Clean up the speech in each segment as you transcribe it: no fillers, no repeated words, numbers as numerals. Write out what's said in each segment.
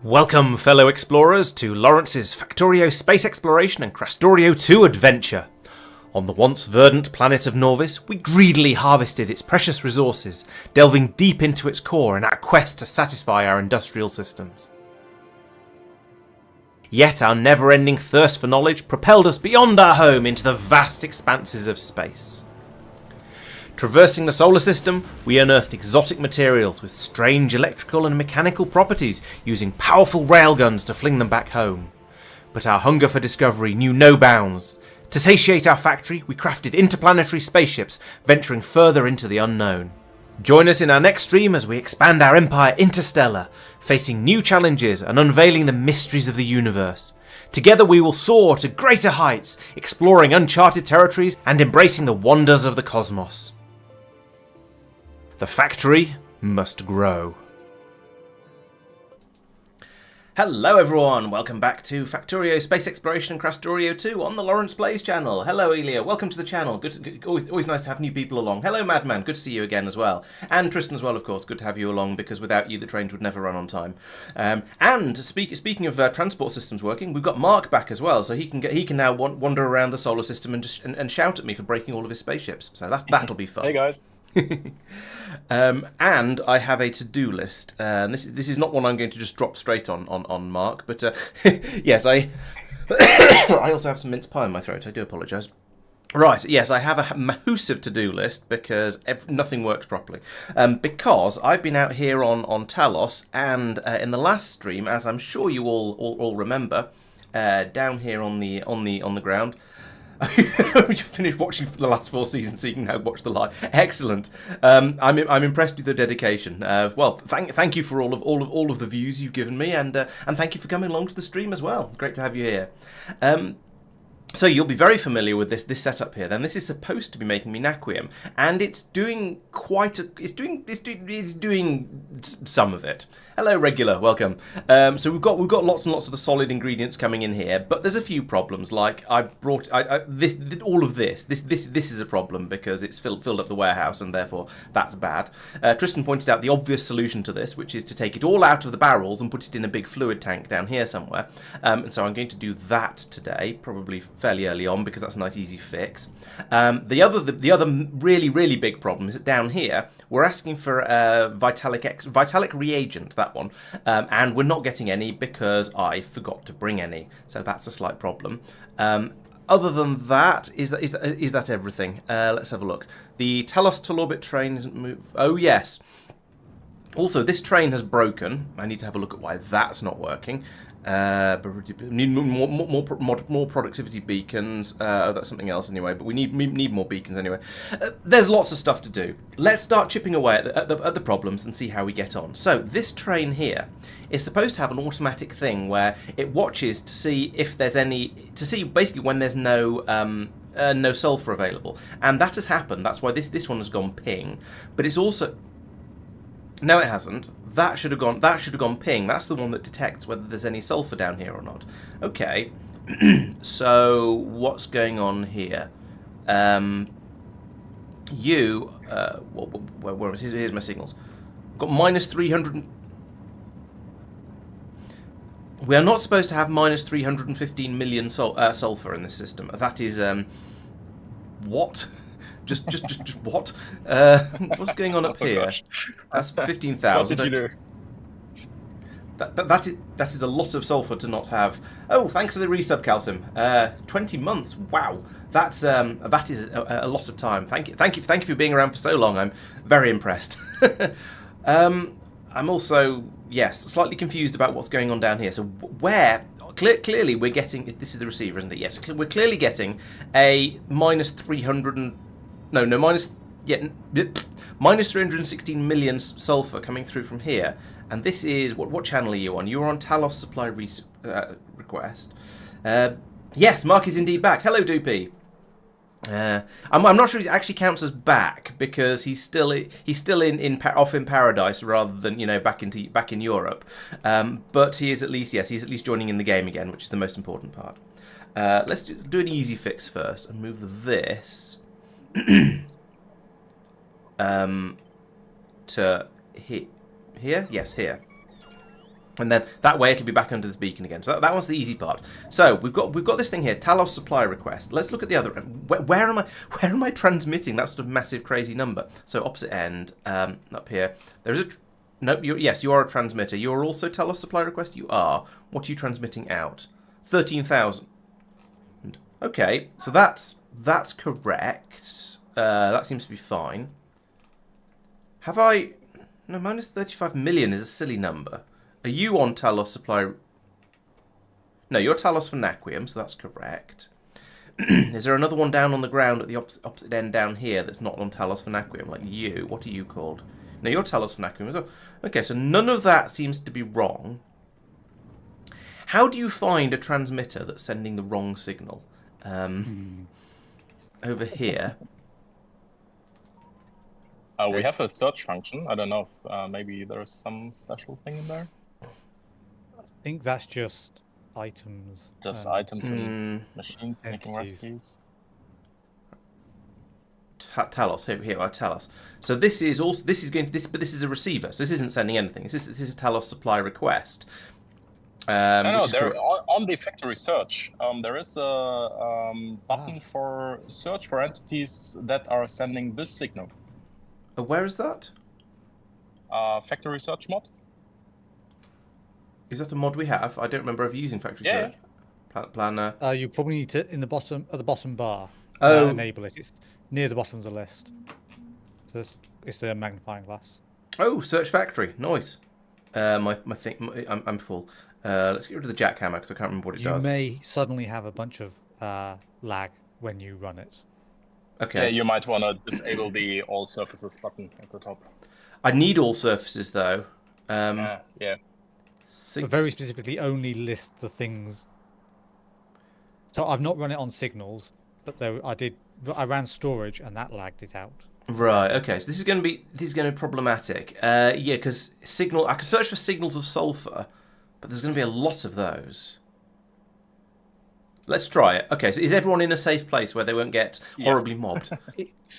Welcome, fellow explorers, to Laurence's Factorio space exploration and Krastorio² adventure. On the once verdant planet of Norvis, we greedily harvested its precious resources, delving deep into its core in our quest to satisfy our industrial systems. Yet our never-ending thirst for knowledge propelled us beyond our home into the vast expanses of space. Traversing the solar system, we unearthed exotic materials with strange electrical and mechanical properties, using powerful railguns to fling them back home. But our hunger for discovery knew no bounds. To satiate our factory, we crafted interplanetary spaceships, venturing further into the unknown. Join us in our next stream as we expand our empire interstellar, facing new challenges and unveiling the mysteries of the universe. Together we will soar to greater heights, exploring uncharted territories and embracing the wonders of the cosmos. The factory must grow. Hello everyone, welcome back to Factorio Space Exploration and Krastorio² on the Laurence Plays channel. Hello Elia, welcome to the channel. Always nice to have new people along. Hello Madman, good to see you again as well. And Tristan as well, of course, good to have you along, because without you the trains would never run on time. And speaking of transport systems working, we've got Marc back as well, so he can now wander around the solar system and shout at me for breaking all of his spaceships. So that'll be fun. Hey guys. And I have a to-do list. This is not one I'm going to just drop straight on Marc, but yes, I I also have some mince pie in my throat. I do apologise. Right, yes, I have a massive to-do list because nothing works properly. Because I've been out here on Talos, and in the last stream, as I'm sure you all remember, down here on the ground. You finished watching the last 4 seasons, so you can now watch the live. Excellent. I'm impressed with the dedication. Well, thank you for all of the views you've given me, and thank you for coming along to the stream as well. Great to have you here. So you'll be very familiar with this setup here. Then this is supposed to be making me Naquium, and it's doing it's doing some of it. Hello, regular, welcome. So we've got lots and lots of the solid ingredients coming in here, but there's a few problems. Like this is a problem because it's filled up the warehouse, and therefore that's bad. Tristan pointed out the obvious solution to this, which is to take it all out of the barrels and put it in a big fluid tank down here somewhere. And so I'm going to do that today, probably fairly early on, because that's a nice easy fix. The other really big problem is that down here we're asking for a vitalic reagent, that one, and we're not getting any because I forgot to bring any, so that's a slight problem. Other than that, is that everything? Let's have a look. The Talos to Norbit train isn't moved. Oh yes. Also, this train has broken. I need to have a look at why that's not working. Need more productivity beacons. That's something else anyway. But we need more beacons anyway. There's lots of stuff to do. Let's start chipping away at the problems and see how we get on. So this train here is supposed to have an automatic thing where it watches to see if there's basically when there's no sulfur available, and that has happened. That's why this one has gone ping. But it's also no, it hasn't. That should have gone ping. That's the one that detects whether there's any sulfur down here or not. Okay. So what's going on here? Where is here's my signals. Got minus 300. We are not supposed to have minus 315 million sulfur in this system. That is what? Just what? What's going on up here? Gosh. That's 15,000. What did you do? That is a lot of sulfur to not have. Oh, thanks for the resub, Calcium. 20 months. Wow, that is a lot of time. Thank you for being around for so long. I'm very impressed. I'm also, yes, slightly confused about what's going on down here. So where? Clearly we're getting. This is the receiver, isn't it? Yes, we're clearly getting a minus 316 million sulfur coming through from here, and this is what channel are you on? You're on Talos supply request. Yes, Marc is indeed back. Hello, Doopy. I'm not sure he actually counts as back because he's still off in paradise rather than back in Europe. But he is at least he's at least joining in the game again, which is the most important part. Let's do an easy fix first and move this. To here? Yes, here. And then that way it'll be back under this beacon again. So that one's the easy part. So we've got this thing here, Talos supply request. Let's look at the other end. Where am I transmitting that sort of massive crazy number? So opposite end, up here. There is a nope. Yes, you are a transmitter. You are also Talos supply request. You are. What are you transmitting out? 13,000. Okay, so that's correct. That seems to be fine. Have I? No, minus 35 million is a silly number. Are you on Talos supply? No, you're Talos for Naquium, so that's correct. Is there another one down on the ground at the opposite end down here that's not on Talos for Naquium, like you? What are you called? No, you're Talos for Naquium as well. Okay, so none of that seems to be wrong. How do you find a transmitter that's sending the wrong signal? Over here. We have a search function. I don't know if maybe there's some special thing in there. I think that's just items. Just items and machines entities. making recipes. Talos, here are Talos. So this is a receiver. So this isn't sending anything. This is a Talos supply request. No, there on the factory search, there is a button for search for entities that are sending this signal. Where is that? Factory search mod. Is that a mod we have? I don't remember ever using factory search. Planner. You probably need to at the bottom bar. Oh. Enable it. It's near the bottom of the list. So it's the magnifying glass. Oh, search factory. Nice. I'm full. Let's get rid of the jackhammer because I can't remember what it does. You may suddenly have a bunch of lag when you run it. Okay. Yeah, you might want to disable the all surfaces button at the top. I need all surfaces though. Yeah. But very specifically, only list the things. So I've not run it on signals, but I ran storage and that lagged it out. Right. Okay. So this is going to be problematic. Yeah, because I can search for signals of sulfur, but there's going to be a lot of those. Let's try it. Okay. So is everyone in a safe place where they won't get horribly mobbed?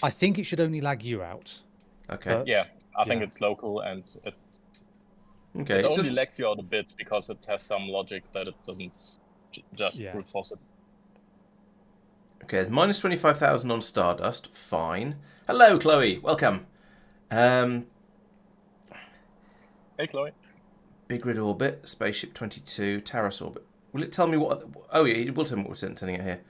I think it should only lag you out. Okay. But, yeah, I think it's local and it only lags you out a bit because it has some logic that it doesn't just brute force it. Okay, there's minus 25,000 on Stardust. Fine. Hello, Chloe. Welcome. Hey, Chloe. Big Grid Orbit, Spaceship 22, Taras Orbit. Will it tell me what? Oh, yeah, it will tell me what we're sending it here.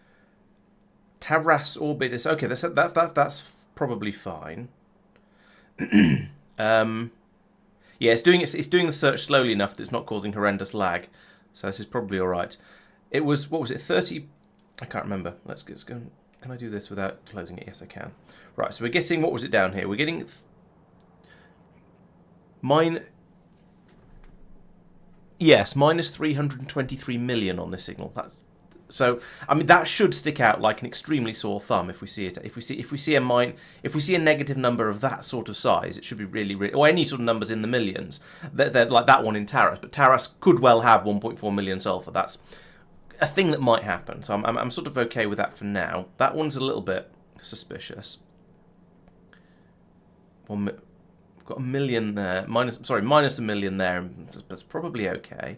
Taras Orbit is okay. That's probably fine. Yeah, it's doing the search slowly enough that it's not causing horrendous lag. So this is probably all right. It was, what was it, 30? I can't remember. Let's go. Can I do this without closing it? Yes, I can. Right, so we're getting, what was it down here? We're getting minus 323 million on this signal. So I mean that should stick out like an extremely sore thumb if we see it. If we see a negative number of that sort of size, it should be really, or any sort of numbers in the millions. They're like that one in Taras, but Taras could well have 1.4 million sulfur. That's a thing that might happen. So I'm sort of okay with that for now. That one's a little bit suspicious. We've got a million there. Minus a million there. That's probably okay.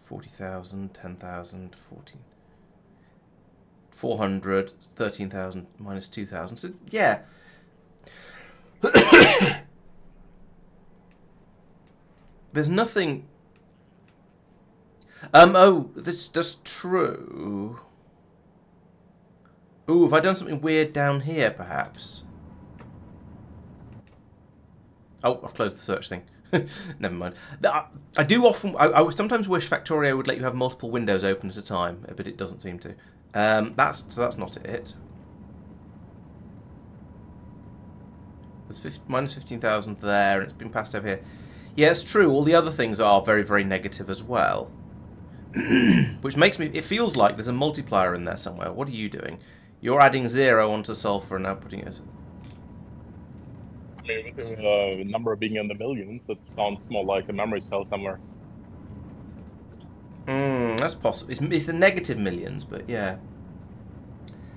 40,000, 10,000, 14. 400, 13,000, minus 2,000. So, yeah. There's nothing... oh, that's true. Ooh, have I done something weird down here, perhaps? Oh, I've closed the search thing. Never mind. I do often... I sometimes wish Factorio would let you have multiple windows open at a time, but it doesn't seem to. That's not it. There's minus 15,000 there, and it's been passed over here. Yeah, it's true. All the other things are very, very negative as well. Which makes me... It feels like there's a multiplier in there somewhere. What are you doing? You're adding 0 onto sulfur and now putting it... With the number being in the millions, it sounds more like a memory cell somewhere. That's possible. It's the negative millions, but yeah.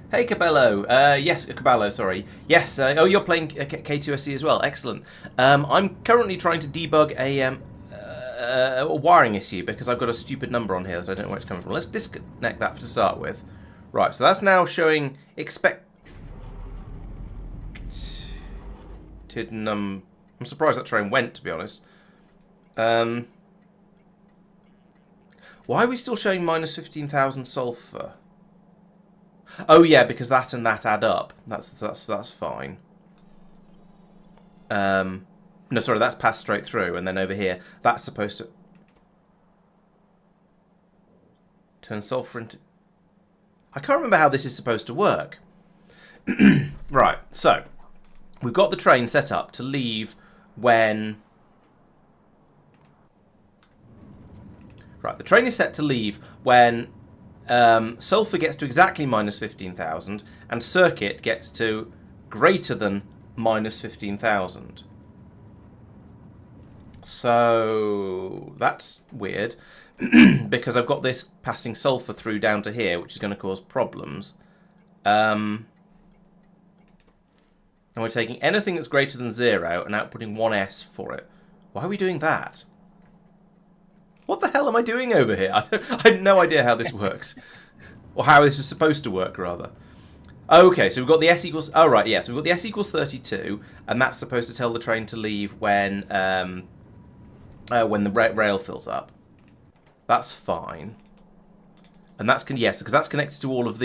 Hey, Cabello. Yes, Caballo, sorry. Yes, oh, you're playing K2SC as well. Excellent. I'm currently trying to debug a a wiring issue because I've got a stupid number on here that I don't know where it's coming from. Let's disconnect that to start with. Right, so that's now showing I'm surprised that train went, to be honest. Why are we still showing minus 15,000 sulfur? Oh yeah, because that and that add up. That's fine. No, sorry, that's passed straight through, and then over here, that's supposed to turn sulfur into... I can't remember how this is supposed to work. Right, so we've got the train set up to leave when... Right, the train is set to leave when sulfur gets to exactly minus 15,000 and circuit gets to greater than minus 15,000. So that's weird because I've got this passing sulfur through down to here, which is going to cause problems. And we're taking anything that's greater than 0 and outputting 1s for it. Why are we doing that? What the hell am I doing over here? I have no idea how this works. Or how this is supposed to work, rather. Okay, so we've got the S equals... Oh, right, yes. We've got the S equals 32, and that's supposed to tell the train to leave when the rail fills up. That's fine. And that's... Yes, because that's connected to all of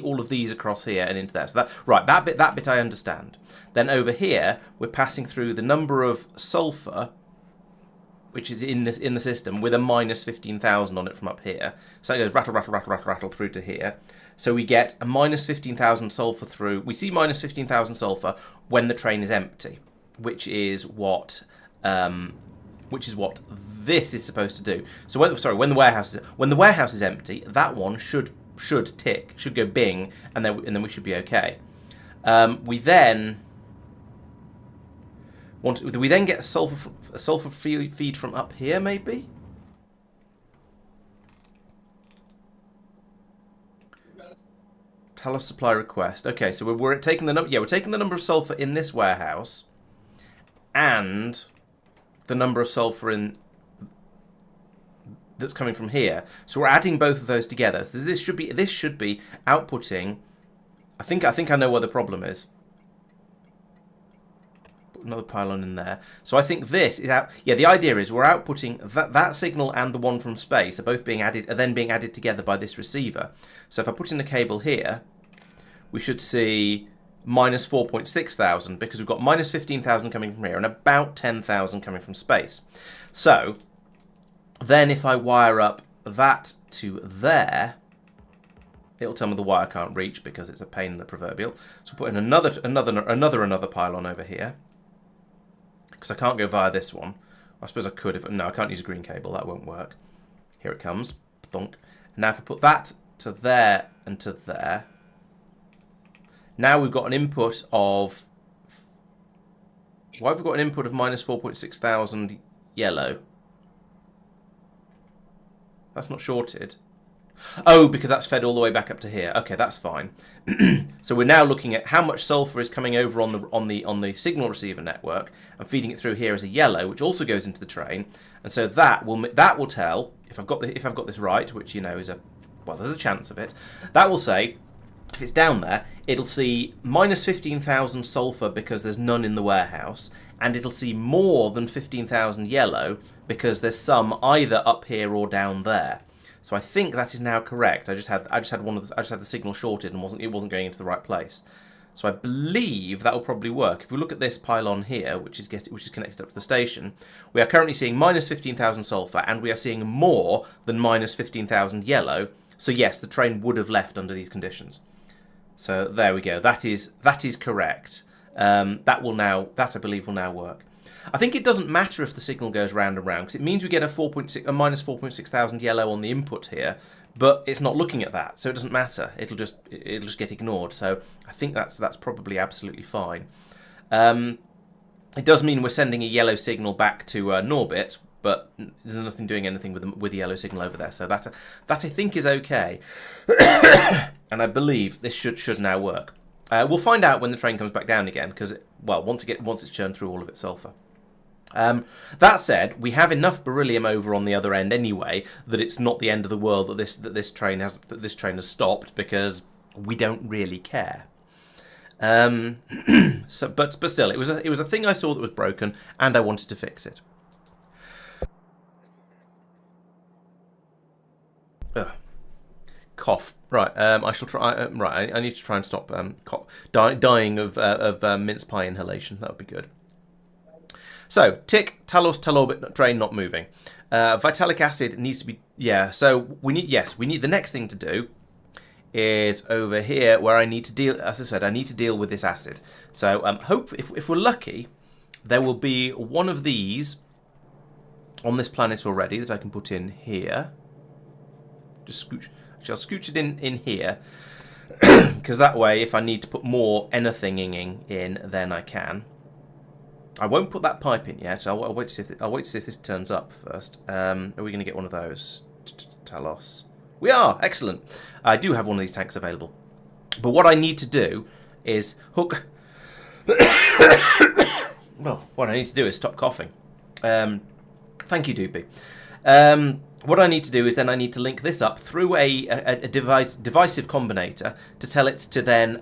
all of these across here and into there. So that bit I understand. Then over here, we're passing through the number of sulfur, which is in the system, with a minus 15,000 on it from up here. So it goes rattle, rattle, rattle, rattle, rattle through to here. So we get a minus 15,000 sulfur through. We see minus 15,000 sulfur when the train is empty, which is what this is supposed to do. So when the warehouse is empty, that one should go bing, and then we should be okay. We then get a sulfur feed from up here, maybe? Tell us supply request. Okay, so we're taking the number of sulfur in this warehouse and the number of sulfur that's coming from here. So we're adding both of those together. This should be outputting. I think I know where the problem is. Another pylon in there. So I think this is out. Yeah, the idea is we're outputting that signal and the one from space are then being added together by this receiver. So if I put in the cable here, we should see minus 4.6 thousand because we've got minus 15,000 coming from here and about 10,000 coming from space. So then if I wire up that to there, it'll tell me the wire can't reach because it's a pain in the proverbial. So put in another pylon over here. Because I can't go via this one. I suppose I could. No, I can't use a green cable. That won't work. Here it comes. Thunk. Now if I put that to there and to there, now we've got an input of... Why have we got an input of minus 4.6 thousand yellow? That's not shorted. Oh, because that's fed all the way back up to here. Okay, that's fine. So we're now looking at how much sulfur is coming over on the signal receiver network and feeding it through here as a yellow, which also goes into the train. And so that will tell if I've got this right, which there's a chance of it. That will say if it's down there, it'll see minus 15,000 sulfur because there's none in the warehouse, and it'll see more than 15,000 yellow because there's some either up here or down there. So I think that is now correct. I just had the signal shorted and it wasn't going into the right place. So I believe that will probably work. If we look at this pylon here, which is connected up to the station, we are currently seeing minus 15,000 sulfur, and we are seeing more than minus 15,000 yellow. So yes, the train would have left under these conditions. So there we go. That is correct. That I believe will now work. I think it doesn't matter if the signal goes round and round because it means we get a minus 4.6 thousand yellow on the input here, but it's not looking at that, so it doesn't matter. It'll just get ignored. So I think that's probably absolutely fine. It does mean we're sending a yellow signal back to Norbit, but there's nothing doing anything with the yellow signal over there. So that I think is okay, and I believe this should now work. We'll find out when the train comes back down again because once it's churned through all of its sulfur. That said, we have enough beryllium over on the other end anyway that it's not the end of the world that this train has stopped, because we don't really care. But still, it was a thing I saw that was broken, and I wanted to fix it. Ugh. Cough. Right. I shall try. Right. I need to try and stop dying of mince pie inhalation. That would be good. So, tick, Talos, Talorbit, train not moving. Vitalic acid needs to be... Yeah, so we need... Yes, we need... The next thing to do is over here where I need to deal... As I said, I need to deal with this acid. So, hope if we're lucky, there will be one of these on this planet already that I can put in here. Just scooch... Actually, I'll scooch it in here. Because that way, if I need to put more anything in, then I can. I won't put that pipe in yet. I'll wait to see if this turns up first. Are we going to get one of those? Talos. We are! Excellent. I do have one of these tanks available. But what I need to do is hook... Well, what I need to do is stop coughing. Thank you, Doopy. What I need to do is then I need to link this up through a divisive combinator to tell it to then...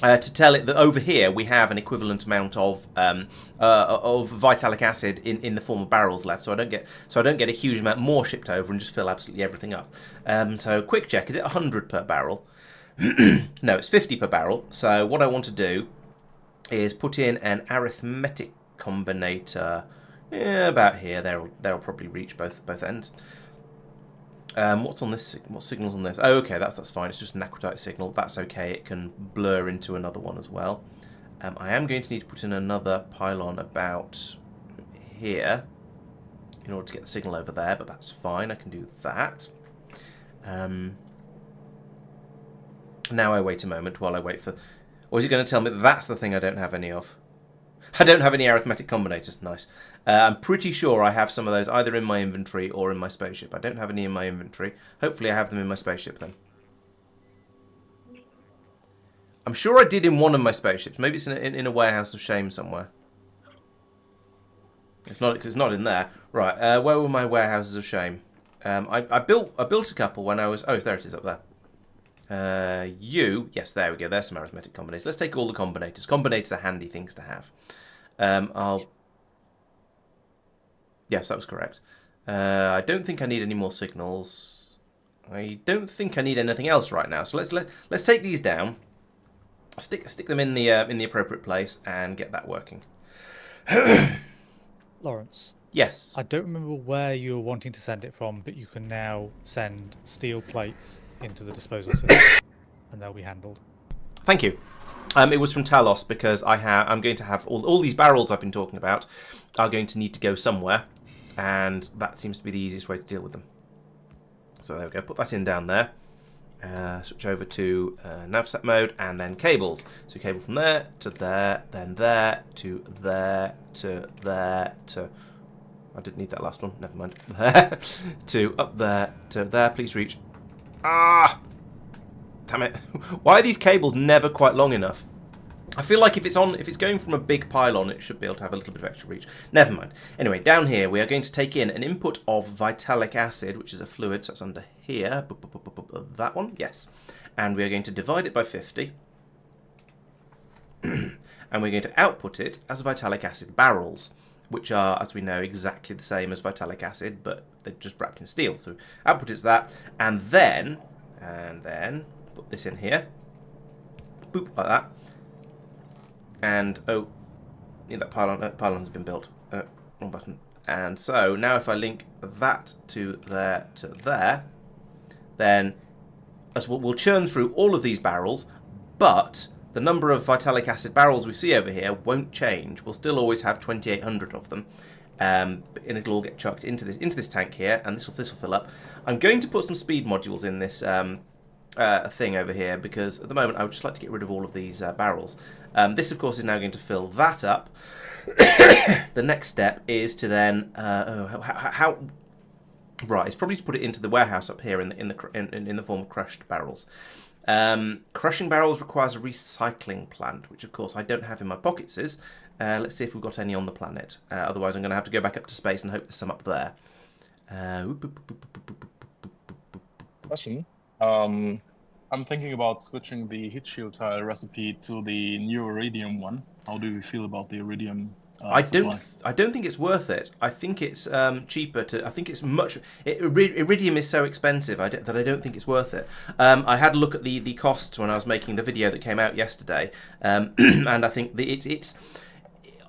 to tell it that over here we have an equivalent amount of vitalic acid in the form of barrels left, so I don't get a huge amount more shipped over and just fill absolutely everything up. So quick check: is it 100 per barrel? No, it's 50 per barrel. So what I want to do is put in an arithmetic combinator about here. They'll probably reach both ends. What's on this? What signal's on this? Oh, okay, that's fine. It's just an aquatite signal. That's okay. It can blur into another one as well. I am going to need to put in another pylon about here in order to get the signal over there, but that's fine. I can do that. Now I wait a moment while I wait for... Or is it going to tell me that that's the thing I don't have any of? I don't have any arithmetic combinators. Nice. I'm pretty sure I have some of those either in my inventory or in my spaceship. I don't have any in my inventory. Hopefully I have them in my spaceship then. I'm sure I did in one of my spaceships. Maybe it's in a warehouse of shame somewhere. It's not in there. Right, where were my warehouses of shame? I built a couple when I was... Oh, there it is up there. Yes, there we go. There's some arithmetic combinators. Let's take all the combinators. Combinators are handy things to have. Yes, that was correct. I don't think I need any more signals. I don't think I need anything else right now. So let's take these down, stick them in the appropriate place, and get that working. Laurence. Yes. I don't remember where you were wanting to send it from, but you can now send steel plates into the disposal system, and they'll be handled. Thank you. It was from Talos because I'm going to have all these barrels I've been talking about are going to need to go somewhere, and that seems to be the easiest way to deal with them. So there we go. Put that in down there. Switch over to navset mode, and then cables. So cable from there to there, then there to there to there to... I didn't need that last one. Never mind. There to up there to there. Please reach. Ah! Damn it. Why are these cables never quite long enough? I feel like if it's going from a big pylon, it should be able to have a little bit of extra reach. Never mind. Anyway, down here we are going to take in an input of vitalic acid, which is a fluid, so it's under here. That one, yes. And we are going to divide it by 50. And we're going to output it as vitalic acid barrels, which are, as we know, exactly the same as vitalic acid, but they're just wrapped in steel. So output is that, and then put this in here. Boop, like that. And, oh, yeah, that pylon's been built. Wrong button. And so, now if I link that to there, then as we'll churn through all of these barrels, but the number of vitalic acid barrels we see over here won't change. We'll still always have 2,800 of them. And it'll all get chucked into this tank here, and this will fill up. I'm going to put some speed modules in this thing over here, because at the moment I would just like to get rid of all of these barrels. This, of course, is now going to fill that up. The next step is to then right, it's probably to put it into the warehouse up here in the form of crushed barrels. Crushing barrels requires a recycling plant, which of course I don't have in my pockets, Let's see if we've got any on the planet. Otherwise, I'm going to have to go back up to space and hope there's some up there. Question. I'm thinking about switching the heat shield tile recipe to the new iridium one. How do you feel about the iridium? I don't think it's worth it. I think it's cheaper to. I think it's much. Iridium is so expensive that I don't think it's worth it. I had a look at the costs when I was making the video that came out yesterday, and I think it's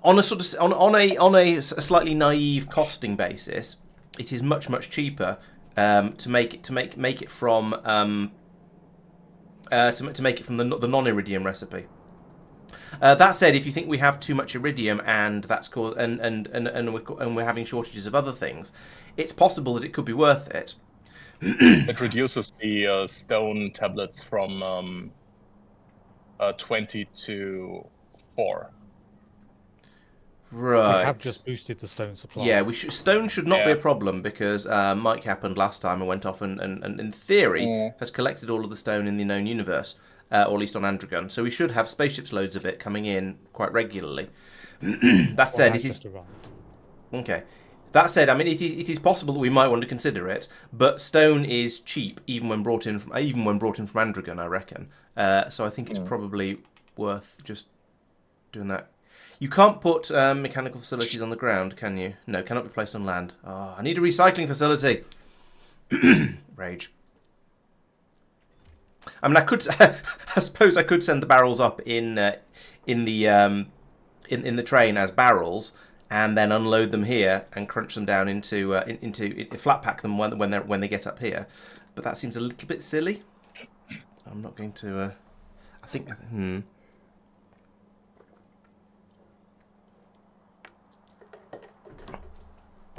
on a sort of on a slightly naive costing basis. It is much cheaper to make it from the non-iridium recipe. That said, if you think we have too much iridium and that's caused and we're having shortages of other things, it's possible that it could be worth it. It reduces the stone tablets from 20 to 4. Right. We have just boosted the stone supply. Yeah, stone should not be a problem because Mike happened last time and went off and in theory has collected all of the stone in the known universe, or at least on Andragon. So we should have spaceships loads of it coming in quite regularly. That said, it is okay. That said, I mean it is possible that we might want to consider it, but stone is cheap even when brought in from Andragon, I reckon. So I think it's probably worth just doing that. You can't put mechanical facilities on the ground, can you? No, cannot be placed on land. Oh, I need a recycling facility. Rage. I mean, I could. I suppose I could send the barrels up in the train as barrels, and then unload them here and crunch them down into flat pack them when they get up here. But that seems a little bit silly. I'm not going to. I think.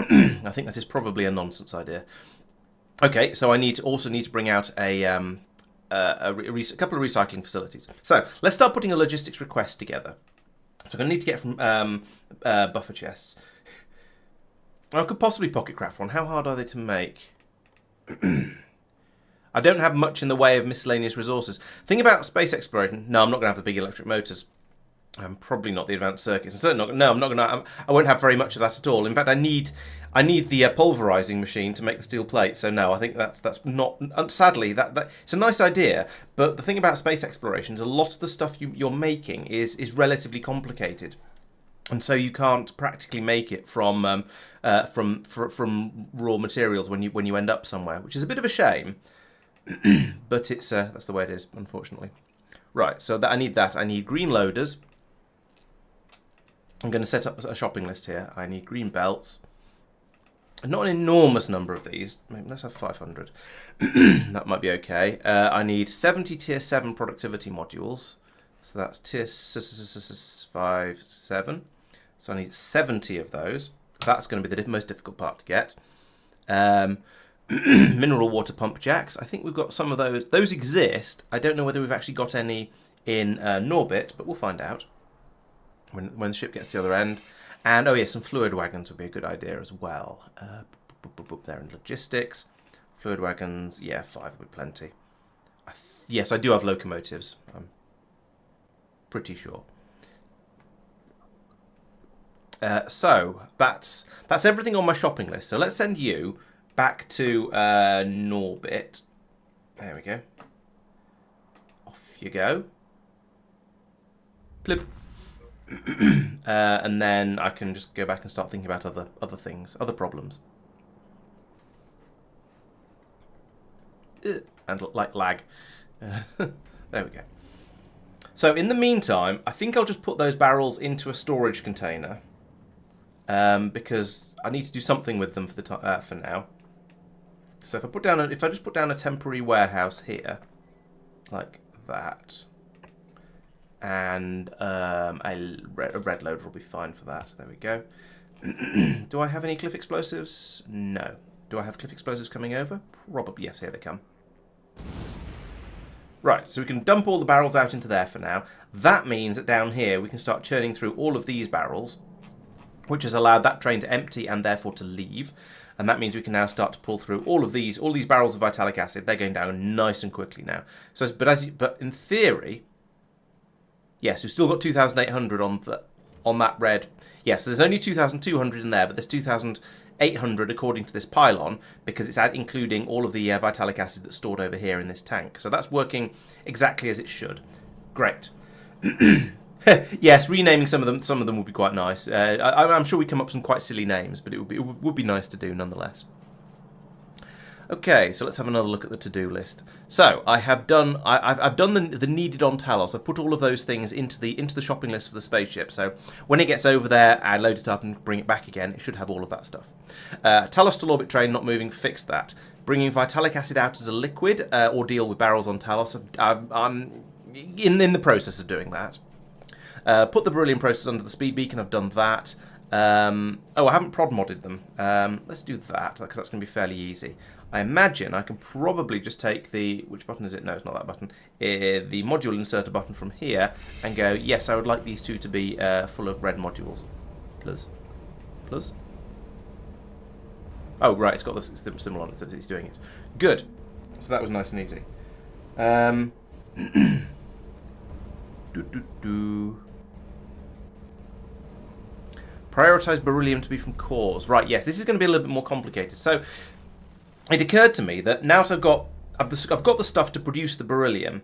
I think that is probably a nonsense idea. Okay, so I also need to bring out a couple of recycling facilities. So let's start putting a logistics request together. So I'm going to need to get from buffer chests. I could possibly pocket craft one. How hard are they to make? I don't have much in the way of miscellaneous resources. Thing about space exploration. No, I'm not going to have the big electric motors. I'm probably not the advanced circuits. I'm certainly not. No, I'm not going to. I won't have very much of that at all. In fact, I need the pulverizing machine to make the steel plate. So no, I think that's not. Sadly, that it's a nice idea. But the thing about space exploration is a lot of the stuff you're making is relatively complicated, and so you can't practically make it from raw materials when you end up somewhere, which is a bit of a shame. But it's that's the way it is, unfortunately. Right. So I need that. I need green loaders. I'm going to set up a shopping list here. I need green belts. Not an enormous number of these. Maybe let's have 500. That might be okay. I need 70 tier 7 productivity modules. So that's tier 5, 7. So I need 70 of those. That's going to be the most difficult part to get. Mineral water pump jacks. I think we've got some of those. Those exist. I don't know whether we've actually got any in Norbit, but we'll find out when the ship gets to the other end. And, oh yeah, some fluid wagons would be a good idea as well. They're in logistics. Fluid wagons, yeah, 5 would be plenty. Yes, I do have locomotives. I'm pretty sure. So, that's everything on my shopping list. So let's send you back to Norbit. There we go. Off you go. Plip. And then I can just go back and start thinking about other things, other problems. And like lag. There we go. So in the meantime, I think I'll just put those barrels into a storage container, because I need to do something with them for now. So if I just put down a temporary warehouse here, like that. And a red loader will be fine for that. There we go. Do I have any cliff explosives? No. Do I have cliff explosives coming over? Probably. Yes, here they come. Right, so we can dump all the barrels out into there for now. That means that down here we can start churning through all of these barrels, which has allowed that train to empty and therefore to leave. And that means we can now start to pull through all these barrels of vitalic acid. They're going down nice and quickly now. So, but in theory, yes, we've still got 2,800 on on that red. Yes, so there's only 2,200 in there, but there's 2,800 according to this pylon, because it's including all of the vitalic acid that's stored over here in this tank. So that's working exactly as it should. Great. Yes, renaming some of them would be quite nice. I'm sure we come up with some quite silly names, but it would be nice to do nonetheless. Okay, so let's have another look at the to-do list. So I've done the needed on Talos. I've put all of those things into the shopping list for the spaceship. So when it gets over there, I load it up and bring it back again. It should have all of that stuff. Talos to Norbit train not moving. Fix that. Bringing vitalic acid out as a liquid or deal with barrels on Talos. I'm in the process of doing that. Put the beryllium process under the speed beacon. I've done that. I haven't prod modded them. Let's do that because that's going to be fairly easy. I imagine I can probably just take the... Which button is it? No, it's not that button. The module inserter button from here and go, yes, I would like these two to be full of red modules. Plus. Oh, right, it's got the symbol on it, so it's doing it. Good. So that was nice and easy. Prioritize beryllium to be from cores. Right, yes, this is going to be a little bit more complicated. So it occurred to me that now that I've got the stuff to produce the beryllium,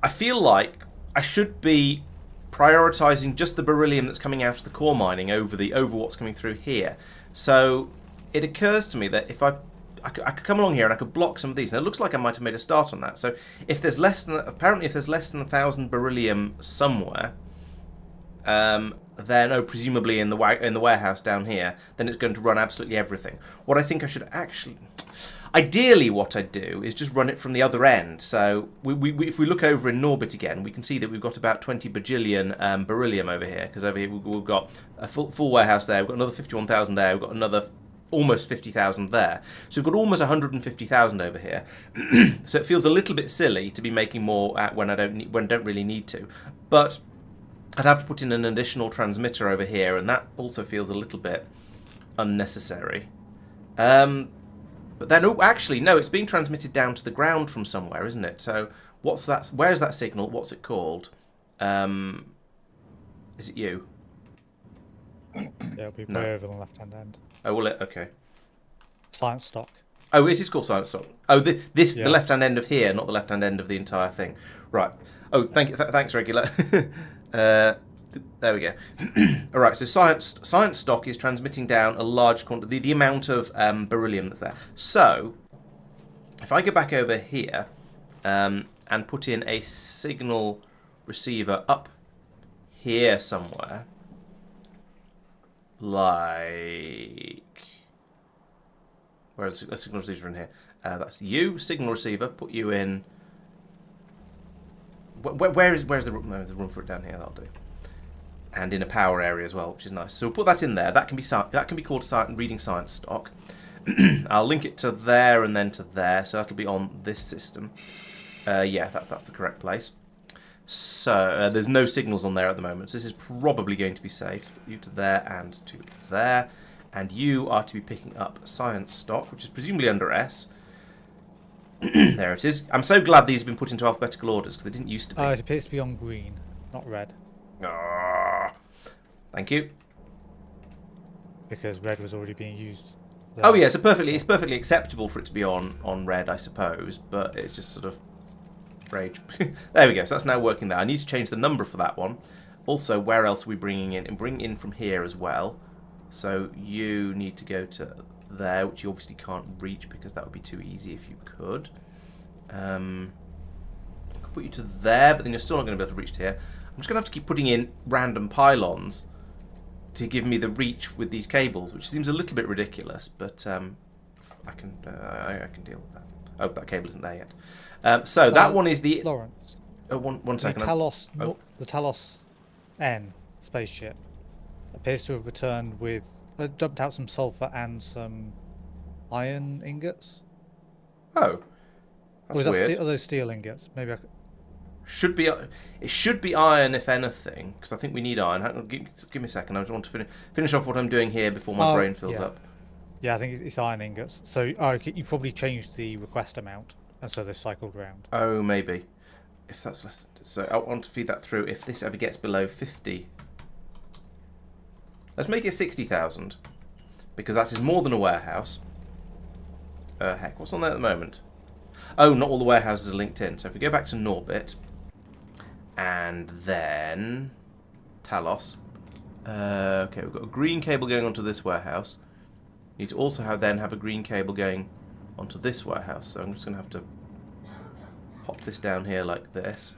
I feel like I should be prioritizing just the beryllium that's coming out of the core mining over what's coming through here. So it occurs to me that if I could come along here and I could block some of these. And it looks like I might have made a start on that. So if there's less than 1,000 beryllium somewhere, then presumably in the warehouse down here, then it's going to run absolutely everything. What I think I should actually... Ideally, what I'd do is just run it from the other end. So if we look over in Norbit again, we can see that we've got about 20 bajillion beryllium over here. Because over here we've got a full warehouse there. We've got another 51,000 there. We've got another almost 50,000 there. So we've got almost 150,000 over here. So it feels a little bit silly to be making more when I don't really need to. But I'd have to put in an additional transmitter over here, and that also feels a little bit unnecessary. But then, actually, no, it's being transmitted down to the ground from somewhere, isn't it? So, what's that? Where's that signal? What's it called? Is it you? Yeah, it'll be way over the left-hand end. Oh, will it? Okay. Science stock. Oh, it is called science stock. Oh, the left-hand end of here, not the left-hand end of the entire thing. Right. Oh, thank you. Thanks, Regular. There we go. All right, so science stock is transmitting down a large quantity, the amount of beryllium that's there. So, if I go back over here and put in a signal receiver up here somewhere, like... Where's the signal receiver in here? That's you, signal receiver, put you in... Where's the room? No, there's a room for it down here. That'll do. And in a power area as well, which is nice. So we'll put that in there. That can be called reading science stock. I'll link it to there and then to there, so that'll be on this system. Yeah, that's the correct place. So there's no signals on there at the moment. So this is probably going to be saved. You to there and to there, and you are to be picking up science stock, which is presumably under S. There it is. I'm so glad these have been put into alphabetical orders because they didn't used to be. It appears to be on green, not red. Thank you. Because red was already being used there. Oh yeah, it's perfectly acceptable for it to be on red, I suppose, but it's just sort of rage. There we go. So that's now working there. I need to change the number for that one. Also, where else are we bringing in? And bring in from here as well. So you need to go to there, which you obviously can't reach because that would be too easy if you could. I could put you to there, but then you're still not going to be able to reach to here. I'm just going to have to keep putting in random pylons to give me the reach with these cables, which seems a little bit ridiculous, but I can deal with that. Oh, that cable isn't there yet. So that one is the... Laurence. Oh, one second. The Talos N spaceship appears to have returned with... dumped out some sulfur and some iron ingots. Oh. That's weird. Are those steel ingots? Maybe I could... It should be iron, if anything, because I think we need iron. Give me a second. I just want to finish off what I'm doing here before my brain fills up. Yeah, I think it's iron ingots. So okay, you probably changed the request amount, and so they've cycled round. Oh, maybe. If that's less, so I want to feed that through. If this ever gets below 50, Let's make it 60,000. Because that is more than a warehouse. Heck, what's on there at the moment? Oh, not all the warehouses are linked in. So if we go back to Norbit, and then Talos. Okay, we've got a green cable going onto this warehouse. We need to also have a green cable going onto this warehouse. So I'm just going to have to pop this down here like this.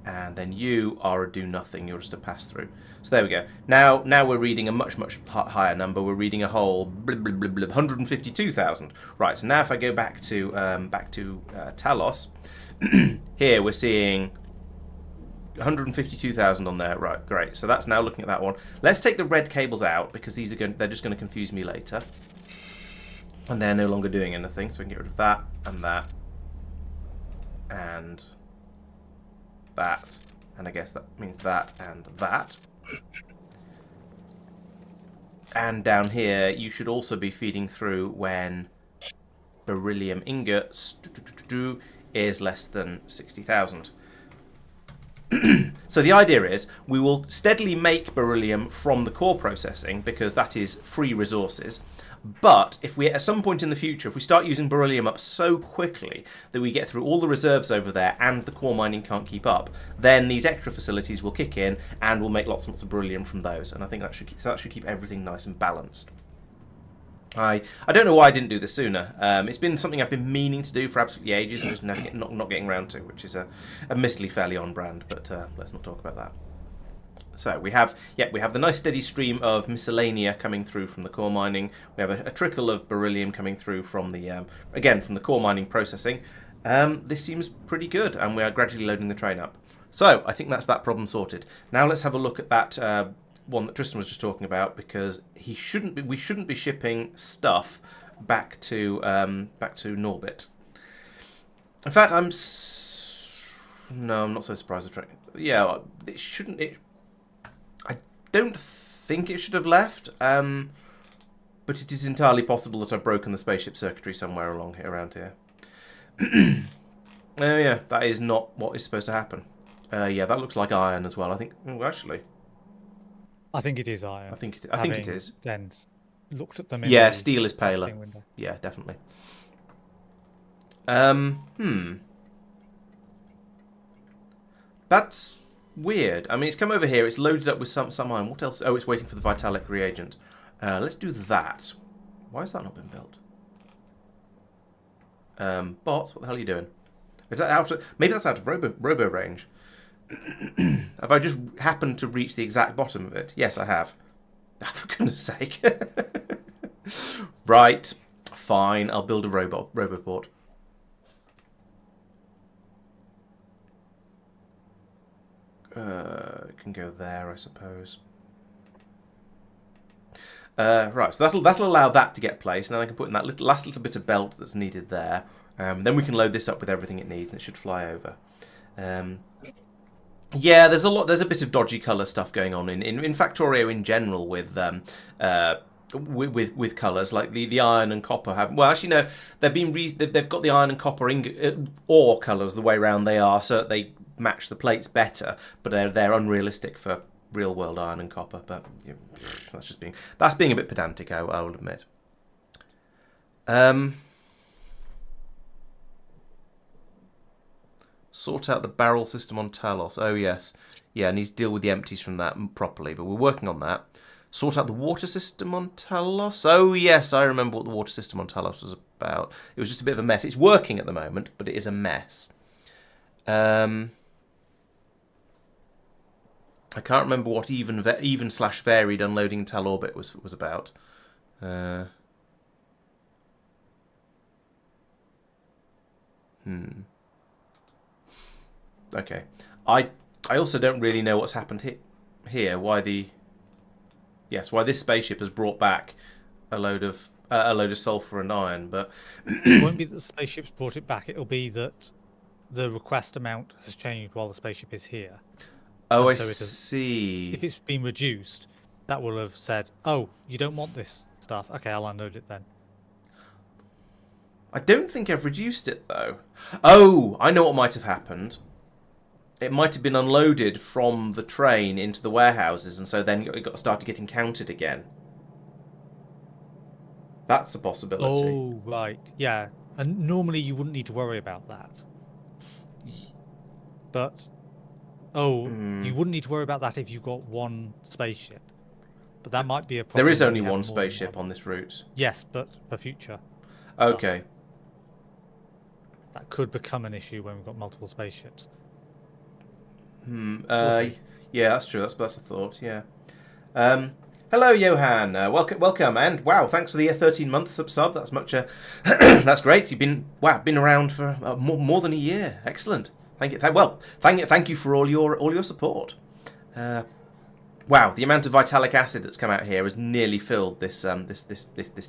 And then you are a do nothing. You're just a pass through. So there we go. Now we're reading a much higher number. We're reading a whole 152,000. Right. So now if I go back to Talos, here we're seeing 152,000 on there. Right. Great. So that's now looking at that one. Let's take the red cables out because they're just going to confuse me later, and they're no longer doing anything. So we can get rid of that and that and that, and I guess that means that and that. And down here you should also be feeding through when beryllium ingots is less than 60,000. So the idea is we will steadily make beryllium from the core processing because that is free resources. But if we, at some point in the future, if we start using beryllium up so quickly that we get through all the reserves over there and the core mining can't keep up, then these extra facilities will kick in and we'll make lots and lots of beryllium from those. And I think that should keep everything nice and balanced. I don't know why I didn't do this sooner. It's been something I've been meaning to do for absolutely ages and just not getting around to, which is admittedly fairly on brand. But let's not talk about that. So we have the nice steady stream of miscellanea coming through from the core mining. We have a trickle of beryllium coming through from the again from the core mining processing. This seems pretty good, and we are gradually loading the train up. So I think that's that problem sorted. Now let's have a look at that one that Tristan was just talking about, because we shouldn't be shipping stuff back to Norbit. In fact, I'm not so surprised. Yeah, it shouldn't. I don't think it should have left, but it is entirely possible that I've broken the spaceship circuitry somewhere around here. Oh yeah, that is not what is supposed to happen. Yeah, that looks like iron as well. I think. Oh, actually, I think it is iron. I think it is. Then looked at them. Yeah, steel is paler. Yeah, definitely. That's weird. I mean, it's come over here. It's loaded up with some iron. What else? Oh, it's waiting for the vitalic reagent. Let's do that. Why has that not been built? Bots, what the hell are you doing? Is that out of... Maybe that's out of robo range. Have I just happened to reach the exact bottom of it? Yes, I have. For goodness sake. Right. Fine. I'll build a roboport. It can go there, I suppose. Right, so that'll allow that to get placed, and then I can put in that last little bit of belt that's needed there. Then we can load this up with everything it needs, and it should fly over. Yeah, there's a bit of dodgy colour stuff going on in Factorio in general with colours, like the iron and copper have. Well, actually no, they've got the iron and copper ore colours the way around they are, so that they match the plates better, but they're unrealistic for real world iron and copper. But you know, that's being a bit pedantic, I will admit. Sort out the barrel system on Talos. Oh yes, yeah, I need to deal with the empties from that properly, but we're working on that. Sort out the water system on Talos. Oh yes, I remember what the water system on Talos was about. It was just a bit of a mess. It's working at the moment, but it is a mess. I can't remember what even/varied unloading Tal orbit was about. Okay. I also don't really know what's happened here. Why this spaceship has brought back a load of sulfur and iron, but it won't be that the spaceship's brought it back. It'll be that the request amount has changed while the spaceship is here. Oh, I see. If it's been reduced, that will have said, "Oh, you don't want this stuff. Okay, I'll unload it then." I don't think I've reduced it though. Oh, I know what might have happened. it might have been unloaded from the train into the warehouses, and so then it got started getting counted again. That's a possibility. Oh, right. Yeah. And normally you wouldn't need to worry about that. But, you wouldn't need to worry about that if you've got one spaceship. But that might be a problem. There is when only you have one more than spaceship one. on this route. Yes, but for future. Okay. Stuff. That could become an issue when we've got multiple spaceships. Yeah, that's true. That's a thought. Yeah. Hello, Johan. Welcome, and wow, thanks for the 13-month sub. That's much. That's great. You've been around for more than a year. Excellent. Thank you. Thank you for all your support. Wow, the amount of vitalic acid that's come out here has nearly filled this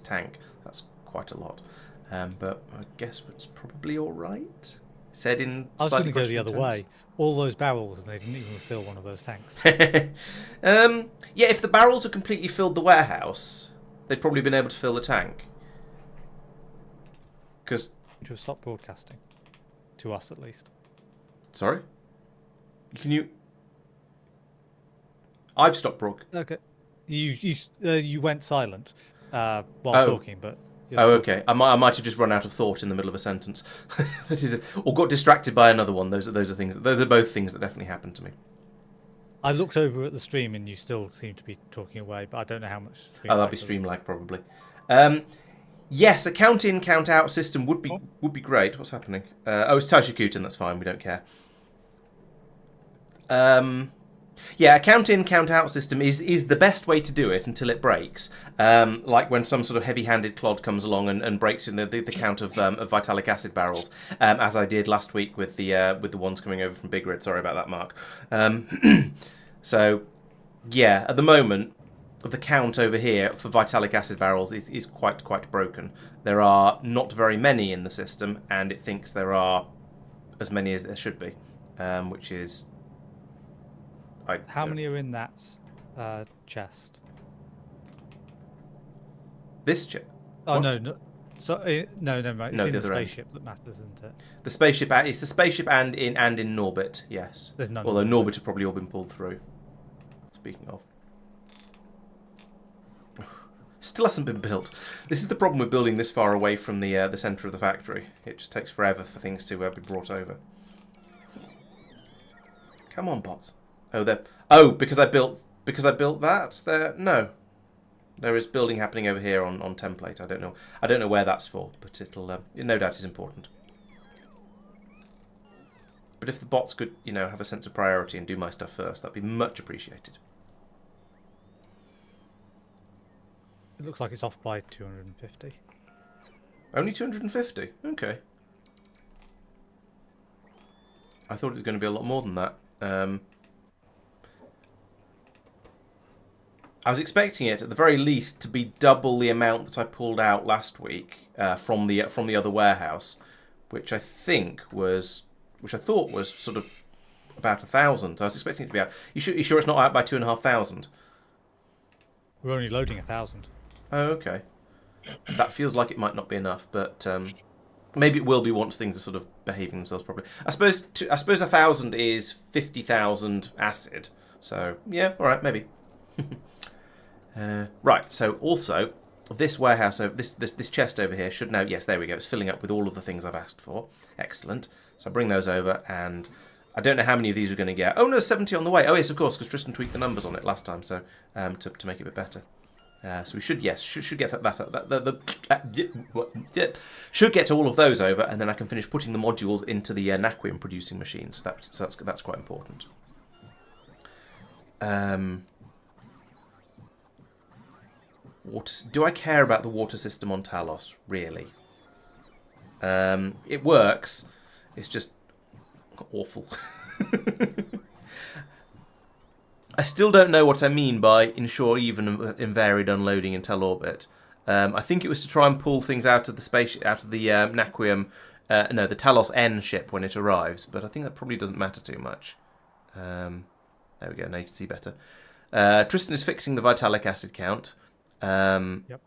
tank. That's quite a lot. But I guess it's probably all right. Said in. I was going to go the other way. All those barrels, and they didn't even fill one of those tanks. Yeah, if the barrels had completely filled the warehouse, they'd probably been able to fill the tank. Because to stop broadcasting, to us at least. Sorry, can you? I've stopped broadcasting. Okay, you went silent while talking, but. Oh, okay. I might have just run out of thought in the middle of a sentence, or got distracted by another one. Those are things. Those are both things that definitely happened to me. I looked over at the stream and you still seem to be talking away, but I don't know how much. That'd be stream lag probably. Yes, a count in, count out system would be great. What's happening? It's Tajikutan. That's fine. We don't care. Yeah, a count in, count out system is the best way to do it until it breaks. Like when some sort of heavy-handed clod comes along and breaks in the count of vitalic acid barrels, as I did last week with the ones coming over from Big Red. Sorry about that, Mark. So, yeah, at the moment, the count over here for vitalic acid barrels is quite broken. There are not very many in the system, and it thinks there are as many as there should be, which is. How many are in that chest? This chest? Oh, no. So no, right. It's in the spaceship end. That matters, isn't it? The spaceship. It's the spaceship and in Norbit. Yes. There's none. Although Norbit have probably all been pulled through. Speaking of, still hasn't been built. This is the problem with building this far away from the centre of the factory. It just takes forever for things to be brought over. Come on, bots. Because I built that. There is building happening over here on template. I don't know where that's for, but it no doubt is important. But if the bots could, have a sense of priority and do my stuff first, that'd be much appreciated. It looks like it's off by 250. Only 250? Okay. I thought it was going to be a lot more than that. I was expecting it, at the very least, to be double the amount that I pulled out last week from the other warehouse, which I thought was sort of about 1,000. I was expecting it to be out. You sure it's not out by 2,500? We're only loading 1,000. Oh, okay. That feels like it might not be enough, but maybe it will be once things are sort of behaving themselves properly. I suppose 1,000 is 50,000 acid. So yeah, all right, maybe. Right. So also this warehouse, this chest over here should now. Yes, there we go. It's filling up with all of the things I've asked for. Excellent. So I bring those over, and I don't know how many of these we're going to get. Oh no, 70 on the way. Oh yes, of course, because Tristan tweaked the numbers on it last time, so to make it a bit better. So we should get should get all of those over, and then I can finish putting the modules into the Naquium producing machine. So that's quite important. Do I care about the water system on Talos? Really? It works. It's just awful. I still don't know what I mean by ensure even and varied unloading until orbit. I think it was to try and pull things out of the space, out of the Naquium, the Talos N ship when it arrives. But I think that probably doesn't matter too much. There we go. Now you can see better. Tristan is fixing the vitalic acid count. Yep.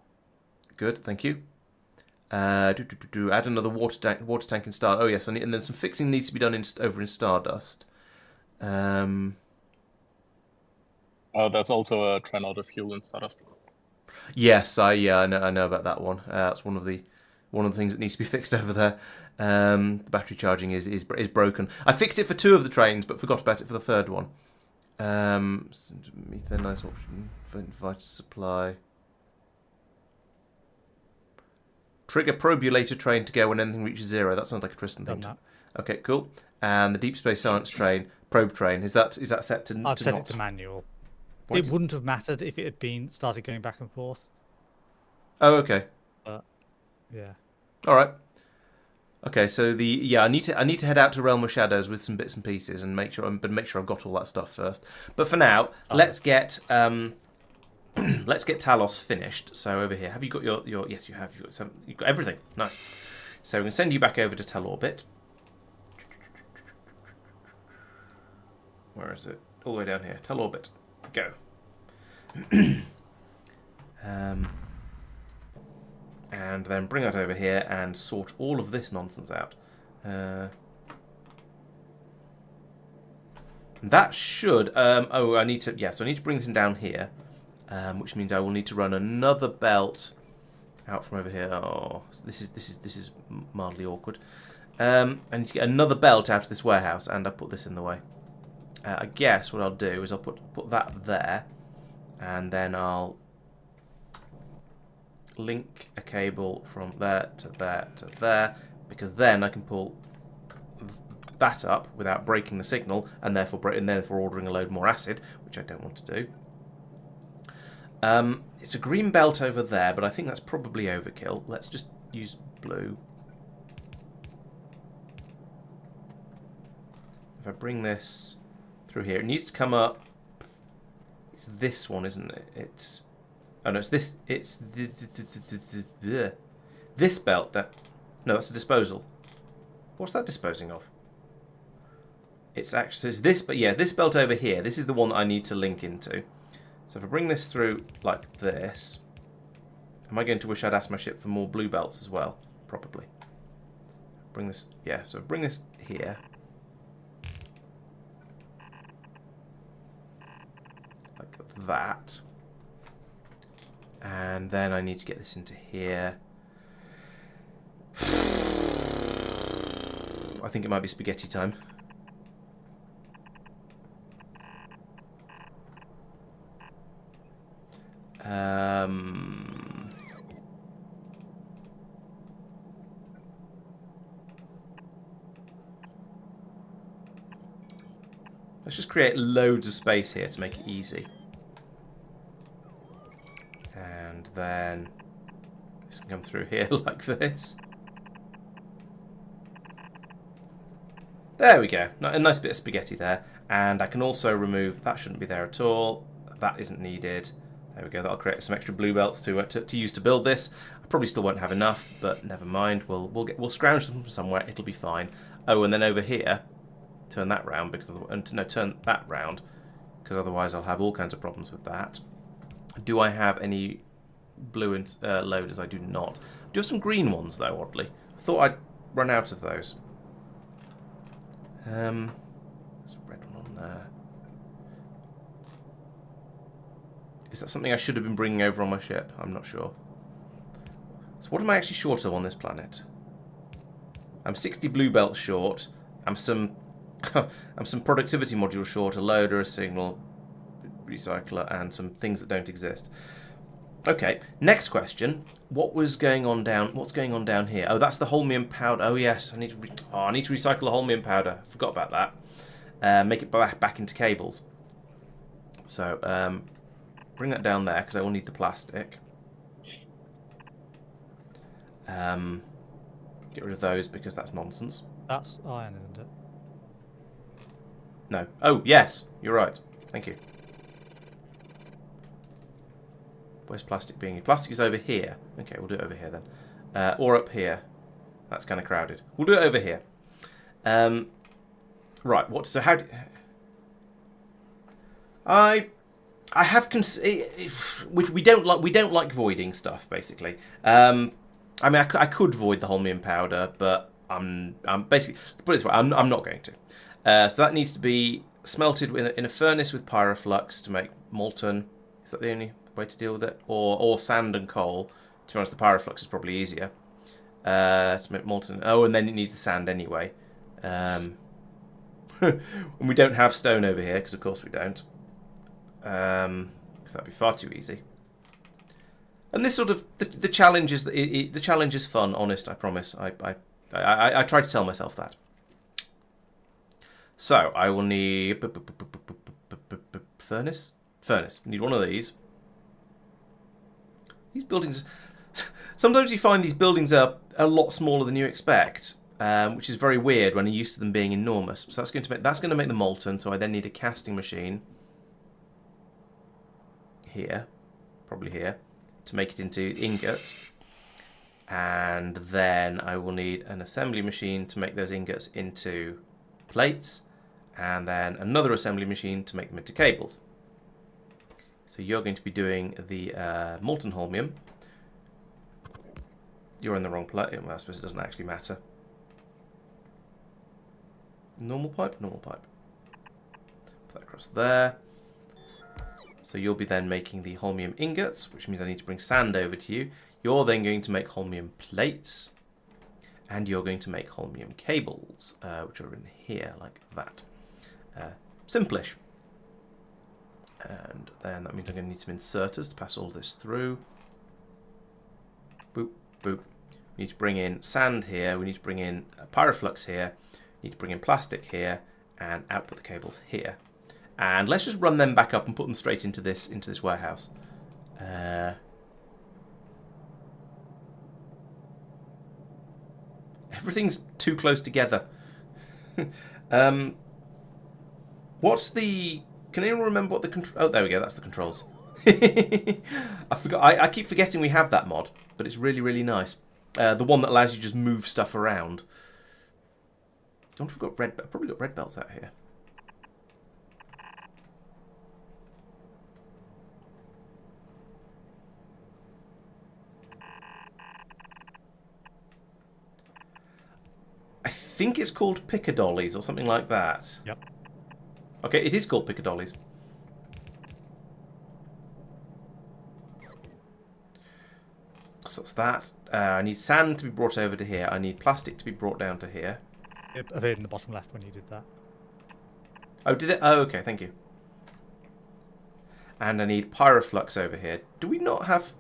Good, thank you. Add another water tank in Star. Oh yes, and then some fixing needs to be done over in Stardust. That's also a try not to fuel and stardust. Yes, I know about that one. That's one of the things that needs to be fixed over there. The battery charging is broken. I fixed it for 2 of the trains, but forgot about it for the 3rd one. Methane, nice option. Vital supply. Trigger probulator train to go when anything reaches 0. That sounds like a Tristan thing. Okay, cool. And the deep space science train, probe train, is that set to? I've set it to manual. What? It wouldn't have mattered if it had started going back and forth. Oh, okay. Yeah. All right. Okay, so I need to head out to Realm of Shadows with some bits and pieces and make sure I've got all that stuff first. But for now, let's get Talos finished. So over here, have you got your yes, you have. You've got everything. Nice. So we can send you back over to Telorbit. Where is it? All the way down here. Telorbit. Go. And then bring that over here and sort all of this nonsense out. And that should... I need to bring this in down here, which means I will need to run another belt out from over here. Oh, this is mildly awkward. I need to get another belt out of this warehouse, and I put this in the way. I guess what I'll do is I'll put that there, and then I'll link a cable from there to there to there, because then I can pull that up without breaking the signal, and therefore ordering a load more acid, which I don't want to do. It's a green belt over there, but I think that's probably overkill. Let's just use blue. If I bring this through here, it needs to come up. It's this one, isn't it? It's... Oh no, it's this. It's this belt. No, that's a disposal. What's that disposing of? It's this, but yeah, this belt over here. This is the one that I need to link into. So if I bring this through like this, am I going to wish I'd asked my ship for more blue belts as well? Probably. Bring this, yeah. So bring this here. Like that. And then I need to get this into here. I think it might be spaghetti time. Let's just create loads of space here to make it easy. And then this can come through here like this. There we go. A nice bit of spaghetti there. And I can also remove... That shouldn't be there at all. That isn't needed. There we go. That'll create some extra blue belts to use to build this. I probably still won't have enough, but never mind. We'll scrounge them from somewhere. It'll be fine. Oh, and then over here, turn that round because turn that round because otherwise I'll have all kinds of problems with that. Do I have any blue loaders? I do not. I do have some green ones though. Oddly, I thought I'd run out of those. There's a red one on there. Is that something I should have been bringing over on my ship? I'm not sure. So what am I actually short of on this planet? I'm 60 blue belts short. I'm some productivity modules short, a loader, a signal recycler, and some things that don't exist. Okay, next question. What's going on down here? Oh, that's the holmium powder. Oh yes, I need to recycle the holmium powder. Forgot about that. Make it back into cables. So bring that down there because I will need the plastic. Get rid of those because that's nonsense. That's iron, isn't it? No. Oh, yes. You're right. Thank you. Where's plastic being? Plastic is over here. Okay, we'll do it over here then. Or up here. That's kind of crowded. We'll do it over here. Right. So how... I have... Which we don't like voiding stuff, basically. I mean, I could void the holmium powder, but I'm basically... Put it this way, I'm not going to. So that needs to be smelted in a furnace with pyroflux to make molten. Is that the only way to deal with it? Or sand and coal. To be honest, the pyroflux is probably easier. To make molten. Oh, and then it needs the sand anyway. And we don't have stone over here, because of course we don't. Because that'd be far too easy. And this sort of the challenge is the challenge is fun. Honest, I promise. I try to tell myself that. So I will need furnace. Furnace. Need one of these. These buildings. Sometimes you find these buildings are a lot smaller than you expect, which is very weird when you're used to them being enormous. So that's going to make them molten. So I then need a casting machine here, probably here, to make it into ingots. And then I will need an assembly machine to make those ingots into plates, and then another assembly machine to make them into cables. So you're going to be doing the molten holmium. You're in the wrong plate. Well, I suppose it doesn't actually matter. Normal pipe, normal pipe. Put that across there. So you'll be then making the holmium ingots, which means I need to bring sand over to you. You're then going to make holmium plates, and you're going to make holmium cables, which are in here, like that. Simplish. And then that means I'm going to need some inserters to pass all this through. Boop, boop. We need to bring in sand here. We need to bring in pyroflux here. We need to bring in plastic here, and output the cables here. And let's just run them back up and put them straight into this warehouse. Everything's too close together. What's the? Can anyone remember what the control? Oh, there we go. That's the controls. I forgot. I keep forgetting we have that mod, but it's really, really nice. The one that allows you to just move stuff around. I wonder if we've got red. I've probably got red belts out here. I think it's called Piccadollies or something like that. Yep. Okay, it is called Piccadollies. So that's that. I need sand to be brought over to here. I need plastic to be brought down to here. It appeared in the bottom left when you did that. Oh, did it? Oh, okay, thank you. And I need pyroflux over here. Do we not have...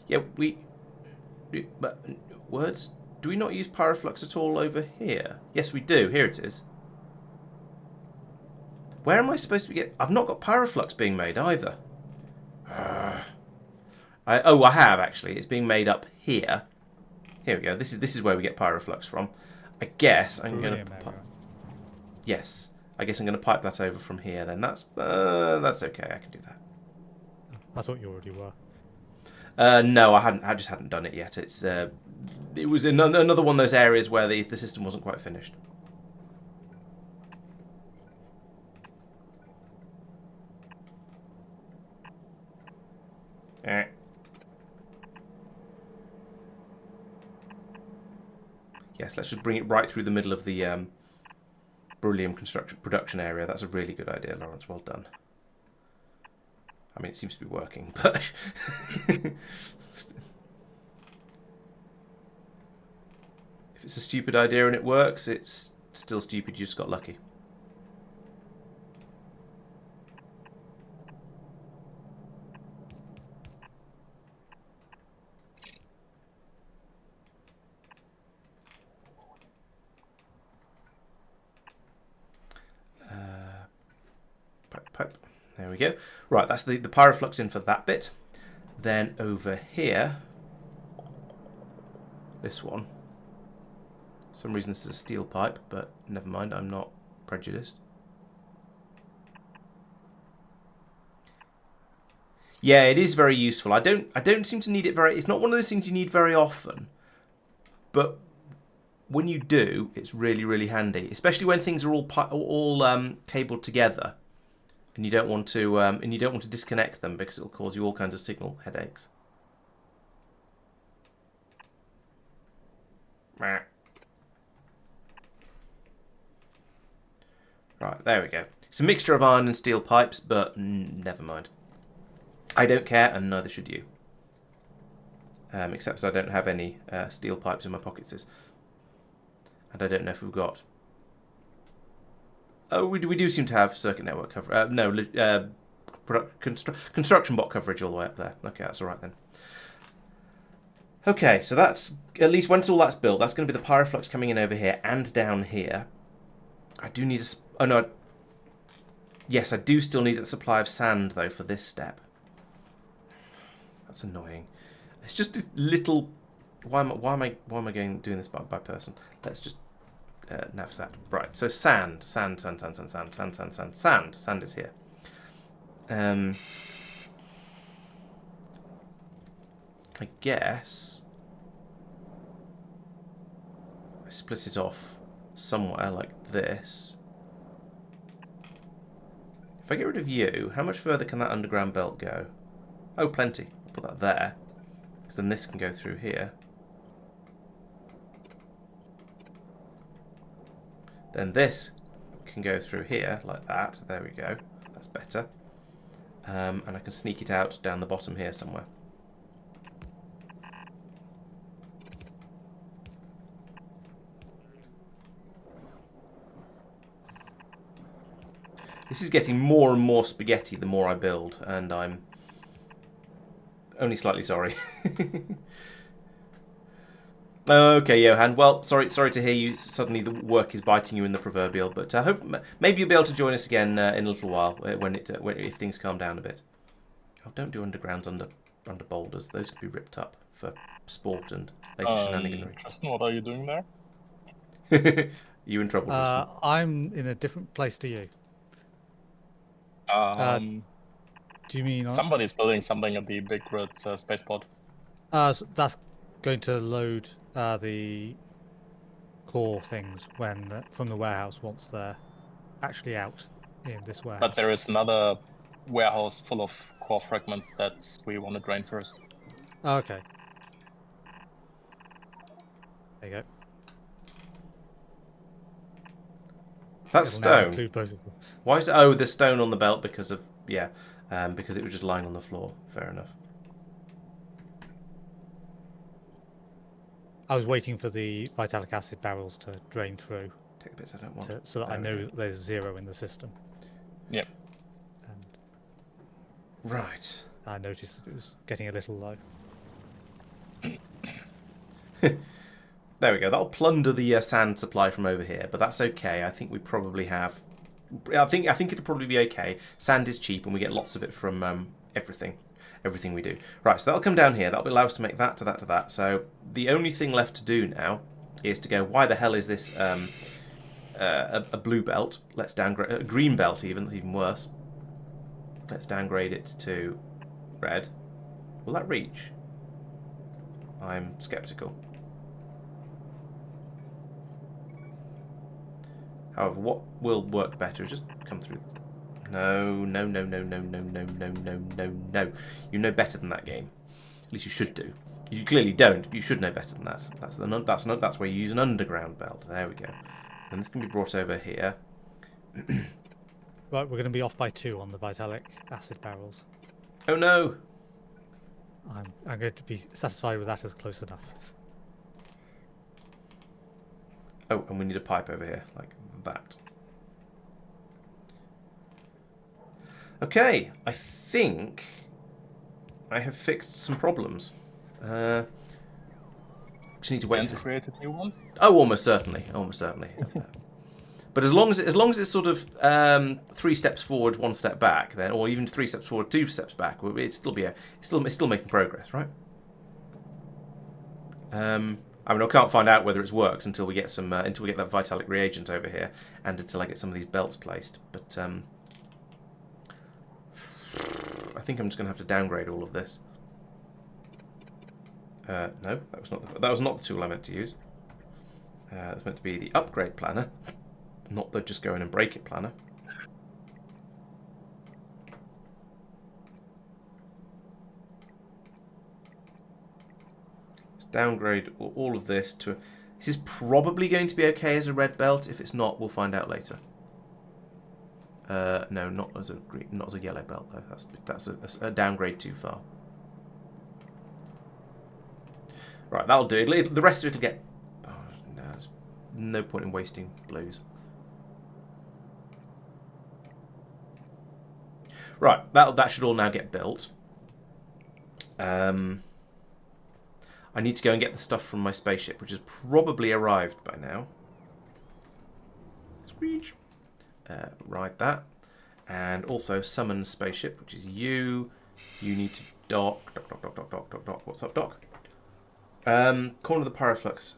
Yeah, but words? Do we not use pyroflux at all over here? Yes, we do. Here it is. Where am I supposed to get... I've not got pyroflux being made either. I have, actually. It's being made up here. Here we go. This is where we get pyroflux from. I guess I'm going to... Yes. I guess I'm going to pipe that over from here then. That's okay. I can do that. I thought you already were. No, I hadn't. I just hadn't done it yet. It was another one of those areas where the system wasn't quite finished. Yes, let's just bring it right through the middle of the beryllium production area. That's a really good idea, Laurence. Well done. I mean, it seems to be working, but... If it's a stupid idea and it works, it's still stupid. You just got lucky. Pipe. There we go. Right, that's the pyroflux in for that bit. Then over here, this one. For some reason this is a steel pipe, but never mind, I'm not prejudiced. Yeah, it is very useful. I don't seem to need it very... It's not one of those things you need very often, but when you do, it's really, really handy, especially when things are all cabled together. And you don't want to disconnect them because it'll cause you all kinds of signal headaches. Right, there we go. It's a mixture of iron and steel pipes, but never mind. I don't care, and neither should you. Except I don't have any steel pipes in my pockets. And I don't know if we've got... Oh, we do seem to have circuit network coverage. No, construction bot coverage all the way up there. Okay, that's all right then. Okay, so that's... At least once all that's built, that's going to be the pyroflux coming in over here and down here. I do need a... Oh, no. Yes, I do still need a supply of sand, though, for this step. That's annoying. It's just a little... Why am I doing this by person? Let's just nav sat. Right. So sand is here. I guess I split it off somewhere like this. If I get rid of you, how much further can that underground belt go? Oh, plenty. I'll put that there. Because then this can go through here. Then this can go through here, like that. There we go. That's better. And I can sneak it out down the bottom here somewhere. This is getting more and more spaghetti the more I build, and I'm only slightly sorry. Okay, Johan. Well, sorry to hear you. Suddenly the work is biting you in the proverbial, but I hope maybe you'll be able to join us again in a little while if things calm down a bit. Oh, don't do undergrounds under boulders. Those could be ripped up for sport and later shenaniganery. Tristan, what are you doing there? You in trouble, Tristan? I'm in a different place to you. Do you mean somebody's building something at the big red spaceport? So that's going to load the core things from the warehouse once they're actually out in this warehouse. But there is another warehouse full of core fragments that we want to drain first. Okay. There you go. That's stone. Why is it? Oh, there's stone on the belt because of because it was just lying on the floor. Fair enough. I was waiting for the vitalic acid barrels to drain through. Take the bits I don't want. So that I know that there's 0 in the system. Yep. And right. I noticed that it was getting a little low. There we go. That'll plunder the sand supply from over here, but that's okay. I think we probably have... I think it'll probably be okay. Sand is cheap, and we get lots of it from everything we do. Right, so that'll come down here. That'll allow us to make that to that to that. So the only thing left to do now is to go, why the hell is this a blue belt? Let's downgrade... a green belt even. That's even worse. Let's downgrade it to red. Will that reach? I'm skeptical. However, what will work better is just come through. No. You know better than that game. At least you should do. You clearly don't. You should know better than that. That's where you use an underground belt. There we go. And this can be brought over here. Right, we're going to be off by 2 on the vitalic acid barrels. Oh no! I'm going to be satisfied with that as close enough. Oh, and we need a pipe over here, like that. Okay, I think I have fixed some problems. Just need to wait. And created new ones? Oh, almost certainly. But as long as it's sort of 3 steps forward, 1 step back, then, or even 3 steps forward, 2 steps back, it's still making progress, right? I mean, I can't find out whether it's worked until we get some until we get that vitalic reagent over here, and until I get some of these belts placed. But I think I'm just going to have to downgrade all of this. No, that was not the tool I meant to use. It was meant to be the upgrade planner, not the just go in and break it planner. Let's downgrade all of this to... This is probably going to be okay as a red belt. If it's not, we'll find out later. No, not as a green, not as a yellow belt though. That's a downgrade too far. Right, that'll do. The rest of it'll get. Oh, no, there's no point in wasting blues. Right, that should all now get built. I need to go and get the stuff from my spaceship, which has probably arrived by now. Screech. Ride that. And also summon spaceship, which is you. You need to dock. Dock. What's up, dock? Corner of the pyroflux.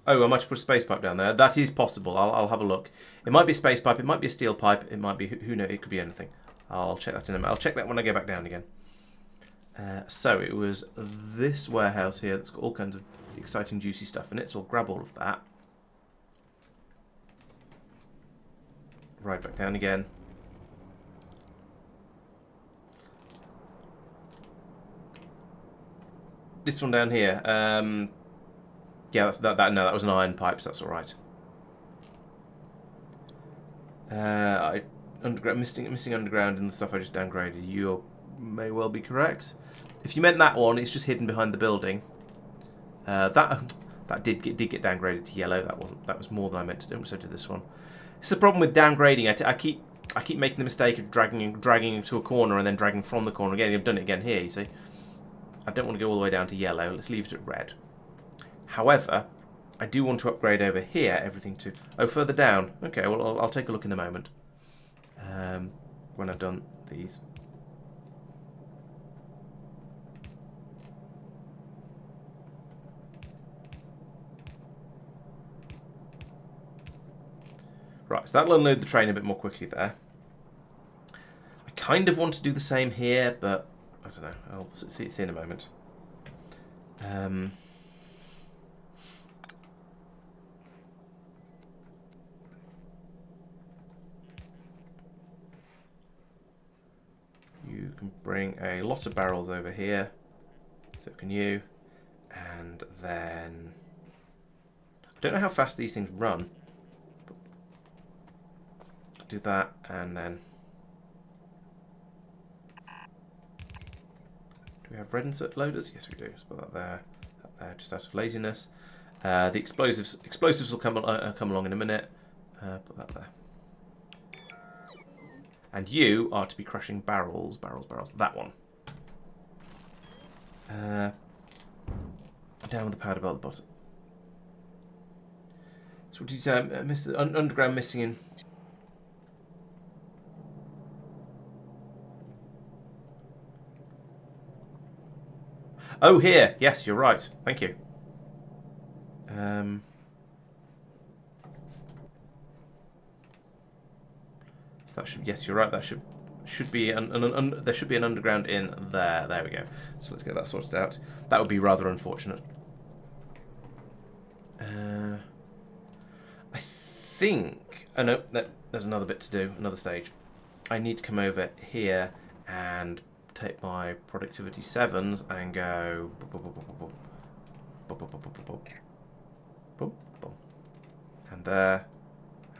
Oh, I might put a space pipe down there. That is possible. I'll have a look. It might be a space pipe. It might be a steel pipe. It might be, who knows, it could be anything. I'll check that in a minute. I'll check that when I go back down again. So it was this warehouse here that's got all kinds of exciting, juicy stuff in it. So I'll grab all of that. Ride back down again. This one down here. Yeah, that's that. No, that was an iron pipe, so that's all right. Missing underground in the stuff I just downgraded. You may well be correct. If you meant that one, it's just hidden behind the building. That did get downgraded to yellow. That was more than I meant to do. So did this one. It's the problem with downgrading. I keep making the mistake of dragging into a corner and then dragging from the corner again. I've done it again here. You see, I don't want to go all the way down to yellow. Let's leave it at red. However, I do want to upgrade over here everything to further down. Okay, well I'll take a look in a moment. When I've done these. Right, so that'll unload the train a bit more quickly there. I kind of want to do the same here, but I don't know. I'll see in a moment. You can bring a lot of barrels over here. So can you. And then I don't know how fast these things run. Do that, and then do we have red insert loaders? Yes, we do. So put that there, just out of laziness. The explosives will come along in a minute. Put that there. And you are to be crushing barrels. That one. Down with the powder belt at the bottom. So what did you say? Underground missing in. Oh, here. Yes, you're right. Thank you. So that should. Yes, you're right. That should be there should be an underground in there. There we go. So let's get that sorted out. That would be rather unfortunate. I think. Oh no, there's another bit to do. Another stage. I need to come over here and take my productivity 7s and go and there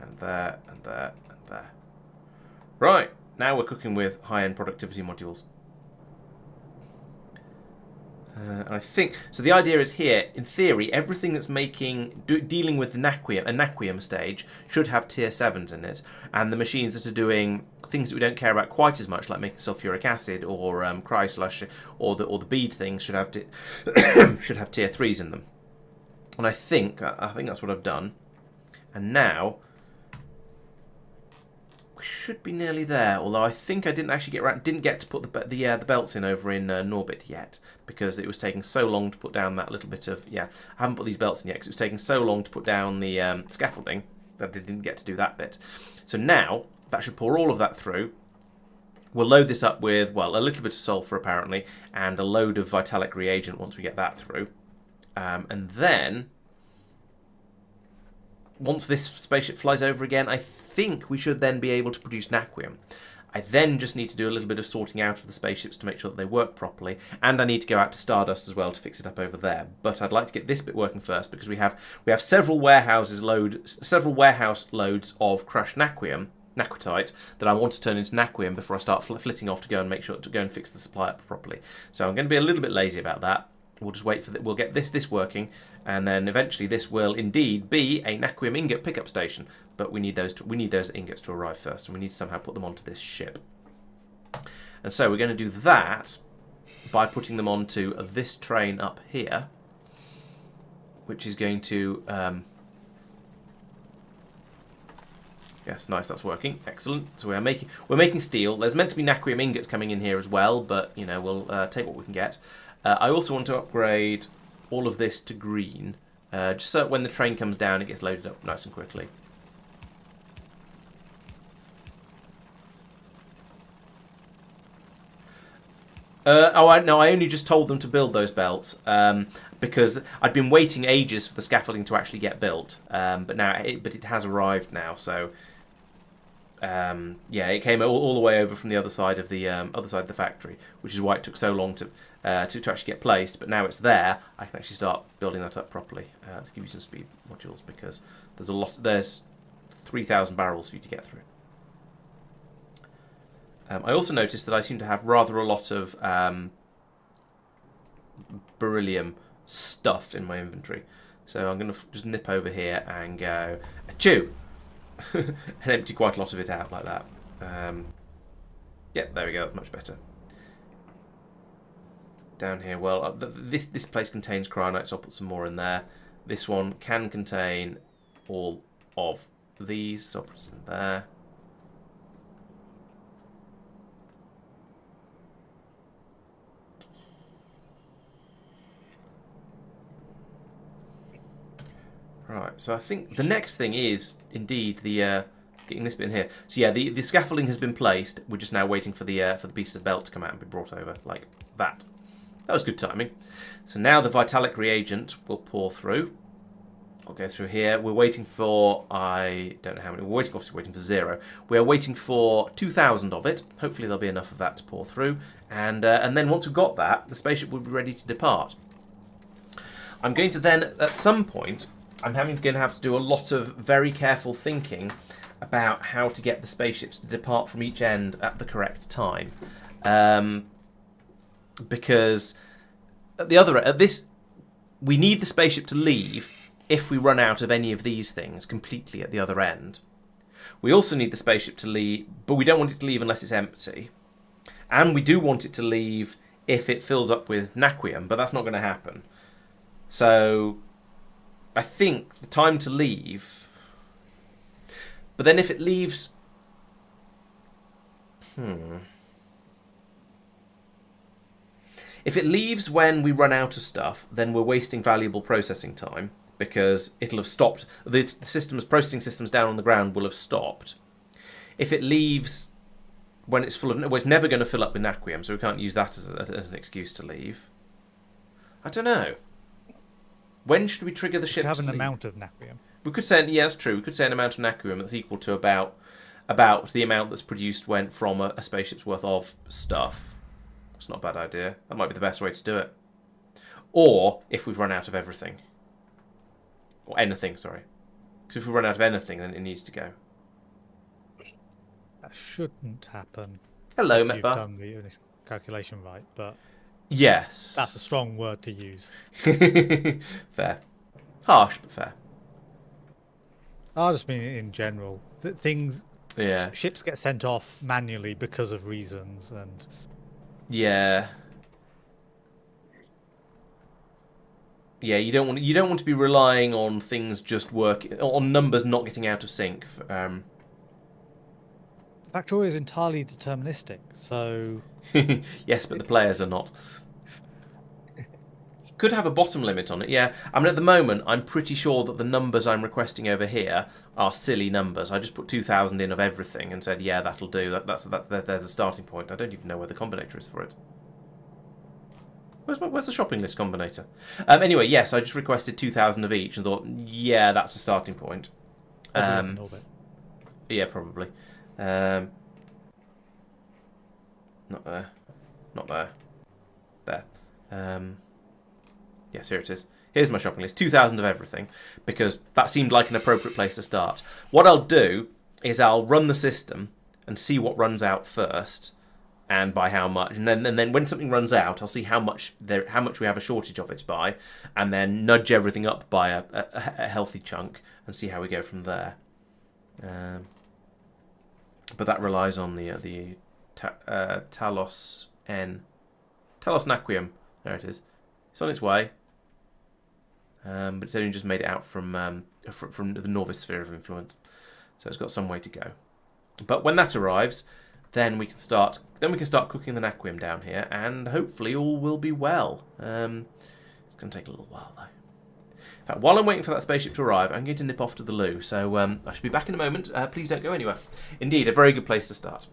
and there and there and there. Right, now we're cooking with high-end productivity modules. And I think so. The idea is here, in theory, everything that's dealing with the Naquium stage should have tier 7s in it, and the machines that are doing things that we don't care about quite as much, like making sulfuric acid or cry-slush or the bead things, should have should have tier 3s in them. And I think that's what I've done. And now we should be nearly there. Although I think I didn't get to put the belts in over in Norbit yet, because it was taking so long to put down that little bit of I haven't put these belts in yet because it was taking so long to put down the scaffolding that I didn't get to do that bit. So now that should pour all of that through. We'll load this up with, well, a little bit of sulfur apparently, and a load of vitalic reagent once we get that through. And then, once this spaceship flies over again, I think we should then be able to produce Naquium. I then just need to do a little bit of sorting out of the spaceships to make sure that they work properly, and I need to go out to Stardust as well to fix it up over there. But I'd like to get this bit working first, because we have several warehouse loads of crushed Naquium naquitite that I want to turn into naquium before I start flitting off to go and make sure to go and fix the supply up properly. So I'm going to be a little bit lazy about that. We'll just wait for we'll get this working, and then eventually this will indeed be a naquium ingot pickup station. But we need those ingots to arrive first, and we need to somehow put them onto this ship. And so we're going to do that by putting them onto this train up here, which is going to yes, nice, that's working. Excellent. So we're making steel. There's meant to be naquium ingots coming in here as well, but you know, we'll take what we can get. I also want to upgrade all of this to green, just so when the train comes down, it gets loaded up nice and quickly. I only just told them to build those belts because I'd been waiting ages for the scaffolding to actually get built, but it has arrived now. So yeah, it came all the way over from the other side of the factory, which is why it took so long to actually get placed. But now it's there, I can actually start building that up properly. To give you some speed modules, because there's 3,000 barrels for you to get through. I also noticed that I seem to have rather a lot of beryllium stuff in my inventory. So I'm going to just nip over here and go, achoo! And empty quite a lot of it out like that. Yep, there we go, that's much better. Down here, well, this place contains cryonite, so I'll put some more in there. This one can contain all of these, so I'll put it in there. Right, so I think the next thing is indeed the getting this bit in here. So yeah, the scaffolding has been placed. We're just now waiting for the pieces of belt to come out and be brought over like that. That was good timing. So now the vitalic reagent will pour through. I'll go through here. We're waiting for, I don't know how many. We're obviously waiting for 0. We are waiting for 2,000 of it. Hopefully there'll be enough of that to pour through, and then once we've got that, the spaceship will be ready to depart. I'm going to then at some point. I'm going to have to do a lot of very careful thinking about how to get the spaceships to depart from each end at the correct time, because we need the spaceship to leave if we run out of any of these things completely at the other end. We also need the spaceship to leave, but we don't want it to leave unless it's empty, and we do want it to leave if it fills up with naquium, but that's not going to happen. So I think the time to leave, but then if it leaves, if it leaves when we run out of stuff, then we're wasting valuable processing time, because it'll have stopped, the processing systems down on the ground will have stopped. If it leaves when it's full of, well, it's never going to fill up with naquium, so we can't use that as an excuse to leave. I don't know. When should we trigger the ship to have an leave? amount of naquium. We could say, yeah, that's true. We could say an amount of naquium that's equal to about the amount that's produced from a spaceship's worth of stuff. That's not a bad idea. That might be the best way to do it. Or if we've run out of everything. Or anything, sorry. Because if we run out of anything, then it needs to go. That shouldn't happen. Hello, if Metbar. you've done the initial calculation right, but yes. That's a strong word to use. Fair. Harsh, but fair. I just mean in general. Things, yeah. Ships get sent off manually because of reasons, and yeah. Yeah, you don't want to be relying on things just working, on numbers not getting out of sync. Factorio is entirely deterministic, so yes, but the players are not. Could have a bottom limit on it, yeah. I mean, at the moment, I'm pretty sure that the numbers I'm requesting over here are silly numbers. I just put 2,000 in of everything and said, yeah, that'll do. That's the starting point. I don't even know where the combinator is for it. Where's the shopping list combinator? Anyway, yes, I just requested 2,000 of each and thought, yeah, that's a starting point. Norbit. Yeah, probably. Not there. Not there. There. Yes, here it is. Here's my shopping list. 2,000 of everything, because that seemed like an appropriate place to start. What I'll do is I'll run the system and see what runs out first, and by how much, and then when something runs out, I'll see how much we have a shortage of it by, and then nudge everything up by a healthy chunk and see how we go from there. But that relies on the Talos Naquium. There it is. It's on its way, but it's only just made it out from the Norbit sphere of influence, so it's got some way to go. But when that arrives, then we can start cooking the Naquium down here, and hopefully all will be well. It's going to take a little while though. In fact, while I'm waiting for that spaceship to arrive, I'm going to nip off to the loo. So I should be back in a moment. Please don't go anywhere. Indeed, a very good place to start.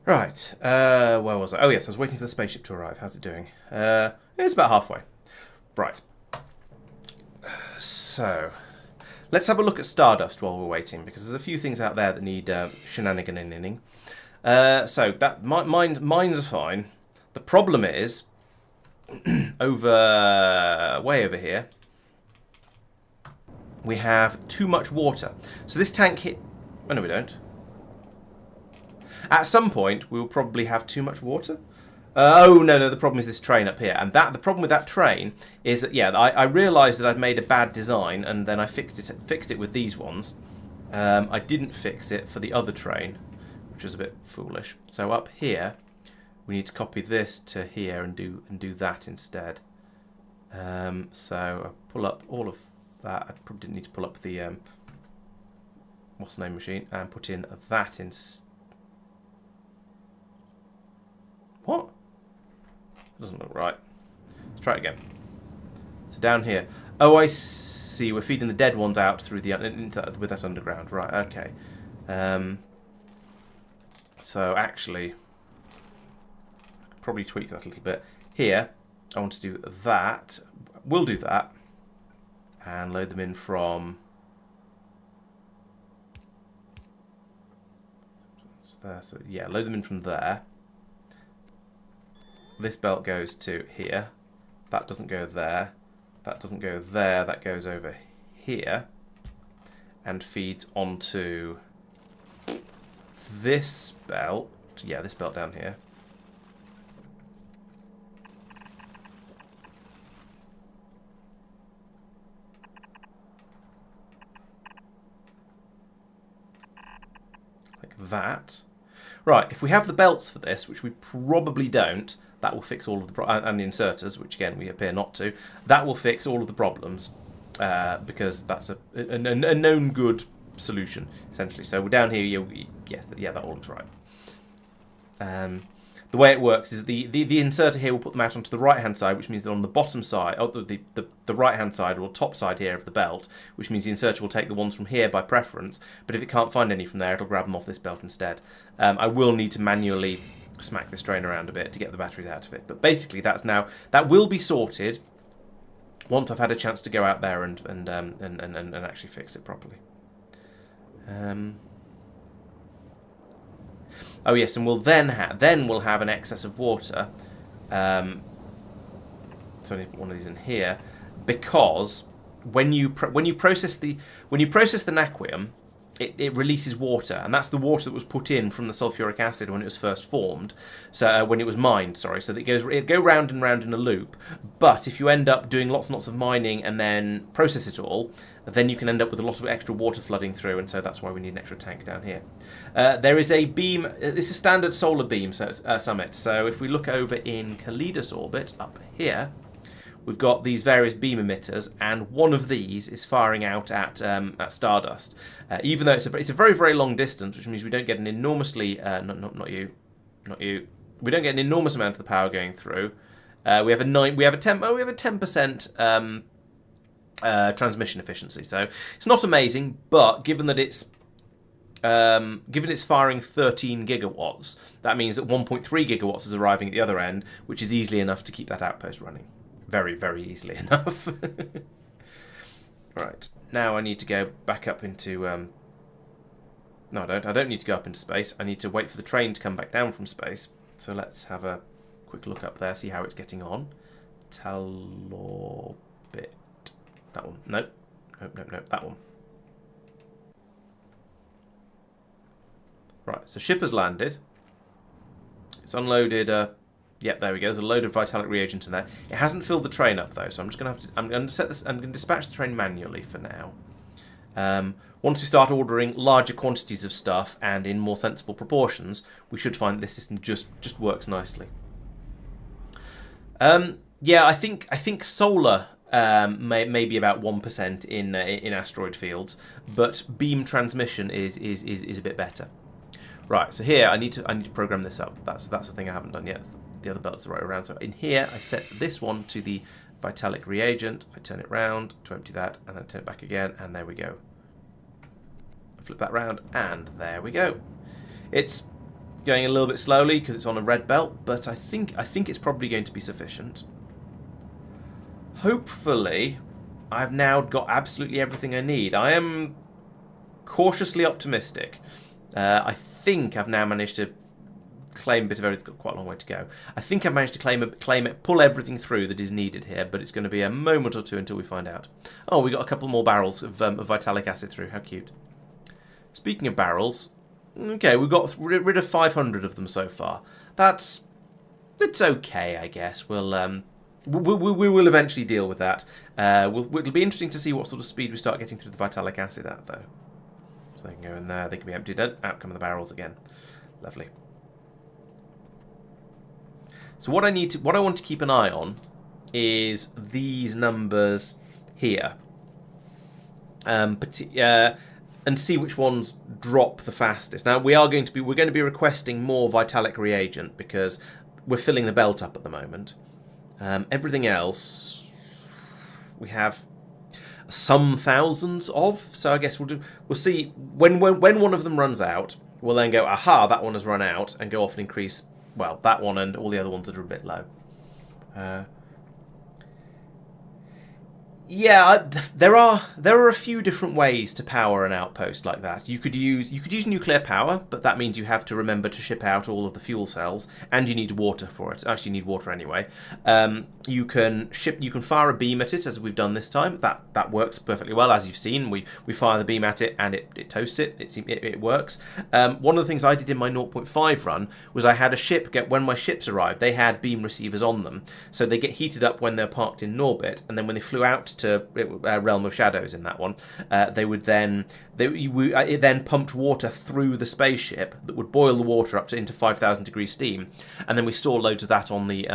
Right, where was I? Oh yes, I was waiting for the spaceship to arrive. How's it doing? It's about halfway. Right. So, let's have a look at Stardust while we're waiting, because there's a few things out there that need shenaniganing. So, mine's fine. The problem is, way over here, we have too much water. So this tank hit... Oh no, we don't. At some point, we will probably have too much water. Oh, no, the problem is this train up here. And the problem with that train is that, yeah, I realised that I'd made a bad design, and then I fixed it with these ones. I didn't fix it for the other train, which was a bit foolish. So up here, we need to copy this to here and do that instead. So I'll pull up all of that. I probably didn't need to pull up the what's the name machine and put in that instead. What? Doesn't look right. Let's try it again. So down here. Oh, I see. We're feeding the dead ones out through with that underground. Right. Okay. So actually, I could probably tweak that a little bit. Here, I want to do that. We'll do that, and load them in from there. So yeah, load them in from there. This belt goes to here. That doesn't go there. That doesn't go there. That goes over here and feeds onto this belt. Yeah, this belt down here. Like that. Right, if we have the belts for this, which we probably don't, that will fix all of the and the inserters, which again we appear not to. That will fix all of the problems because that's a known good solution essentially. So we're down here. Yes, yeah, that all looks right. The way it works is the inserter here will put them out onto the right hand side, which means that on the bottom side, or the right hand side or top side here of the belt, which means the inserter will take the ones from here by preference. But if it can't find any from there, it'll grab them off this belt instead. I will need to manually smack this train around a bit to get the batteries out of it. But basically, that will be sorted once I've had a chance to go out there and actually fix it properly. Oh yes, and we'll then have an excess of water. So I need to put one of these in here because when you process the Naquium, it releases water, and that's the water that was put in from the sulfuric acid when it was first formed. So when it was mined, sorry. So that it go round and round in a loop. But if you end up doing lots and lots of mining and then process it all, then you can end up with a lot of extra water flooding through, and so that's why we need an extra tank down here. There is a beam. This is standard solar beam summit. So if we look over in Kaleidos orbit up here, we've got these various beam emitters, and one of these is firing out at Stardust. Even though it's a very, very long distance, which means we don't get an enormously not you. We don't get an enormous amount of the power going through. We have a 10% transmission efficiency, so it's not amazing. But given that it's firing 13 gigawatts, that means that 1.3 gigawatts is arriving at the other end, which is easily enough to keep that outpost running. Very, very easily enough. Right, now I need to go back up into... No, I don't need to go up into space. I need to wait for the train to come back down from space. So let's have a quick look up there, see how it's getting on. Norbit. That one. Nope, that one. Right, so ship has landed. It's unloaded... Yep, there we go. There's a load of Vitalic reagents in there. It hasn't filled the train up though, so I'm just going to have to. I'm going to set this. I'm going to dispatch the train manually for now. Once we start ordering larger quantities of stuff and in more sensible proportions, we should find that this system just works nicely. Yeah, I think solar may be about 1% in asteroid fields, but beam transmission is a bit better. Right, so here I need to program this up. That's the thing I haven't done yet. The other belts are right around. So in here I set this one to the Vitalic reagent. I turn it round to empty that, and then I turn it back again, and there we go. I flip that round, and there we go. It's going a little bit slowly because it's on a red belt, but I think it's probably going to be sufficient. Hopefully, I've now got absolutely everything I need. I am cautiously optimistic. I think I've now managed to claim a bit of everything. It's got quite a long way to go. I think I've managed to claim it, pull everything through that is needed here, but it's going to be a moment or two until we find out. Oh, we got a couple more barrels of Vitalic acid through. How cute. Speaking of barrels, okay, we've got rid of 500 of them so far. It's okay, I guess. We will eventually deal with that. It'll be interesting to see what sort of speed we start getting through the Vitalic acid at, though. So they can go in there, they can be emptied out, out come the barrels again. Lovely. So what I want to keep an eye on is these numbers here. And see which ones drop the fastest. Now we're going to be requesting more Vitalic reagent because we're filling the belt up at the moment. Everything else we have some thousands of, so I guess we'll see when one of them runs out, we'll then go, aha, that one has run out, and go off and increase, well, that one and all the other ones that are a bit low. Yeah, there are a few different ways to power an outpost like that. You could use nuclear power, but that means you have to remember to ship out all of the fuel cells, and you need water for it. Actually, you need water anyway. You can fire a beam at it, as we've done this time. That works perfectly well, as you've seen. We fire the beam at it, and it toasts it. It works. One of the things I did in my 0.5 run was I had a ship when my ships arrived, they had beam receivers on them, so they get heated up when they're parked in Norbit, and then when they flew out to Realm of Shadows in that one, it then pumped water through the spaceship that would boil the water up into 5,000 degree steam, and then we store loads of that on the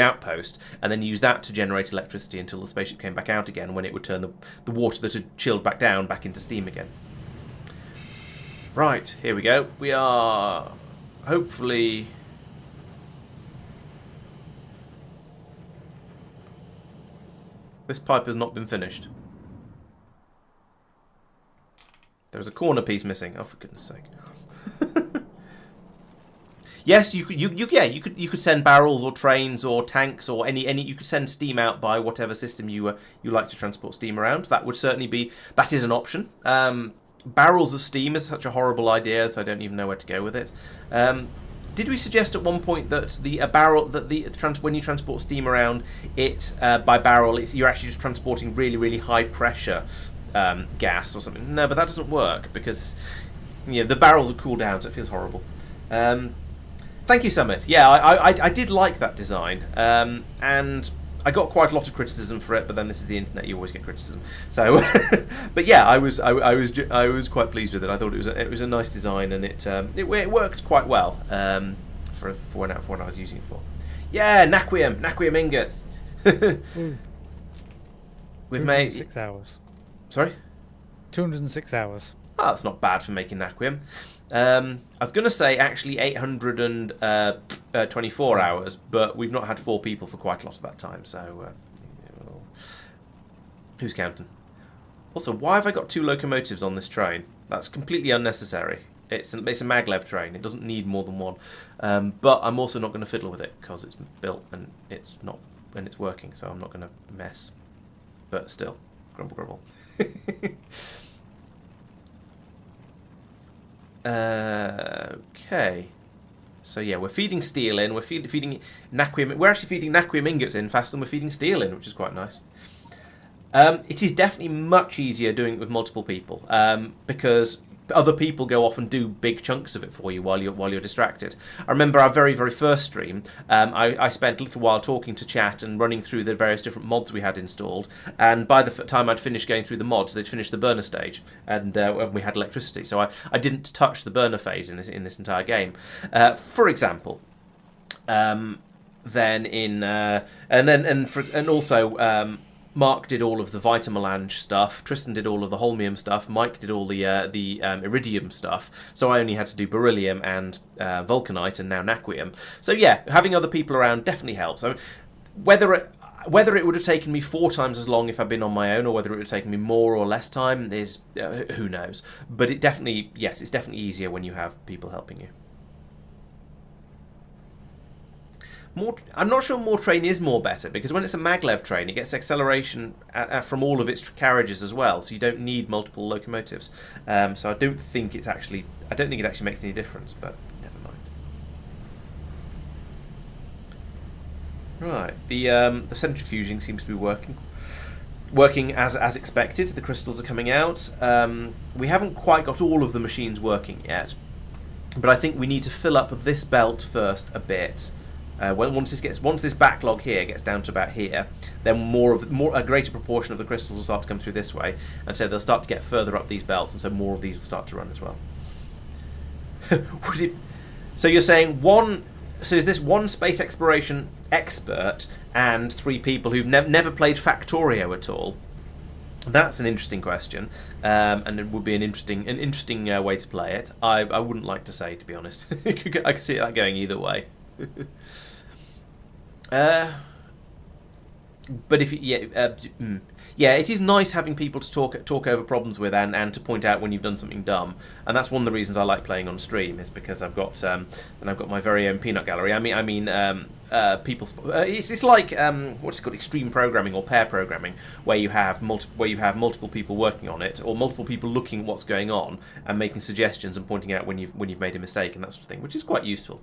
outpost, and then use that to generate electricity until the spaceship came back out again, when it would turn the water that had chilled back down back into steam again. Right, here we go. We are hopefully... This pipe has not been finished. There's a corner piece missing. Oh, for goodness sake! Yes, you could send barrels or trains or tanks or any. You could send steam out by whatever system you like to transport steam around. That would certainly be. That is an option. Barrels of steam is such a horrible idea, so I don't even know where to go with it. did we suggest at one point that the when you transport steam around it by barrel, you're actually just transporting really, really high pressure gas or something? No, but that doesn't work because the barrels will cool down, so it feels horrible. Thank you, Summit. Yeah, I did like that design, and I got quite a lot of criticism for it. But then this is the internet; you always get criticism. So, but yeah, I was quite pleased with it. I thought it was a nice design, and it worked quite well for when I was using it for. Yeah, Naquium ingots. We've made 6 hours. Sorry, 206 hours. Oh, that's not bad for making Naquium. I was going to say actually 824 hours, but we've not had 4 people for quite a lot of that time, so who's counting? Also, why have I got 2 locomotives on this train? That's completely unnecessary. It's a maglev train. It doesn't need more than one. But I'm also not going to fiddle with it because it's built and it's working, so I'm not going to mess. But still, grumble, grumble. Okay, so yeah, we're feeding steel in. We're feeding Naquium. We're actually feeding Naquium ingots in faster than we're feeding steel in, which is quite nice. It is definitely much easier doing it with multiple people because other people go off and do big chunks of it for you while you're distracted. I remember our very, very first stream. I spent a little while talking to chat and running through the various different mods we had installed. And by the time I'd finished going through the mods, they'd finished the burner stage, and we had electricity. So I didn't touch the burner phase in this entire game. For example, Marc did all of the Vitamelange stuff, Tristan did all of the Holmium stuff, Mike did all the Iridium stuff, so I only had to do Beryllium and Vulcanite and now Naquium. So yeah, having other people around definitely helps. I mean, whether it would have taken me 4 times as long if I'd been on my own, or whether it would have taken me more or less time, is who knows. But it's definitely easier when you have people helping you. I'm not sure more train is more better, because when it's a maglev train, it gets acceleration from all of its carriages as well, so you don't need multiple locomotives. So I don't think it actually makes any difference, but never mind. Right, the centrifuging seems to be working as expected. The crystals are coming out. We haven't quite got all of the machines working yet, but I think we need to fill up this belt first a bit. Once this backlog here gets down to about here, then a greater proportion of the crystals will start to come through this way, and so they'll start to get further up these belts, and so more of these will start to run as well. So you're saying is this one space exploration expert and 3 people who've never played Factorio at all? That's an interesting question, and it would be an interesting way to play it. I wouldn't like to say, to be honest. I could see that going either way. But it is nice having people to talk over problems with and to point out when you've done something dumb, and that's one of the reasons I like playing on stream, is because I've got my very own peanut gallery. People. It's like what's it called, extreme programming or pair programming, where you have multiple people working on it, or multiple people looking at what's going on and making suggestions and pointing out when you've made a mistake and that sort of thing, which is quite useful.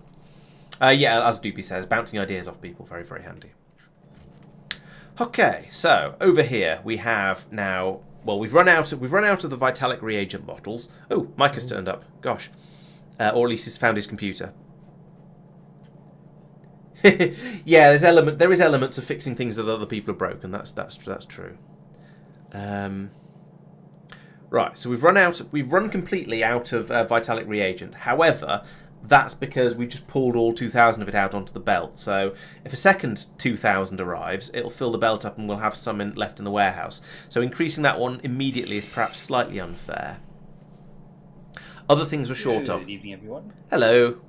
As Doopy says, bouncing ideas off people, very, very handy. Okay, so over here we have now. Well, we've run out of the Vitalic reagent bottles. Oh, Mike has turned up. Gosh, or at least he's found his computer. Yeah, there is elements of fixing things that other people have broken. That's true. Right, so we've run completely out of Vitalic reagent. However, that's because we just pulled all 2,000 of it out onto the belt. So if a second 2,000 arrives, it'll fill the belt up and we'll have some left in the warehouse. So increasing that one immediately is perhaps slightly unfair. Other things we're short of. Good evening, everyone. Hello.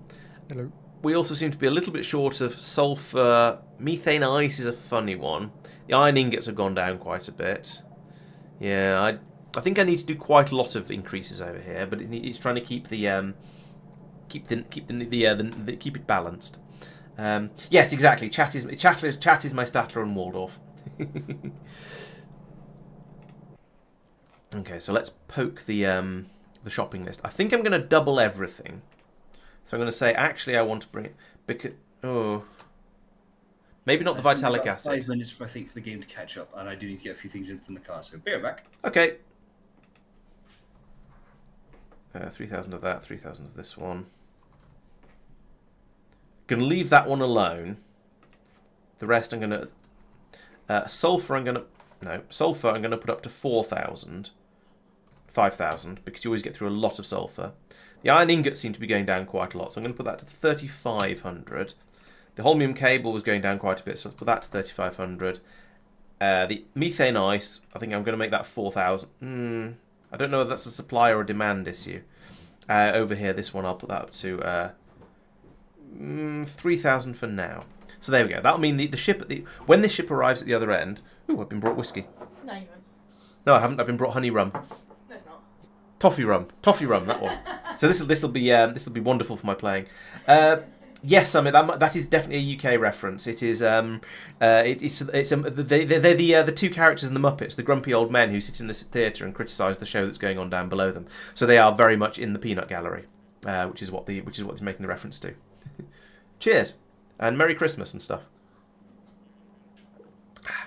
Hello. We also seem to be a little bit short of sulfur. Methane ice is a funny one. The iron ingots have gone down quite a bit. Yeah, I think I need to do quite a lot of increases over here, but it's trying to keep keep it balanced. Yes, exactly. Chat is my Statler and Waldorf. Okay, so let's poke the shopping list. I think I'm going to double everything. So I'm going to say, actually, I want to bring it because maybe not the vitalic acid. 5 minutes, I think, for the game to catch up, and I do need to get a few things in from the car. So be right back. Okay. 3,000 of that, 3,000 of this one. Going to leave that one alone. The rest I'm going to... sulfur I'm going to... No, sulfur I'm going to put up to 4,000. 5,000, because you always get through a lot of sulfur. The iron ingots seem to be going down quite a lot, so I'm going to put that to 3,500. The holmium cable was going down quite a bit, so let's put that to 3,500. The methane ice, I think I'm going to make that 4,000. I don't know if that's a supply or a demand issue. Over here, this one, I'll put that up to 3,000 for now. So there we go. That'll mean the ship when this ship arrives at the other end. Ooh, I've been brought whiskey. No, you haven't. No, I haven't. I've been brought honey rum. No, it's not. Toffee rum, that one. So this will be wonderful for my playing. Yes, I mean that is definitely a UK reference. It is they're the two characters in the Muppets, the grumpy old men who sit in the theatre and criticise the show that's going on down below them. So they are very much in the peanut gallery, which is what he's making the reference to. Cheers and Merry Christmas and stuff.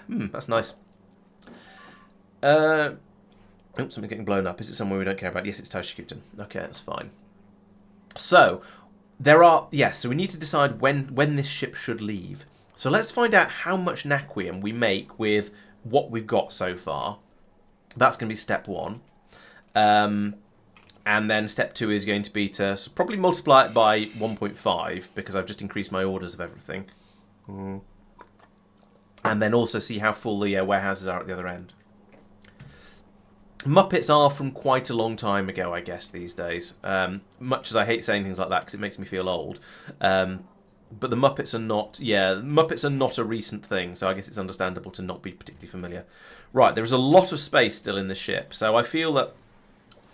That's nice. Oh, something's getting blown up. Is it somewhere we don't care about? Yes, it's Toshikutan. Okay, that's fine. So, so we need to decide when this ship should leave. So let's find out how much Naquium we make with what we've got so far. That's going to be step 1. And then step 2 is going to be to probably multiply it by 1.5, because I've just increased my orders of everything. And then also see how full the warehouses are at the other end. Muppets are from quite a long time ago, I guess, these days. Much as I hate saying things like that because it makes me feel old. But the Muppets are not... Yeah, Muppets are not a recent thing, so I guess it's understandable to not be particularly familiar. Right, there is a lot of space still in the ship, so I feel that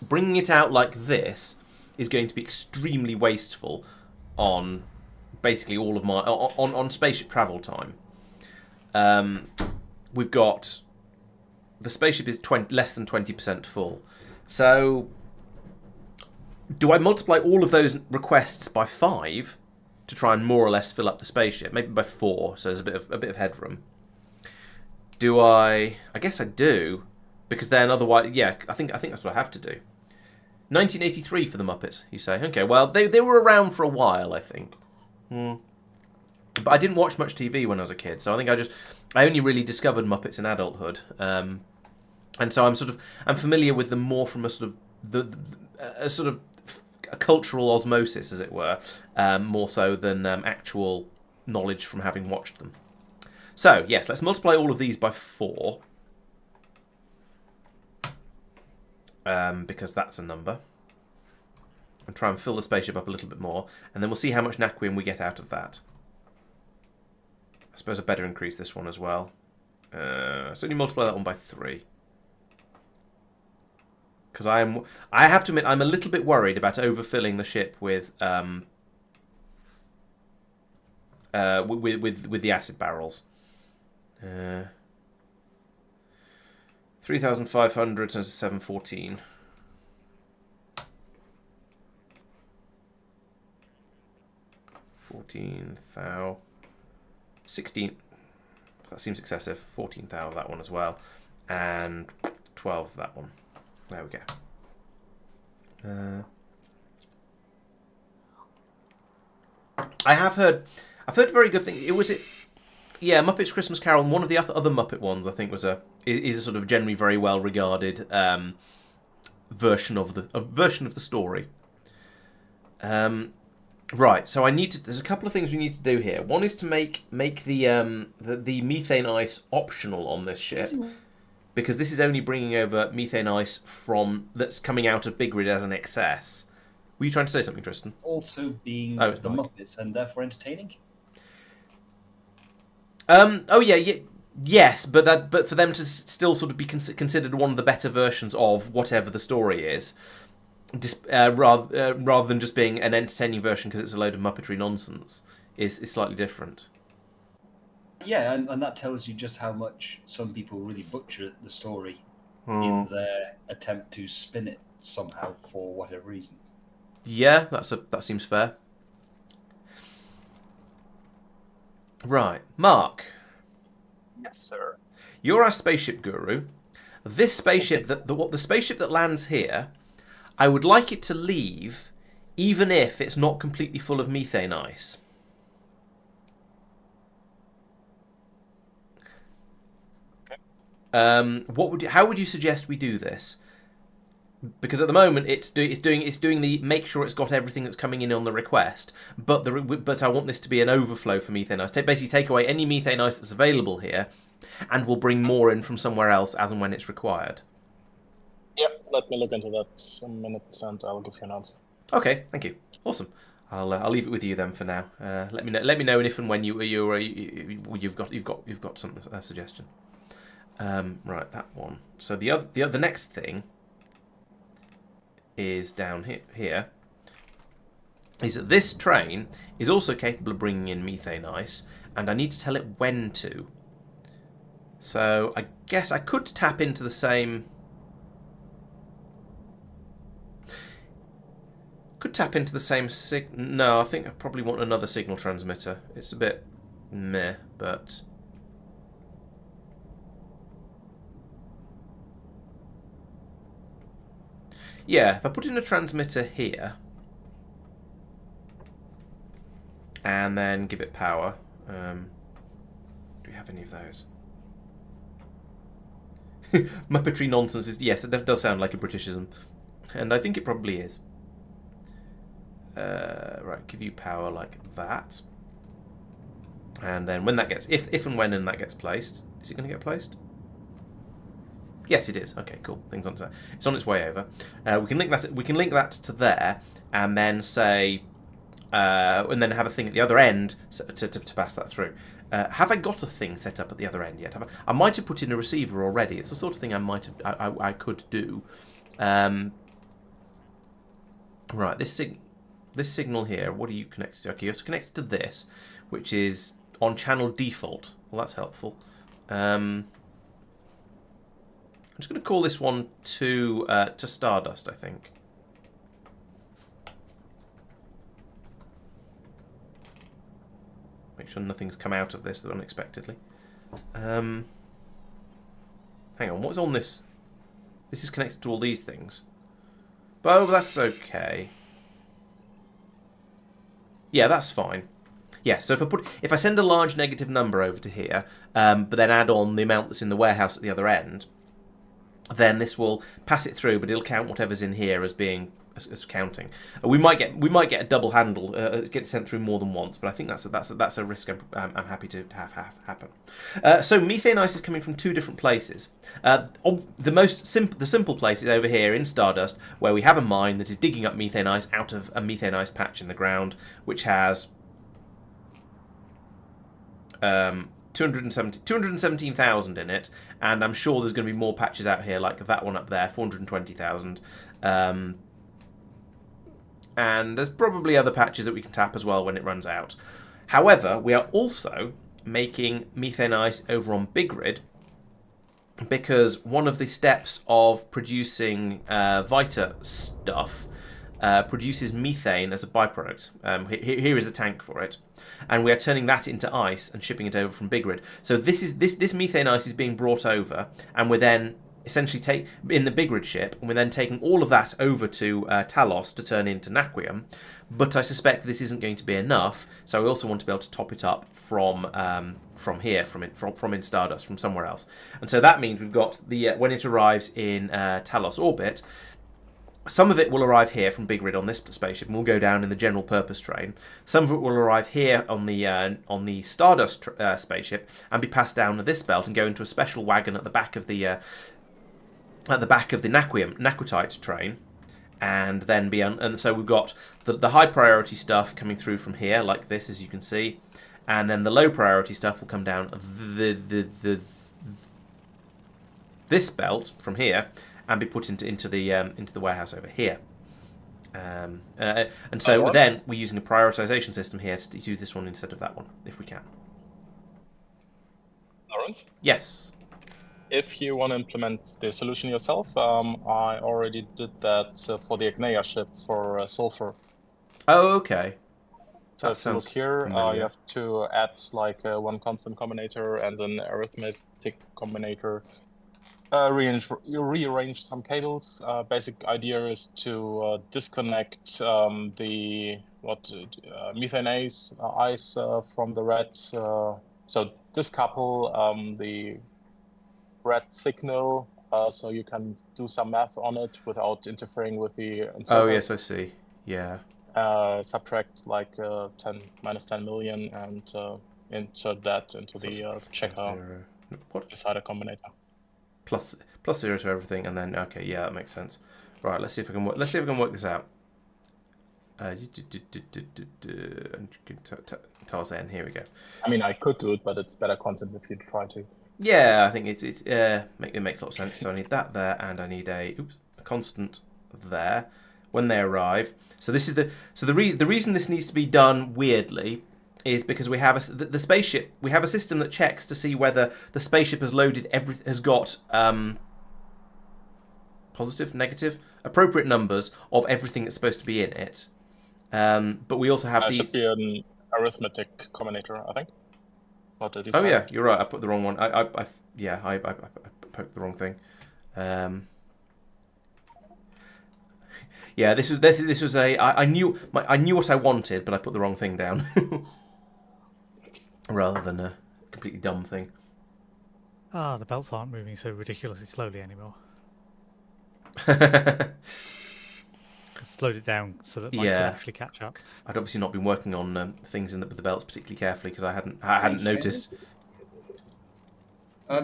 bringing it out like this is going to be extremely wasteful on basically all of my... on spaceship travel time. We've got... The spaceship is less than 20% full. So, do I multiply all of those requests by 5 to try and more or less fill up the spaceship? Maybe by 4, so there's a bit of headroom. Do I? I guess I do, because then otherwise, yeah, I think that's what I have to do. 1983 for the Muppets, you say? Okay, well they were around for a while, I think. But I didn't watch much TV when I was a kid, so I think I only really discovered Muppets in adulthood, and so I'm familiar with them more from a sort of a cultural osmosis, as it were, more so than actual knowledge from having watched them. So yes, let's multiply all of these by 4, because that's a number, and try and fill the spaceship up a little bit more, and then we'll see how much Naquium we get out of that. I suppose I better increase this one as well. So only multiply that one by 3. Because I have to admit, I'm a little bit worried about overfilling the ship with the acid barrels. 3,500 so 714. 14,000. 16. That seems excessive. 14,000 of that one as well, and 12 of that one. There we go. I've heard very good things. Yeah, Muppets Christmas Carol, and one of the other Muppet ones I think is a sort of generally very well regarded version of the story. Right, so there's a couple of things we need to do here. One is to make the methane ice optional on this ship, because this is only bringing over methane ice that's coming out of Big Rid as an excess. Were you trying to say something, Tristan? Also being the Mike. Muppets and therefore entertaining. Yes, but for them to still sort of be considered one of the better versions of whatever the story is. Rather than just being an entertaining version because it's a load of Muppetry nonsense, is slightly different. Yeah, and that tells you just how much some people really butcher the story in their attempt to spin it somehow for whatever reason. Yeah, that seems fair. Right, Mark. Yes, sir. You're our spaceship guru. This spaceship, the spaceship that lands here, I would like it to leave, even if it's not completely full of methane ice. Okay. How would you suggest we do this? Because at the moment it's doing the make sure it's got everything that's coming in on the request, but I want this to be an overflow for methane ice. Basically, take away any methane ice that's available here, and we'll bring more in from somewhere else as and when it's required. Yep, let me look into that a minute, and I'll give you an answer. Okay, thank you. Awesome. I'll leave it with you then for now. Let me know if and when you've got some suggestion. Right, that one. So the next thing is down here. Is that this train is also capable of bringing in methane ice, and I need to tell it when to. So I guess I could tap into the same. No, I think I probably want another signal transmitter. It's a bit meh, but yeah, if I put in a transmitter here and then give it power, do we have any of those? Muppetry nonsense is, yes, it does sound like a Britishism, and I think it probably is. Right, give you power like that, and then when that gets, if and when that gets placed, is it going to get placed? Yes, it is. Okay, cool. Things on its, it's on its way over. We can link that. We can link that to there, and then say, and then have a thing at the other end to pass that through. Have I got a thing set up at the other end yet? I might have put in a receiver already. It's the sort of thing I could do. Right, this signal here. What are you connected to? Okay, you're connected to this, which is on channel default. Well, that's helpful. I'm just going to call this one to Stardust, I think. Make sure nothing's come out of this unexpectedly. Hang on, what's on this? This is connected to all these things. Oh, that's okay. Yeah, that's fine. Yeah, so if I send a large negative number over to here, but then add on the amount that's in the warehouse at the other end, then this will pass it through, but it'll count whatever's in here as being as counting. We might get a double handle, get sent through more than once, but I think that's a risk I'm happy to have happen. So methane ice is coming from two different places. The simple place is over here in Stardust, where we have a mine that is digging up methane ice out of a methane ice patch in the ground, which has 217,000 in it, and I'm sure there's going to be more patches out here like that one up there, 420,000. And there's probably other patches that we can tap as well when it runs out. However, we are also making methane ice over on Bigrid, because one of the steps of producing Vita stuff produces methane as a byproduct. Here is the tank for it, and we are turning that into ice and shipping it over from Bigrid. So this methane ice is being brought over, and we're then essentially in the Bigrid ship, and we're then taking all of that over to Talos to turn into Naquium. But I suspect this isn't going to be enough, so we also want to be able to top it up from here, from in Stardust, from somewhere else. And so that means we've got the when it arrives in Talos orbit, some of it will arrive here from Bigrid on this spaceship, and will go down in the general purpose train. Some of it will arrive here on the Stardust spaceship and be passed down to this belt and go into a special wagon at the back of the Naquitite train, and then and so we've got the high priority stuff coming through from here like this, as you can see, and then the low priority stuff will come down this belt from here and be put into the warehouse over here. And so then we're using a prioritization system here to use this one instead of that one, if we can. Laurence? Yes. If you want to implement the solution yourself, I already did that for the Agnea ship for sulfur. Oh, okay. So if you look here, you have to add like one constant combinator and an arithmetic combinator. Rearrange some cables. Basic idea is to disconnect the methane ice from the red. So discouple the red signal, so you can do some math on it without interfering with the inserter. Oh yes, I see. Yeah. Subtract like -10 million and insert that into the checker decider combinator. Plus 0 to everything, and then okay, yeah, that makes sense. Right, let's see if I can work. Let's see if I can work this out. And you can tell us n. Here we go. I mean, I could do it, but it's better content if you try to. Yeah, I think it makes a lot of sense. So I need that there, and I need a constant there when they arrive. So this is the reason this needs to be done weirdly is because we have the spaceship. We have a system that checks to see whether the spaceship has loaded has got positive, negative, appropriate numbers of everything that's supposed to be in it. But we also have these. Should be an arithmetic combinator, I think. Oh yeah, you're right. I put the wrong one. I poked the wrong thing. Yeah, this was a. I knew what I wanted, but I put the wrong thing down. Rather than a completely dumb thing. Ah, the belts aren't moving so ridiculously slowly anymore. Slowed it down so that Mike could actually catch up. I'd obviously not been working on things with the belts particularly carefully because I hadn't noticed.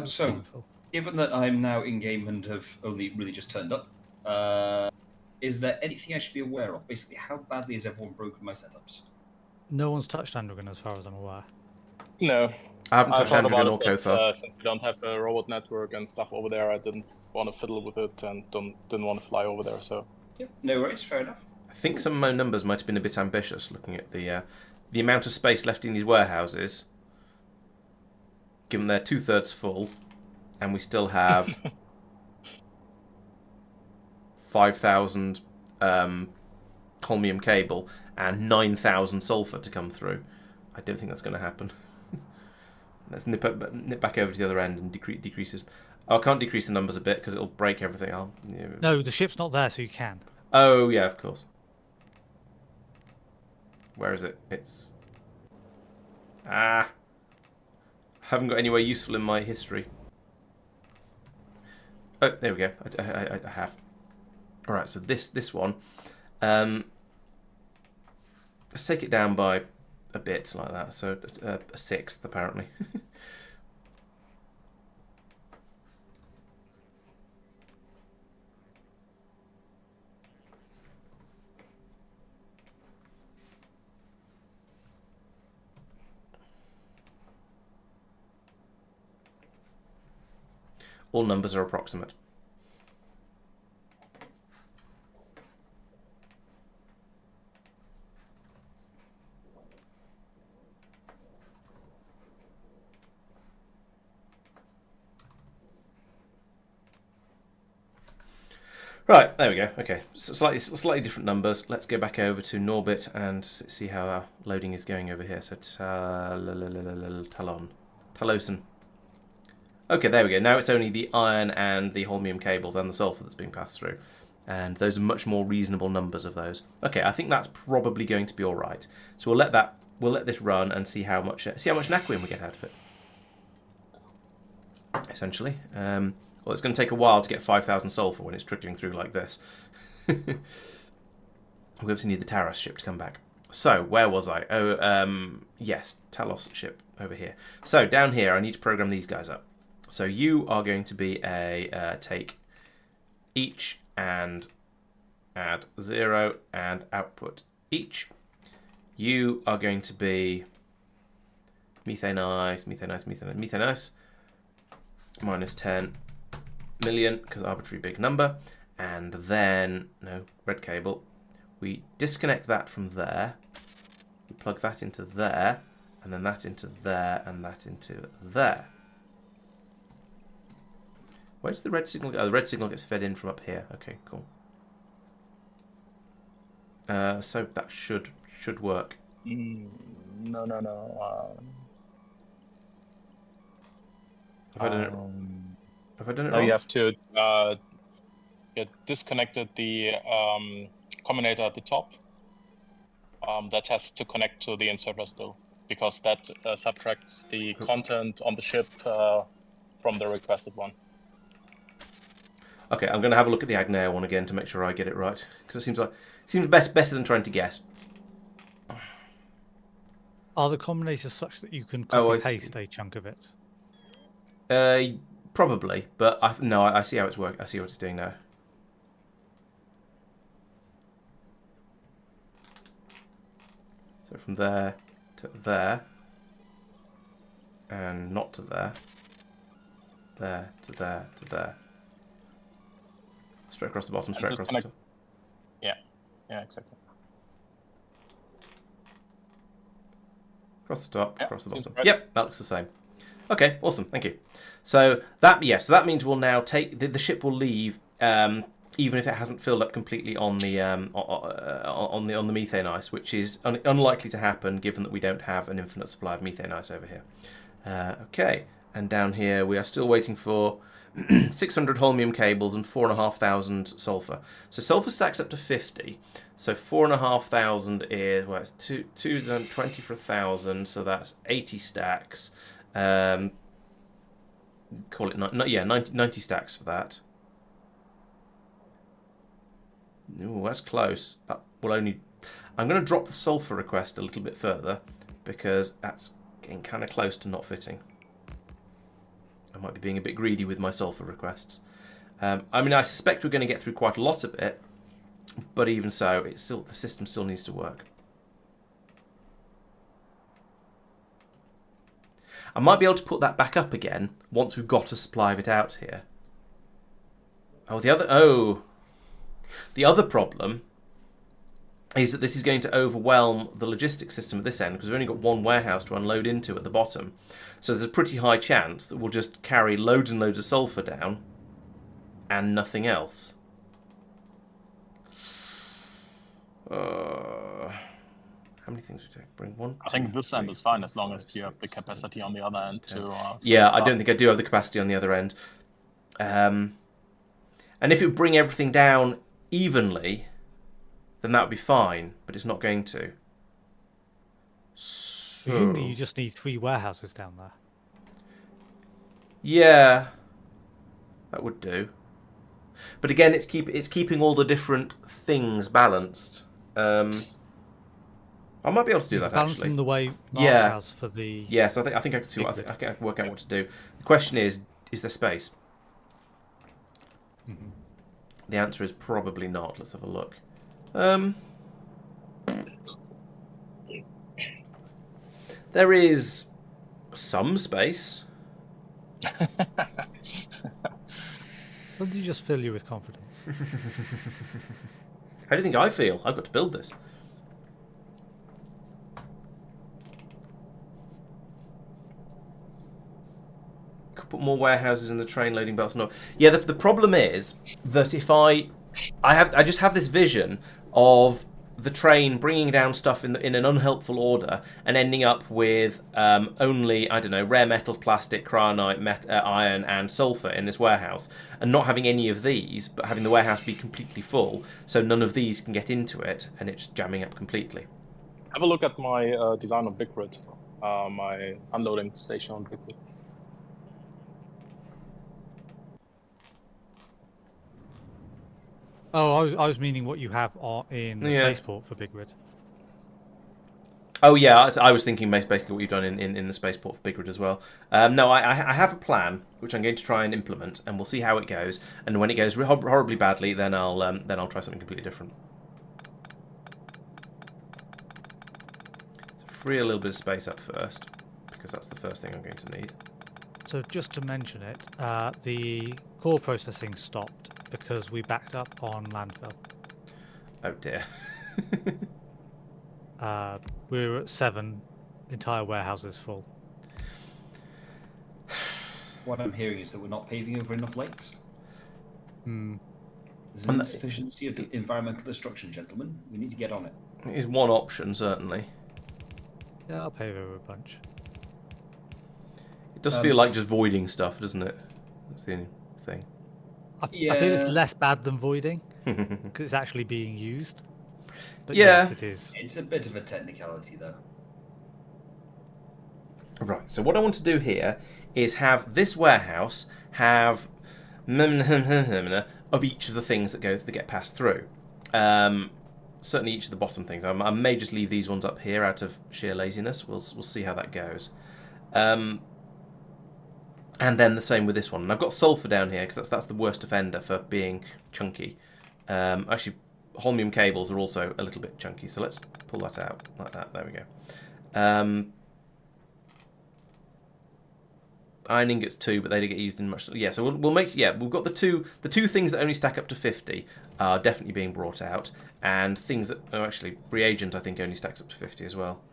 So, given that I'm now in game and have only really just turned up, is there anything I should be aware of? Basically, how badly has everyone broken my setups? No one's touched Androgen as far as I'm aware. No. I haven't touched Androgen or Kothar. Since we don't have the robot network and stuff over there, I didn't want to fiddle with it and didn't want to fly over there, so... Yep, no worries, fair enough. I think some of my numbers might have been a bit ambitious, looking at the amount of space left in these warehouses. Given they're 2/3 full, and we still have 5,000 holmium cable and 9,000 sulfur to come through. I don't think that's going to happen. Let's nip back over to the other end and decreases. Oh, I can't decrease the numbers a bit because it'll break everything. No, the ship's not there, so you can. Oh yeah, of course. Where is it? It's haven't got anywhere useful in my history. Oh, there we go. I have. All right, so this one. Let's take it down by a bit like that. So a sixth apparently. All numbers are approximate. Right, there we go. Okay, so slightly different numbers. Let's go back over to Norbit and see how our loading is going over here. So Talosen. Okay, there we go. Now it's only the iron and the holmium cables and the sulfur that's being passed through. And those are much more reasonable numbers of those. Okay, I think that's probably going to be all right. So we'll let this run and see how much Naquium we get out of it. Essentially. Well, it's going to take a while to get 5,000 sulfur when it's trickling through like this. We obviously need the Taros ship to come back. So, where was I? Oh, yes, Talos ship over here. So, down here, I need to program these guys up. So, you are going to be a take each and add 0 and output each. You are going to be methane ice, minus 10 million, because arbitrary big number. And then, no, red cable. We disconnect that from there. We plug that into there, and then that into there, and that into there. Where does the red signal go? Oh, the red signal gets fed in from up here. Okay, cool. So that should work No, no, no. Have I done it? Have I done it Now wrong? you have to get disconnected the combinator at the top. That has to connect to the inserter still, because that subtracts the content on the ship from the requested one. Okay, I'm going to have a look at the Agnair one again to make sure I get it right, because it seems better than trying to guess. Are the combinators such that you can Oh, I copy see. paste a chunk of it? Probably, but I see how it's working. I see what it's doing now. So from there to there, and not to there, there to there to there. Straight across the bottom, straight across the top. Yeah, exactly. Across the top, Yep, across the seems bottom. right. Yep, that looks the same. Okay, awesome, thank you. So that means we'll now take the ship will leave, even if it hasn't filled up completely on the methane ice, which is unlikely to happen given that we don't have an infinite supply of methane ice over here. Okay, and down here we are still waiting for 600 holmium cables and 4,500 sulfur. So sulfur stacks up to 50. So 4,500 is, well, it's 220 for 1,000, so that's 80 stacks. Call it 90 stacks for that. Ooh, that's close. That will only. I'm going to drop the sulfur request a little bit further because that's getting kind of close to not fitting. I might be being a bit greedy with my sulfur requests. I mean, I suspect we're going to get through quite a lot of it, but even so, the system still needs to work. I might be able to put that back up again once we've got a supply of it out here. The other problem is that this is going to overwhelm the logistics system at this end because we've only got one warehouse to unload into at the bottom. So there's a pretty high chance that we'll just carry loads and loads of sulfur down and nothing else. How many things we take? Bring one. I think this end is fine as long as you have the capacity on the other end to. Yeah, I don't think I do have the capacity on the other end. And if it would bring everything down evenly, then that would be fine, but it's not going to. So, Presumably you just need 3 warehouses down there. yeah, that would do. But again, it's keeping all the different things balanced. I might be able to do that Balance actually. them the way Marc Yeah. has for the... Yes, I think I can see what I can work out what to do. The question is there space? Mhm. The answer is probably not. Let's have a look. There is some space. Or did he just fill you with confidence? How do you think I feel? I've got to build this. Could put more warehouses in the train loading belts. No, yeah. The problem is that if I just have this vision of the train bringing down stuff in an unhelpful order and ending up with only, I don't know, rare metals, plastic, cryonite, iron, and sulfur in this warehouse, and not having any of these, but having the warehouse be completely full, so none of these can get into it, and it's jamming up completely. Have a look at my design on Bigrid, my unloading station on Bigrid. Oh, I was meaning what you have in the Yeah. spaceport for Big Rid. Oh yeah, I was thinking basically what you've done in the spaceport for Bigrid as well. No, I have a plan which I'm going to try and implement, and we'll see how it goes. And when it goes horribly badly, then I'll try something completely different. So free a little bit of space up first, because that's the first thing I'm going to need. So just to mention it, the core processing stopped because we backed up on landfill. Oh dear. We were at 7 entire warehouses full. What I'm hearing is that we're not paving over enough lakes. Hmm. There's an insufficiency of environmental destruction, gentlemen. We need to get on it. It is one option, certainly. Yeah, I'll pay over a bunch. It does feel like just voiding stuff, doesn't it? That's the only thing. I feel it's Yeah. less bad than voiding because it's actually being used. But Yeah. yes, it is. It's a bit of a technicality, though. Right, so what I want to do here is have this warehouse have of each of the things that get passed through. Certainly each of the bottom things. I may just leave these ones up here out of sheer laziness. We'll see how that goes. And then the same with this one. And I've got sulfur down here because that's the worst offender for being chunky. Actually, holmium cables are also a little bit chunky, so let's pull that out like that. There we go. Iron ingots too, but they don't get used in much. Yeah, so we'll make. Yeah, we've got the two things that only stack up to 50 are definitely being brought out, and things that actually reagent I think only stacks up to 50 as well.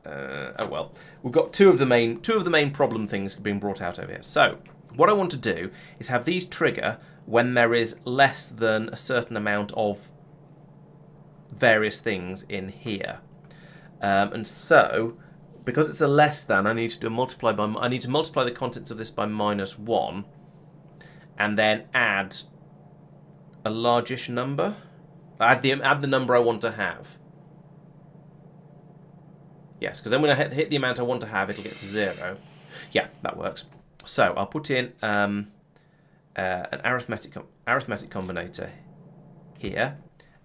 Oh well, we've got two of the main problem things being brought out over here. So what I want to do is have these trigger when there is less than a certain amount of various things in here, and so because it's a less than, I need to do a multiply by. I need to multiply the contents of this by -1, and then add a largish number. Add the number I want to have. Yes, because then when I hit the amount I want to have, it'll get to 0. Yeah, that works. So I'll put in an arithmetic combinator here,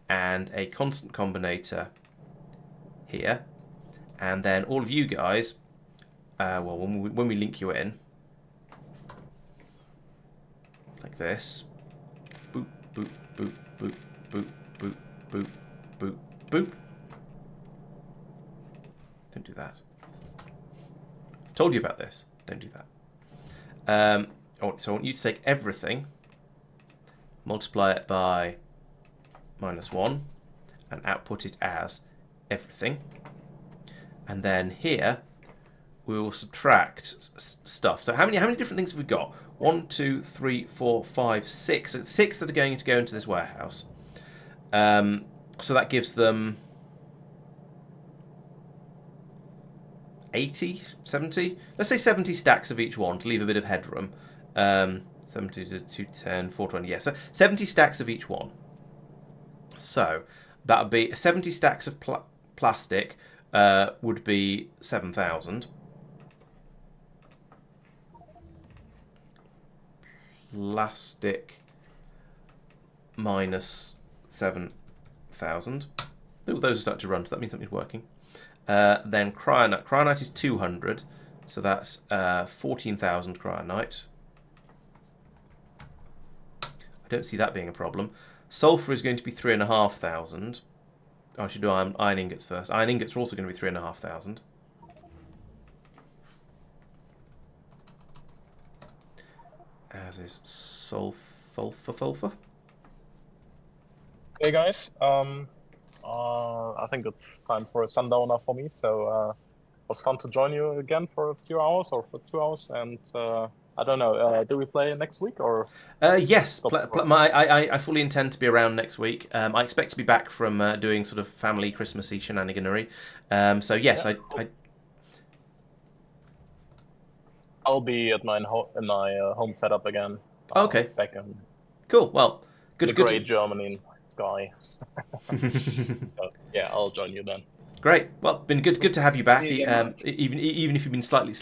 and a constant combinator here, and then all of you guys. Well, when we link you in, like this, boop boop boop boop boop boop boop boop boop. Don't do that. Told you about this. Don't do that. So I want you to take everything, multiply it by -1, and output it as everything. And then here we will subtract stuff. So how many different things have we got? 1, 2, 3, 4, 5, 6. So 6 that are going to go into this warehouse. So that gives them 80, 70, let's say 70 stacks of each one to leave a bit of headroom. 70 to 210, 420, yeah, so 70 stacks of each one. So that would be 70 stacks of plastic would be 7,000. Plastic minus 7,000. Oh, those start to run, so that means something's working. Then cryonite. Cryonite is 200, so that's 14,000 cryonite. I don't see that being a problem. Sulfur is going to be 3,500. Oh, I should do iron ingots first. Iron ingots are also going to be 3,500. As is sulfur. Hey guys, I think it's time for a sundowner for me, so it was fun to join you again for a few hours or for 2 hours, and I don't know, do we play next week or? Yes, I fully intend to be around next week. I expect to be back from doing sort of family Christmassy shenaniganery. So yes, Yeah. I'll be at my home setup again. Okay. Back in Cool. Well, the great Germany sky. So, yeah, I'll join you then. Great. Well, been good to have you back. See you again, Even if you've been slightly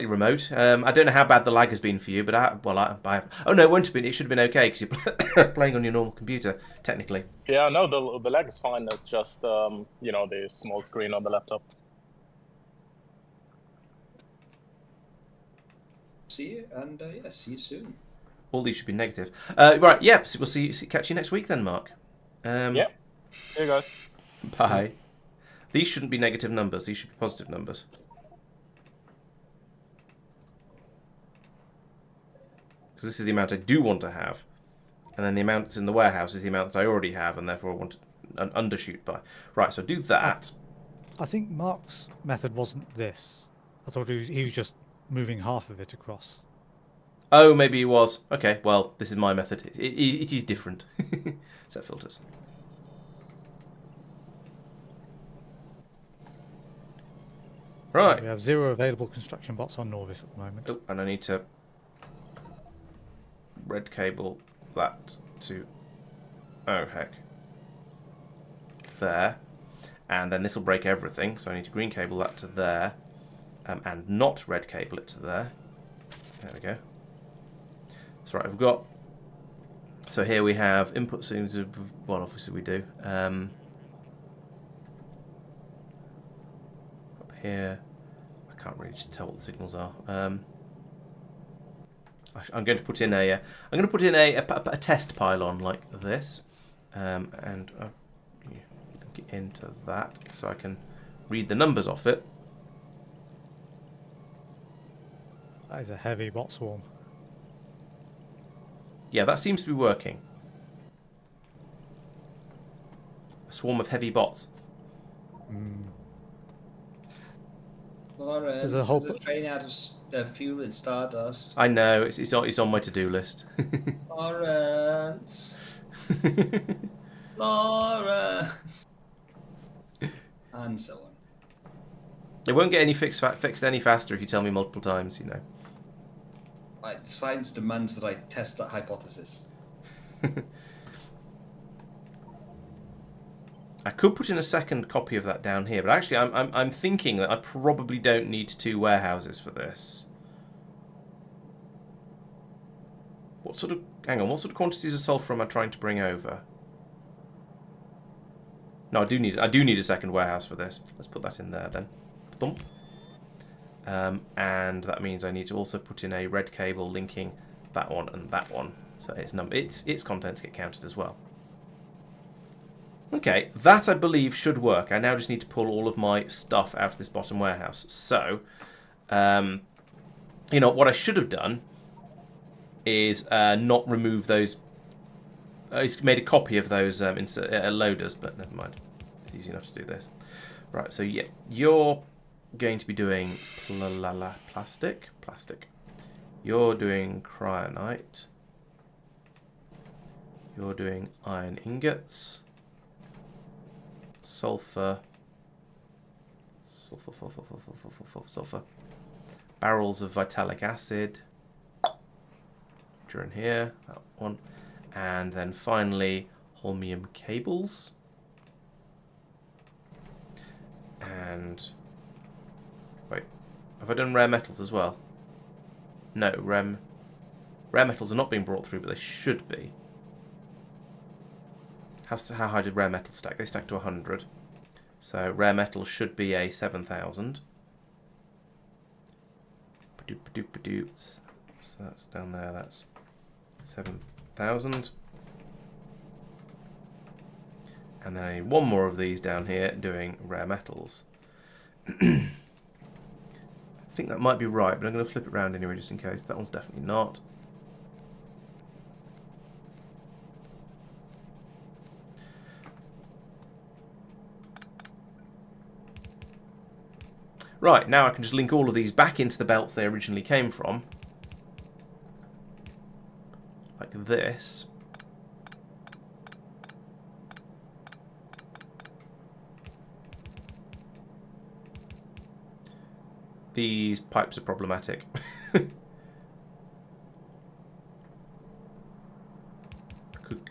remote. I don't know how bad the lag has been for you, but oh no, it won't have been. It should have been okay because you're playing on your normal computer technically. Yeah, no, the lag is fine. It's just you know, the small screen on the laptop. See you, and yeah, see you soon. All these should be negative. Right. Yeah. So we'll catch you next week then, Mark. Yeah. Hey guys. Bye. These shouldn't be negative numbers. These should be positive numbers. Because this is the amount I do want to have. And then the amount that's in the warehouse is the amount that I already have, and therefore I want to undershoot by. Right, so do that. I think Mark's method wasn't this. I thought he was just moving half of it across. Oh, maybe it was. Okay, well, this is my method. It is different. Set filters. Right. We have 0 available construction bots on Norvis at the moment. Oh, and I need to red cable that to, oh heck, there. And then this will break everything, so I need to green cable that to there, and not red cable it to there. There we go. That's right, we've got, so here we have input seems of, well obviously we do. Up here, I can't really just tell what the signals are. I'm going to put in a test pylon like this, and link it into that so I can read the numbers off it. That is a heavy bot swarm. Yeah, that seems to be working. A swarm of heavy bots. Laurence, There's a there's whole a train out of fuel in Stardust. I know, it's on my to-do list. Laurence. Laurence. And so on. It won't get any fixed any faster if you tell me multiple times, you know. Science demands that I test that hypothesis. I could put in a second copy of that down here, but actually I'm thinking that I probably don't need 2 warehouses for this. What sort of quantities of sulfur am I trying to bring over? No, I do need a second warehouse for this. Let's put that in there then. Thump. And that means I need to also put in a red cable linking that one and that one, so its contents get counted as well. Okay, that I believe should work. I now just need to pull all of my stuff out of this bottom warehouse. So, you know what I should have done is not remove those. It's made a copy of those loaders, but never mind. It's easy enough to do this. Right, so yeah, you're going to be doing plastic. You're doing cryonite. You're doing iron ingots. Sulfur. Barrels of vitalic acid. During here, that one. And then finally, holmium cables. And wait, have I done rare metals as well? No, rare metals are not being brought through, but they should be. How high did rare metals stack? They stack to 100. So rare metals should be a 7,000. So that's down there, that's 7,000. And then I need one more of these down here doing rare metals. I think that might be right, but I'm going to flip it around anyway just in case. That one's definitely not. Right, now I can just link all of these back into the belts they originally came from. Like this. These pipes are problematic. Could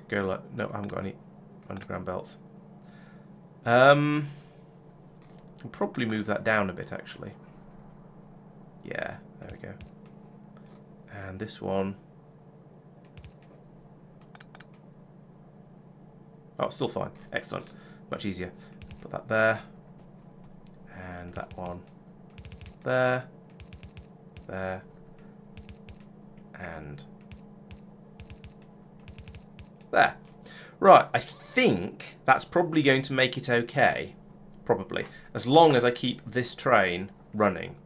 go like, no, I haven't got any underground belts. I'll probably move that down a bit actually. Yeah, there we go. And this one. Oh, still fine. Excellent. Much easier. Put that there. And that one. There, and there. Right, I think that's probably going to make it okay. Probably. As long as I keep this train running.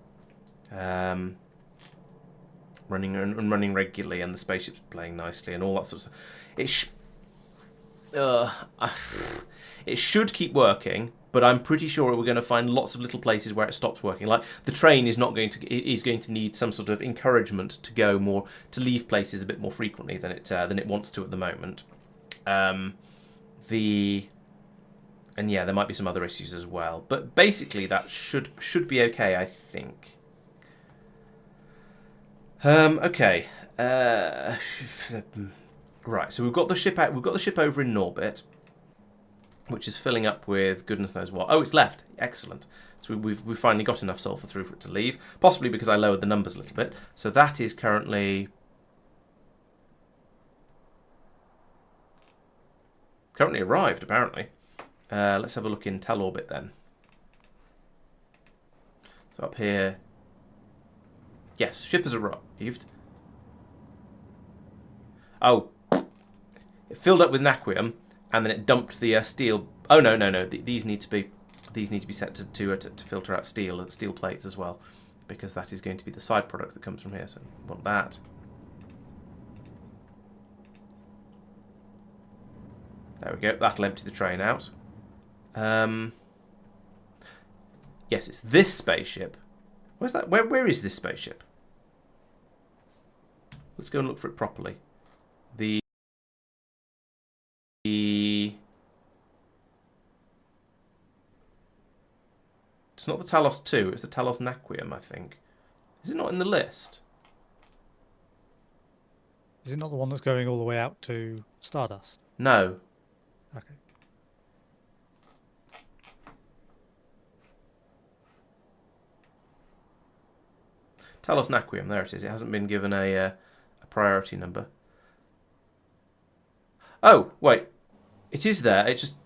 Running regularly and the spaceship's playing nicely and all that sort of stuff. It should keep working. But I'm pretty sure we're going to find lots of little places where it stops working. Like the train is going to need some sort of encouragement to go more, to leave places a bit more frequently than it wants to at the moment. The And yeah, there might be some other issues as well. But basically, that should be okay, I think. Okay. Right. So we've got the ship out. We've got the ship over in Norbit, which is filling up with goodness knows what. Oh, it's left. Excellent. So we've finally got enough sulfur through for it to leave. Possibly because I lowered the numbers a little bit. So that is currently arrived, apparently. Let's have a look in Orbit then. So up here, yes, ship has arrived. Oh, it filled up with Naquium, and then it dumped the steel. Oh no! These need to be set to filter out steel plates as well, because that is going to be the side product that comes from here. So we want that. There we go. That'll empty the train out. Yes, it's this spaceship. Where's that? Where is this spaceship? Let's go and look for it properly. It's not the Talos 2, it's the Talos Naquium, I think. Is it not in the list? Is it not the one that's going all the way out to Stardust? No. Okay. Talos Naquium, there it is. It hasn't been given a priority number. Oh, wait. It is there. It just...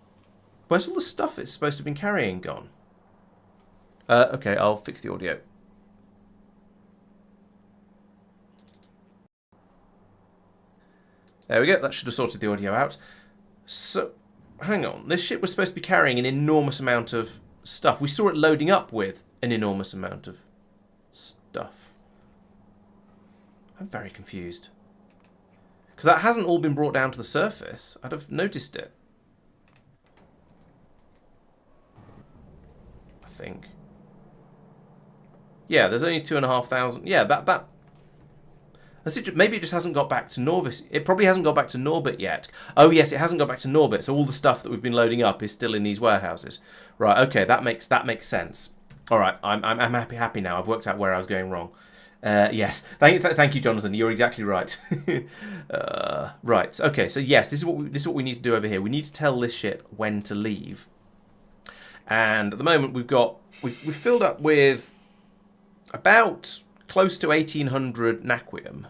Where's all the stuff it's supposed to have been carrying gone? Okay, I'll fix the audio. There we go. That should have sorted the audio out. So, hang on. This ship was supposed to be carrying an enormous amount of stuff. We saw it loading up with an enormous amount of stuff. I'm very confused. Because that hasn't all been brought down to the surface. I'd have noticed it. I think. Yeah, there's only 2,500. Yeah, that. Maybe it just hasn't got back to Norbit. It probably hasn't got back to Norbit yet. Oh yes, it hasn't got back to Norbit. So all the stuff that we've been loading up is still in these warehouses. Right. Okay, that makes sense. All right, I'm happy now. I've worked out where I was going wrong. Yes, thank you, Jonathan. You're exactly right. Right. Okay. So yes, this is what we need to do over here. We need to tell this ship when to leave. And at the moment, we've filled up with about close to 1,800 Naquium.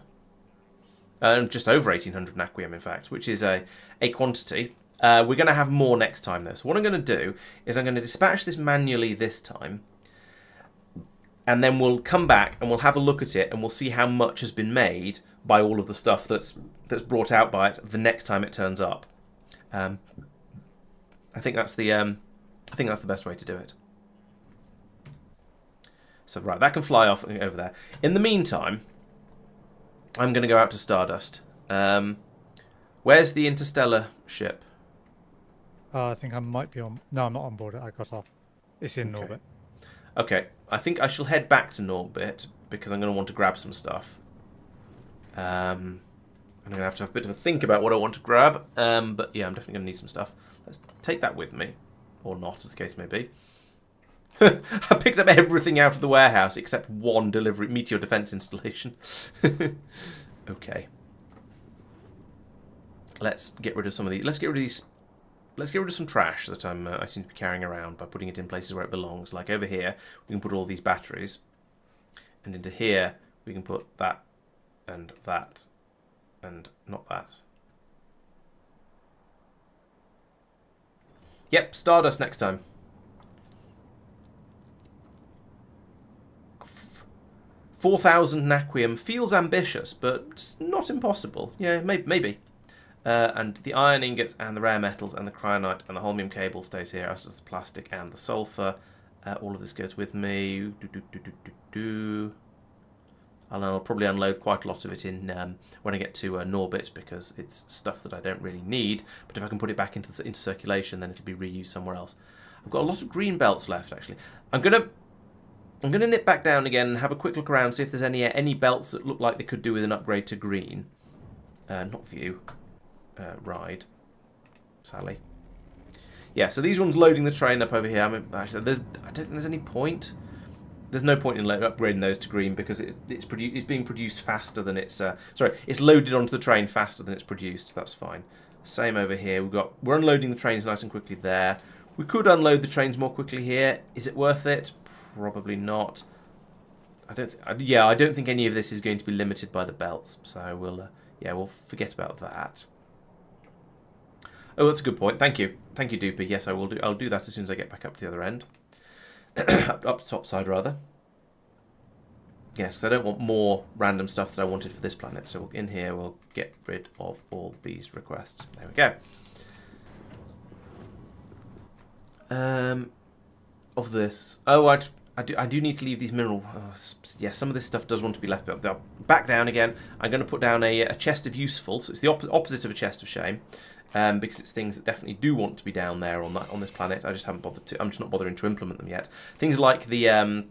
Just over 1,800 Naquium, in fact, which is a quantity. We're going to have more next time, though. So what I'm going to do is I'm going to dispatch this manually this time. And then we'll come back and we'll have a look at it and we'll see how much has been made by all of the stuff that's brought out by it the next time it turns up. I think that's the best way to do it. So right, that can fly off over there. In the meantime, I'm going to go out to Stardust. Where's the interstellar ship? I think I might be on... No, I'm not on board. I got off. It's in Norbit. Okay, I think I shall head back to Norbit because I'm going to want to grab some stuff. I'm going to have a bit of a think about what I want to grab. But yeah, I'm definitely going to need some stuff. Let's take that with me. Or not, as the case may be. I picked up everything out of the warehouse except one delivery meteor defense installation. Okay. Let's get rid of some of these. Let's get rid of some trash that I seem to be carrying around by putting it in places where it belongs. Like over here, we can put all these batteries. And into here, we can put that, and not that. Yep, Stardust next time. 4,000 Naquium feels ambitious, but not impossible. Yeah, maybe. And the iron ingots and the rare metals and the cryonite and the holmium cable stays here, as does the plastic and the sulfur. All of this goes with me. I'll probably unload quite a lot of it in when I get to Norbit because it's stuff that I don't really need. But if I can put it back into circulation, then it'll be reused somewhere else. I've got a lot of green belts left, actually. I'm gonna nip back down again and have a quick look around, see if there's any belts that look like they could do with an upgrade to green. Not view. Ride. Sally. Yeah, so these ones loading the train up over here. I mean, actually, I don't think there's any point. There's no point in upgrading those to green because it's being produced faster than it's... sorry, it's loaded onto the train faster than it's produced. So that's fine. Same over here. We're unloading the trains nice and quickly there. We could unload the trains more quickly here. Is it worth it? Probably not. I don't think any of this is going to be limited by the belts. So we'll forget about that. Oh, that's a good point. Thank you, Duper. Yes, I will do. I'll do that as soon as I get back up to the other end. up the top side, rather. Yes, I don't want more random stuff that I wanted for this planet. So in here, we'll get rid of all these requests. There we go. Of this. Oh, I do need to leave these mineral... yeah, some of this stuff does want to be left back down again. I'm going to put down a chest of useful. So it's the opposite of a chest of shame. Because it's things that definitely do want to be down there on this planet. I just haven't bothered to. I'm just not bothering to implement them yet. Things like the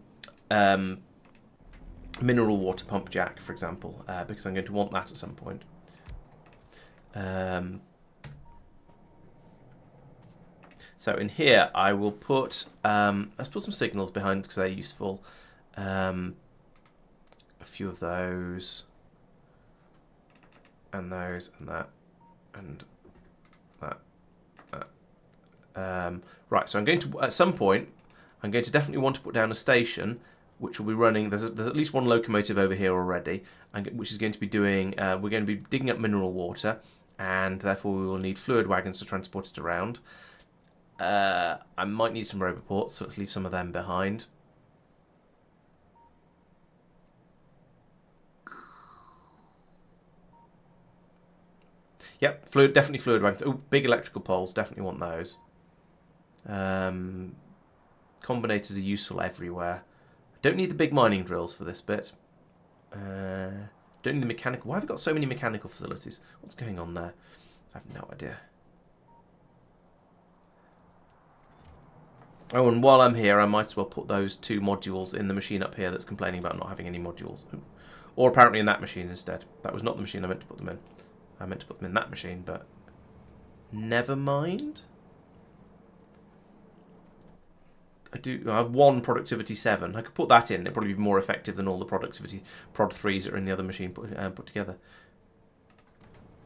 mineral water pump jack, for example, because I'm going to want that at some point. So in here, I will put. Let's put some signals behind because they're useful. A few of those, and those, and that, and. Right, so I'm going to, at some point, I'm going to definitely want to put down a station which will be running, there's at least one locomotive over here already, which is going to be doing, we're going to be digging up mineral water, and therefore we will need fluid wagons to transport it around. I might need some roboports, so let's leave some of them behind. Yep, definitely fluid wagons. Oh, big electrical poles, definitely want those. Combinators are useful everywhere. I don't need the big mining drills for this bit. Don't need the mechanical... Why have I got so many mechanical facilities? What's going on there? I have no idea. Oh, and while I'm here, I might as well put those 2 modules in the machine up here that's complaining about not having any modules. Or apparently in that machine instead. That was not the machine I meant to put them in. I meant to put them in that machine, but... Never mind. I have 1 productivity 7. I could put that in. It'd probably be more effective than all the productivity prod 3s that are in the other machine put together.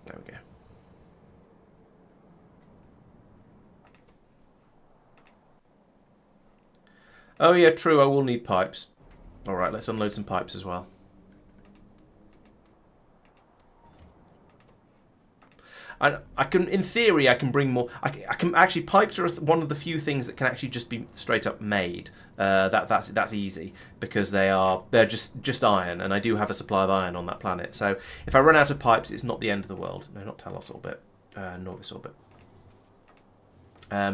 There we go. Oh yeah, true. I will need pipes. All right, let's unload some pipes as well. I can, in theory, I can bring more. I can actually, pipes are one of the few things that can actually just be straight up made. That's easy because they're just iron, and I do have a supply of iron on that planet. So if I run out of pipes, it's not the end of the world. No, not Talos orbit, Norbit orbit.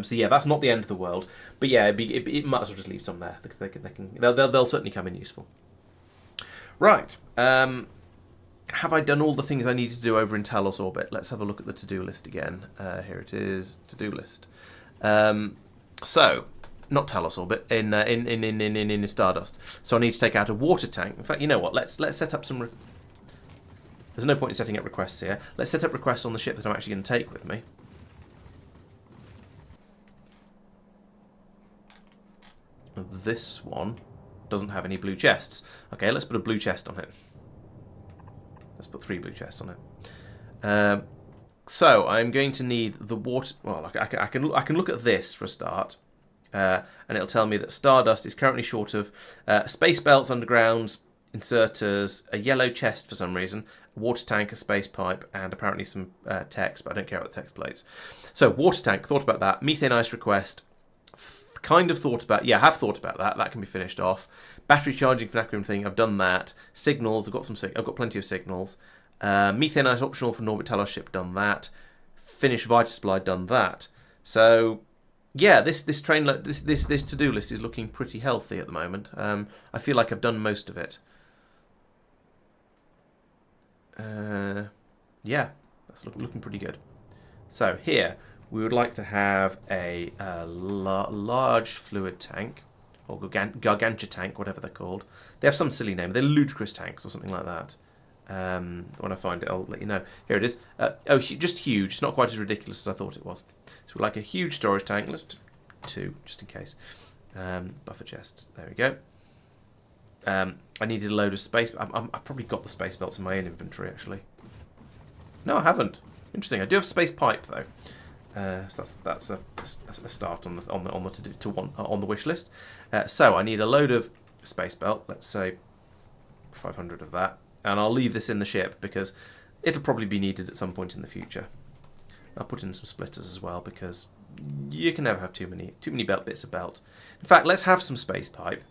So yeah, that's not the end of the world. But yeah, it might as well just leave some there because they'll certainly come in useful. Right. Have I done all the things I need to do over in Talos orbit? Let's have a look at the to-do list again. Here it is, to-do list. So, not Talos orbit, in Stardust. So I need to take out a water tank. In fact, you know what? Let's set up some. There's no point in setting up requests here. Let's set up requests on the ship that I'm actually going to take with me. This one doesn't have any blue chests. Okay, let's put a blue chest on it. Let's put 3 blue chests on it. So I'm going to need the water. Well, I can look at this for a start, and it'll tell me that Stardust is currently short of space belts, undergrounds, inserters, a yellow chest for some reason, a water tank, a space pipe, and apparently some text. But I don't care about the text plates. So water tank. Thought about that. Methane ice request. Kind of thought about. Yeah, I have thought about that. That can be finished off. Battery charging for Naquium thing, I've done that. Signals, I've got plenty of signals. Methane ice optional for Norbit Talos ship, done that. Finish Vita supply, done that. So yeah, this to-do list is looking pretty healthy at the moment. I feel like I've done most of it. Yeah, that's looking pretty good. So here we would like to have a large fluid tank. Or Gargantua tank, whatever they're called. They have some silly name. They're ludicrous tanks or something like that. When I find it, I'll let you know. Here it is. Just huge. It's not quite as ridiculous as I thought it was. So we're like a huge storage tank. Let's do 2, just in case. Buffer chests. There we go. I needed a load of space. I've probably got the space belts in my own inventory, actually. No, I haven't. Interesting. I do have space pipe, though. So that's a start on the wish list. So I need a load of space belt. Let's say 500 of that, and I'll leave this in the ship because it'll probably be needed at some point in the future. I'll put in some splitters as well because you can never have too many bits of belt. In fact, let's have some space pipe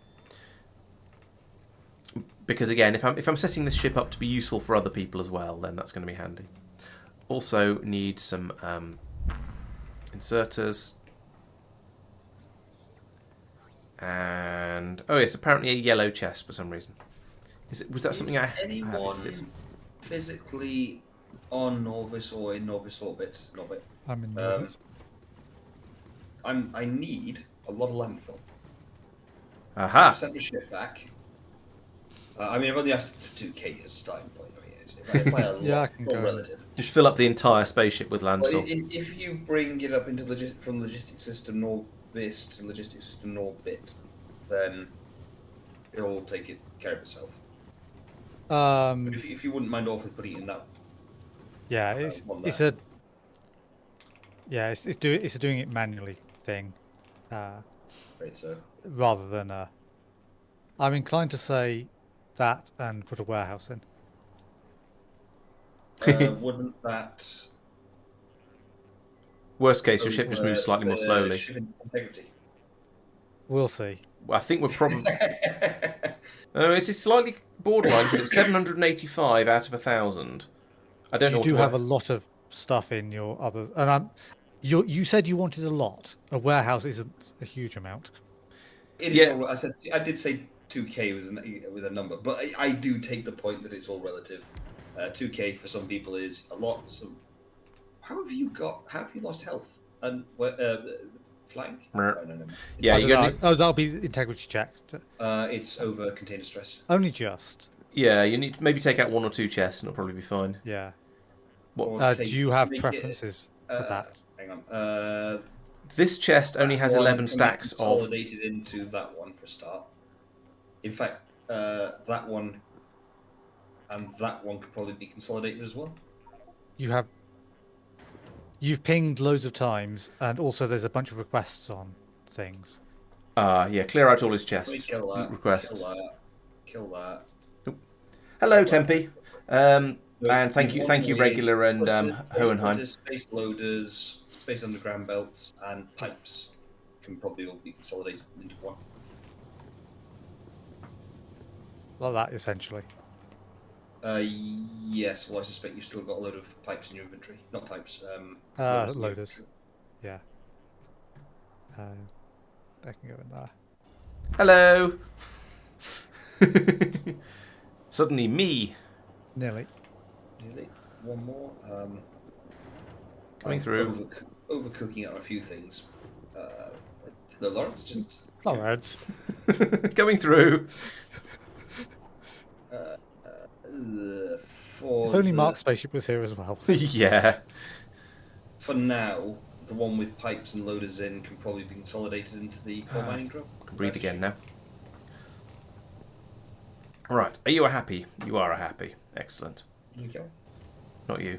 because again, if I'm setting this ship up to be useful for other people as well, then that's going to be handy. Also need some inserters. And oh yes, apparently a yellow chest for some reason. Was that something I harvested? Physically on Norvis or in Norvis orbit? Norbit. I'm in Norbit. I need a lot of landfill. Aha! Send the ship back. I mean, I've only asked for 2k as starting point. If I a lot, Yeah, I can it's all go. relative. Just fill up the entire spaceship with landfill. Well, if you bring it up into from logistics system Norvis to logistics system Norbit, then it'll take care of itself. But if you wouldn't mind awfully putting it in that. Yeah, it's a doing it manually thing, Right, so. rather than I'm inclined to say that and put a warehouse in. Wouldn't that? Worst case, your ship just moves slightly more slowly. Shipping integrity. We'll see. Well, I think we're probably. It is slightly borderline. So it's 785 out of 1,000. I don't know. You do have a lot of stuff in your other, and you said you wanted a lot. A warehouse isn't a huge amount. It is. Yeah. I did say 2k with a number, but I do take the point that it's all relative. 2k for some people is a lot. So how have you lost health and flank? No. Yeah, you got. Oh, that'll be integrity checked. It's over container stress. Only just. Yeah, you need to maybe take out 1 or 2 chests, and it'll probably be fine. Yeah. What? Do you have preferences for that? Hang on. This chest only has 11 stacks of. Consolidated into that one for a start. In fact, that one and that one could probably be consolidated as well. You've pinged loads of times, and also there's a bunch of requests on things. Yeah, clear out all his chests. Kill that. Requests. Kill that. Oop. Hello, Tempe. And thank you, Regular and Hohenheim. Space loaders, space underground belts, and pipes can probably all be consolidated into one. Like that, essentially. Yes, well, I suspect you've still got a load of pipes in your inventory. Not pipes, loaders. Yeah. I can go in there. Hello! Suddenly me. Nearly. One more. Coming through. Overcooking on a few things. No, Laurence, just Laurence. Coming through. If only Mark's spaceship was here as well. Yeah. For now, the one with pipes and loaders in can probably be consolidated into the coal mining drill. I can breathe again now. Right. Are you happy? You are happy. Excellent. Okay. Not you.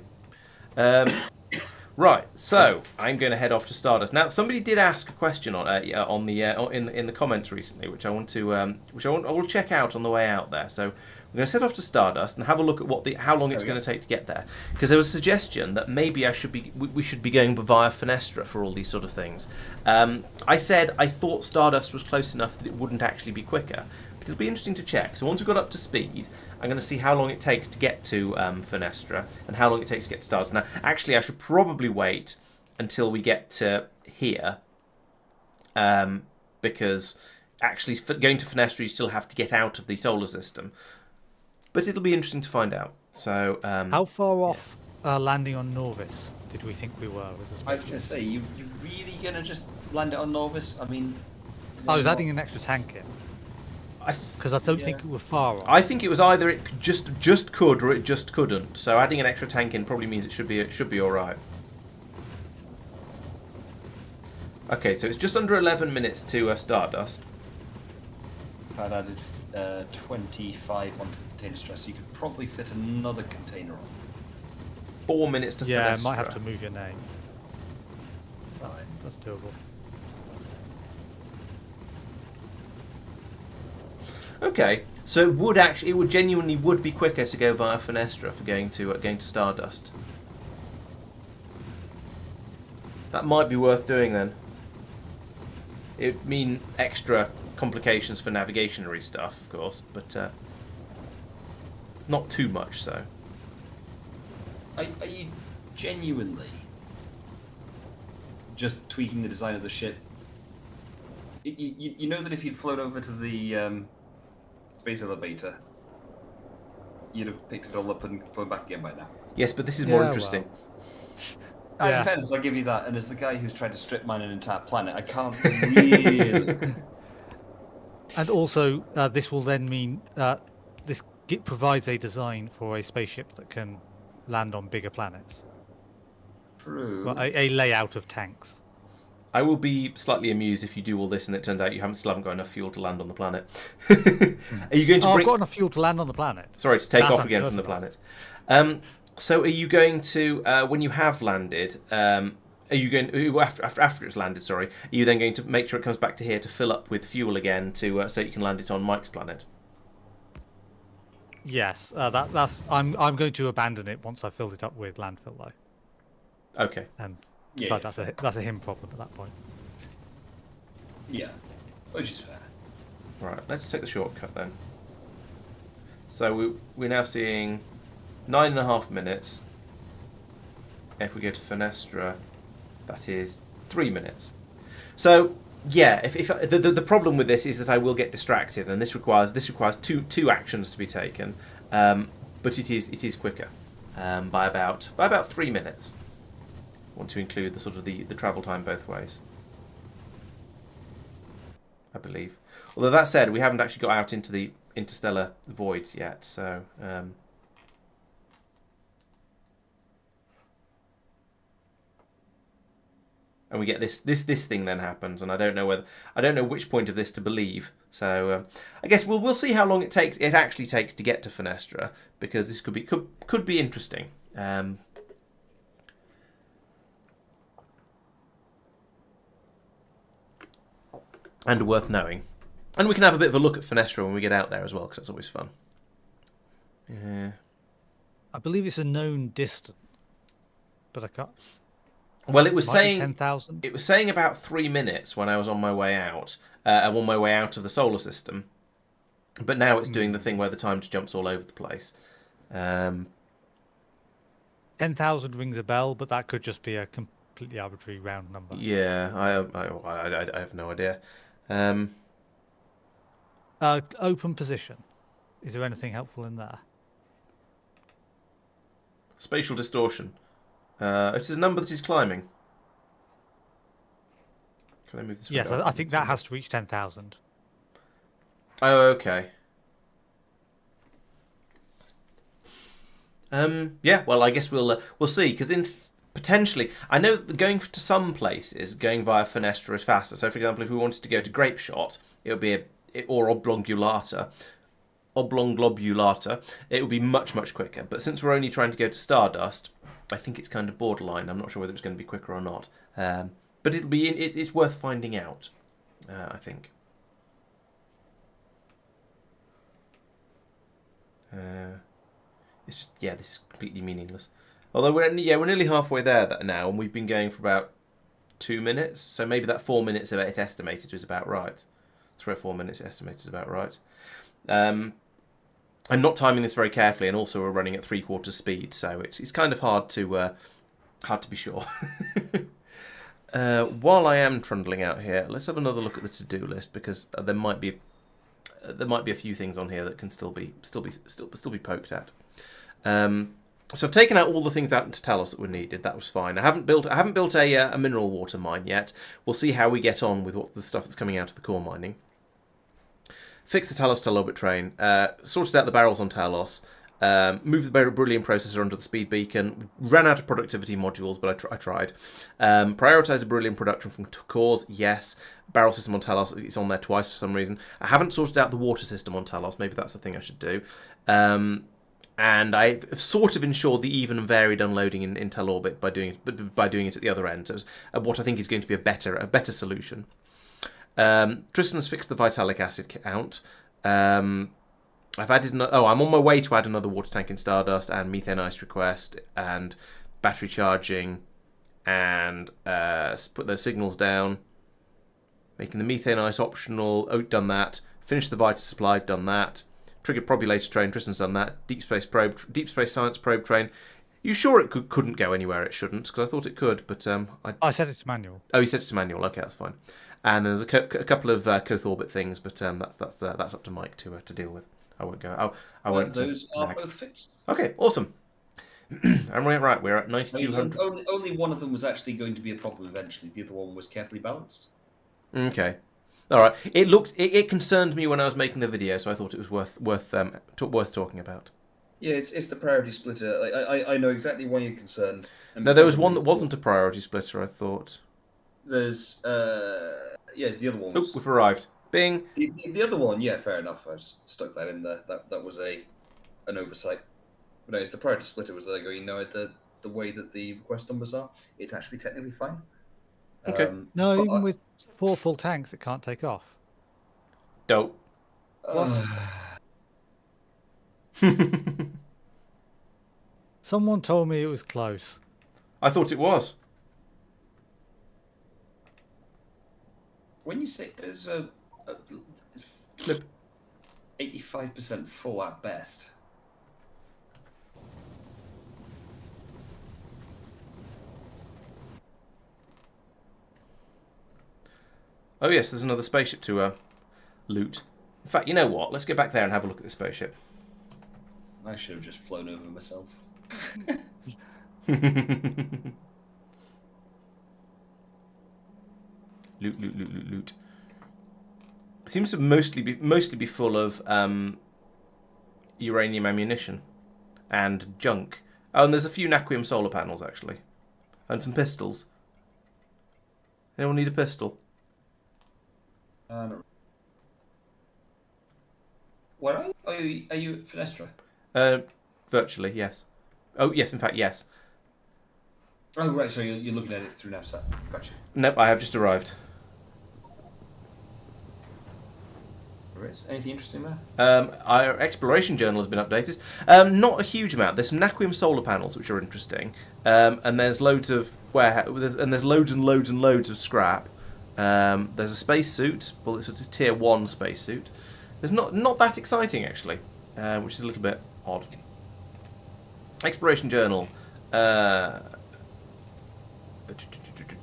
Right. So I'm going to head off to Stardust. Now, somebody did ask a question in the comments recently, which I will check out on the way out there. So we're going to set off to Stardust and have a look at how long it's going to take to get there. Because there was a suggestion that maybe we should be going via Fenestra for all these sort of things. I said I thought Stardust was close enough that it wouldn't actually be quicker. But it'll be interesting to check. So once we've got up to speed, I'm going to see how long it takes to get to Fenestra and how long it takes to get to Stardust. Now, actually, I should probably wait until we get to here. Because actually going to Fenestra, you still have to get out of the solar system. But it'll be interesting to find out. So, how far off landing on Norvis did we think we were with the spaceship? I was going to say, you really going to just land it on Norvis? I mean... I was adding an extra tank in. Because I don't think it were far off. I think it was either it just could or it just couldn't. So adding an extra tank in probably means it should be all right. Okay, so it's just under 11 minutes to Stardust. I'd added 25 onto the container stress, so you could probably fit another container on. 4 minutes to Yeah, Finestra. might have to move your name. That's doable. Okay, so it would genuinely be quicker to go via Finestra for going to Stardust. That might be worth doing then. It would mean extra complications for navigationary stuff, of course, but not too much so. Are you genuinely just tweaking the design of the ship? You know that if you'd flown over to the space elevator, you'd have picked it all up and flown back again by now. Yes, but this is more interesting. Well. In fairness, I'll give you that. And as the guy who's tried to strip mine an entire planet, I can't really. And also, this will then mean it provides a design for a spaceship that can land on bigger planets. True. Well, a layout of tanks. I will be slightly amused if you do all this and it turns out you still haven't got enough fuel to land on the planet. Are you going to I've got enough fuel to land on the planet. Sorry, to take That off I'm again from certain the of. planet. So are you going to, when you have landed, are you going after it's landed? Sorry, are you then going to make sure it comes back to here to fill up with fuel again to so you can land it on Mike's planet? Yes, I'm going to abandon it once I've filled it up with landfill though. Okay. And Yeah. so that's a him problem at that point. Yeah, which is fair. Right. Let's take the shortcut then. So we're now seeing 9.5 minutes. If we go to Finestra, that is 3 minutes. So yeah, if the problem with this is that I will get distracted, and this requires two actions to be taken, but it is quicker by about 3 minutes. I want to include the sort of the travel time both ways, I believe. Although that said, we haven't actually got out into the interstellar voids yet, so. And we get this thing then happens, and I don't know which point of this to believe. So I guess we'll see how long it actually takes to get to Finestra, because this could be interesting. And worth knowing. And we can have a bit of a look at Finestra when we get out there as well, because that's always fun. Yeah. I believe it's a known distance, but I can't. Well, it was Might be saying 10,000. it was saying about 3 minutes when I was on my way out. I'm on my way out of the solar system, but now it's doing the thing where the time just jumps all over the place. 10,000 rings a bell, but that could just be a completely arbitrary round number. Yeah, I have no idea. Open position. Is there anything helpful in there? Spatial distortion. It is a number that is climbing. Can I move this? Yes, I think that has to reach 10,000. Oh, okay. Yeah. Well, I guess we'll see, because potentially, I know that going to some places, going via Finestra is faster. So, for example, if we wanted to go to Grape Shot, it would be or Oblongulata, it would be much quicker. But since we're only trying to go to Stardust, I think it's kind of borderline. I'm not sure whether it's going to be quicker or not. But it's worth finding out, I think. This is completely meaningless. Although we're nearly halfway there now, and we've been going for about 2 minutes. So maybe that 4 minutes of it estimated was about right. 3 or 4 minutes estimated is about right. I'm not timing this very carefully, and also we're running at 3/4 speed, so it's kind of hard to be sure. While I am trundling out here, let's have another look at the to-do list, because there might be a few things on here that can still be poked at. So I've taken out all the things out to tell us that were needed. That was fine. I haven't built a mineral water mine yet. We'll see how we get on with what the stuff that's coming out of the core mining. fixed the Talos Orbit train, sorted out the barrels on Talos, moved the beryllium processor under the speed beacon, ran out of productivity modules, but I tried. Prioritised the beryllium production from cores, yes. Barrel system on Talos, it's on there twice for some reason. I haven't sorted out the water system on Talos, maybe that's the thing I should do. And I've sort of ensured the even and varied unloading in Tel Orbit by doing it at the other end. So it's what I think is going to be a better solution. Tristan's fixed the vitalic acid count. I've added. I'm on my way to add another water tank in Stardust and methane ice request and battery charging, and put those signals down. Making the methane ice optional. Oh, done that. Finished the Vita supply. Done that. Triggered probulator train. Tristan's done that. Deep space science probe train. You sure it couldn't go anywhere it shouldn't? Because I thought it could, but I set it to manual. Oh, you set it to manual. Okay, that's fine. And there's a couple of Koth orbit things, but that's up to Mike to deal with. I won't go. I won't. Those are both fixed. Okay, awesome. And we're right. We're at 9,200. Only one of them was actually going to be a problem eventually. The other one was carefully balanced. Okay. All right. It concerned me when I was making the video, so I thought it was worth talking about. Yeah, it's the priority splitter. I know exactly why you're concerned. No, there was one that wasn't a priority splitter. I thought. There's the other one. Oh, we've arrived. Bing. The other one, yeah, fair enough. I just stuck that in there. That was an oversight. But no, it's the priority splitter was there going. No, the way that the request numbers are, it's actually technically fine. Okay. No, even with 4 full tanks, it can't take off. Dope. Someone told me it was close. I thought it was. When you say there's 85% full at best. Oh yes, there's another spaceship to loot. In fact, you know what? Let's go back there and have a look at the spaceship. I should have just flown over myself. Loot. Seems to mostly be full of uranium ammunition and junk. Oh, and there's a few Naquium solar panels actually, and some pistols. Anyone need a pistol? Where are you? Are you at Finestra? Virtually, yes. Oh, yes, in fact, yes. Oh, right, so you're looking at it through Navsat. Gotcha. Nope, I have just arrived. There is. Anything interesting there? Our exploration journal has been updated. Not a huge amount. There's some Naquium solar panels, which are interesting. And there's loads of there's loads and loads and loads of scrap. There's a spacesuit. Well, it's a tier 1 spacesuit. There's not that exciting, actually, which is a little bit odd. Exploration journal.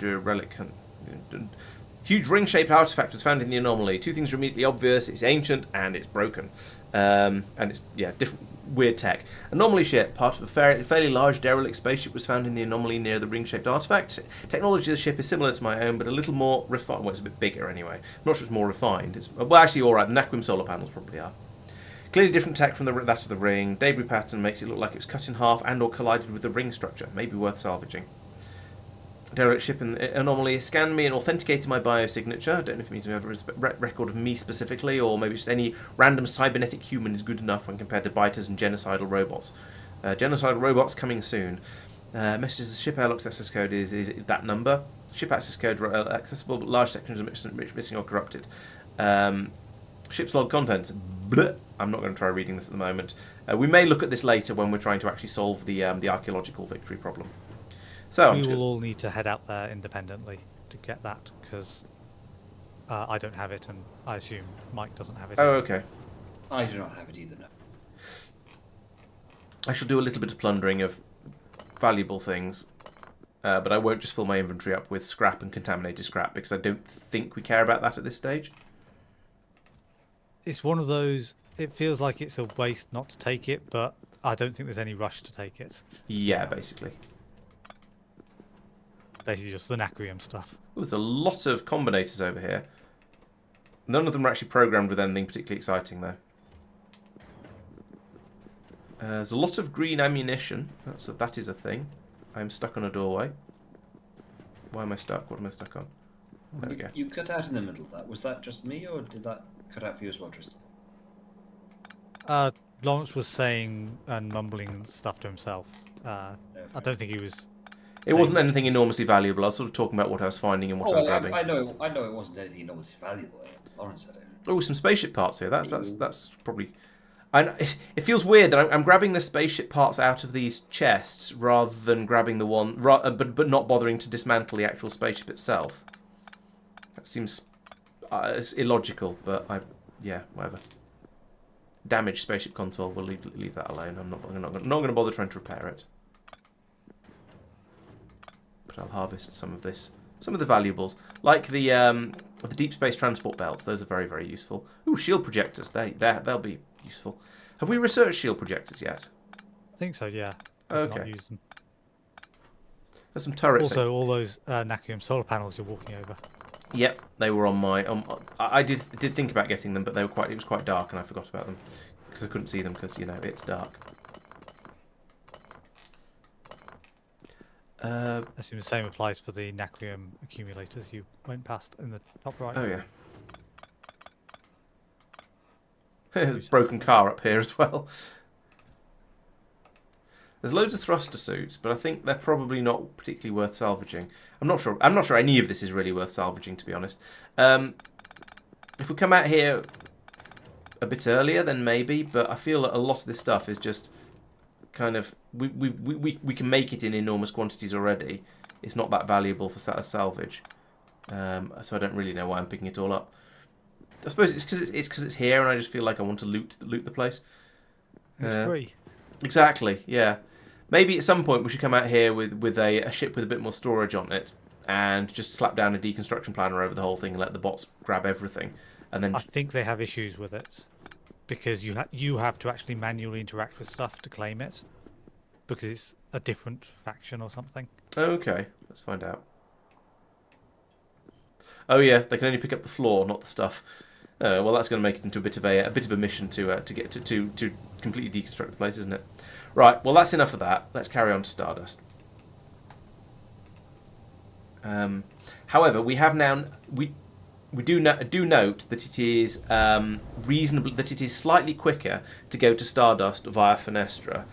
Relic. Huge ring-shaped artifact was found in the anomaly. 2 things are immediately obvious. It's ancient and it's broken. And it's, different weird tech. Anomaly ship, part of a fairly large derelict spaceship, was found in the anomaly near the ring-shaped artifact. Technology of the ship is similar to my own, but a little more refined. Well, it's a bit bigger anyway. I'm not sure it's more refined. Well, actually, all right. The Naquium solar panels probably are. Clearly different tech from that of the ring. Debris pattern makes it look like it was cut in half and or collided with the ring structure. Maybe worth salvaging. Derelict ship and anomaly scanned me and authenticated my biosignature. I don't know if it means we have a record of me specifically, or maybe just any random cybernetic human is good enough when compared to biters and genocidal robots. Genocidal robots coming soon. Messages the ship airlock's access code is that number. Ship access code accessible, but large sections are missing or corrupted. Ship's log contents. Bleh. I'm not going to try reading this at the moment. We may look at this later when we're trying to actually solve the archaeological victory problem. So we will all need to head out there independently to get that, because I don't have it, and I assume Mike doesn't have it. Oh, okay. I do not have it either, no. I shall do a little bit of plundering of valuable things, but I won't just fill my inventory up with scrap and contaminated scrap, because I don't think we care about that at this stage. It's one of those, it feels like it's a waste not to take it, but I don't think there's any rush to take it. Yeah, basically. Basically just the Naquium stuff. There's a lot of combinators over here. None of them are actually programmed with anything particularly exciting, though. There's a lot of green ammunition. That is a thing. I'm stuck on a doorway. Why am I stuck? What am I stuck on? There we go. You cut out in the middle of that. Was that just me, or did that cut out for you as well, Tristan? Laurence was saying and mumbling stuff to himself. I don't think he was. It wasn't anything enormously valuable. I was sort of talking about what I was finding and what I was grabbing. I know it wasn't anything enormously valuable. Laurence said it. Oh, some spaceship parts here. That's probably. It feels weird that I'm grabbing the spaceship parts out of these chests rather than grabbing the one, but not bothering to dismantle the actual spaceship itself. That seems it's illogical, but yeah, whatever. Damaged spaceship console. We'll leave that alone. I'm not going to bother trying to repair it. But I'll harvest some of the valuables, like the deep space transport belts. Those are very, very useful. Ooh, shield projectors. They'll be useful. Have we researched shield projectors yet? I think so, yeah. Okay. Not used them. There's some turrets. Also, all those Naquium solar panels you're walking over. Yep, they were on my. I did think about getting them, but they were it was quite dark, and I forgot about them because I couldn't see them because it's dark. I assume the same applies for the Naquium accumulators you went past in the top right. Oh yeah. There's a broken car up here as well. There's loads of thruster suits, but I think they're probably not particularly worth salvaging. I'm not sure any of this is really worth salvaging, to be honest. If we come out here a bit earlier, then maybe. But I feel that a lot of this stuff is just kind of we can make it in enormous quantities already. It's not that valuable for salvage. So I don't really know why I'm picking it all up. I suppose it's because it's here, and I just feel like I want to loot the place. It's free. Exactly. Yeah. Maybe at some point we should come out here with a ship with a bit more storage on it, and just slap down a deconstruction planner over the whole thing and let the bots grab everything. And then I think they have issues with it because you have to actually manually interact with stuff to claim it because it's a different faction or something. Okay, let's find out. Oh yeah, they can only pick up the floor, not the stuff. Well, that's going to make it into a bit of a mission to get to completely deconstruct the place, isn't it? Right. Well, that's enough of that. Let's carry on to Stardust. However, we have now we do note that it is reasonable that it is slightly quicker to go to Stardust via Fenestra.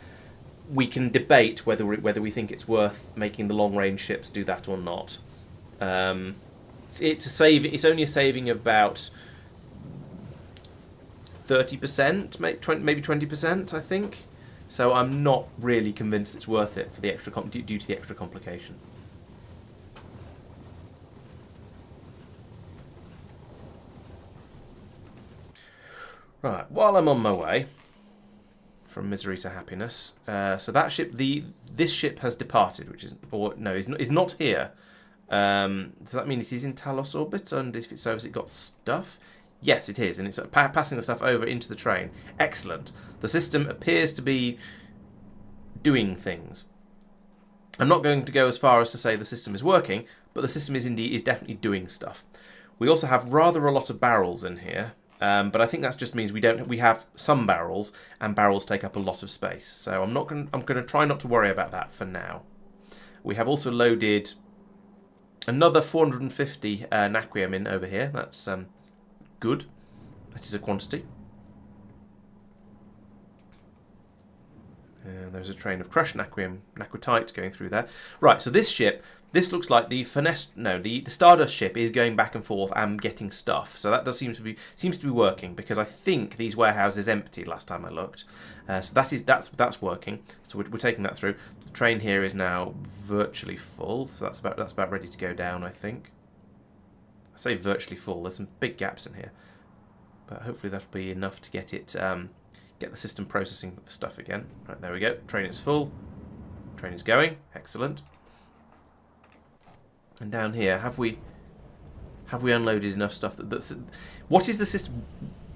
We can debate whether we think it's worth making the long range ships do that or not. It's a save. It's only a saving of about 30%, maybe 20%, I think. So I'm not really convinced it's worth it for the extra due to the extra complication. Right, while I'm on my way from misery to happiness, so that ship, this ship has departed, is not here. Does that mean it is in Talos orbit? And if it's so, has it got stuff? Yes, it is, and it's passing the stuff over into the train. Excellent. The system appears to be doing things. I'm not going to go as far as to say the system is working, but the system is definitely doing stuff. We also have rather a lot of barrels in here, but I think that just means we have some barrels, and barrels take up a lot of space. So I'm going to try not to worry about that for now. We have also loaded another 450 Naquium in over here. That's good. That is a quantity. And there's a train of crushed naquitite going through there. Right, so this ship, this looks like the Stardust ship is going back and forth and getting stuff. So that does seems to be working, because I think these warehouses emptied last time I looked. So that's working. So we're taking that through. The train here is now virtually full, so that's about ready to go down, I think. I say virtually full. There's some big gaps in here, but hopefully that'll be enough to get it get the system processing stuff again. Right, there we go. Train is full. Train is going. Excellent. And down here, have we unloaded enough stuff what is the system?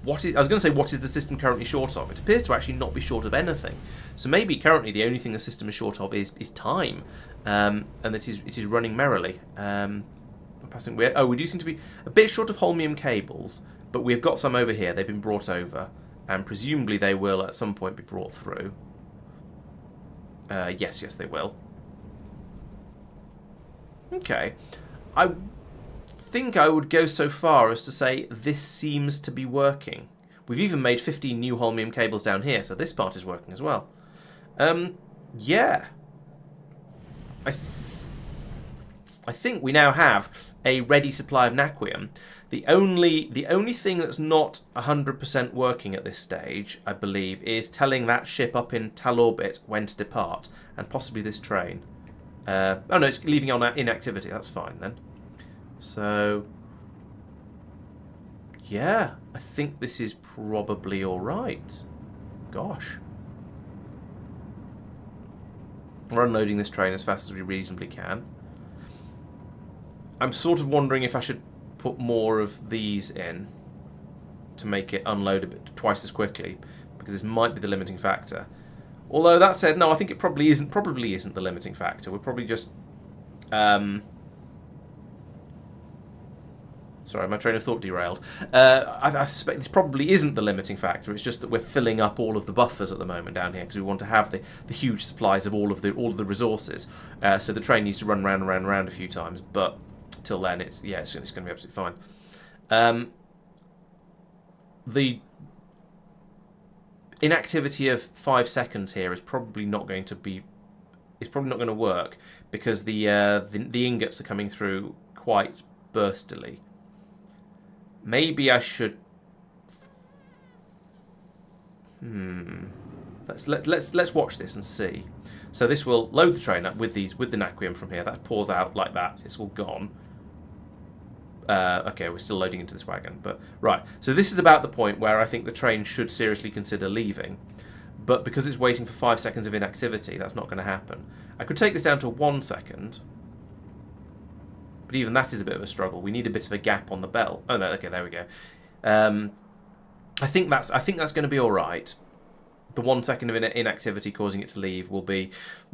I was going to say, what is the system currently short of? It appears to actually not be short of anything. So maybe currently the only thing the system is short of is time, and that it is running merrily. We do seem to be a bit short of holmium cables, but we've got some over here. They've been brought over, and presumably they will at some point be brought through. Yes, they will. Okay. I think I would go so far as to say this seems to be working. We've even made 15 new holmium cables down here, so this part is working as well. Yeah. I think we now have a ready supply of Naquium. The only thing that's not 100% working at this stage, I believe, is telling that ship up in Norbit when to depart, and possibly this train. Oh no, it's leaving on inactivity. That's fine then. So, yeah, I think this is probably all right. Gosh. We're unloading this train as fast as we reasonably can. I'm sort of wondering if I should put more of these in to make it unload a bit twice as quickly, because this might be the limiting factor. Although that said, no, I think it probably isn't the limiting factor. We're probably just sorry, my train of thought derailed. I suspect this probably isn't the limiting factor. It's just that we're filling up all of the buffers at the moment down here because we want to have the huge supplies of all of the resources. So the train needs to run round and round and round a few times, but till then, it's going to be absolutely fine. The inactivity of 5 seconds here is probably not going to be. It's probably not going to work because the ingots are coming through quite burstily. Maybe I should. Let's watch this and see. So this will load the train up with the Naquium from here. That pours out like that. It's all gone. Okay, we're still loading into this wagon, but right. So this is about the point where I think the train should seriously consider leaving, but because it's waiting for 5 seconds of inactivity, that's not going to happen. I could take this down to 1 second, but even that is a bit of a struggle. We need a bit of a gap on the bell. Oh no, okay, there we go. I think that's going to be all right. The 1 second of inactivity causing it to leave will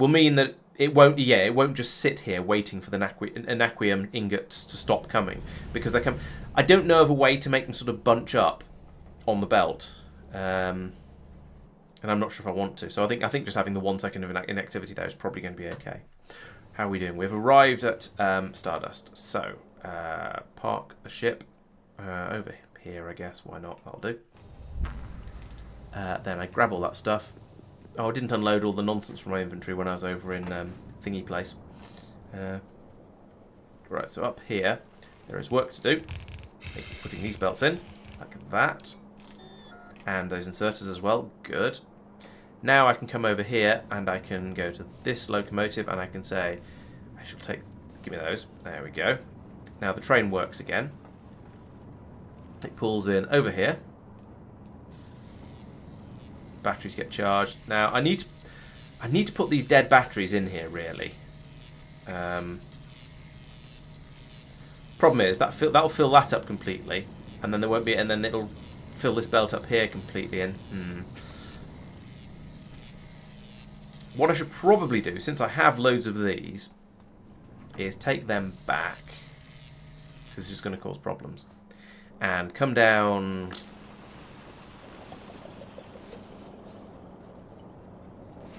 mean that it won't just sit here waiting for the Naquium ingots to stop coming, because they come. I don't know of a way to make them sort of bunch up on the belt, and I'm not sure if I want to. So I think just having the 1 second of inactivity there is probably going to be okay. How are we doing? We've arrived at Stardust. So park the ship over here, I guess. Why not? That'll do. Then I grab all that stuff. Oh, I didn't unload all the nonsense from my inventory when I was over in Thingy Place. Right, so up here, there is work to do. Putting these belts in, like that. And those inserters as well, good. Now I can come over here and I can go to this locomotive and I can say, I shall give me those. There we go. Now the train works again. It pulls in over here. Batteries get charged. Now I need to put these dead batteries in here, really. Problem is that'll fill that up completely, and then there won't be, and then it'll fill this belt up here completely. And what I should probably do, since I have loads of these, is take them back, because this is going to cause problems, and come down.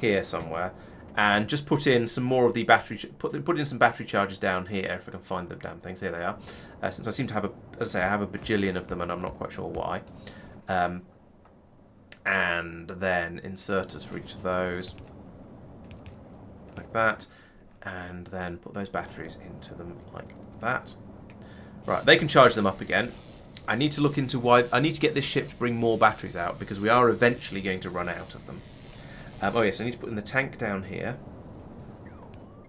Here somewhere, and just put in some more of the battery. Put in some battery chargers down here if I can find them damn things. Here they are. Since I seem to have as I say, I have a bajillion of them, and I'm not quite sure why. And then inserters for each of those, like that, and then put those batteries into them like that. Right, they can charge them up again. I need to look into why. I need to get this ship to bring more batteries out because we are eventually going to run out of them. Oh yes, I need to put in the tank down here.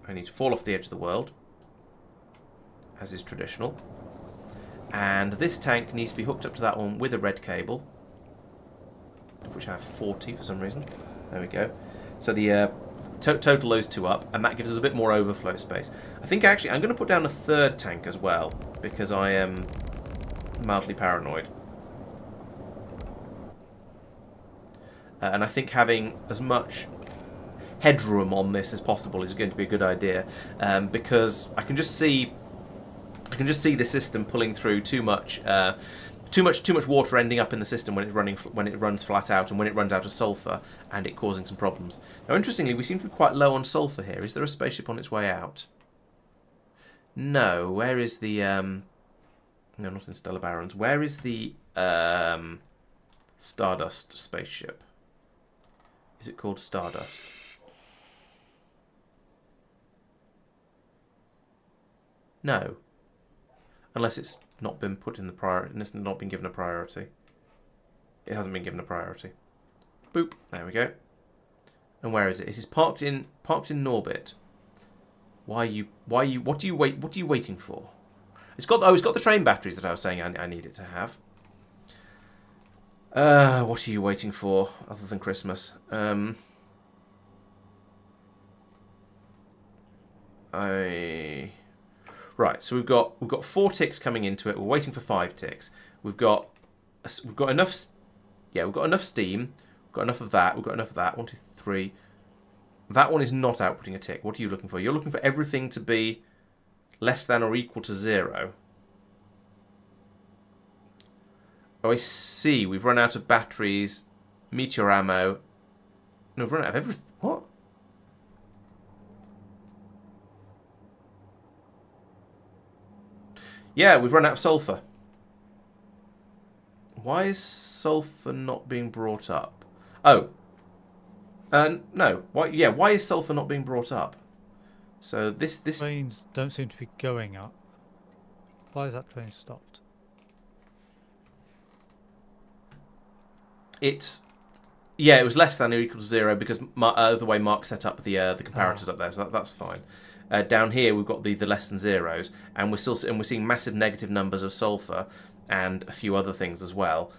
I need to fall off the edge of the world, as is traditional. And this tank needs to be hooked up to that one with a red cable, of which I have 40 for some reason. There we go. So the total those two up, and that gives us a bit more overflow space. I think actually I'm going to put down a third tank as well, because I am mildly paranoid. And I think having as much headroom on this as possible is going to be a good idea, because I can just see the system pulling through too much too much water ending up in the system when it runs flat out, and when it runs out of sulfur, and it causing some problems. Now, interestingly, we seem to be quite low on sulfur here. Is there a spaceship on its way out? No. Where is the no, not in Stellar Barons. Where is the Stardust spaceship? Is it called Stardust? No. Unless it's not been put in the priority, and it's not been given a priority. It hasn't been given a priority. Boop. There we go. And where is it? It is parked in Norbit. What are you waiting for? It's got the train batteries that I was saying I need it to have. What are you waiting for other than Christmas? Right, so we've got 4 ticks coming into it. We're waiting for 5 ticks. We've got enough. Yeah, we've got enough steam. We've got enough of that. We've got enough of that. 1, 2, 3. That one is not outputting a tick. What are you looking for? You're looking for everything to be less than or equal to 0. Oh, I see. We've run out of batteries, meteor ammo. No, we've run out of everything. What? Yeah, we've run out of sulfur. Why is sulfur not being brought up? Oh. No. Why? Yeah, why is sulfur not being brought up? So this trains don't seem to be going up. Why is that train stopped? It was less than or equal to 0 because the way Mark set up the comparators up there, so that's fine. Down here we've got the less than zeros, and we're seeing massive negative numbers of sulfur and a few other things as well.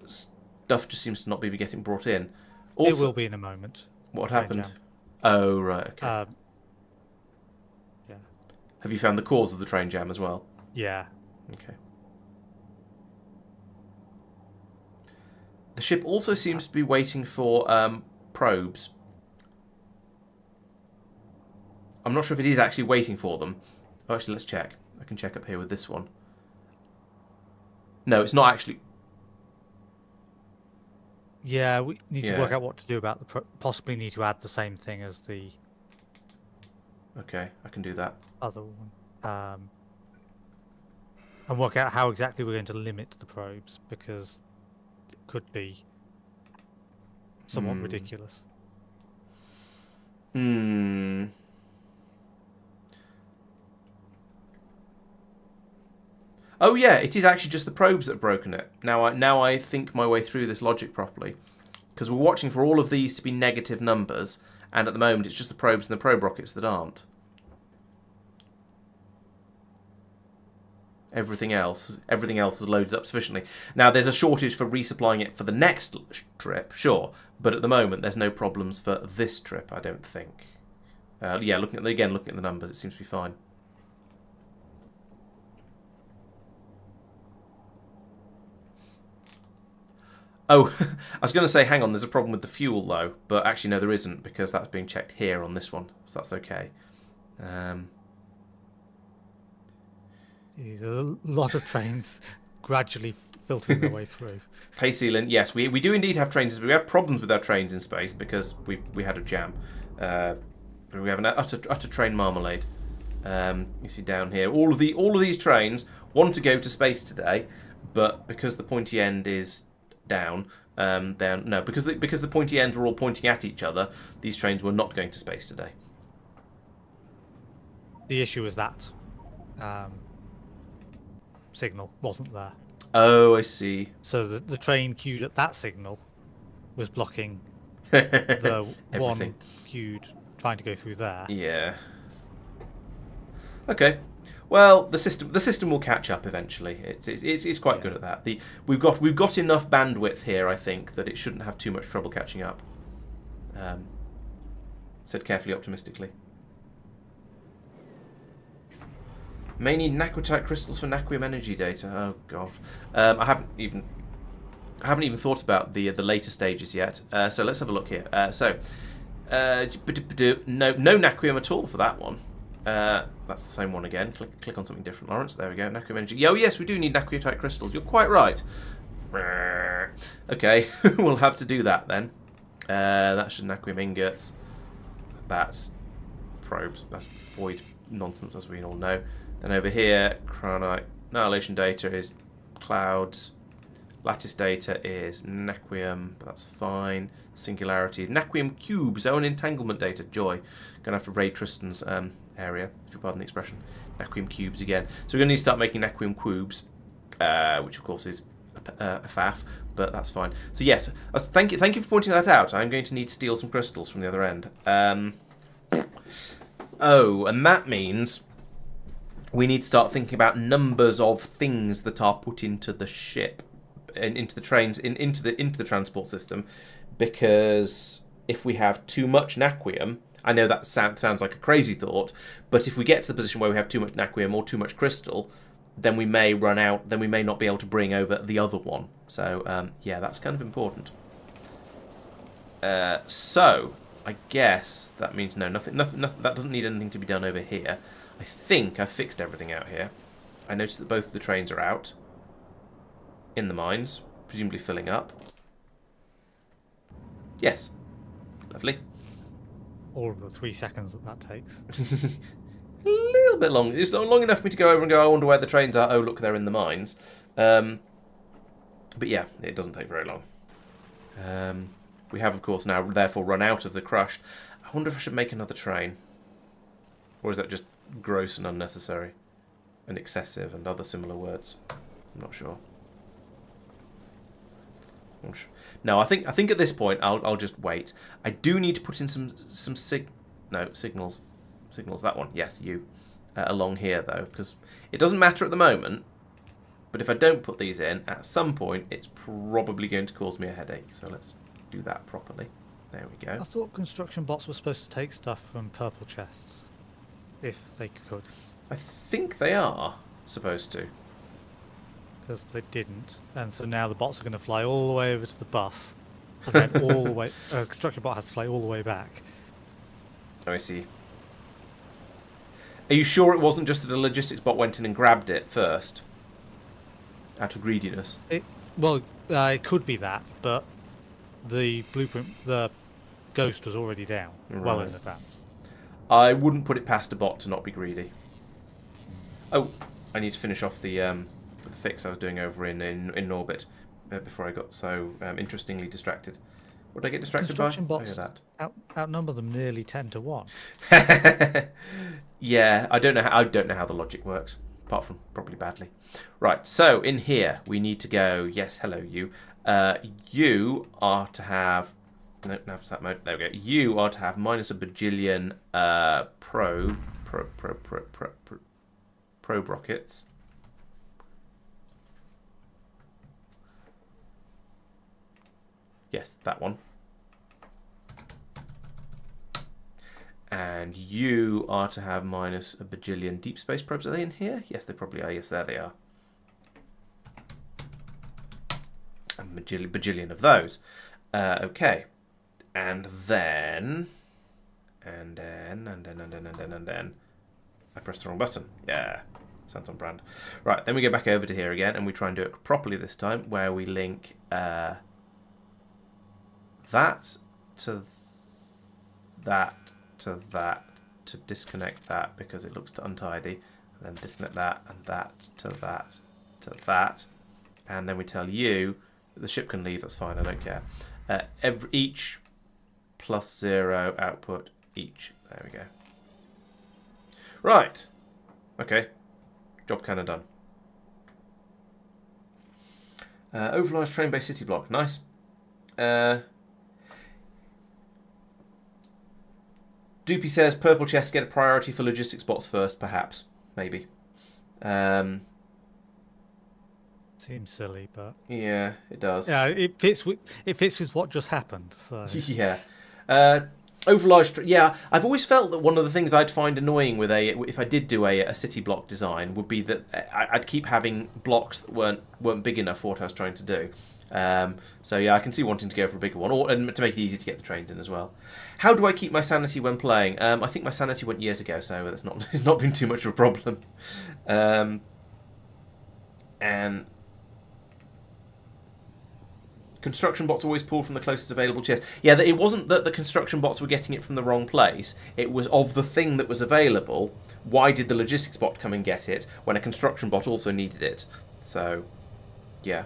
Stuff just seems to not be getting brought in. Also, it will be in a moment. What Train happened? jam. Oh right, okay. Yeah. Have you found the cause of the train jam as well? Yeah. Okay. The ship also seems to be waiting for probes. I'm not sure if it is actually waiting for them. Oh, actually, let's check. I can check up here with this one. No, it's not actually. Yeah, we need Yeah. to work out what to do about the possibly need to add the same thing as the Okay, I can do that. other one. And work out how exactly we're going to limit the probes, because it could be somewhat ridiculous. Oh yeah, it is actually just the probes that have broken it. Now I think my way through this logic properly, because we're watching for all of these to be negative numbers, and at the moment it's just the probes and the probe rockets that aren't. Everything else is loaded up sufficiently. Now there's a shortage for resupplying it for the next trip, sure, but at the moment there's no problems for this trip, I don't think. Yeah, looking at the numbers, it seems to be fine. Oh, I was going to say, hang on, there's a problem with the fuel, though. But actually, no, there isn't, because that's being checked here on this one. So that's okay. There's a lot of trains gradually filtering their way through. Hey, Sealand, yes, we do indeed have trains. We have problems with our trains in space, because we had a jam. We have an utter train marmalade. You see down here, all of these trains want to go to space today, but because the pointy end is down, because the pointy ends were all pointing at each other, these trains were not going to space today. The issue is that signal wasn't there. Oh, I see. So the train queued at that signal was blocking the one queued trying to go through there. Yeah. Okay. Well, the system will catch up eventually. It's quite good at that. We've got enough bandwidth here, I think, that it shouldn't have too much trouble catching up. Said carefully, optimistically. May need Naquitite crystals for Naquium energy data. Oh god. I haven't even thought about the later stages yet. So let's have a look here. No Naquium at all for that one. That's the same one again. Click on something different, Laurence. There we go. Naquium energy. Oh, yes, we do need naquium crystals. You're quite right. Okay, we'll have to do that then. That's just naquium ingots. That's probes. That's void nonsense, as we all know. Then over here, cryonite annihilation data is clouds. Lattice data is naquium, but that's fine. Singularity, naquium cubes. Oh, and entanglement data. Joy. Gonna have to raid Tristan's area, if you pardon the expression. Naquium cubes again. So we're gonna need to start making naquium cubes, which of course is a faff, but that's fine. So yes, thank you for pointing that out. I'm going to need to steal some crystals from the other end. Oh, and that means we need to start thinking about numbers of things that are put into the ship, into the trains, into the transport system, because if we have too much naquium, I know that sounds like a crazy thought, but if we get to the position where we have too much naquium or too much crystal, then we may run out. Then we may not be able to bring over the other one. So yeah, that's kind of important. So I guess that means nothing. That doesn't need anything to be done over here. I think I've fixed everything out here. I noticed that both of the trains are out in the mines, presumably filling up. Yes. Lovely. All of the 3 seconds that takes. A little bit long. It's not long enough for me to go over and go, I wonder where the trains are. Oh, look, they're in the mines. But yeah, it doesn't take very long. We have, of course, now therefore run out of the crushed. I wonder if I should make another train. Or is that just gross and unnecessary? And excessive and other similar words? I'm not sure. No, I think at this point I'll just wait. I do need to put in some signals. Signals, that one. Yes, you. Along here, though, because it doesn't matter at the moment, but if I don't put these in, at some point, it's probably going to cause me a headache. So let's do that properly. There we go. I thought construction bots were supposed to take stuff from purple chests, if they could. I think they are supposed to. Because they didn't, and so now the bots are going to fly all the way over to the bus, and then all the way. Construction bot has to fly all the way back. Oh, I see. Are you sure it wasn't just that a logistics bot went in and grabbed it first? Out of greediness? It could be that, but the blueprint, the ghost was already down, well in advance. I wouldn't put it past a bot to not be greedy. Oh, I need to finish off the fix I was doing over in Norbit before I got so interestingly distracted. What did I get distracted by? Construction bots outnumber them nearly 10 to 1. Yeah, I don't know how the logic works, apart from probably badly. Right, so in here we need to go. Yes, hello you. You are to have nav mode. There we go. You are to have minus a bajillion probe rockets. Yes, that one. And you are to have minus a bajillion deep space probes. Are they in here? Yes, they probably are. Yes, there they are. A bajillion of those. Okay. And then I pressed the wrong button. Yeah. Sounds on brand. Right, then we go back over to here again and we try and do it properly this time, where we link that to that to that to disconnect that because it looks untidy, and then disconnect that and that to that to that, and then we tell you that the ship can leave. That's fine, I don't care. Each plus 0 output each. There we go. Right. Okay. Job kind of done. Overlarge train-based city block. Nice. Doopy says purple chests get a priority for logistics bots first, perhaps. Maybe. Seems silly, but yeah, it does. Yeah, it fits with what just happened. So yeah. Overlarge, yeah. I've always felt that one of the things I'd find annoying with if I did do a city block design would be that I'd keep having blocks that weren't big enough for what I was trying to do. So yeah, I can see wanting to go for a bigger one, and to make it easy to get the trains in as well. How do I keep my sanity when playing? I think my sanity went years ago, so it's not been too much of a problem. And construction bots always pulled from the closest available chest. Yeah, it wasn't that the construction bots were getting it from the wrong place. It was of the thing that was available. Why did the logistics bot come and get it when a construction bot also needed it? So, yeah.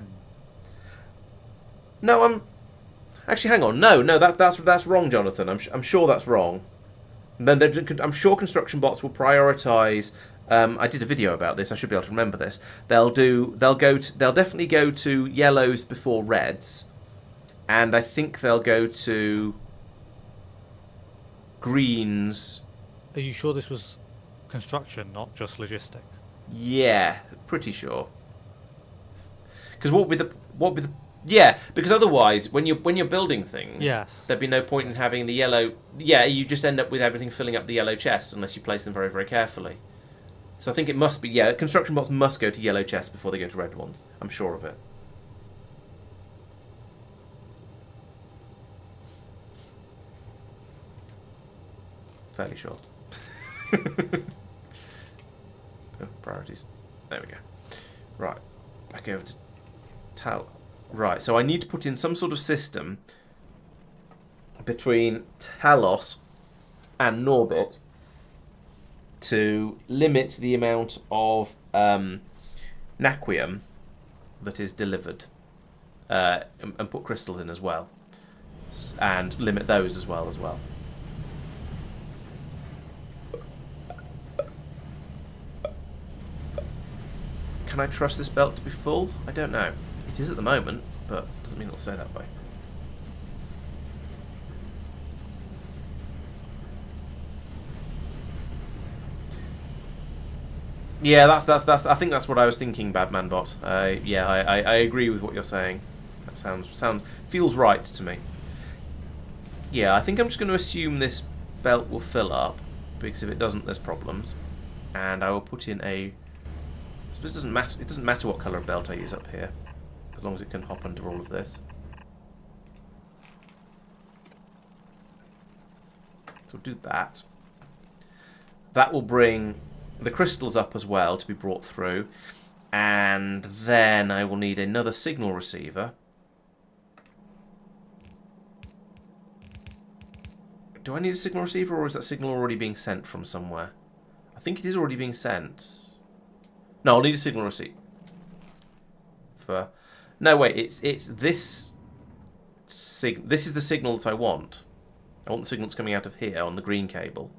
No, actually, hang on. No, that's wrong, Jonathan. I'm sure that's wrong. Then I'm sure construction bots will prioritise. I did a video about this. I should be able to remember this. They'll definitely go to yellows before reds, and I think they'll go to greens. Are you sure this was construction, not just logistics? Yeah, pretty sure. Because what would be the yeah, because otherwise, when you're building things, yes, there'd be no point in having the yellow. Yeah, you just end up with everything filling up the yellow chests unless you place them very, very carefully. So I think it must be, yeah, construction bots must go to yellow chests before they go to red ones. I'm sure of it. Fairly sure. Oh, priorities. There we go. Right. Back over to Right, so I need to put in some sort of system between Talos and Norbit to limit the amount of Naquium that is delivered, and put crystals in as well, and limit those as well. Can I trust this belt to be full? I don't know. It is at the moment, but doesn't mean it'll stay that way. Yeah, that's. I think that's what I was thinking, Badman Bot. Yeah, I agree with what you're saying. That feels right to me. Yeah, I think I'm just going to assume this belt will fill up, because if it doesn't, there's problems. And I will put in a. I suppose it doesn't matter what colour of belt I use up here, as long as it can hop under all of this. So we'll do that. That will bring the crystals up as well to be brought through. And then I will need another signal receiver. Do I need a signal receiver, or is that signal already being sent from somewhere? I think it is already being sent. No, I'll need a signal receiver. No, wait, it's this this is the signal that I want. I want the signal that's coming out of here on the green cable.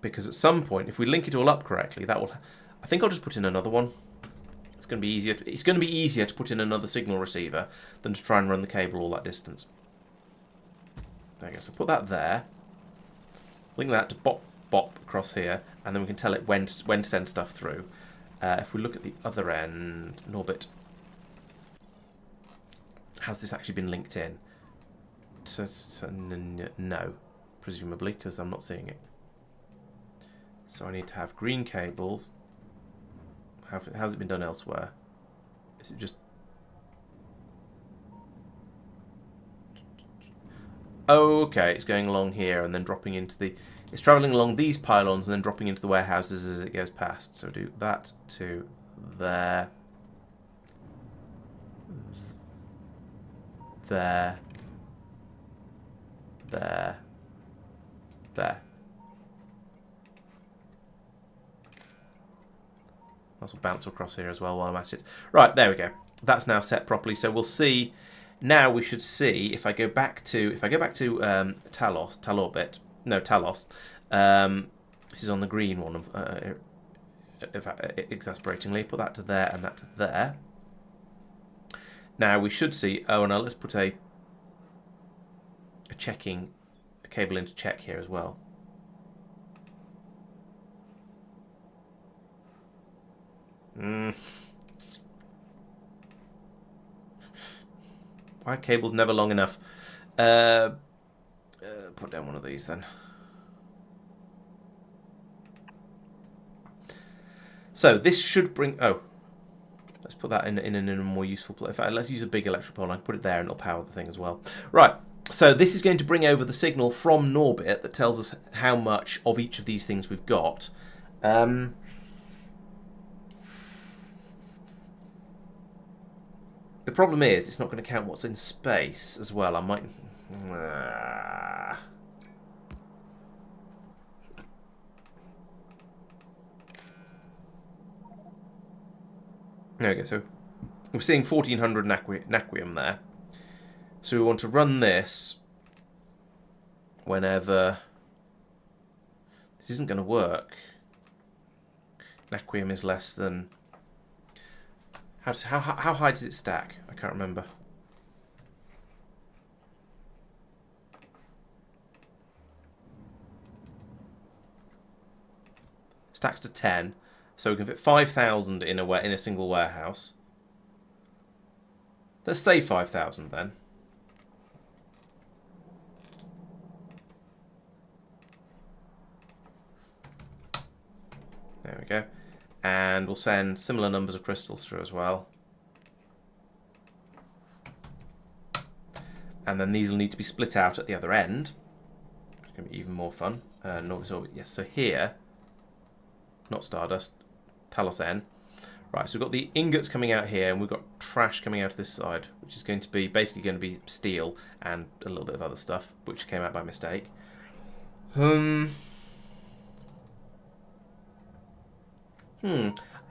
Because at some point, if we link it all up correctly, that will. I think I'll just put in another one. It's going to be easier. It's going to be easier to put in another signal receiver than to try and run the cable all that distance. There you go. So put that there. Link that to bop across here, and then we can tell it when to send stuff through. If we look at the other end, Norbit, has this actually been linked in? No, presumably, because I'm not seeing it. So I need to have green cables. How's it been done elsewhere? Is it just... Oh, okay, it's going along here and then dropping into the... It's travelling along these pylons and then dropping into the warehouses as it goes past. So do that to there. There. There. There. That will bounce across here as well while I'm at it. Right, there we go. That's now set properly. So we'll see. Now we should see if I go back to Talos. No, Talos. This is on the green one. Exasperatingly, put that to there and that to there. Now we should see. Oh, and let's put a cable into check here as well. Why are cables never long enough? put down one of these then. So this should bring... Oh. Let's put that in a more useful place. In fact, let's use a big electric pole and I can put it there and it'll power the thing as well. Right. So this is going to bring over the signal from Norbit that tells us how much of each of these things we've got. The problem is it's not going to count what's in space as well. I might... There we go. So we're seeing 1400 Naquium there. So we want to run this whenever... This isn't going to work. Naquium is less than... How high does it stack? I can't remember. Stacks to 10. So we can fit 5,000 in a single warehouse. Let's say 5,000 then. There we go. And we'll send similar numbers of crystals through as well. And then these will need to be split out at the other end. It's going to be even more fun. Norbit Orbit, yes. So here, not Stardust, Talos N. Right, so we've got the ingots coming out here, and we've got trash coming out of this side, which is going to be basically going to be steel and a little bit of other stuff, which came out by mistake.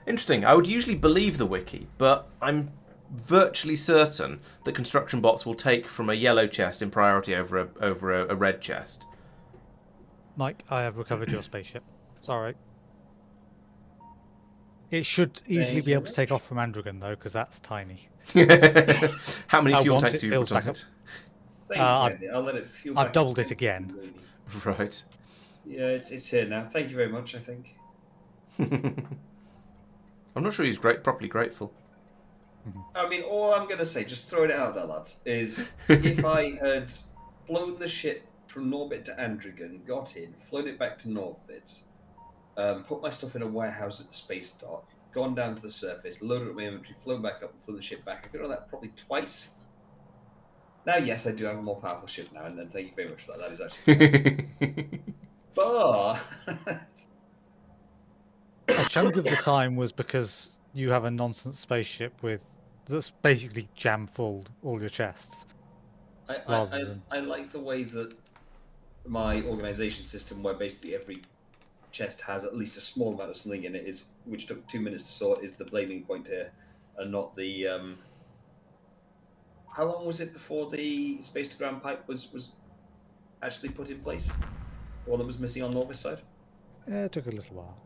Interesting. I would usually believe the wiki, but I'm virtually certain that construction bots will take from a yellow chest in priority over a red chest. Mike, I have recovered your spaceship. Sorry. It should easily be able to take off from Androgen, though, because that's tiny. How many fuel once tanks it have you fills put on back it? I'll let it fuel I've back doubled up it again. Right. Yeah, it's here now. Thank you very much, I think. I'm not sure he's properly grateful. I mean, all I'm going to say, just throwing it out there, lads, is if I had flown the ship from Norbit to Androgen, got in, flown it back to Norbit, put my stuff in a warehouse at the space dock, gone down to the surface, loaded up my inventory, flown back up and flown the ship back. I could have done that probably twice. Now, yes, I do have a more powerful ship now, and thank you very much for that. That is actually but A chunk of the time was because you have a nonsense spaceship that's basically jam-full all your chests. I like the way that my organization system, where basically every chest has at least a small amount of something in it, which took 2 minutes to sort, is the blaming point here, and not the. How long was it before the space to ground pipe was actually put in place? The one that was missing on Norvis side? It took a little while.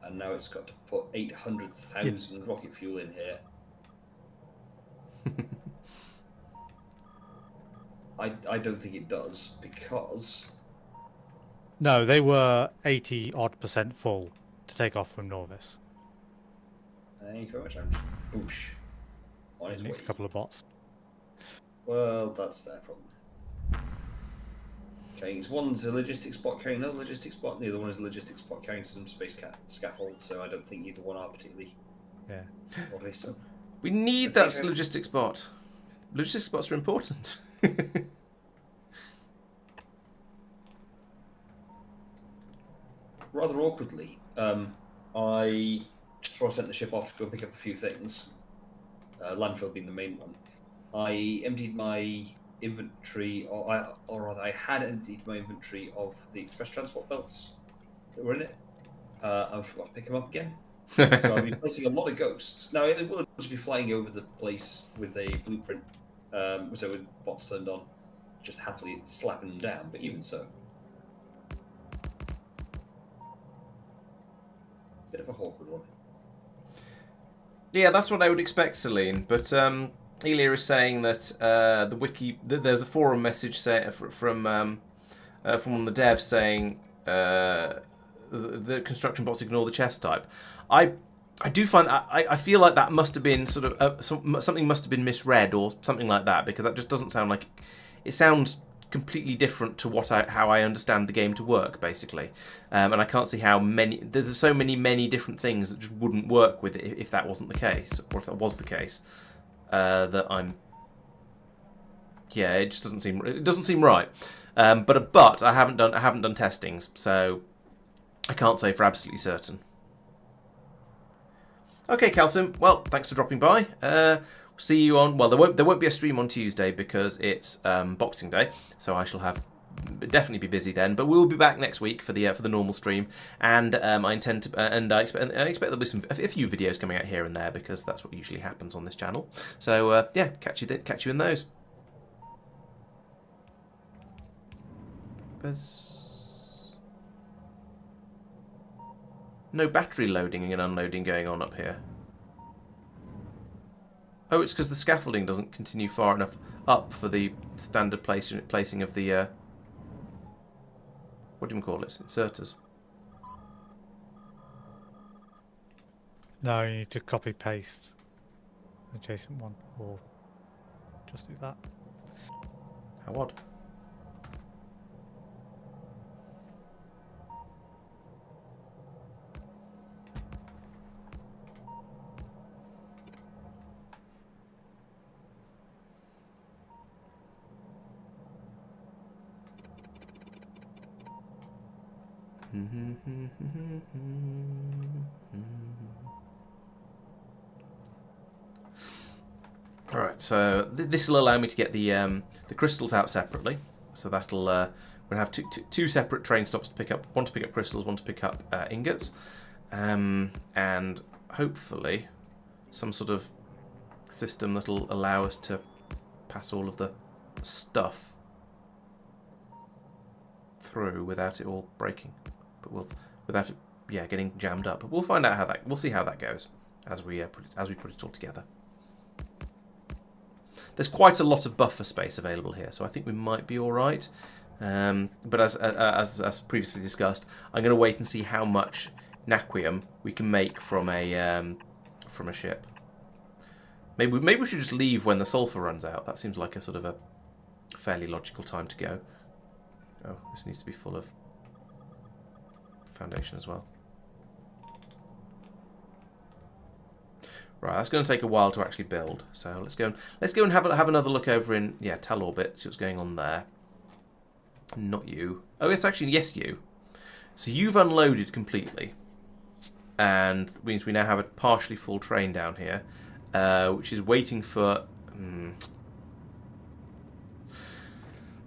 And now it's got to put 800,000 rocket fuel in here. I don't think it does, because... No, they were 80-odd% full to take off from Norvis. Thank you very much. I'm just boosh. On his way. A couple of bots. Well, that's their problem. Okay, one's a logistics bot carrying another logistics bot, and the other one is a logistics bot carrying some space scaffold, so I don't think either one are particularly... Yeah. So. We need that logistics bot. Logistics bots are important. Rather awkwardly, I just before I sent the ship off to go pick up a few things, landfill being the main one, I emptied my inventory, or rather I had emptied my inventory of the express transport belts that were in it. I forgot to pick them up again. So I'll be placing a lot of ghosts. Now, it will just be flying over the place with a blueprint, so with bots turned on, just happily slapping them down, but even so. Bit of a awkward one. Yeah, that's what I would expect, Celine. But Elia is saying that the wiki, there's a forum message from one of the devs saying the construction bots ignore the chest type. I do find that I feel like that must have been sort of something must have been misread or something like that, because that just doesn't sound like it sounds completely different to how I understand the game to work, basically. And I can't see how there's so many different things that just wouldn't work with it if that wasn't the case, or if that was the case. It just doesn't seem right. But I haven't done testings, so I can't say for absolutely certain. Okay, Calcium. Well, thanks for dropping by. See you on. Well, there won't be a stream on Tuesday because it's Boxing Day, so I shall definitely be busy then. But we'll be back next week for the normal stream, and I intend to I expect there'll be a few videos coming out here and there, because that's what usually happens on this channel. So yeah, catch you in those. There's no battery loading and unloading going on up here. Oh, it's because the scaffolding doesn't continue far enough up for the standard placing of the what do you call it? Inserters. No, you need to copy paste adjacent one, or just do that. How odd. Alright, so this will allow me to get the crystals out separately. So that'll we'll have two separate train stops to pick up. One to pick up crystals, one to pick up ingots, and hopefully some sort of system that'll allow us to pass all of the stuff through without it all breaking, but without it getting jammed up. But we'll find out we'll see how that goes as we put it all together. There's quite a lot of buffer space available here, so I think we might be all right. But as previously discussed, I'm going to wait and see how much Naquium we can make from a ship. Maybe we should just leave when the sulfur runs out. That seems like a sort of a fairly logical time to go. Oh, this needs to be full of foundation as well. Right, that's going to take a while to actually build. So let's go and have another look over in Talorbit, see what's going on there. Not you. Oh, it's actually yes you. So you've unloaded completely, and means we now have a partially full train down here, which is waiting for.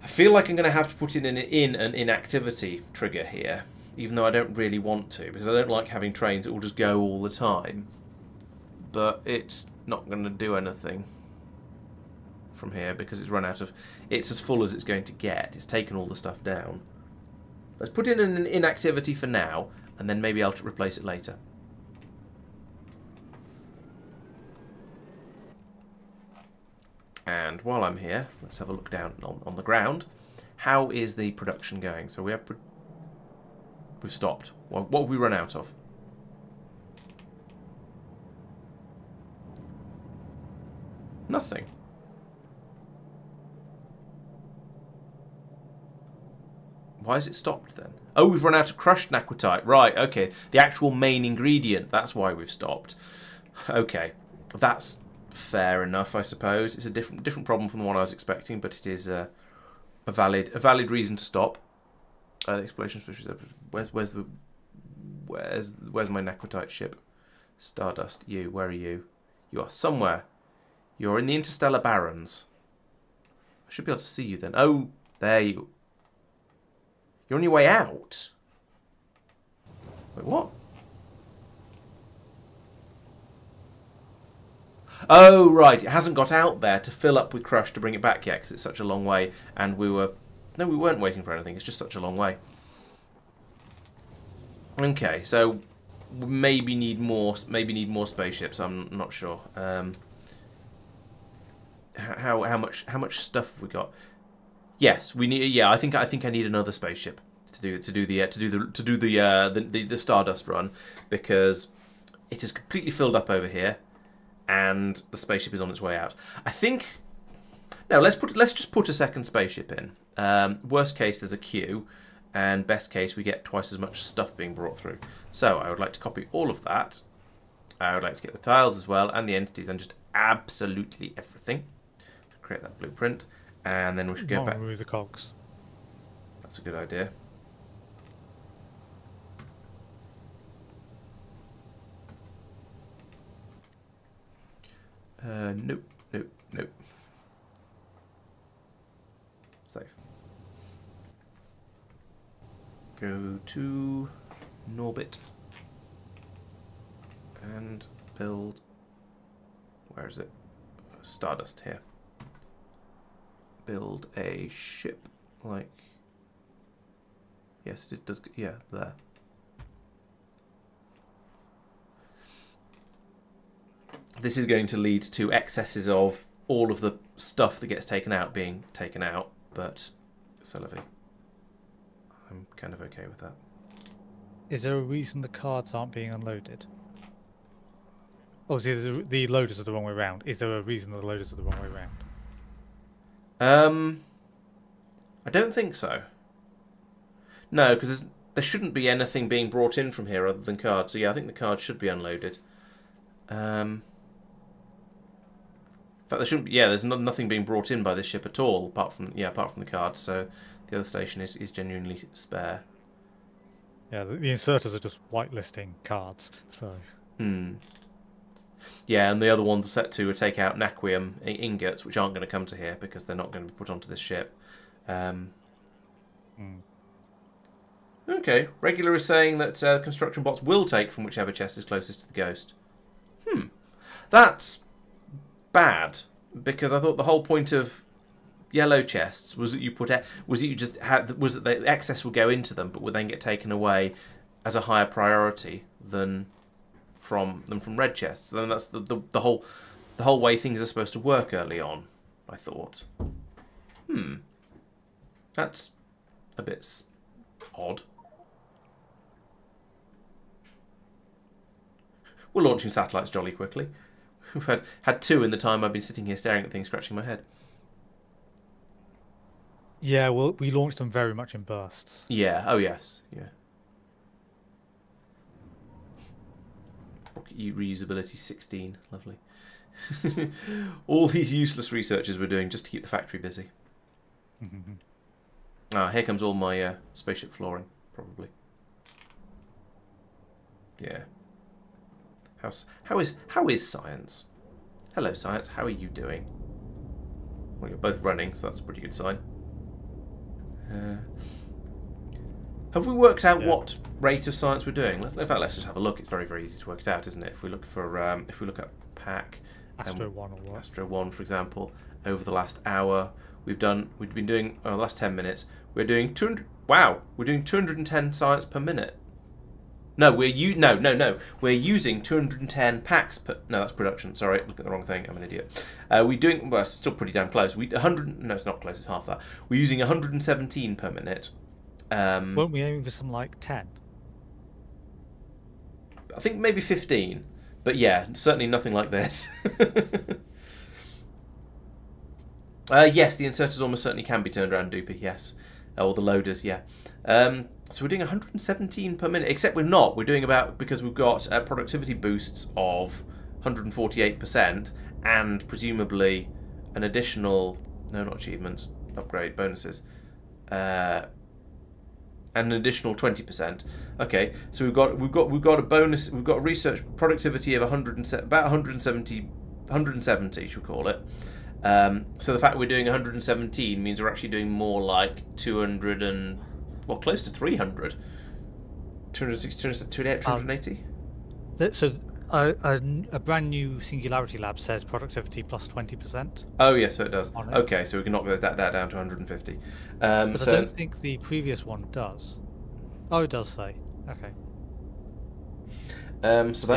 I feel like I'm going to have to put in an inactivity trigger here, even though I don't really want to, because I don't like having trains that will just go all the time. But it's not going to do anything from here because it's run out of. It's as full as it's going to get. It's taken all the stuff down. Let's put in an inactivity for now, and then maybe I'll replace it later. And while I'm here, let's have a look down on the ground. How is the production going? So we've stopped. What have we run out of? Nothing. Why is it stopped then? Oh, we've run out of crushed naquitite. Right, okay. The actual main ingredient. That's why we've stopped. Okay. That's fair enough, I suppose. It's a different problem from the one I was expecting, but it is a valid reason to stop. The explosion. Where's my naquitite ship? Stardust. You. Where are you? You are somewhere. You're in the Interstellar Barrens. I should be able to see you then. Oh, there you. You're on your way out. Wait, what? Oh, right. It hasn't got out there to fill up with crush to bring it back yet because it's such a long way. And we weren't waiting for anything. It's just such a long way. Okay, so we maybe need more spaceships. I'm not sure. How much stuff have we got? Yes, we need. Yeah, I think I need another spaceship to do the Stardust run, because it is completely filled up over here, and the spaceship is on its way out. I think. No, let's just put a second spaceship in. Worst case, there's a queue, and best case, we get twice as much stuff being brought through. So I would like to copy all of that. I would like to get the tiles as well, and the entities, and just absolutely everything. Create that blueprint, and then we should go back. Remove the cogs. That's a good idea. Nope, nope, nope. Save. Go to Norbit and build. Where is it? Stardust here. Build a ship like. Yes, it does. Yeah, there. This is going to lead to excesses of all of the stuff that gets taken out being taken out, but Celebi. I'm kind of okay with that. Is there a reason the cards aren't being unloaded? Oh, see, the loaders are the wrong way around. Is there a reason the loaders are the wrong way around? I don't think so. No, because there shouldn't be anything being brought in from here other than cards. So yeah, I think the cards should be unloaded. In fact, there shouldn't be, yeah, there's nothing being brought in by this ship at all, apart from the cards. So the other station is genuinely spare. Yeah, the inserters are just whitelisting cards. So. Yeah, and the other ones are set to take out Naquium ingots, which aren't going to come to here because they're not going to be put onto this ship. Okay, Regular is saying that construction bots will take from whichever chest is closest to the ghost. That's bad, because I thought the whole point of yellow chests was that the excess would go into them, but would then get taken away as a higher priority than from red chests. Then that's the whole way things are supposed to work early on, I thought. That's a bit odd. We're launching satellites jolly quickly. We've had 2 in the time I've been sitting here staring at things, scratching my head. Yeah, well, we launched them very much in bursts. Yeah. Oh yes. Yeah. Rocket reusability 16. Lovely. All these useless researches we're doing just to keep the factory busy. Here comes all my spaceship flooring, probably. Yeah. How is science? Hello, science. How are you doing? Well, you're both running, so that's a pretty good sign. Have we worked out what rate of science we're doing? In fact, let's just have a look. It's very, very easy to work it out, isn't it? If we look for if we look at pack Astro 1 or what? Astro 1, for example, over the last hour, we've been doing the last 10 minutes. We're doing 200. Wow, we're doing 210 science per minute. No, we're using 210 packs per. No, that's production. Sorry, looking at the wrong thing. I'm an idiot. We're doing. Well, it's still pretty damn close. 100. No, it's not close. It's half that. We're using 117 per minute. Weren't we aiming for some like 10? I think maybe 15. But yeah, certainly nothing like this. Yes, the inserters almost certainly can be turned around, Doopy. Yes, or the loaders. Yeah. So we're doing 117 per minute, except we're not. We're doing about, because we've got productivity boosts of 148% and presumably an additional, no, not achievements, upgrade bonuses, and an additional 20%. Okay, so we've got a bonus. We've got a research productivity of about 170, should we call it? So the fact we're doing 117 means we're actually doing more like 200 and. Well, close to 300. 260, 280? So a brand new Singularity Lab says productivity plus 20%. Oh, yes, so it does. Okay, so we can knock that down to 150. But I don't think the previous one does. Oh, it does say. Okay. So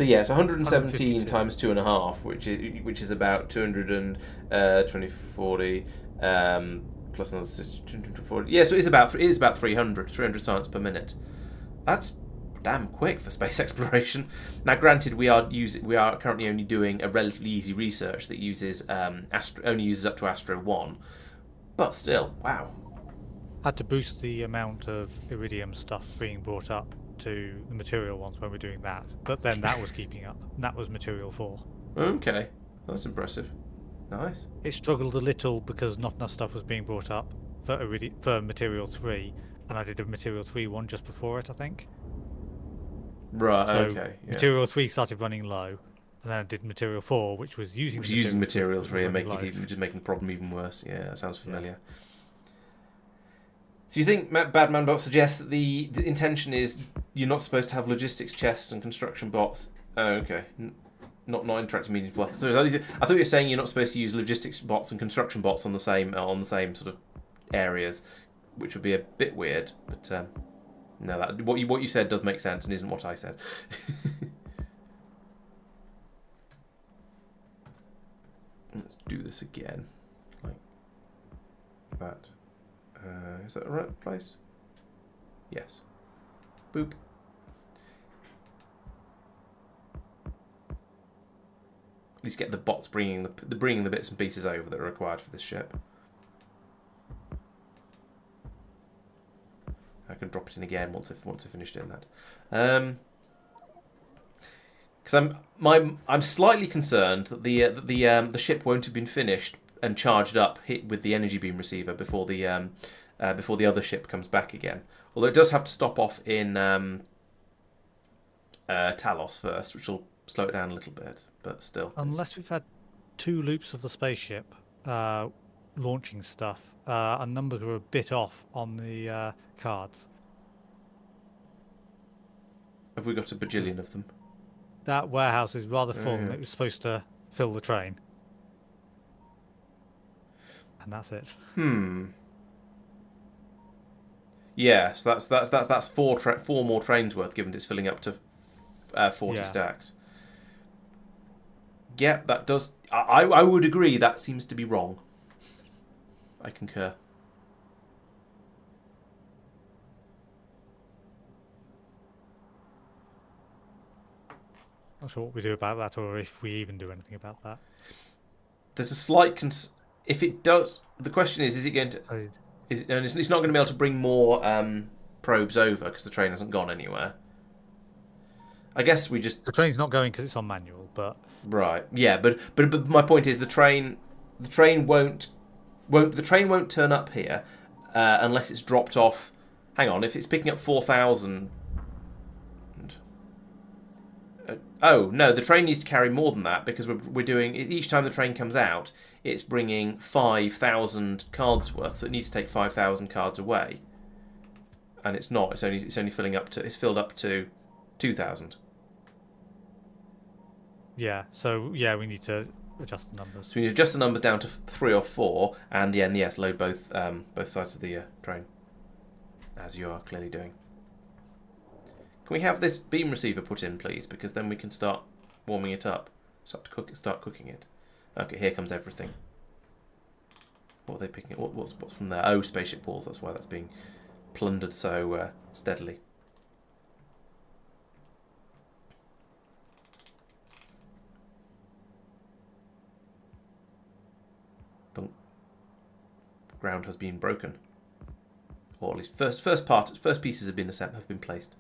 it's 117 times 2.5, which is about 240. Plus another 240. Yeah, so it is about 300 science per minute. That's damn quick for space exploration. Now, granted, we are currently only doing a relatively easy research that uses only uses up to Astro 1, but still, wow. Had to boost the amount of iridium stuff being brought up to the material ones when we're doing that, but then that was keeping up. And that was material 4. Okay, that's impressive. Nice. It struggled a little because not enough stuff was being brought up for material 3, and I did a material 3 one just before it, I think. Right. So okay. Yeah. material 3 started running low, and then I did material 4, which was using material 3 and making just making the problem even worse. Yeah, that sounds familiar. Yeah. So you think Badman Bot suggests that the intention is you're not supposed to have logistics chests and construction bots? Oh, okay. Not interacting meetings. Well, I thought you were saying you're not supposed to use logistics bots and construction bots on the same sort of areas, which would be a bit weird. But no, that what you said does make sense and isn't what I said. Let's do this again, like that. Is that the right place? Yes. Boop. At least get the bots bringing the bits and pieces over that are required for this ship. I can drop it in again once I finished doing that. Because I'm slightly concerned that the ship won't have been finished and charged up with the energy beam receiver before the other ship comes back again. Although it does have to stop off in Talos first, which will slow it down a little bit, but still. Unless we've had 2 loops of the spaceship launching stuff, our numbers were a bit off on the cards. Have we got a bajillion of them? That warehouse is rather full, and it was supposed to fill the train. And that's it. Yeah, so that's 4 more trains worth, given it's filling up to 40 stacks. Yeah, that does. I would agree. That seems to be wrong. I concur. Not sure what we do about that, or if we even do anything about that. There's a slight if it does. The question is it going to? It's not going to be able to bring more probes over because the train hasn't gone anywhere. I guess we just. The train's not going because it's on manual, but. Right. Yeah, but my point is the train won't turn up here unless it's dropped off. Hang on, if it's picking up 4,000. Oh no, the train needs to carry more than that because we're doing each time the train comes out, it's bringing 5,000 cards worth, so it needs to take 5,000 cards away, and it's not. It's only filling up to. It's filled up to 2,000. Yeah. So yeah, we need to adjust the numbers. So we need to adjust the numbers down to 3 or 4, and then yes, load both sides of the train, as you are clearly doing. Can we have this beam receiver put in, please? Because then we can start warming it up. Start cooking it. Okay, here comes everything. What are they picking? What's from there? Oh, spaceship walls. That's why that's being plundered so steadily. The ground has been broken, or at least first pieces have been placed.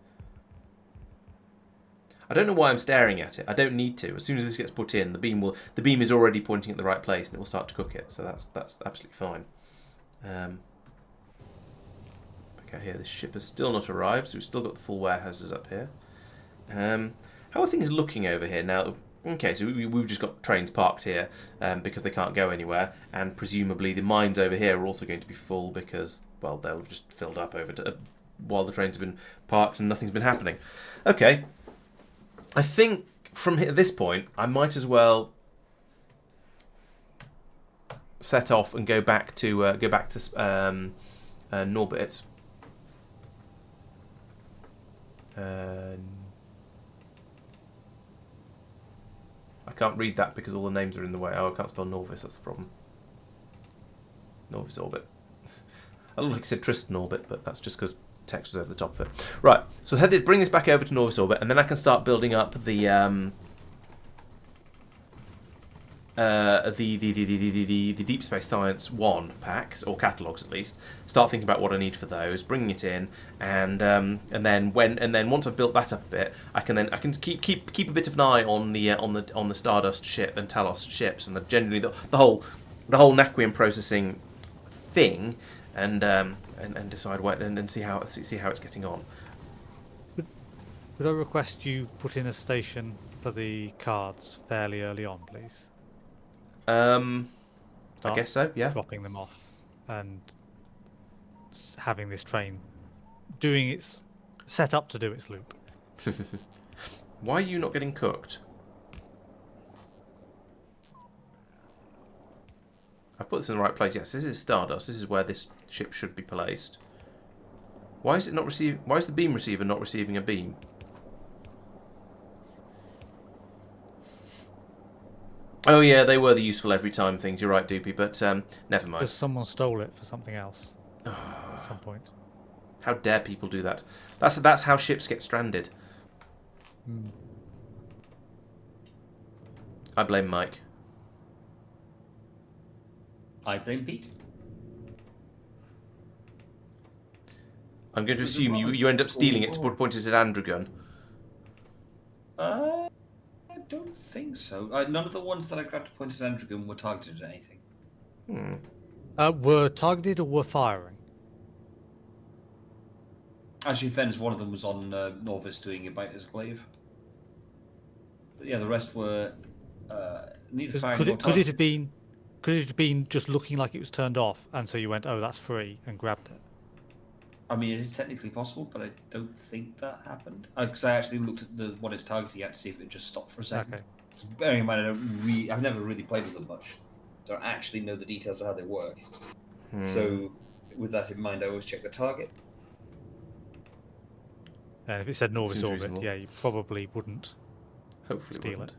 I don't know why I'm staring at it. I don't need to. As soon as this gets put in, the beam is already pointing at the right place, and it will start to cook it. So that's absolutely fine. Okay, here this ship has still not arrived, so we've still got the full warehouses up here. How are things looking over here now? Okay, so we've just got trains parked here because they can't go anywhere, and presumably the mines over here are also going to be full because, well, they'll have just filled up while the trains have been parked and nothing's been happening. Okay. I think from this point, I might as well set off and go back to Norbit. I can't read that because all the names are in the way. Oh, I can't spell Norvis. That's the problem. Norvis orbit. I look like I said Tristan orbit, but that's just because text was over the top of it. Right, so bring this back over to Norbit orbit, and then I can start building up the Deep Space Science 1 packs, or catalogs at least. Start thinking about what I need for those, bringing it in, and then once I've built that up a bit, I can keep a bit of an eye on the Stardust ship and Talos ships, and generally the whole Naquium processing thing, and decide what and see how it's getting on. Could I request you put in a station for the cards fairly early on, please? I guess so, yeah. Dropping them off and having this train set up to do its loop. Why are you not getting cooked? I've put this in the right place. Yes, this is Stardust. This is where this ship should be placed. Why is it not receiving? Why is the beam receiver not receiving a beam? Oh yeah, they were the useful every time things. You're right, Doopy, but never mind. Because someone stole it for something else at some point. How dare people do that? That's how ships get stranded. I blame Mike. I blame Pete. I'm going to assume you end up stealing it to point it at Andragon. I don't think so. None of the ones that I grabbed to point at Andragon were targeted at anything. Were targeted or were firing? Actually, in fairness, one of them was on Norvis doing a bite as glaive. But yeah, the rest were neither firing nor Could it have been just looking like it was turned off, and so you went, "Oh, that's free," and grabbed it? I mean, it is technically possible, but I don't think that happened. Because I actually looked at what it's targeting at to see if it just stopped for a second. Okay. Bearing in mind, I've never really played with them much, so I actually know the details of how they work. So, with that in mind, I always check the target. And if it said Norvis Seems orbit, reasonable. yeah, you probably wouldn't Hopefully steal wouldn't. it.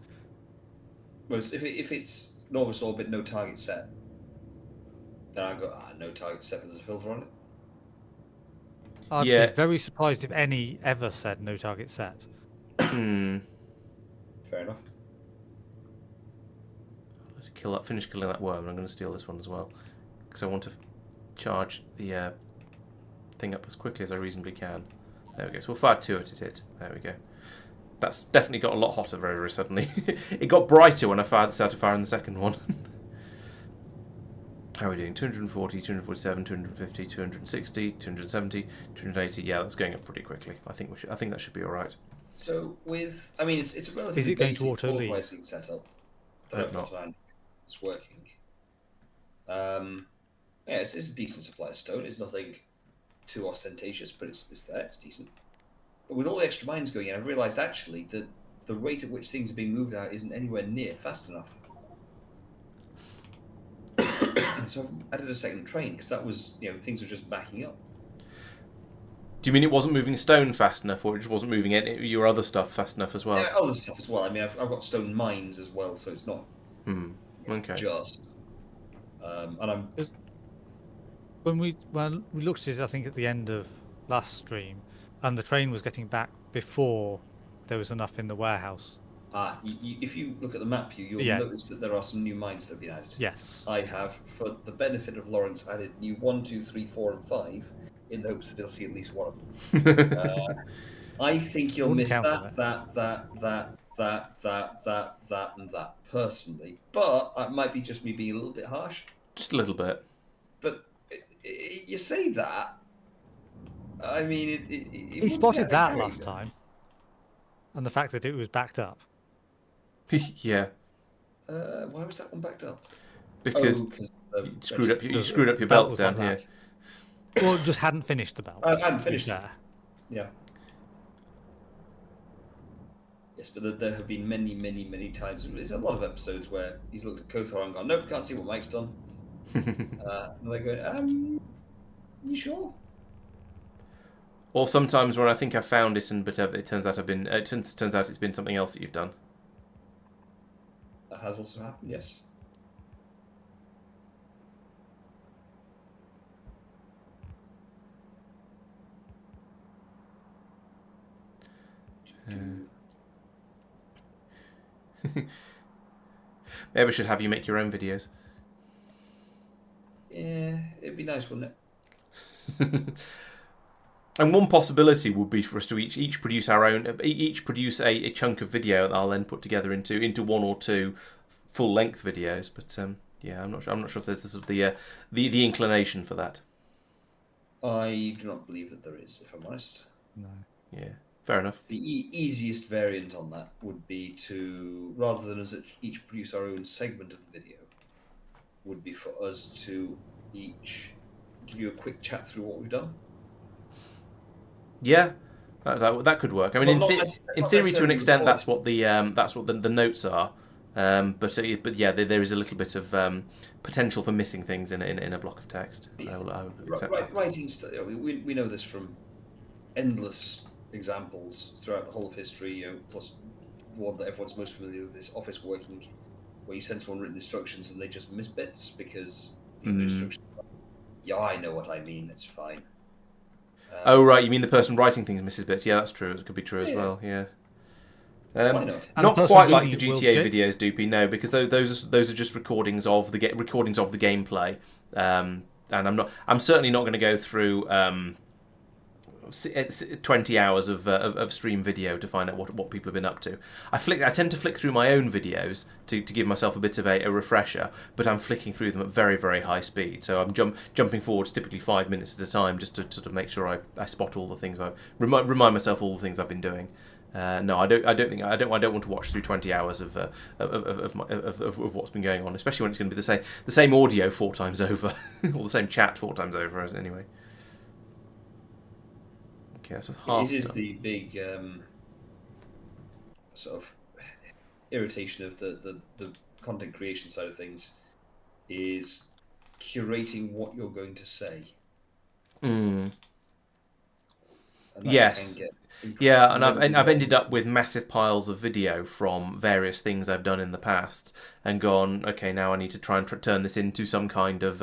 Whereas if it's Norvis orbit, no target set, then I go, no target set, there's a filter on it. I'd Yeah. be very surprised if any ever said no target set. Fair enough. Finish killing that worm. I'm going to steal this one as well, because I want to charge the thing up as quickly as I reasonably can. There we go. So we'll fire 2 at it. There we go. That's definitely got a lot hotter very, very suddenly. It got brighter when I started firing the second one. How are we doing? 240, 247, 250, 260, 270, 280. Yeah, that's going up pretty quickly. I think that should be all right. So it's a relatively Is it going to basic auto leave? pricing setup. Hope not. It's working. Yeah, it's a decent supply of stone. It's nothing too ostentatious, but it's there. It's decent. But with all the extra mines going in, I've realised actually that the rate at which things are being moved out isn't anywhere near fast enough. So I've added a second train because that was, things were just backing up. Do you mean it wasn't moving stone fast enough, or it just wasn't moving your other stuff fast enough as well? Yeah, other stuff as well. I mean, I've got stone mines as well, so it's not Okay. just. And I'm. When we looked at it, I think at the end of last stream, and the train was getting back before there was enough in the warehouse. If you look at the map view, you'll notice that there are some new mines that have been added. Yes. I have, for the benefit of Laurence, added new 1, 2, 3, 4, and 5 in the hopes that he'll see at least one of them. I think you'll miss that, and that, personally. But it might be just me being a little bit harsh. Just a little bit. But you say that. I mean, He spotted that last time. And the fact that it was backed up. Yeah. Why was that one backed up? Because you screwed up your belts down here. Well, just hadn't finished the belts. I hadn't finished there. Yeah. Yes, but there have been many, many, many times. There's a lot of episodes where he's looked at Kothar and gone, "Nope, can't see what Mike's done." And they're going, "You sure?" Or sometimes when I think I've found it, but it turns out it's been something else that you've done. That has also happened. Yes. Maybe I should have you make your own videos. Yeah, it'd be nice, wouldn't it? And one possibility would be for us to each produce our own, each produce a chunk of video that I'll then put together into one or two full length videos. But yeah, I'm not sure if there's the inclination for that. I do not believe that there is, if I'm honest. No. Yeah, fair enough. The easiest variant on that would be to, rather than us each produce our own segment of the video, would be for us to each give you a quick chat through what we've done. Yeah, that could work. I mean, in theory, to an extent, that's what the notes are. But yeah, there is a little bit of potential for missing things in a block of text. I will accept that. Writing, we know this from endless examples throughout the whole of history. Plus one that everyone's most familiar with is office working, where you send someone written instructions and they just miss bits because the instructions. Yeah, I know what I mean. It's fine. Oh right, you mean the person writing things misses bits? Yeah, that's true. It could be true as well. Yeah. Why not? Not quite like the GTA videos, Doopy. No, because those are just recordings of the gameplay. And I'm certainly not going to go through 20 hours of stream video to find out what people have been up to. I tend to flick through my own videos to give myself a bit of a refresher, but I'm flicking through them at very, very high speed. So I'm jumping forwards typically 5 minutes at a time just to sort of make sure I spot all the things remind myself all the things I've been doing. No, I don't want to watch through 20 hours of what's been going on, especially when it's going to be the same audio 4 times over, or the same chat 4 times over. Anyway. Okay, so half. It is the big sort of irritation of the content creation side of things is curating what you're going to say. Yes. Yeah, and I've ended up with massive piles of video from various things I've done in the past, and gone, okay, now I need to try and turn this into some kind of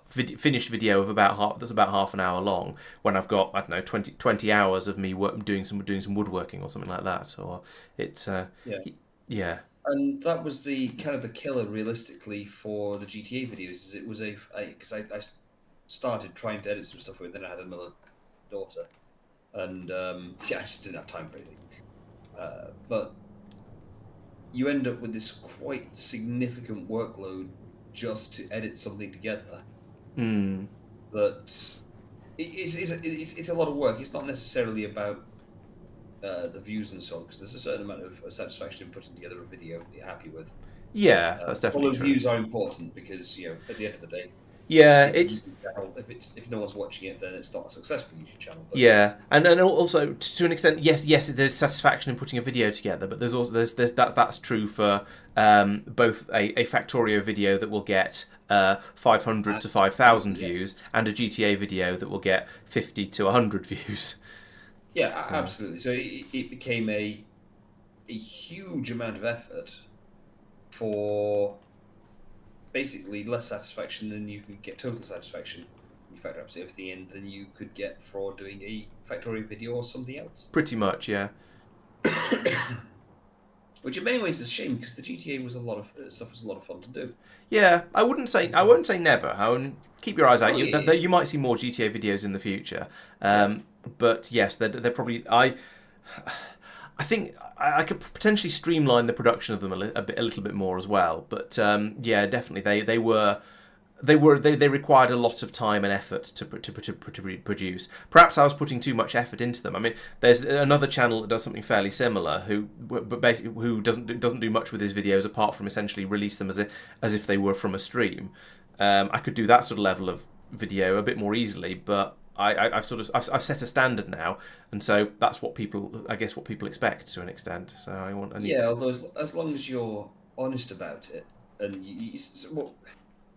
finished video of that's about half an hour long. When I've got 20 hours of me doing some woodworking or something like that, or it's yeah. And that was the kind of the killer realistically for the GTA videos. Is it was because I started trying to edit some stuff with it, then I had another daughter. And I just didn't have time for anything. But you end up with this quite significant workload just to edit something together. That it's a lot of work. It's not necessarily about the views and so on, because there's a certain amount of satisfaction in putting together a video that you're happy with. Yeah, that's definitely true. Although views are important, because at the end of the day. Yeah, if no one's watching it, then it's not a successful YouTube channel. But yeah, and also to an extent, yes, there's satisfaction in putting a video together, but that's true for both a Factorio video that will get 500 to 5,000 views, and a GTA video that will get 50 to 100 views. Yeah, absolutely. So it became a huge amount of effort for basically less satisfaction than you could get total satisfaction. You factor up everything in than you could get for doing a Factorio video or something else. Pretty much, yeah. Which in many ways is a shame, because the GTA was a lot of fun to do. Yeah, I won't say never. Keep your eyes out. You might see more GTA videos in the future. But yes, they're probably. I think I could potentially streamline the production of them a little bit more as well. But yeah, definitely they required a lot of time and effort to produce. Perhaps I was putting too much effort into them. I mean, there's another channel that does something fairly similar, who doesn't do much with his videos apart from essentially release them as if they were from a stream. I could do that sort of level of video a bit more easily, but I've set a standard now, and so that's what people expect to an extent. So although as long as you're honest about it, and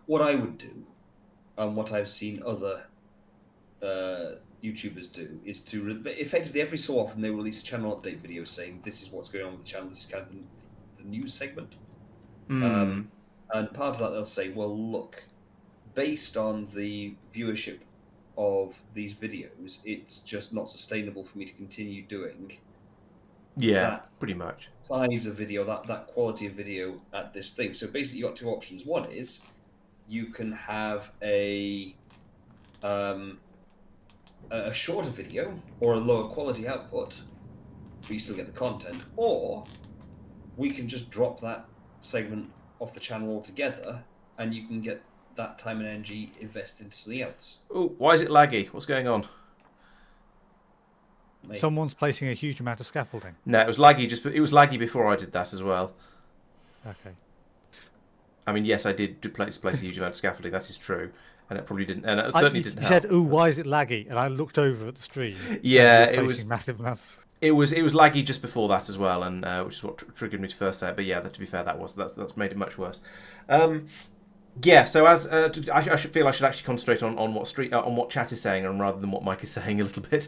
what I would do, and what I've seen other YouTubers do, is to effectively every so often they release a channel update video saying this is what's going on with the channel. This is kind of the news segment, and part of that they'll say, well, look, based on the viewership of these videos, it's just not sustainable for me to continue doing Yeah, pretty much. size of video, that quality of video at this thing. So basically, you got two options. One is you can have a shorter video or a lower quality output, but you still get the content, or we can just drop that segment off the channel altogether, and you can get that time and energy invested into something else. Oh, why is it laggy? What's going on? Mate. Someone's placing a huge amount of scaffolding. No, it was laggy. It was laggy before I did that as well. Okay. I mean, yes, I did place a huge amount of scaffolding. That is true, and it probably didn't, and it certainly didn't You help. said, "Ooh, why is it laggy?" And I looked over at the stream. Yeah, and it you were was placing massive amounts. it was laggy just before that as well, and which is what triggered me to first say it. But yeah, to be fair, that's made it much worse. Yeah, so as I should feel I should actually concentrate on what chat is saying, and rather than what Mike is saying a little bit.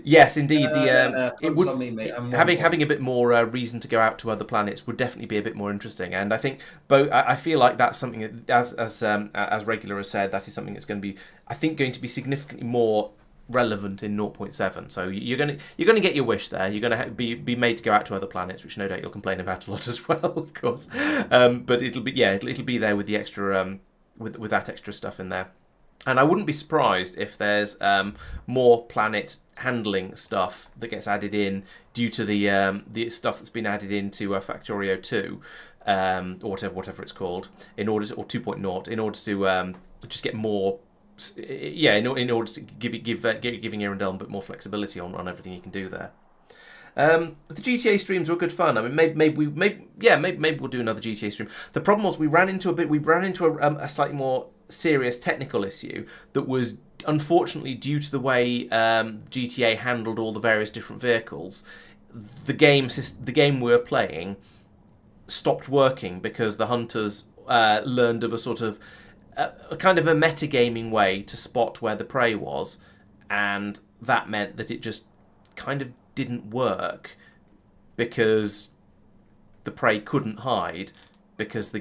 Yes, indeed, it would on me, mate. having a bit more reason to go out to other planets would definitely be a bit more interesting. And I think I feel like that's something that, as Regular has said, that is something that's going to be significantly more relevant in 0.7. So you're going to get your wish there. You're going to be made to go out to other planets, which no doubt you'll complain about a lot as well, of course. But it'll be there with the extra with that extra stuff in there. And I wouldn't be surprised if there's more planet handling stuff that gets added in due to the stuff that's been added into Factorio 2 or whatever it's called, or 2.0, in order to just get more. Yeah, in order to giving Arendelle a bit more flexibility on everything you can do there. The GTA streams were good fun. I mean, maybe we'll do another GTA stream. The problem was we ran into a slightly more serious technical issue that was unfortunately due to the way GTA handled all the various different vehicles. The game we were playing stopped working because the hunters learned of a sort of a kind of a metagaming way to spot where the prey was, and that meant that it just kind of didn't work because the prey couldn't hide because the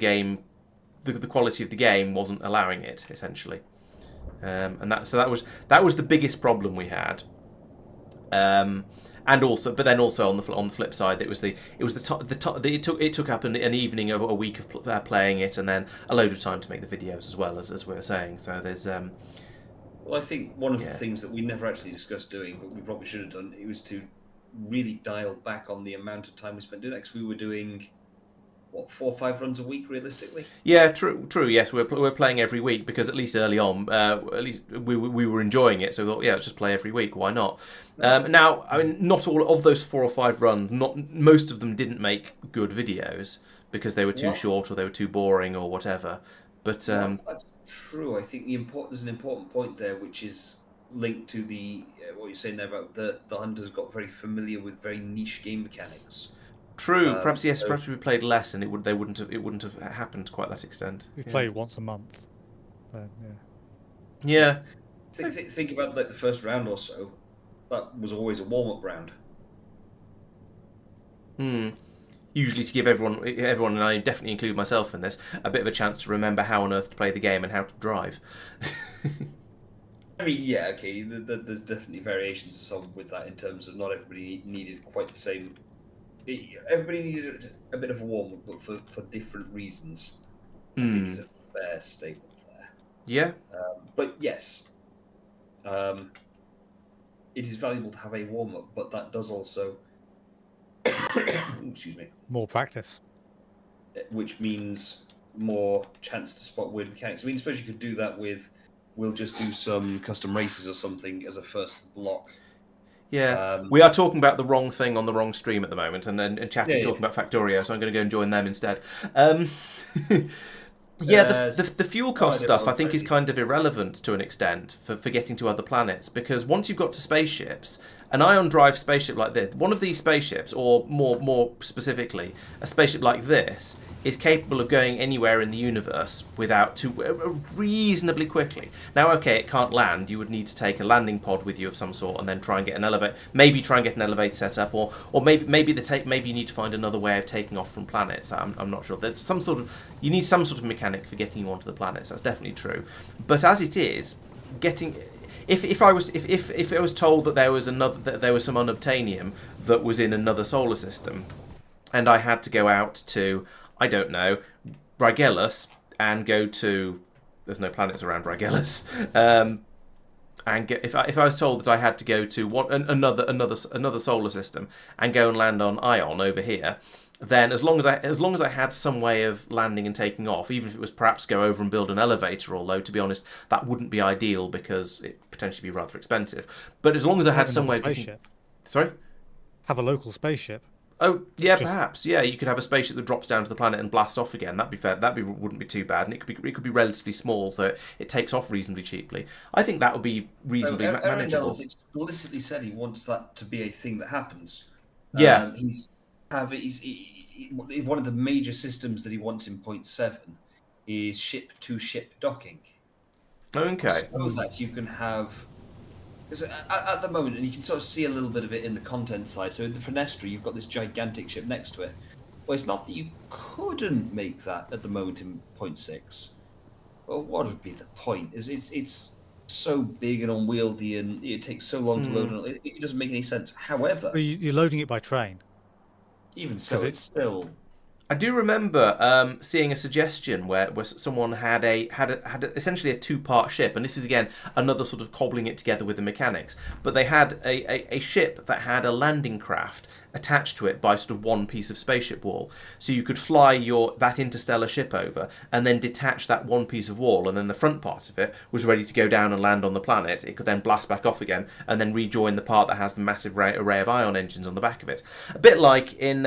quality of the game wasn't allowing it, essentially. And that was the biggest problem we had. And also, but then also on the flip side, it took up an evening, a week of playing it, and then a load of time to make the videos as well, as we were saying. So there's Well, I think one of the things that we never actually discussed doing, but we probably should have done, it was to really dial back on the amount of time we spent doing that, because we were doing 4 or 5 runs a week realistically. Yeah, true. Yes, we're playing every week because at least early on, at least we were enjoying it. So we thought, yeah, let's just play every week. Why not? Now, I mean, not all of those 4 or 5 runs. Most of them didn't make good videos because they were too short or they were too boring or whatever. But that's true. I think there's an important point there, which is linked to the what you're saying there about the hunters got very familiar with very niche game mechanics. True. Perhaps yes. Perhaps we played less, and it wouldn't have happened to quite that extent. We played once a month. Yeah. Think about like the first round or so. That was always a warm-up round. Usually to give everyone, and I definitely include myself in this, a bit of a chance to remember how on earth to play the game and how to drive. I mean, yeah, okay. There's definitely variations with that in terms of not everybody needed quite the same. Everybody needed a bit of a warm-up, but for different reasons. I think is a fair statement there. Yeah. But yes, it is valuable to have a warm-up, but that does also, excuse me, more practice, which means more chance to spot weird mechanics. I mean, I suppose you could do that with, we'll just do some custom races or something as a first block. Yeah, we are talking about the wrong thing on the wrong stream at the moment, and chat is talking about Factorio, so I'm going to go and join them instead. Yeah, the fuel cost stuff I think is kind of irrelevant to an extent for getting to other planets, because once you've got to spaceships, an ion drive spaceship like this, one of these spaceships, or more specifically, a spaceship like this, is capable of going anywhere in the universe reasonably quickly. Now, okay, it can't land. You would need to take a landing pod with you of some sort, and then try and get an elevator. Maybe try and get an elevator set up, or maybe you need to find another way of taking off from planets. I'm not sure. There's you need some sort of mechanic for getting you onto the planets. That's definitely true. But as it is, if I was told that there was some unobtainium that was in another solar system, and I had to go out to, I don't know, Brigellus and go to, there's no planets around Brigellus, and if I was told that I had to go to another solar system and go and land on Ion over here, then as long as I had some way of landing and taking off, even if it was perhaps go over and build an elevator, although to be honest that wouldn't be ideal because it potentially be rather expensive. But as long as I had some way of sorry, have a local spaceship. Oh yeah, perhaps yeah. You could have a spaceship that drops down to the planet and blasts off again. That'd be fair. Wouldn't be too bad, and it could be relatively small, so it takes off reasonably cheaply. I think that would be reasonably manageable. Arundel's explicitly said he wants that to be a thing that happens. Yeah, one of the major systems that he wants in 0.7 is ship-to-ship docking. Okay. So that you can have. At the moment, and you can sort of see a little bit of it in the content side. So in the Fenestri, you've got this gigantic ship next to it. Well, it's not that you couldn't make that at the moment in 0.6. Well, what would be the point? It's so big and unwieldy, and it takes so long to load, and it doesn't make any sense. However, You're loading it by train. Even so, it's still. I do remember seeing a suggestion where someone had essentially a two-part ship, and this is again another sort of cobbling it together with the mechanics. But they had a ship that had a landing craft attached to it by sort of one piece of spaceship wall, so you could fly that interstellar ship over and then detach that one piece of wall, and then the front part of it was ready to go down and land on the planet. It could then blast back off again and then rejoin the part that has the massive array of ion engines on the back of it, a bit like in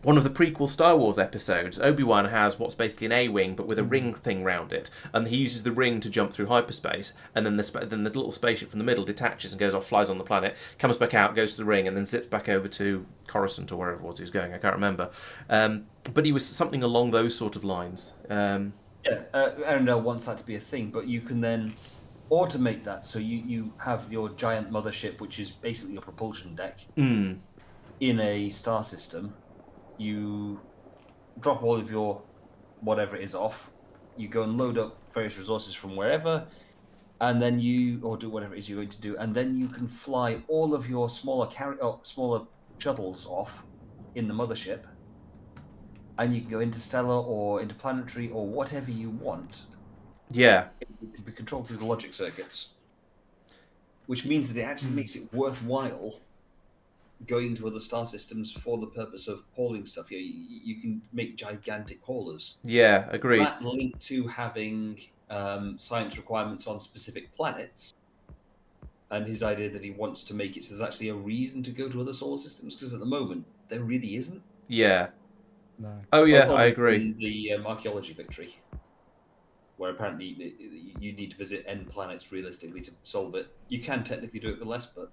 one of the prequel Star Wars episodes. Obi-Wan has what's basically an A-wing, but with a ring thing round it, and he uses the ring to jump through hyperspace, and then the little spaceship from the middle detaches and goes off, flies on the planet, comes back out, goes to the ring, and then zips back over to Coruscant or wherever it was he was going. I can't remember. But he was something along those sort of lines. Arundel wants that to be a thing, but you can then automate that, so you have your giant mothership, which is basically your propulsion deck, in a star system. You drop all of your whatever it is off, you go and load up various resources from wherever, and then or do whatever it is you're going to do, and then you can fly all of your smaller shuttles off in the mothership, and you can go interstellar or interplanetary or whatever you want. Yeah. It can be controlled through the logic circuits, which means that it actually makes it worthwhile going to other star systems for the purpose of hauling stuff. You can make gigantic haulers. Yeah, agreed. That linked to having science requirements on specific planets, and his idea that he wants to make it so there's actually a reason to go to other solar systems, because at the moment there really isn't. Yeah. No. Oh yeah, I agree. In the archaeology victory, where apparently you need to visit N planets realistically to solve it. You can technically do it for less, but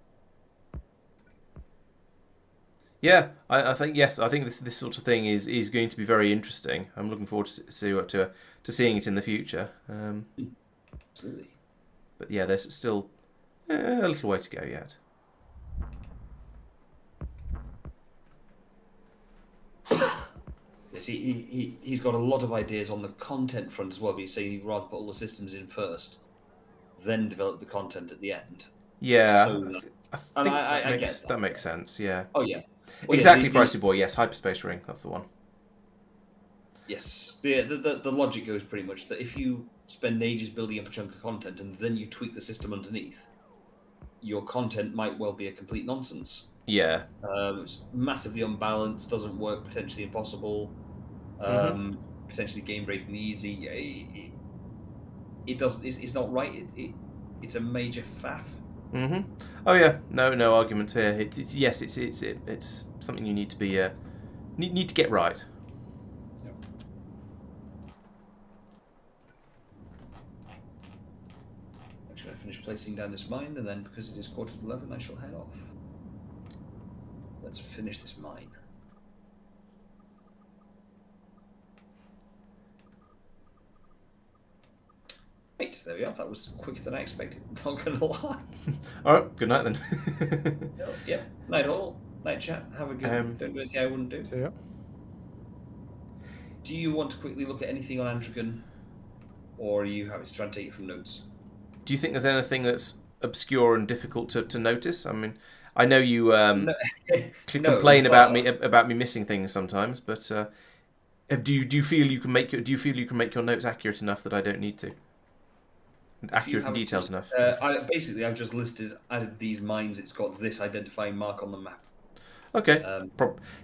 yeah, I think yes. I think this sort of thing is going to be very interesting. I'm looking forward to seeing it in the future. Absolutely. But yeah, there's still a little way to go yet. Yes, he's got a lot of ideas on the content front as well. But he's saying he'd rather put all the systems in first, then develop the content at the end. Yeah, So I think I get that makes sense. Yeah. Oh yeah. Well, exactly, yeah, Pricey Boy. Yes, hyperspace ring. That's the one. Yes, the logic goes pretty much that if you spend ages building up a chunk of content and then you tweak the system underneath, your content might well be a complete nonsense. Yeah. It's massively unbalanced, doesn't work, potentially impossible, potentially game-breakingly easy. It doesn't. It's not right. It's a major faff. Oh yeah, no arguments here. It's something you need to be need to get right. Yep. Actually, I finished placing down this mine, and then because it is 11:15, I shall head off. Let's finish this mine. Right, there we are. That was quicker than I expected. Not gonna lie. All right, good night then. Yep. Night all. Night chat. Have a good. Don't do anything I wouldn't do. Yeah. Do you want to quickly look at anything on Andragon, or are you happy to try and take it from notes? Do you think there's anything that's obscure and difficult to notice? I mean, I know you No, complain but- about me missing things sometimes, but do you feel you can make your notes accurate enough that I don't need to? Accurate and detailed enough. I've just added these mines. It's got this identifying mark on the map. Okay.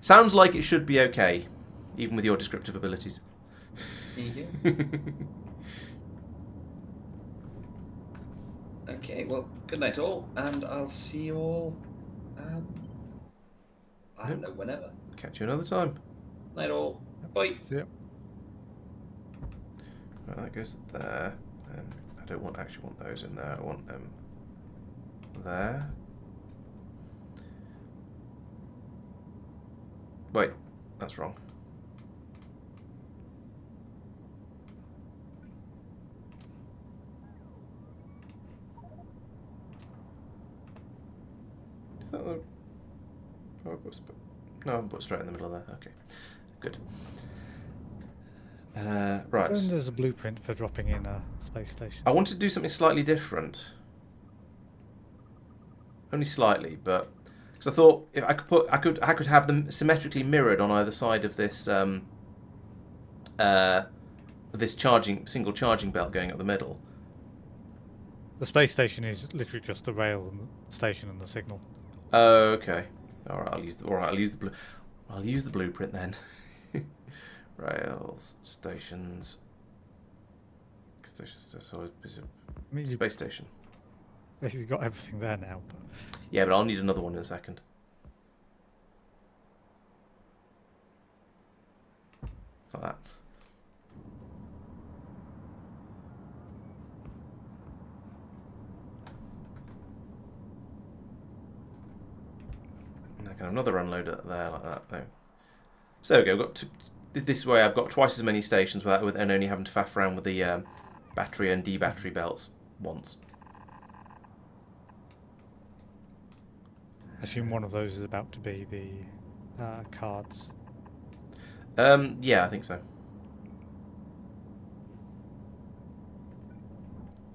Sounds like it should be okay, even with your descriptive abilities. Okay, well, good night all, and I'll see you all, I don't know, whenever. Catch you another time. Night all. Bye. See ya. Right, that goes there. I don't actually want those in there. I want them there. Wait, that's wrong. Is that the... Oh, no, I'm put straight in the middle of there. Okay, good. Right. Then there's a blueprint for dropping in a space station. I wanted to do something slightly different. Only slightly, but because I thought if I could have them symmetrically mirrored on either side of this this single charging belt going up the middle. The space station is literally just the rail and the station and the signal. Oh, okay. All right, I'll use the blueprint then. Rails, stations. Space station. Basically got everything there now. But... Yeah, but I'll need another one in a second. Like that. And I can have another unloader there like that. No. So there we go. We've got this way I've got twice as many stations and only having to faff around with the battery and de-battery belts once. I assume one of those is about to be the cards. Yeah, I think so.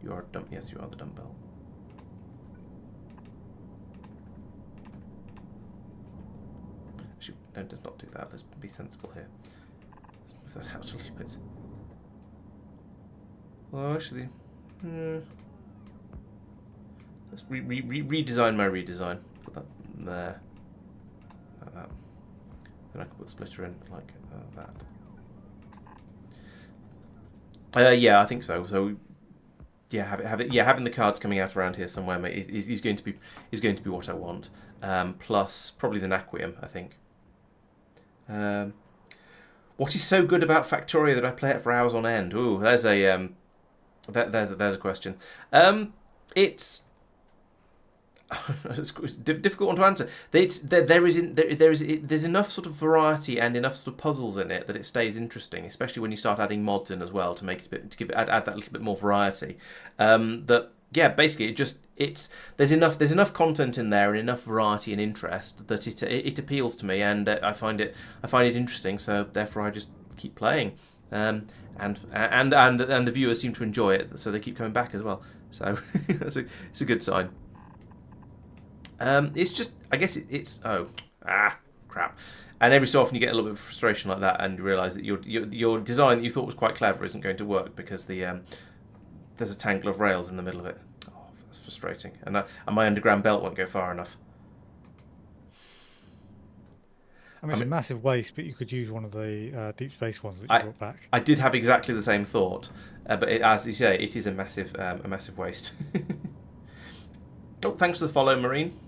You are dumb. Yes, you are the dumbbell. Actually, no, does not do that. Let's be sensible here. Let's move that out a little bit. Well, actually, let's redesign my redesign. Put that there. Like that. Then I can put the splitter in like that. Yeah, I think so. So, yeah, have it. Yeah, having the cards coming out around here somewhere mate, is going to be what I want. Plus, probably the Naquium, I think. What is so good about Factorio that I play it for hours on end? Ooh, there's a there's a question. It's it's a difficult one to answer. There's enough sort of variety and enough sort of puzzles in it that it stays interesting, especially when you start adding mods in as well to make it add that little bit more variety. That yeah, basically there's enough content in there and enough variety and interest that it appeals to me, and I find it interesting. So therefore, I just keep playing, and the viewers seem to enjoy it, so they keep coming back as well. So it's a good sign. It's just, I guess it's crap. And every so often you get a little bit of frustration like that, and you realise that your design that you thought was quite clever isn't going to work because there's a tangle of rails in the middle of it. Oh, that's frustrating. And my underground belt won't go far enough. I mean, it's a massive waste, but you could use one of the deep space ones that you brought back. I did have exactly the same thought, but as you say, it is a massive waste. Oh, thanks for the follow, Marine.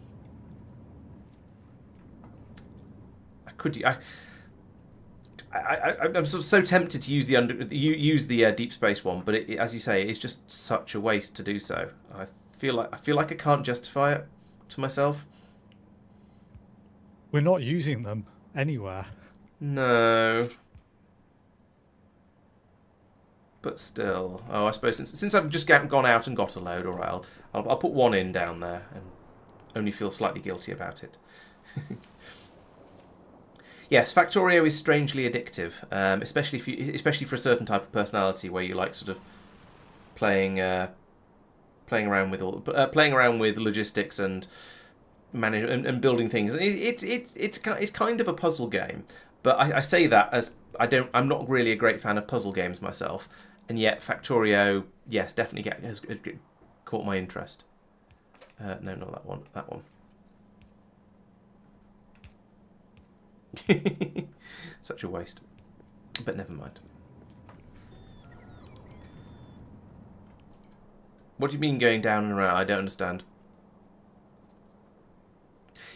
I'm so tempted to use the deep space one, but as you say, it's just such a waste to do so. I feel like I can't justify it to myself. We're not using them anywhere. No. But still, I suppose since I've just gone out and got a load, all right, I'll put one in down there and only feel slightly guilty about it. Yes, Factorio is strangely addictive, especially for a certain type of personality where you like sort of playing playing around with logistics and and building things. It's kind of a puzzle game, but I say that as I'm not really a great fan of puzzle games myself, and yet Factorio, yes, definitely has caught my interest. No, not that one. That one. Such a waste, but never mind. What do you mean going down and around? I don't understand.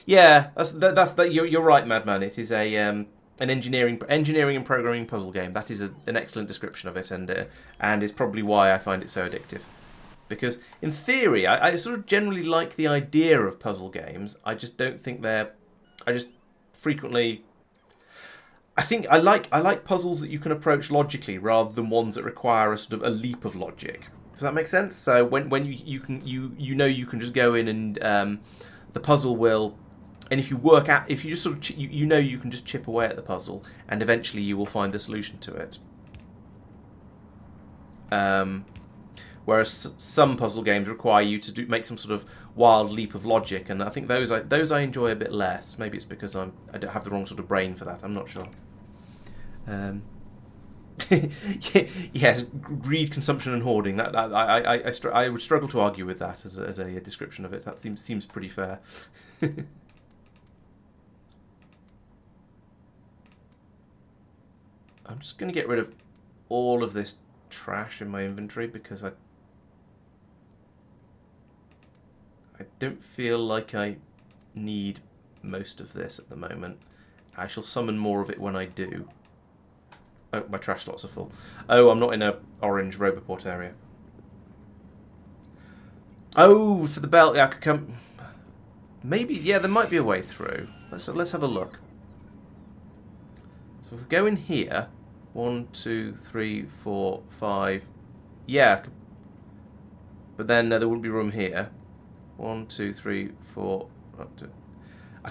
Yeah, you're right, Madman. It is an engineering and programming puzzle game. That is an excellent description of it, and is probably why I find it so addictive. Because in theory, I sort of generally like the idea of puzzle games. I just don't think they're. I just frequently. I think I like puzzles that you can approach logically rather than ones that require a sort of a leap of logic. Does that make sense? So when you can just go in and the puzzle will, and if you just sort of you can just chip away at the puzzle and eventually you will find the solution to it. Whereas some puzzle games require you to make some sort of wild leap of logic, and I think those I enjoy a bit less. Maybe it's because I don't have the wrong sort of brain for that. I'm not sure. Yes, greed, consumption, and hoarding. That I would struggle to argue with that as a description of it. That seems pretty fair. I'm just going to get rid of all of this trash in my inventory because I don't feel like I need most of this at the moment. I shall summon more of it when I do. Oh, my trash slots are full. Oh, I'm not in a orange Roboport area. Oh, for the belt, yeah, I could come. Maybe, yeah, there might be a way through. Let's have a look. So if we go in here, 1, 2, 3, 4, 5. Yeah, but then there wouldn't be room here. 1, 2, 3, 4.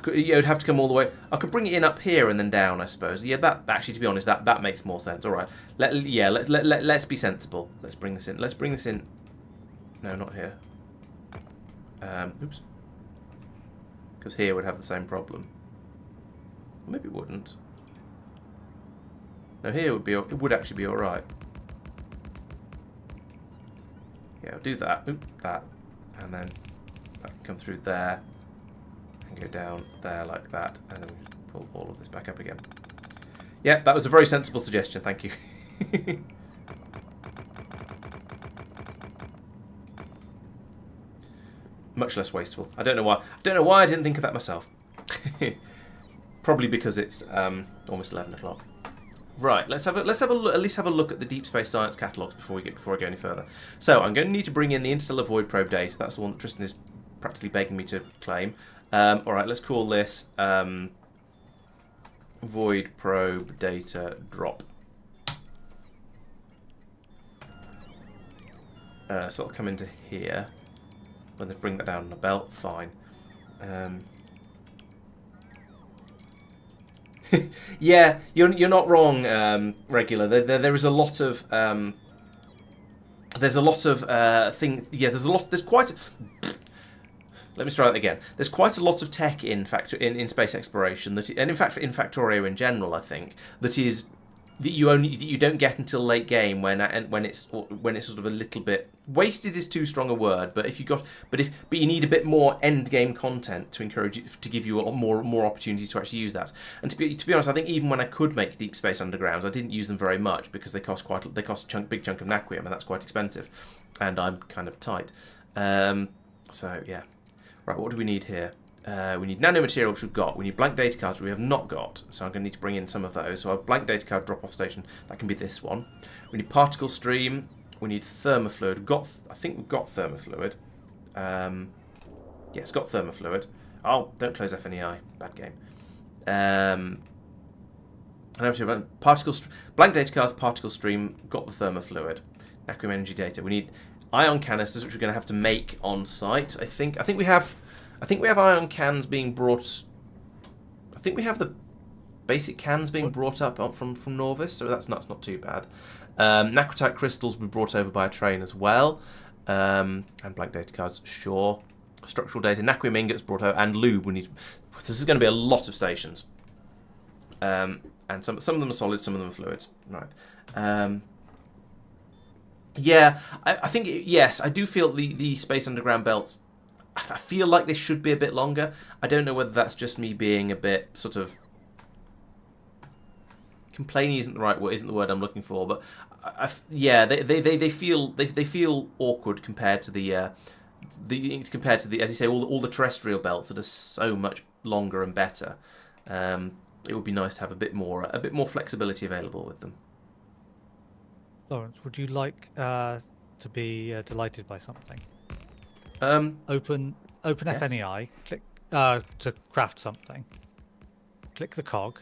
It would have to come all the way. I could bring it in up here and then down, I suppose. Yeah, that actually, to be honest, that makes more sense. All right, let's be sensible. Let's bring this in. Let's bring this in. No, not here. Oops. Because here would have the same problem. Maybe it wouldn't. No, here it would actually be all right. Yeah, I'll do that. Oop, that, and then that can come through there. And go down there like that, and then pull all of this back up again. Yeah, that was a very sensible suggestion, thank you. Much less wasteful. I don't know why I didn't think of that myself. Probably because it's almost 11 o'clock. Right, let's at least have a look at the Deep Space Science catalogues before I go any further. So I'm going to need to bring in the Interstellar Void Probe data. That's the one that Tristan is practically begging me to claim. Alright, let's call this Void Probe Data Drop. So it'll come into here. When they bring that down on a belt, fine. Yeah, you're not wrong, Regular. There is a lot of there's a lot of thing. Yeah, there's quite. Let me try that again. There's quite a lot of tech in space exploration and in fact in Factorio in general, I think, that you don't get until late game when it's sort of a little bit wasted is too strong a word, but you need a bit more end game content to encourage you, to give you more opportunities to actually use that. And to be honest, I think even when I could make Deep Space Undergrounds, I didn't use them very much because they cost a big chunk of Naquium, and that's quite expensive, and I'm kind of tight. So yeah. Right, what do we need here? We need nanomaterial, which we've got. We need blank data cards, which we have not got. So I'm going to need to bring in some of those. So our blank data card drop-off station, that can be this one. We need particle stream. We need thermofluid. I think we've got thermofluid. Yes, got thermofluid. Oh, don't close FNEI. Bad game. Blank data cards, particle stream. Got the thermofluid. Naquium energy data. We need ion canisters, which we're going to have to make on site. I think we have ion cans being brought. I think we have the basic cans being brought up from Norvis, so that's not too bad. Naquitite crystals will be brought over by a train as well. And blank data cards, sure. Structural data, Naquium ingots brought out, and lube. We need. This is going to be a lot of stations. And some of them are solid, some of them are fluids. Right. Yeah, I think, yes, I do feel the Space Underground belts, I feel like they should be a bit longer. I don't know whether that's just me being a bit sort of... Complaining isn't the word I'm looking for, but yeah, they feel awkward compared to the as you say, all the terrestrial belts that are so much longer and better. It would be nice to have a bit more flexibility available with them. Laurence, would you like to be delighted by something? Open Yes. FNEI, click to craft something. Click the cog,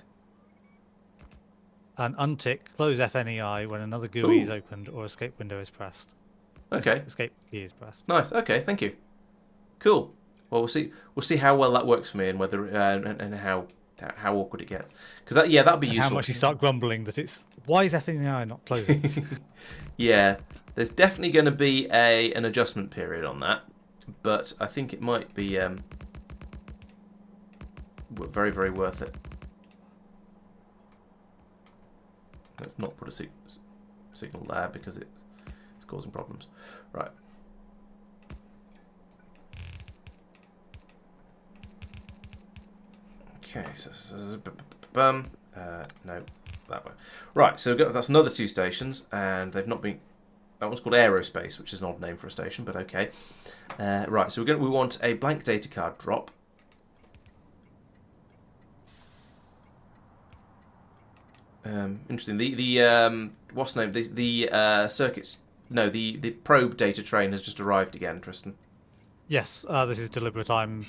and untick close FNEI when another GUI is opened or escape window is pressed. Okay. Escape key is pressed. Nice. Okay. Thank you. Cool. Well, we'll see how well that works for me and whether and how awkward it gets. Because that'd be useful. How much you start grumbling that it's why is FNEI not closing? Yeah, there's definitely going to be an adjustment period on that, but I think it might be very, very worth it. Let's not put a signal there because it's causing problems. Right. Okay, so no, that way. Right, so that's another 2 stations, and they've not been. That one's called Aerospace, which is an odd name for a station, but okay. Right, so we want a blank data card drop. Interesting. The what's the name? The circuits. No, the probe data train has just arrived again, Tristan. Yes, this is deliberate. I'm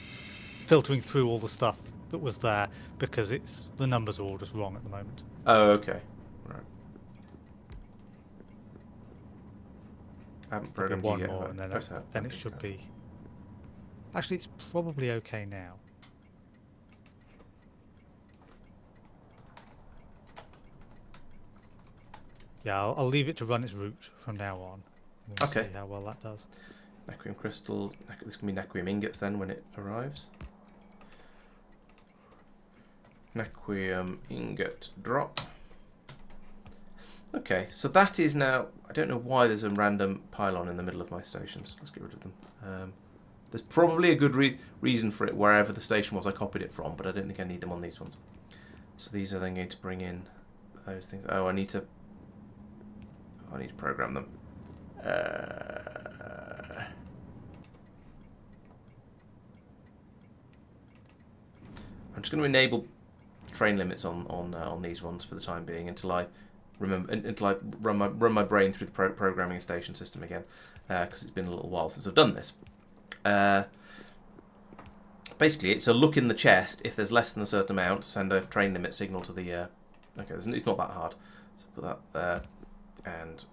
filtering through all the stuff that was there because the numbers are all just wrong at the moment. Oh, okay. Right. I haven't programmed one yet. more, and then it should be. Actually, it's probably okay now. Yeah, I'll leave it to run its route from now on. We'll Okay. see how well that does. Naquium crystal. This can be Naquium ingots then when it arrives. Naquium ingot drop. Okay, so that is now... I don't know why there's a random pylon in the middle of my stations. Let's get rid of them. There's probably a good reason for it wherever the station was I copied it from, but I don't think I need them on these ones. So these are then going to bring in those things. Oh, I need to program them. I'm just going to enable train limits on these ones for the time being until I run my brain through the programming station system again, because it's been a little while since I've done this. Basically, it's a look in the chest. If there's less than a certain amount, send a train limit signal to the. Okay, it's not that hard. So put that there, and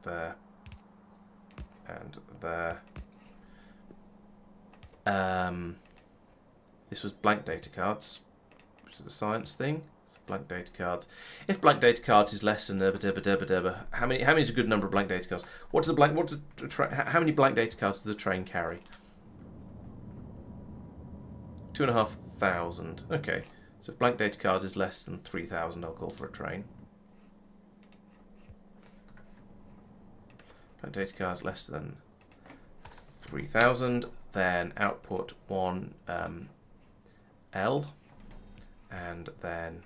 there, and there. This was blank data cards, which is a science thing. So blank data cards. If blank data cards is less than how many is a good number of blank data cards? How many blank data cards does a train carry? 2,500. Okay, so if blank data cards is less than 3,000, I'll call for a train. Blank data cards less than 3,000, then output 1 L, and then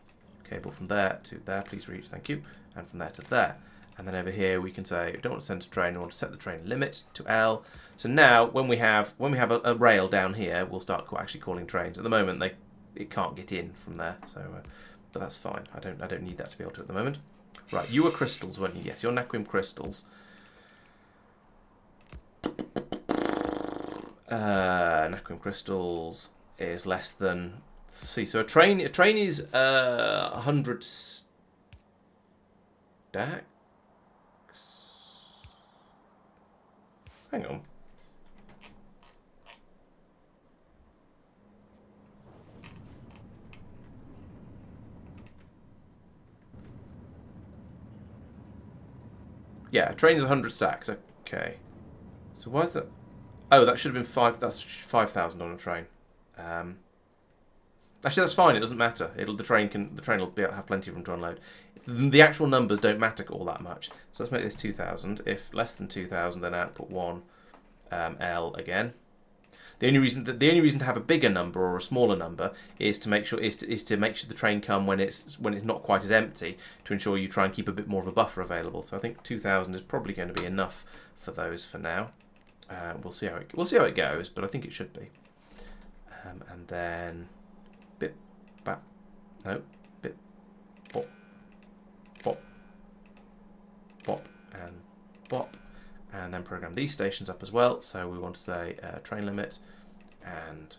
cable from there to there, please reach, thank you, and from there to there. And then over here we can say, we don't want to send a train, we want to set the train limit to L. So now when we have a rail down here, we'll start actually calling trains. At the moment it can't get in from there, so but that's fine. I don't need that to be able to at the moment. Right, you were crystals, weren't you? Yes, you're Naquium crystals. Naquium crystals is less than. Let's see, so a train is 100 stacks. Hang on. Yeah, a train is 100 stacks. Okay. So why is that? Oh, that should have been 5. That's 5,000 on a train. Actually, that's fine. It doesn't matter. The train will have plenty of room to unload. The actual numbers don't matter all that much. So let's make this 2,000. If less than 2,000, then output 1 L again. The only reason to have a bigger number or a smaller number is to make sure the train come when it's not quite as empty, to ensure you try and keep a bit more of a buffer available. So I think 2,000 is probably going to be enough for those for now. We'll see how it goes, but I think it should be. And then bit bap, no, bit bop, bop, bop, and bop. And then program these stations up as well. So we want to say train limit and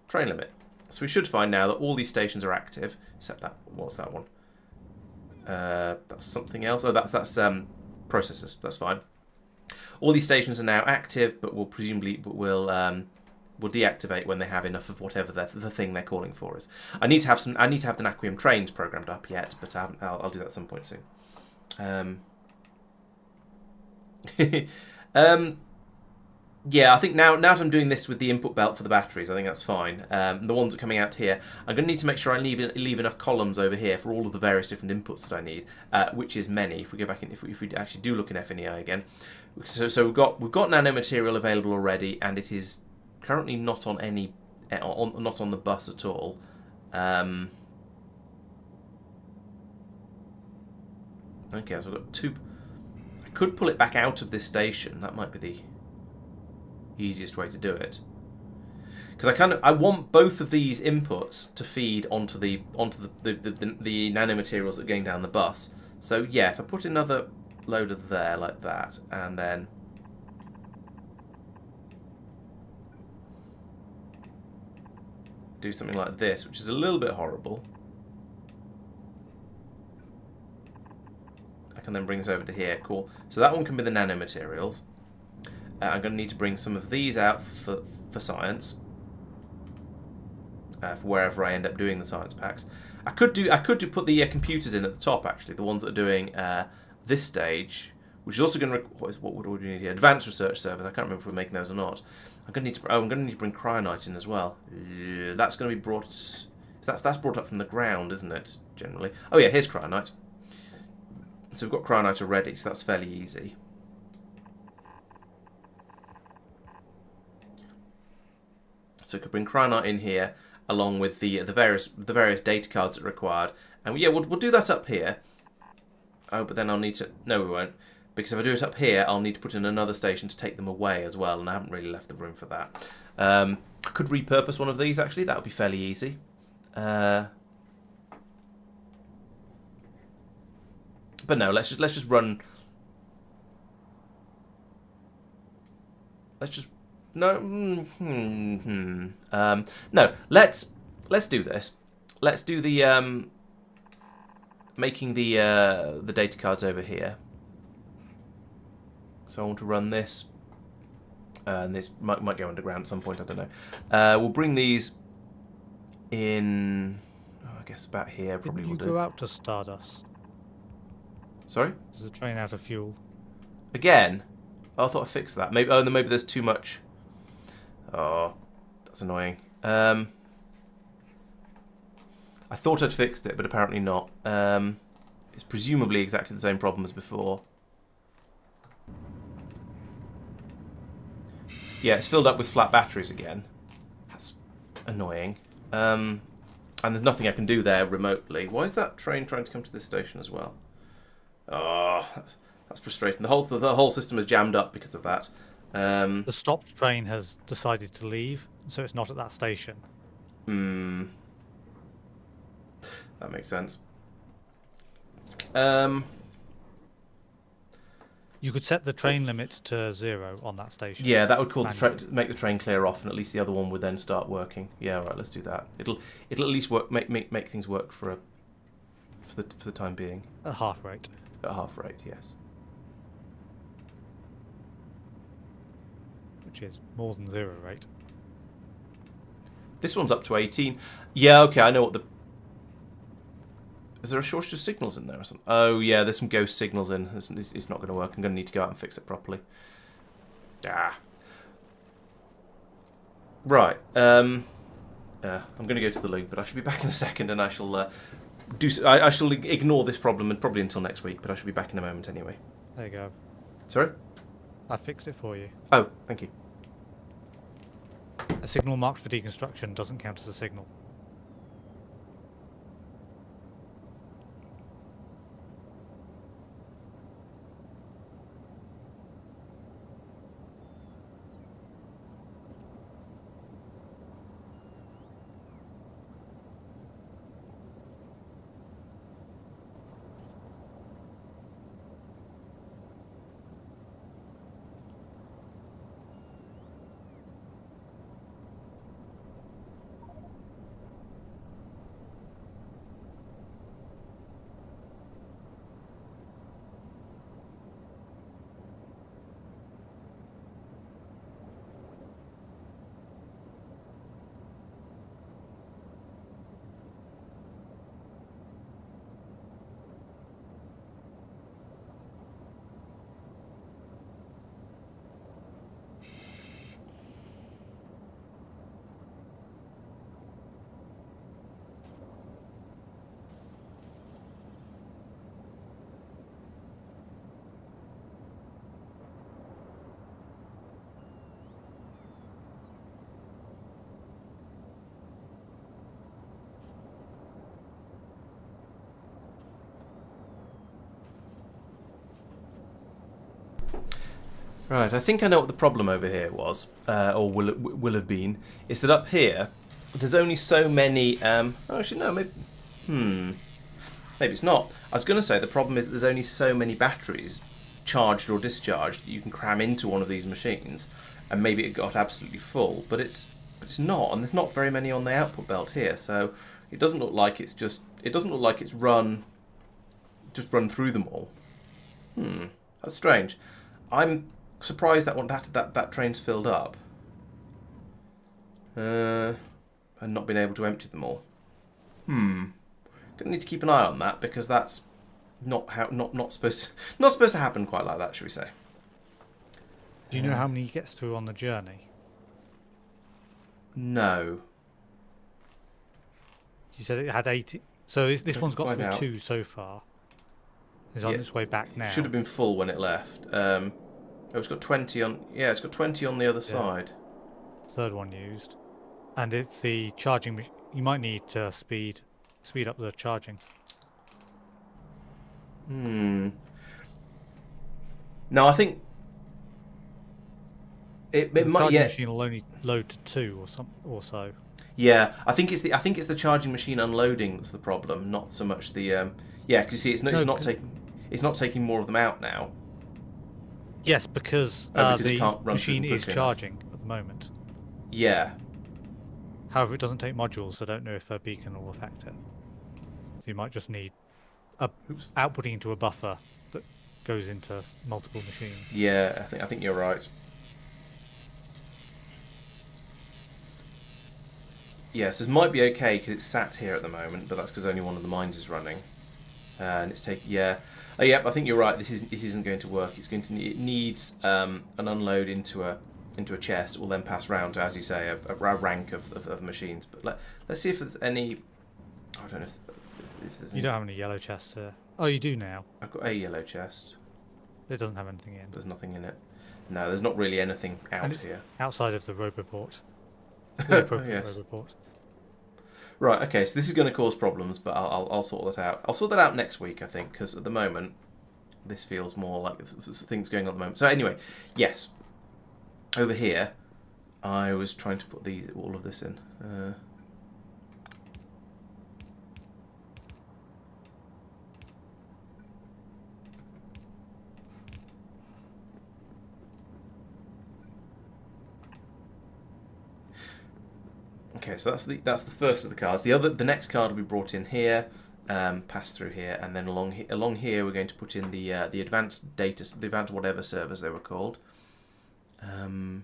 train limit. So we should find now that all these stations are active, except that, what's that one? That's something else. Oh, that's processors. That's fine. All these stations are now active, but will deactivate when they have enough of whatever the thing they're calling for is. I need to have the Naquium trains programmed up yet, but I'll do that at some point soon. Yeah, I think now that I'm doing this with the input belt for the batteries, I think that's fine. The ones that are coming out here, I'm going to need to make sure I leave enough columns over here for all of the various different inputs that I need, which is many. If we go back in, if we actually do look in FNEI again, so we've got nanomaterial available already, and it is currently not on not on the bus at all. Okay, so I've got 2. I could pull it back out of this station. That might be the easiest way to do it, because I want both of these inputs to feed onto the nanomaterials that are going down the bus. So yeah, if I put another loader there like that, and then do something like this, which is a little bit horrible. I can then bring this over to here. Cool. So that one can be the nanomaterials. I'm going to need to bring some of these out for science, for wherever I end up doing the science packs. I could put the computers in at the top, actually, the ones that are doing this stage, which is also going to what do we need here? Advanced research servers. I can't remember if we're making those or not. I'm going to need to bring cryonite in as well. That's going to be brought. That's brought up from the ground, isn't it? Generally. Oh yeah, here's cryonite. So we've got cryonite already, so that's fairly easy. So we could bring cryonite in here, along with the various data cards that are required, and yeah, we'll do that up here. Oh, but then I'll need to. No, we won't, because if I do it up here, I'll need to put in another station to take them away as well, and I haven't really left the room for that. I could repurpose one of these actually. That would be fairly easy. But no, let's just run. Let's just. No, no. Let's do this. Let's do the making the data cards over here. So I want to run this, and this might go underground at some point. I don't know. We'll bring these in. Oh, I guess about here probably will do. Did you go out to Stardust? Sorry? Is the train out of fuel? Again? Oh, I thought I fixed that. Maybe. Oh, then maybe there's too much. Oh, that's annoying. I thought I'd fixed it, but apparently not. It's presumably exactly the same problem as before. Yeah, it's filled up with flat batteries again. That's annoying. And there's nothing I can do there remotely. Why is that train trying to come to this station as well? Oh, that's frustrating. The whole system is jammed up because of that. The stopped train has decided to leave, so it's not at that station. That makes sense. You could set the train limit to 0 on that station. Yeah, that would make the train clear off, and at least the other one would then start working. Yeah, right. Let's do that. It'll at least work. Make things work for the time being. At half rate. At half rate, yes. Which is more than 0 rate. This one's up to 18. Yeah, okay, I know what the... Is there a shortage of signals in there or something? Oh, yeah, there's some ghost signals in. It's not going to work. I'm going to need to go out and fix it properly. Ah. Right. I'm going to go to the loo, but I should be back in a second, and I shall I shall ignore this problem, and probably until next week. But I should be back in a moment anyway. There you go. Sorry. I fixed it for you. Oh, thank you. A signal marked for deconstruction doesn't count as a signal. Right, I think I know what the problem over here was, or will have been, is that up here, there's only so many, oh, actually no, maybe, maybe it's not. I was going to say the problem is that there's only so many batteries, charged or discharged, that you can cram into one of these machines, and maybe it got absolutely full, but it's not, and there's not very many on the output belt here, so it doesn't look like it's just, it doesn't look like it's run through them all. That's strange. I'm surprised that train's filled up, and not been able to empty them all. Gonna need to keep an eye on that, because that's not supposed to happen quite like that, shall we say? Do you know how many he gets through on the journey? No. You said it had 80. So this one's got find through out. 2 so far. It's on Yeah. its way back now. Should have been full when it left. Oh, it's got 20 on. Yeah, it's got 20 on the other side. Third one used, and it's the charging. You might need to speed up the charging. No, I think it The might. charging Yeah, machine will only load to 2 or so. yeah. I think it's the charging machine unloading that's the problem, not so much the. Yeah, because you see, it's not taking more of them out now. Yes, because, Because it the can't run through machine them is quickly enough. charging at the moment. Yeah. However, it doesn't take modules, so I don't know if a beacon will affect it. So you might just need outputting into a buffer that goes into multiple machines. Yeah, I think you're right. Yes, this might be okay because it's sat here at the moment, but that's because only one of the mines is running, and it's taking. Yeah, I think you're right. This isn't going to work. It needs an unload into a chest. It will then pass round to, as you say, a rank of machines. But let's see if there's any. I don't know if there's. You don't have any yellow chests here. Oh, you do now. I've got a yellow chest. It doesn't have anything in. There's nothing in it. No, there's not really anything out And it's here. outside of the roboport. The appropriate Yes. roboport. Right, okay, so this is going to cause problems, but I'll sort that out. I'll sort that out next week, I think, because at the moment, this feels more like things going on at the moment. So anyway, yes, over here, I was trying to put all of this in. Okay, so that's the first of the cards. The next card will be brought in here, pass through here, and then along here we're going to put in the advanced data, the advanced whatever servers they were called. That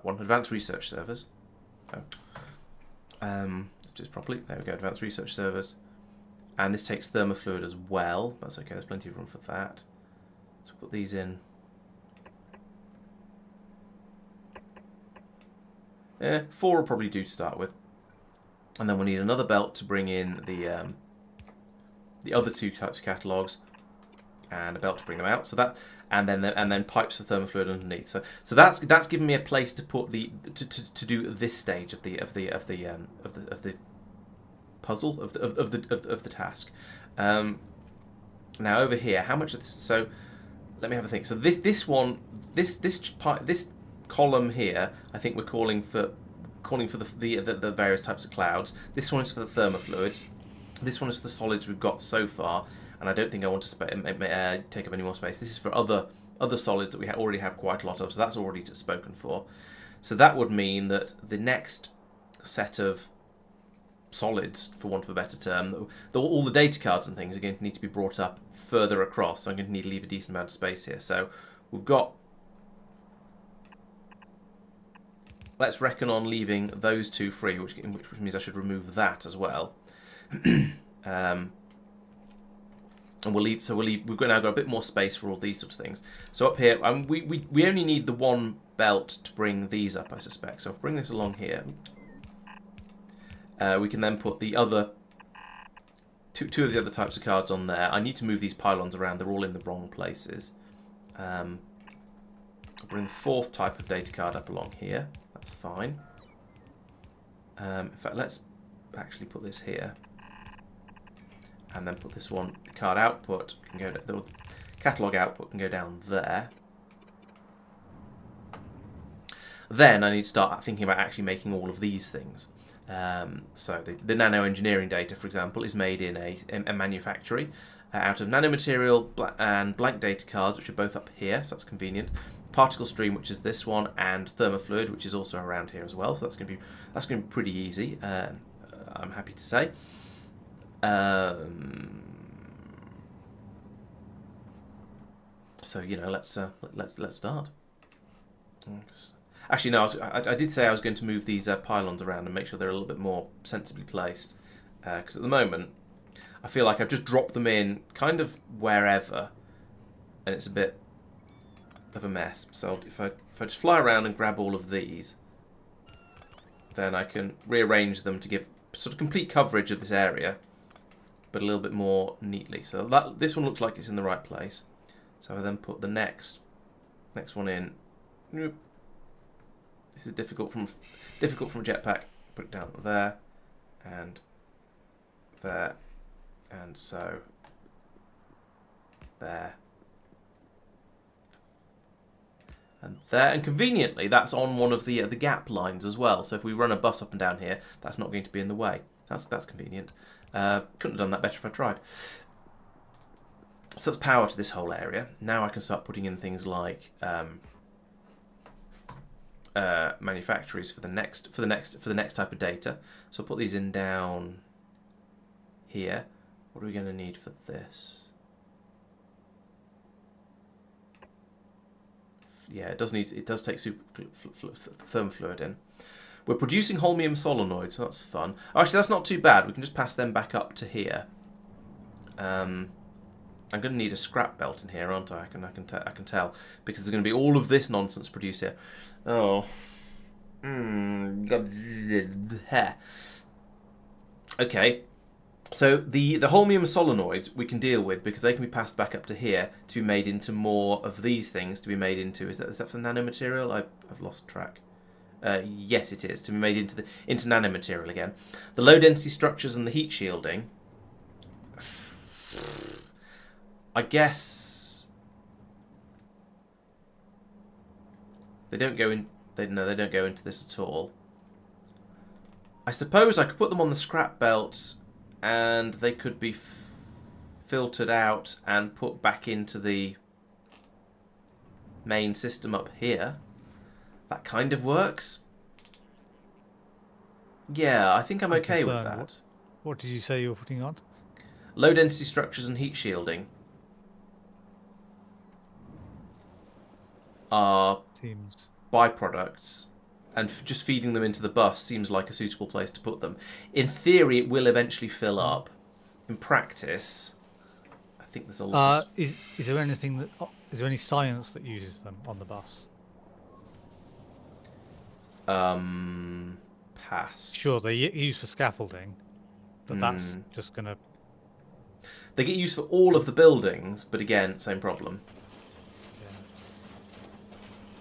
one, advanced research servers. Oh. Let's do this properly. There we go, advanced research servers, and this takes thermofluid as well. That's okay. There's plenty of room for that. So put these in 4 will probably do to start with. And then we'll need another belt to bring in the other 2 types of catalogues, and a belt to bring them out. So that, and then pipes for thermofluid underneath. So that's given me a place to put to do this stage of the puzzle of the task. Now over here, how much of this? So let me have a think. So this column here, I think we're calling for the various types of clouds. This one is for the thermofluids. This one is for the solids we've got so far, and I don't think I want to take up any more space. This is for other solids that we already have quite a lot of, so that's already spoken for. So that would mean that the next set of solids, for want of a better term, all the data cards and things are going to need to be brought up further across, so I'm going to need to leave a decent amount of space here. So we've got... Let's reckon on leaving those 2 free, which means I should remove that as well. And we'll leave. So we've now got a bit more space for all these sorts of things. So up here, we only need the 1 belt to bring these up, I suspect. So if I bring this along here, we can then put the other two of the other types of cards on there. I need to move these pylons around. They're all in the wrong places. I'll bring the 4th type of data card up along here. That's fine. In fact, let's actually put this here, and then put this one. The card output can go. The catalog output can go down there. Then I need to start thinking about actually making all of these things. So the nano engineering data, for example, is made in a manufactory out of nanomaterial and blank data cards, which are both up here, so that's convenient. Particle stream, which is this one, and thermofluid, which is also around here as well. So that's going to be pretty easy. I'm happy to say. So let's start. Actually, no. I did say I was going to move these pylons around and make sure they're a little bit more sensibly placed, because at the moment I feel like I've just dropped them in kind of wherever, and it's a bit of a mess. So if I just fly around and grab all of these, then I can rearrange them to give sort of complete coverage of this area, but a little bit more neatly. So this one looks like it's in the right place. So I then put the next one in. This is difficult from a jetpack. Put it down there, and there, and so there. And there, and conveniently, that's on one of the gap lines as well. So if we run a bus up and down here, that's not going to be in the way. That's convenient. Couldn't have done that better if I tried. So that's power to this whole area. Now I can start putting in things like manufactories for the next type of data. So I'll put these in down here. What are we going to need for this? Yeah, it does take thermofluid in. We're producing holmium solenoids, so that's fun. Actually, that's not too bad. We can just pass them back up to here. I'm going to need a scrap belt in here, aren't I? I can tell, because there's going to be all of this nonsense produced here. Oh. Okay. So the holmium solenoids we can deal with, because they can be passed back up to here to be made into more of these things. To be made into, is that for nanomaterial? I've lost track. Yes, it is to be made into nanomaterial again. The low density structures and the heat shielding. I guess they don't go in. They don't go into this at all. I suppose I could put them on the scrap belts, and they could be filtered out and put back into the main system up here. That kind of works. Yeah, I think I'm okay with that. What did you say you were putting on? Low density structures and heat shielding are byproducts, and just feeding them into the bus seems like a suitable place to put them. In theory, it will eventually fill up. In practice, I think there's a lot. Is there anything that? Is there any science that uses them on the bus? Pass. Sure, they're used for scaffolding, but that's just going to... They get used for all of the buildings, but again, same problem.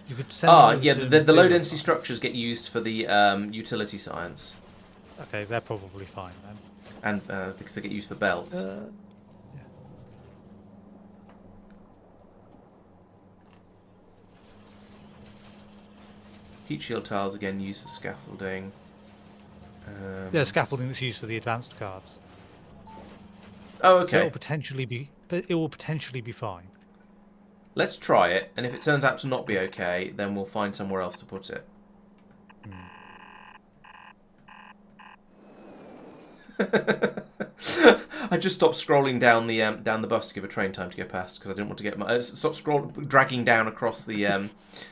You could send Yeah, them the to low material density science. structures get used for the utility science. Okay, they're probably fine then. And because they get used for belts. Yeah. Heat shield tiles again used for scaffolding. Yeah, scaffolding that's used for the advanced cards. Oh, So okay. it will potentially be fine. Let's try it, and if it turns out to not be okay, then we'll find somewhere else to put it. I just stopped scrolling down the bus to give a train time to go past because I didn't want to get my dragging down across the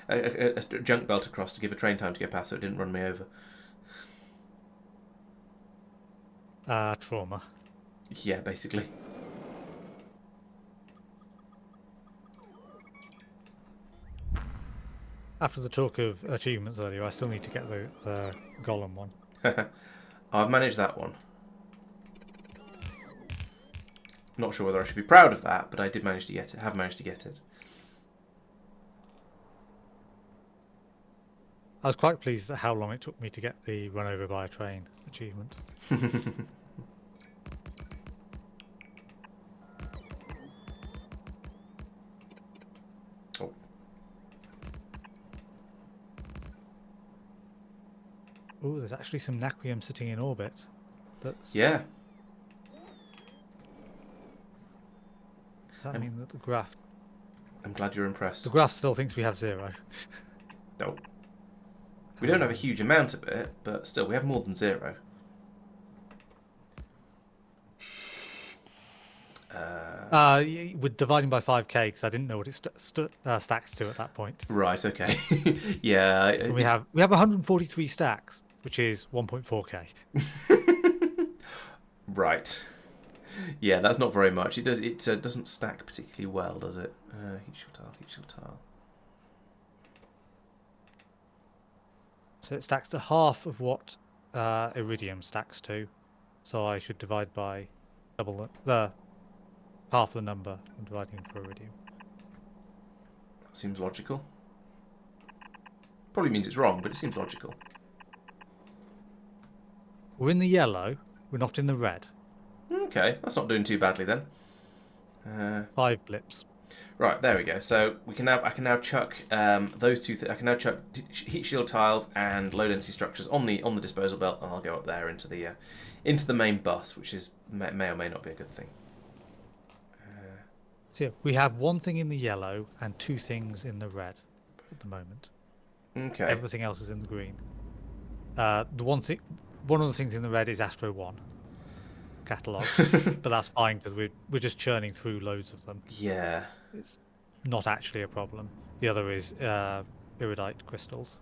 a junk belt across to give a train time to go past, so it didn't run me over. Trauma. Yeah, basically. After the talk of achievements earlier, I still need to get the golem one. I've managed that one. Not sure whether I should be proud of that, but I did manage to get it. Have managed to get it. I was quite pleased at how long it took me to get the run over by a train achievement. Oh. Oh, there's actually some Naquium sitting in orbit. That's... Yeah. Does that mean that the graph... I'm glad you're impressed. The graph still thinks we have 0. No. We don't have a huge amount of it, but still, we have more than 0. With dividing by 5k, because I didn't know what it stacked to at that point. Right, okay. Yeah. And we have 143 stacks, which is 1.4k. Right. Yeah, that's not very much. It doesn't stack particularly well, does it? Heat shield tile. So it stacks to half of what iridium stacks to. So I should divide by double half the number I'm dividing for iridium. That seems logical. Probably means it's wrong, but it seems logical. We're in the yellow. We're not in the red. Okay, that's not doing too badly then. 5 blips. Right, there we go. So I can now chuck those two. I can now chuck heat shield tiles and low density structures on the disposal belt, and I'll go up there into the main bus, which may or may not be a good thing. So yeah, we have one thing in the yellow and 2 things in the red at the moment. Okay. Everything else is in the green. One of the things in the red is Astro 1 catalogs, but that's fine because we're just churning through loads of them. Yeah. It's not actually a problem. The other is iridite crystals.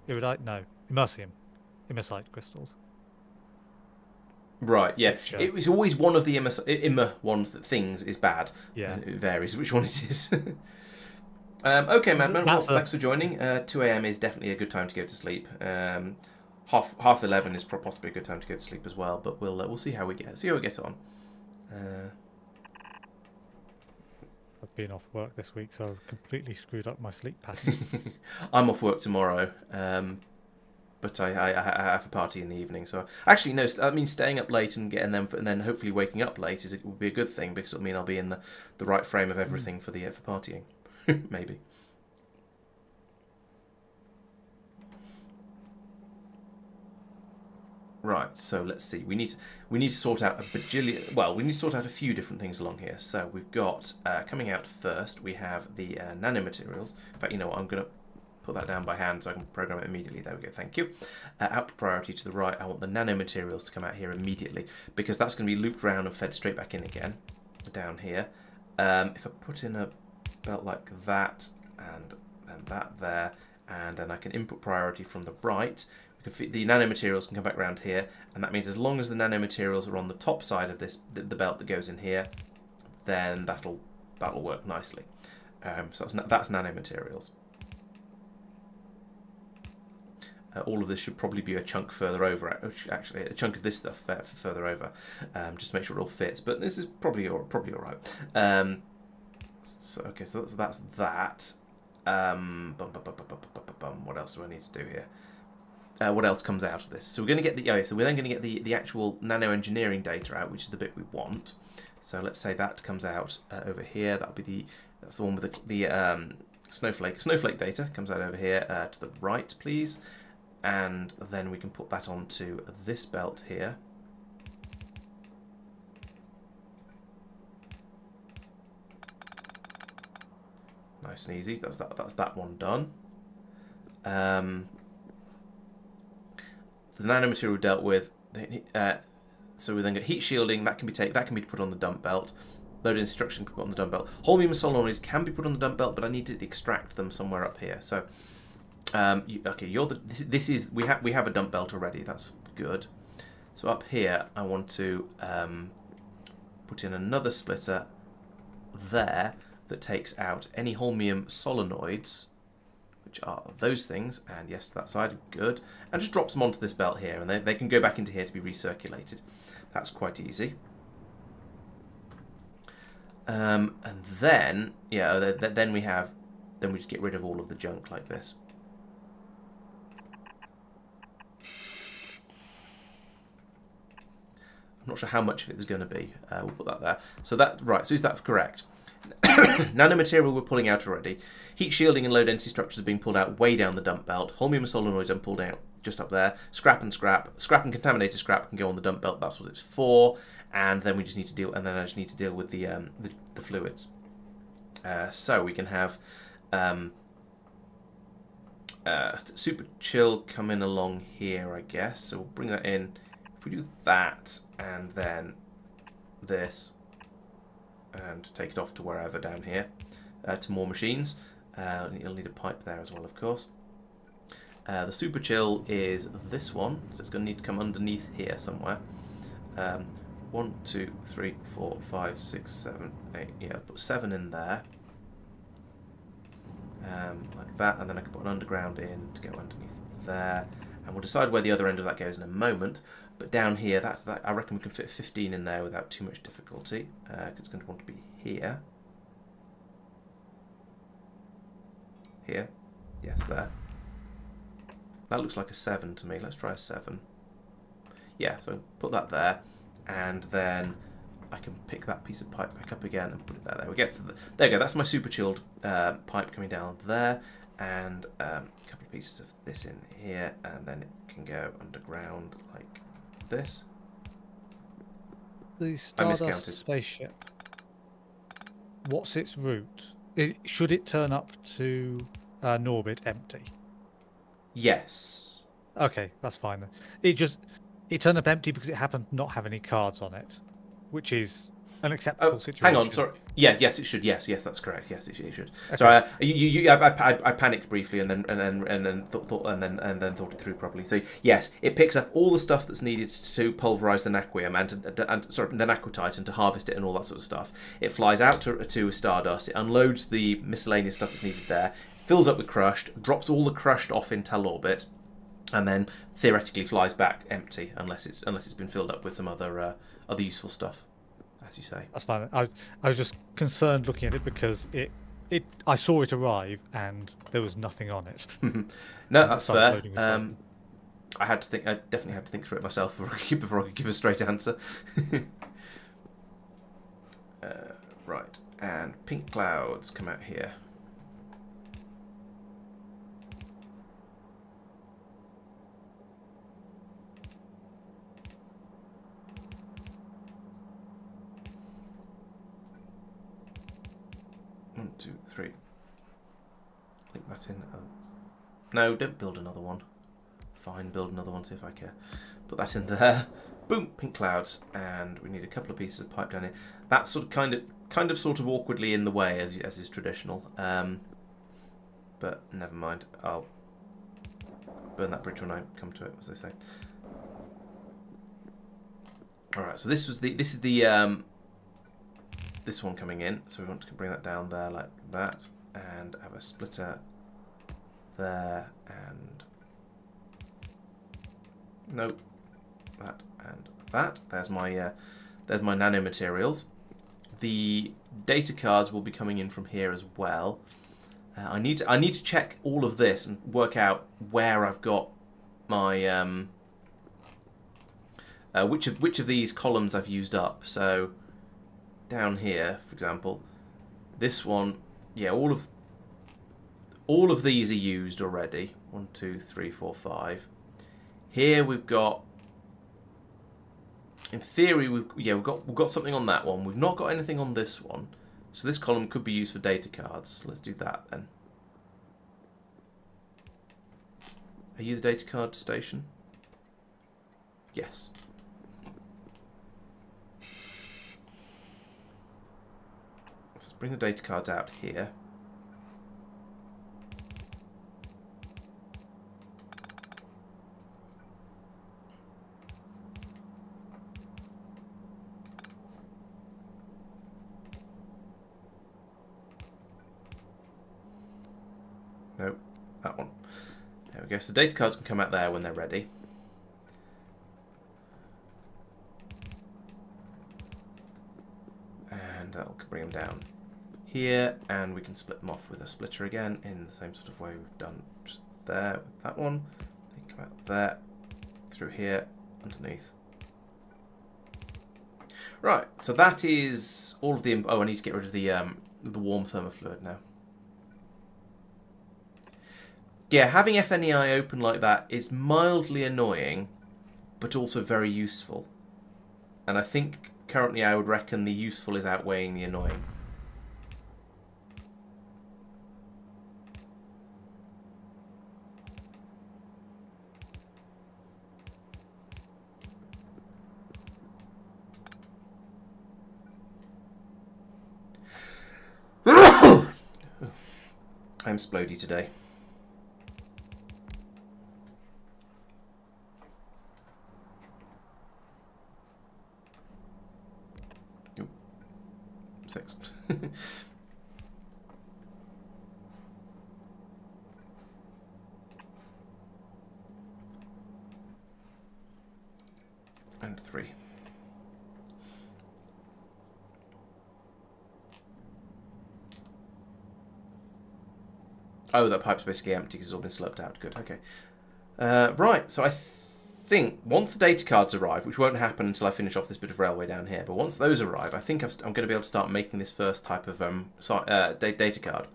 Iridite? No, immersite crystals. Right, yeah. Which, It was always one of the things is bad. Yeah. And it varies which one it is. Okay, Madman, well, thanks for joining. 2 a.m. is definitely a good time to go to sleep. Half 11 is possibly a good time to go to sleep as well, but we'll see how we get on. I've been off work this week, so I've completely screwed up my sleep pattern. I'm off work tomorrow, but I have a party in the evening. So actually, no, that means staying up late and then hopefully waking up late will be a good thing because it'll mean I'll be in the right frame of everything for partying, maybe. Right, so let's see. We need to sort out we need to sort out a few different things along here. So we've got coming out first. We have the nanomaterials. In fact, you know what? I'm going to put that down by hand so I can program it immediately. There we go. Thank you. Output priority to the right. I want the nanomaterials to come out here immediately because that's going to be looped around and fed straight back in again down here. If I put in a belt like that and then that there, and then I can input priority from the right. The nanomaterials can come back around here, and that means as long as the nanomaterials are on the top side of this, the belt that goes in here, then that'll work nicely. So that's nanomaterials. All of this should probably be a chunk further over, actually, a chunk of this stuff further over, just to make sure it all fits. But this is probably all right. So that's that. What else do I need to do here? What else comes out of this? So we're going to get so we're then going to get the actual nano engineering data out, which is the bit we want. So let's say that comes out over here. That's the one with the snowflake data comes out over here to the right, please. And then we can put that onto this belt here. Nice and easy. That's that one done. The nanomaterial dealt with. So we then get heat shielding. That can be put on the dump belt. Load instruction can be put on the dump belt. Holmium and solenoids can be put on the dump belt, but I need to extract them somewhere up here. So, we have a dump belt already. That's good. So up here, I want to put in another splitter there that takes out any holmium solenoids, which are those things, and yes, to that side, good, and just drops them onto this belt here, and they can go back into here to be recirculated. That's quite easy. And then, then we just get rid of all of the junk like this. I'm not sure how much of it there's going to be. We'll put that there. So is that correct? Nanomaterial we're pulling out already. Heat shielding and low density structures are being pulled out way down the dump belt. Holmium and solenoids are pulled out just up there. Scrap and contaminated scrap can go on the dump belt. That's what it's for. And then we just need to deal. And then I just need to deal with the fluids. So we can have super chill coming along here, I guess. So we'll bring that in. If we do that and then this, and take it off to wherever down here, to more machines. You'll need a pipe there as well, of course. The super chill is this one, so it's going to need to come underneath here somewhere. 1, 2, 3, 4, 5, 6, 7, 8. Yeah, put 7 in there, like that, and then I can put an underground in to go underneath there. And we'll decide where the other end of that goes in a moment. But down here, that I reckon we can fit 15 in there without too much difficulty, because it's going to want to be here. Here. Yes, there. That looks like a 7 to me. Let's try a 7. Yeah, so put that there, and then I can pick that piece of pipe back up again and put it there. There we go. So there we go. That's my super chilled pipe coming down there, and a couple of pieces of this in here, and then it can go underground like this. The Stardust spaceship, what's its route? Should it turn up to Norbit empty? Yes. Okay, that's fine then. It turned up empty because it happened to not have any cards on it, which is an acceptable situation. Hang on, sorry. Yes, it should. Yes, that's correct. Yes, it should. Okay. Sorry, I panicked briefly and then thought it through properly. So yes, it picks up all the stuff that's needed to pulverize the Naquium and the Naquitite and to harvest it and all that sort of stuff. It flies out to Stardust. It unloads the miscellaneous stuff that's needed there, fills up with crushed, drops all the crushed off in orbit, and then theoretically flies back empty unless it's been filled up with some other useful stuff, as you say. That's fine. I was just concerned looking at it because I saw it arrive and there was nothing on it. No, that's fair. I definitely had to think through it myself before I could give a straight answer. Right, and pink clouds come out here. One, 2, 3. Link that in. No, don't build another one. Fine, build another one, see if I care. Put that in there. Boom, pink clouds, and we need a couple of pieces of pipe down here. That's sort of kind of sort of awkwardly in the way, as is traditional. But never mind. I'll burn that bridge when I come to it, as they say. All right. So this is the this one coming in. So we want to bring that down there like that, and have a splitter there and Nope. That and that. There's my nanomaterials. The data cards will be coming in from here as well. I need to check all of this and work out where I've got my which of these columns I've used up. So down here, for example, this one, yeah, all of these are used already. 1, 2, 3, 4, 5. Here we've got, in theory, we've got something on that one. We've not got anything on this one, so this column could be used for data cards. Let's do that then. Are you the data card station? Yes. Let's bring the data cards out here. Nope, that one. There we go. So the data cards can come out there when they're ready. And that'll bring them down here, and we can split them off with a splitter again in the same sort of way we've done just there with that one. They come out there, through here, underneath. Right, so that is all of the... Oh, I need to get rid of the warm thermofluid now. Yeah, having FNEI open like that is mildly annoying, but also very useful. And I think currently I would reckon the useful is outweighing the annoying. I'm splody today. Oop. 6. And 3. Oh, that pipe's basically empty because it's all been slurped out. Good, okay. Right, so I think once the data cards arrive, which won't happen until I finish off this bit of railway down here, but once those arrive, I think I'm going to be able to start making this first type of data card.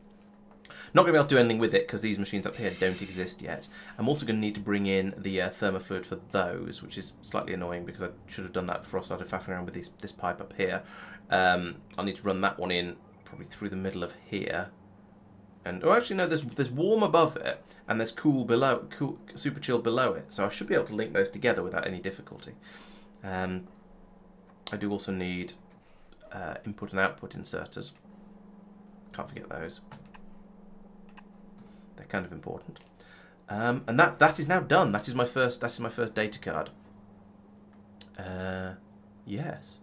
Not going to be able to do anything with it because these machines up here don't exist yet. I'm also going to need to bring in the thermofluid for those, which is slightly annoying because I should have done that before I started faffing around with this pipe up here. I'll need to run that one in probably through the middle of here. And oh, actually no, there's warm above it and there's cool below, super chill below it. So I should be able to link those together without any difficulty. I do also need input and output inserters. Can't forget those. They're kind of important. And that is now done. That is my first data card. Yes.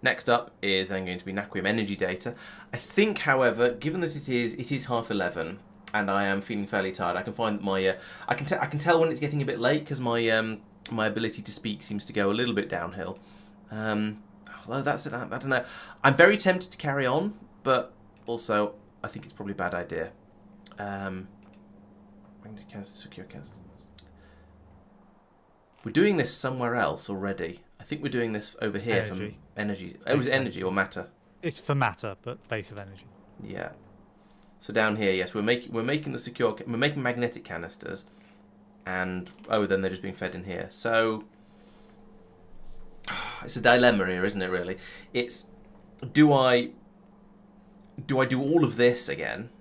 Next up is then going to be Naquium energy data. I think, however, given that it is 11:30 and I am feeling fairly tired, I can find that my I can tell when it's getting a bit late because my my ability to speak seems to go a little bit downhill. Although that's it, I don't know. I'm very tempted to carry on, but also I think it's probably a bad idea. We're doing this somewhere else already. I think we're doing this over here for energy. Oh, was it energy or matter? It's for matter, but base of energy. Yeah. So down here, yes, we're making we're making magnetic canisters, and then they're just being fed in here. So it's a dilemma here, isn't it? Really, it's do I do all of this again?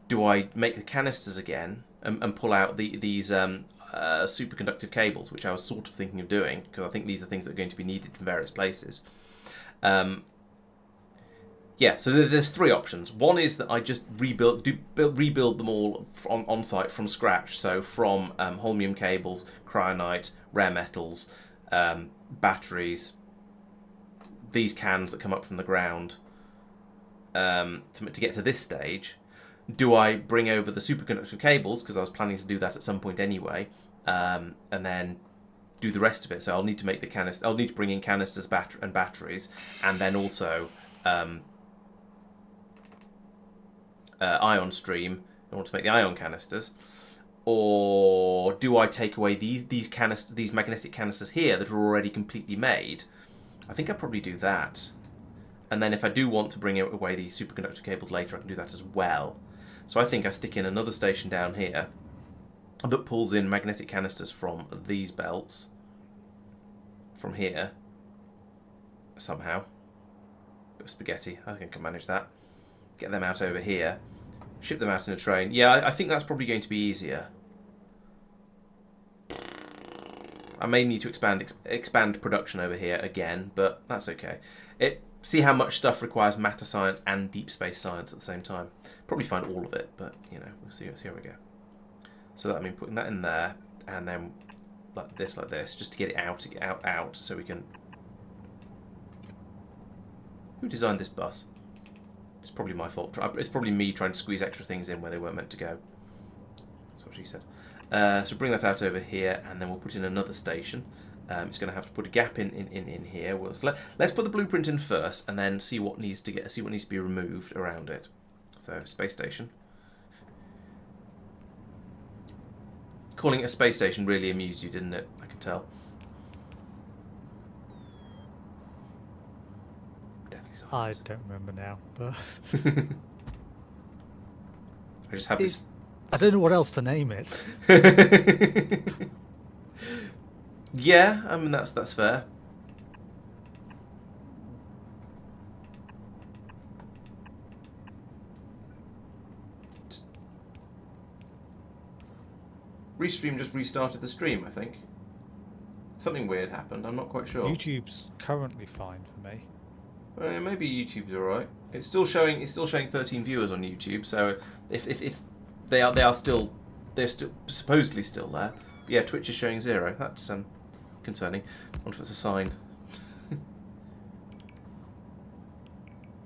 Do I make the canisters again and pull out these superconductive cables, which I was sort of thinking of doing, because I think these are things that are going to be needed from various places. Yeah, so there's 3 options. One is that I just rebuild them all on site from scratch. So from holmium cables, cryonite, rare metals, batteries, these cans that come up from the ground. To get to this stage, do I bring over the superconductive cables, because I was planning to do that at some point anyway, and then do the rest of it. So I'll need to make the canister. I'll need to bring in canisters, and batteries, and then also ion stream in order to make the ion canisters. Or do I take away these magnetic canisters here that are already completely made? I think I'd probably do that. And then if I do want to bring away the superconductor cables later, I can do that as well. So I think I stick in another station down here that pulls in magnetic canisters from these belts. From here. Somehow. Bit of spaghetti. I think I can manage that. Get them out over here. Ship them out in a train. Yeah, I think that's probably going to be easier. I may need to expand production over here again, but that's okay. See how much stuff requires matter science and deep space science at the same time. Probably find all of it, but you know, we'll see. Here we go. So that I mean putting that in there, and then like this, just to get it out, so we can. Who designed this bus? It's probably my fault. It's probably me trying to squeeze extra things in where they weren't meant to go. That's what she said. So bring that out over here, and then we'll put in another station. It's going to have to put a gap in here. So let's put the blueprint in first, and then see what needs to be removed around it. So space station. Calling it a space station really amused you, didn't it? I can tell. I don't remember now, but I just have this. I don't know what else to name it. Yeah, I mean that's fair. Restream just restarted the stream, I think. Something weird happened. I'm not quite sure. YouTube's currently fine for me. Maybe YouTube's alright. It's still showing 13 viewers on YouTube, so if they're still supposedly still there. But yeah, Twitch is showing 0. That's concerning. I wonder if it's a sign.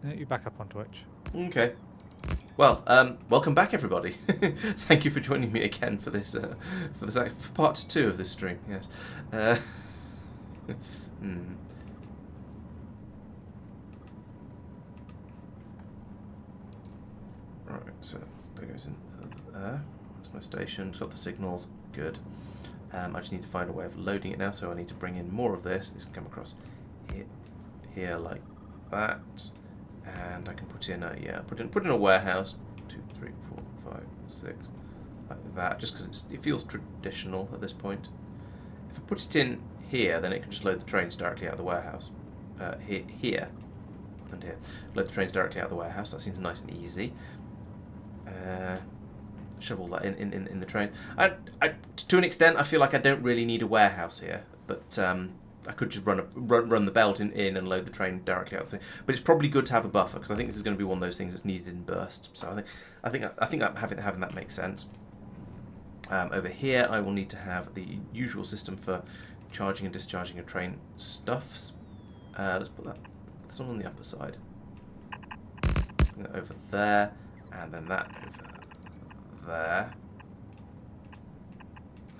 You're back up on Twitch. Okay. Well, welcome back, everybody. Thank you for joining me again for this for part 2 of this stream. Yes. Right, so that goes in there. That's my station. It's got the signals. Good. I just need to find a way of loading it now, so I need to bring in more of this. This can come across here like that, and I can put in put in a warehouse. 2, 3, 4, 5, 6, like that. Just because it feels traditional at this point. If I put it in here, then it can just load the trains directly out of the warehouse. Here and here. Load the trains directly out of the warehouse. That seems nice and easy. Shovel that in the train. To an extent, I feel like I don't really need a warehouse here, but I could just run the belt in and load the train directly out of the thing. But it's probably good to have a buffer, because I think this is going to be one of those things that's needed in bursts. So I think having that makes sense. Over here, I will need to have the usual system for charging and discharging of train stuffs. Let's put this one on the upper side. Bring that over there, and then that over there.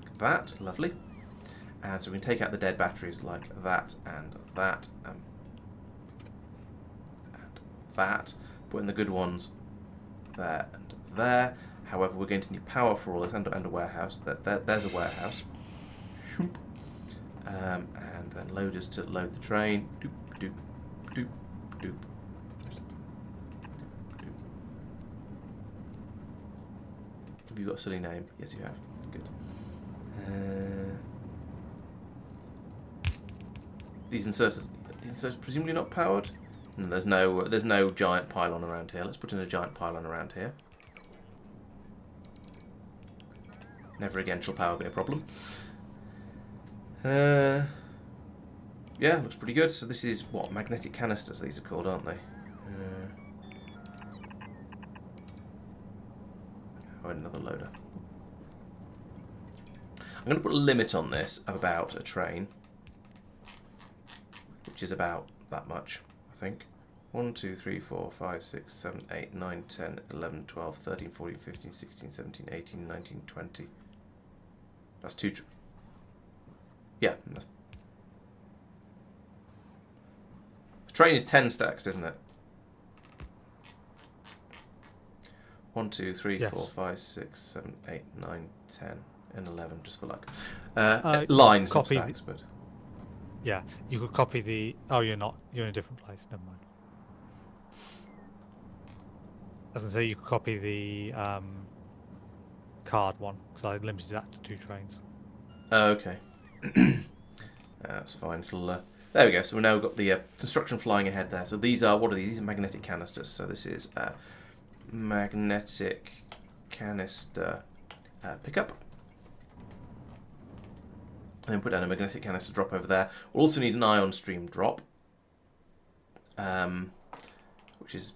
Like that, lovely. And so we can take out the dead batteries like that and that and that. Put in the good ones there and there. However, we're going to need power for all this and a warehouse. There's a warehouse. And then loaders to load the train. Doop, doop, doop, doop. Have you got a silly name? Yes, you have. Good. These inserters presumably not powered. And there's no giant pylon around here. Let's put in a giant pylon around here. Never again shall power be a problem. Yeah, looks pretty good. So this is what, magnetic canisters these are called, aren't they? Oh, another loader. I'm going to put a limit on this of about a train, which is about that much, I think. 1, 2, 3, 4, 5, 6, 7, 8, 9, 10, 11, 12, 13, 14, 15, 16, 17, 18, 19, 20. That's 2. Yeah. Train is 10 stacks, isn't it? 1, 2, 3, Yes. 4, 5, 6, 7, 8, 9, 10, and 11, just for luck. You Lines, not copy stacks, but... Yeah, you could copy the... Oh, you're not. You're in a different place. Never mind. I was going to say you could copy the card one, because I limited that to 2 trains. Okay. That's fine. There we go. So we've now got the construction flying ahead there. So these are... What are these? These are magnetic canisters. So this is magnetic canister pickup. And then put down a magnetic canister drop over there. We'll also need an ion stream drop. Which is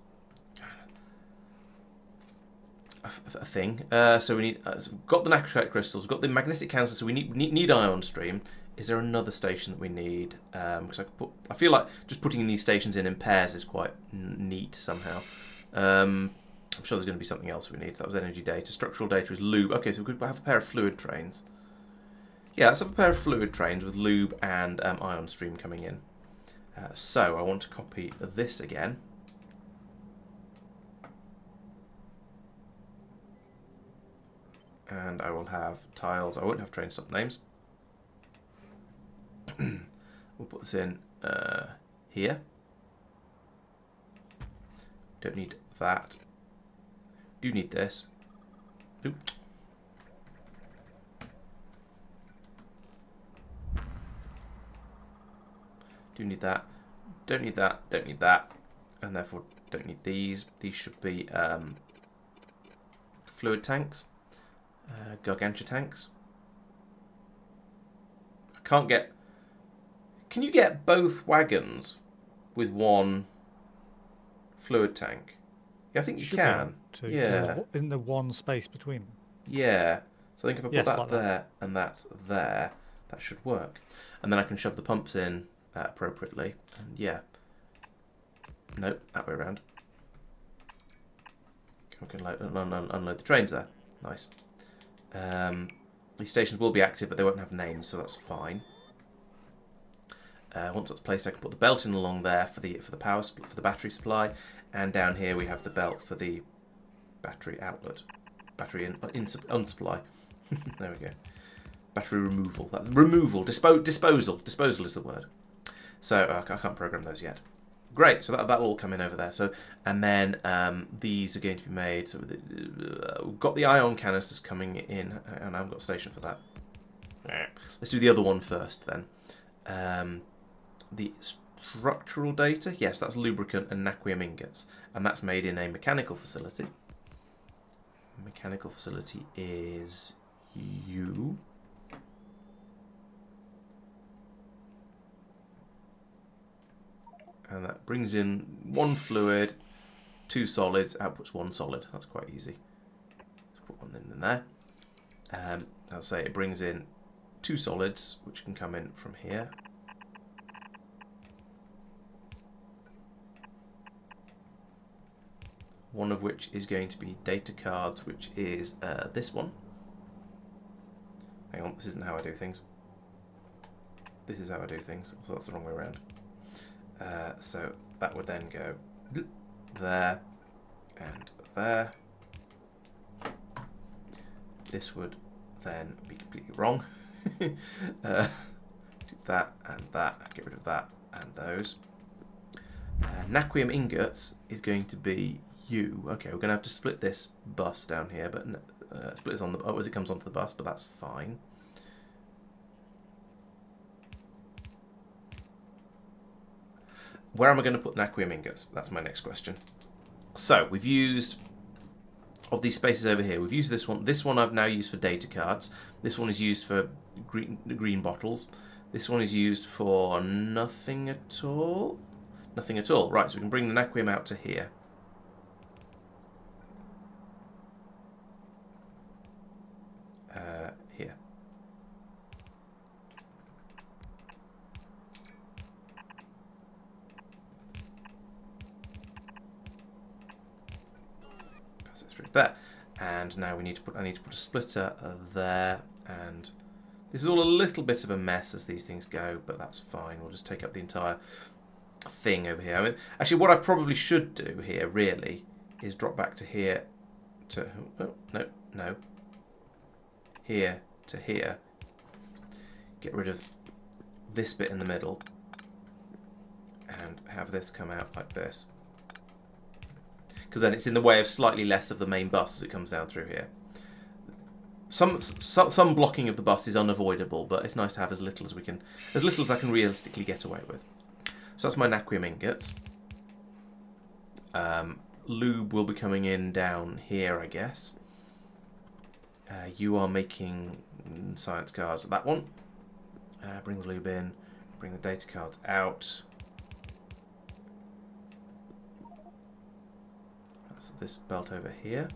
a thing. So we need... so we've got the Naquium crystals. We've got the magnetic canister. So we need ion stream. Is there another station that we need? Because I feel like just putting these stations in pairs is quite neat somehow. I'm sure there's going to be something else we need. That was energy data. Structural data is lube. Okay, so we could have a pair of fluid trains. Yeah, let's have a pair of fluid trains with lube and ion stream coming in. So I want to copy this again. And I will have tiles. I won't have train stop names. We'll put this in here. Don't need that. Do need this. Oop. Do need that. Don't need that. Don't need that. And therefore don't need these. These should be fluid tanks. Gargantua tanks. I can't get... Can you get both wagons with one fluid tank? Yeah, I think you can. Yeah. Isn't there one space between them? Yeah. So I think if I put that like there and that there, that should work. And then I can shove the pumps in appropriately. And yeah. Nope, that way around. We can unload the trains there. Nice. These stations will be active, but they won't have names, so that's fine. Once that's placed, I can put the belt in along there for the battery supply, and down here we have the belt for the battery outlet, battery in supply. There we go. Battery removal. That's removal. Disposal. Disposal is the word. So I can't program those yet. Great. So that'll all come in over there. So and then these are going to be made. So we've got the ion canisters coming in, and I haven't got a station for that. Let's do the other one first then. The structural data, yes, that's lubricant and Naquium ingots, and that's made in a mechanical facility. Mechanical facility is you. And that brings in 1 fluid, 2 solids, outputs 1 solid. That's quite easy. Let's put one in there. I'll say it brings in 2 solids, which can come in from here. One of which is going to be data cards, which is this one. Hang on, this isn't how I do things. This is how I do things, so that's the wrong way around. So that would then go there and there. This would then be completely wrong. Do that and that, get rid of that and those. Naquium ingots is going to be you. Okay, we're going to have to split this bus down here, but split this on the as it comes onto the bus, but that's fine. Where am I going to put Naquium ingots? That's my next question. So we've used of these spaces over here. We've used this one. This one I've now used for data cards. This one is used for green bottles. This one is used for nothing at all. Nothing at all. Right, so we can bring the Naquium out to here. Here. Pass it through there. And now we need to put. I need to put a splitter there and This is all a little bit of a mess as these things go, but that's fine. We'll just take up the entire thing over here. I mean, actually, what I probably should do here, really, is drop back to here to... Oh, no. Here to here. Get rid of this bit in the middle. And have this come out like this. Because then it's in the way of slightly less of the main bus as it comes down through here. Some blocking of the bus is unavoidable, but it's nice to have as little as I can realistically get away with. So that's my Naquium ingots. Lube will be coming in down here, I guess. You are making science cards. That one. Bring the lube in. Bring the data cards out. That's this belt over here.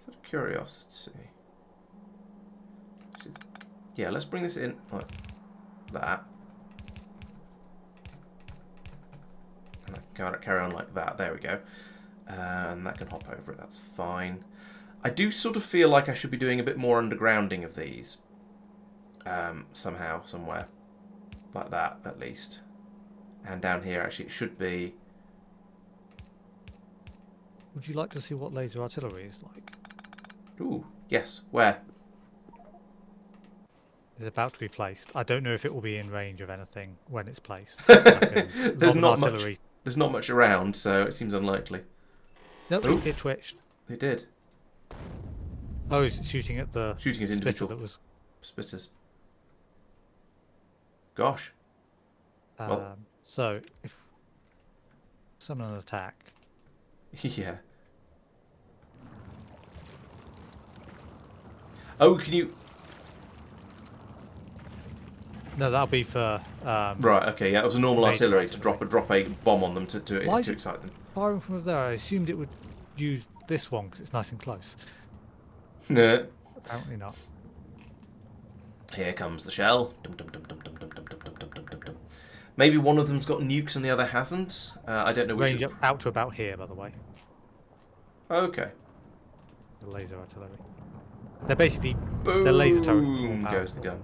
Out of curiosity. Yeah, let's bring this in like that. And I can carry on like that. There we go. And that can hop over it. That's fine. I do sort of feel like I should be doing a bit more undergrounding of these. Somehow, somewhere. Like that, at least. And down here, actually, it should be... Would you like to see what laser artillery is like? Ooh, yes. Where? It's about to be placed. I don't know if it will be in range of anything when it's placed. Like There's not much. There's not much around, so it seems unlikely. Nope, Ooh. it twitched. They did. Oh, it's shooting at the Shooting at spitter individual that was. spitters. Gosh. Well. So if summon an attack. Yeah. Oh, can you... No, that'll be for. Right. Okay. Yeah, it was a normal Major artillery to artillery. drop a bomb on them to Why is it excite them. firing from over there? I assumed it would use this one because it's nice and close. No. Apparently not. Here comes the shell. Dum, dum, dum, dum, dum, dum, dum, dum, dum, dum, dum, dum. Maybe one of them's got nukes and the other hasn't. I don't know which. Range up, out to about here, by the way. Okay. The laser artillery. They're basically Boom the laser turret. More goes the powerful. gun.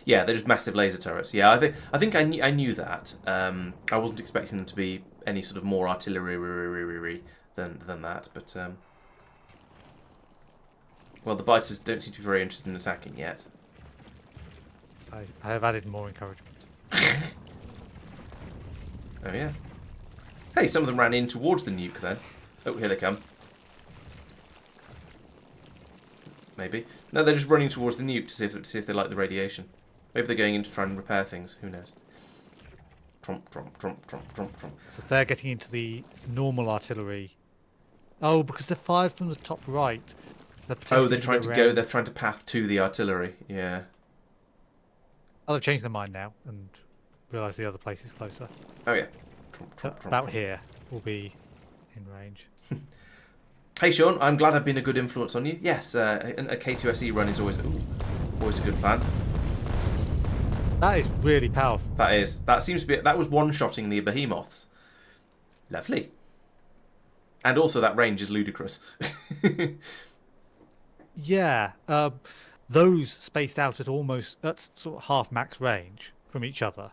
Yeah, they're just massive laser turrets. Yeah, I think I knew that. I wasn't expecting them to be any sort of more artillery than that, but well, the biters don't seem to be very interested in attacking yet. I have added more encouragement. Oh yeah. Hey, some of them ran in towards the nuke then. Oh, here they come. Maybe. No, they're just running towards the nuke to see if they like the radiation. Maybe they're going in to try and repair things. Who knows? Trump, trump, trump, trump, trump, trump. So they're getting into the normal artillery. Oh, because they're fired from the top right. Oh, they're trying to go. around. They're trying to path to the artillery. Yeah. Oh, they've changed their mind now and realise the other place is closer. Oh yeah. So about here will be in range. Hey Sean, I'm glad I've been a good influence on you. Yes, a K2SE run is always a good plan. That is really powerful. That is. That seems to be. That was one-shotting the behemoths. Lovely. And also that range is ludicrous. Yeah, those spaced out at almost sort of half max range from each other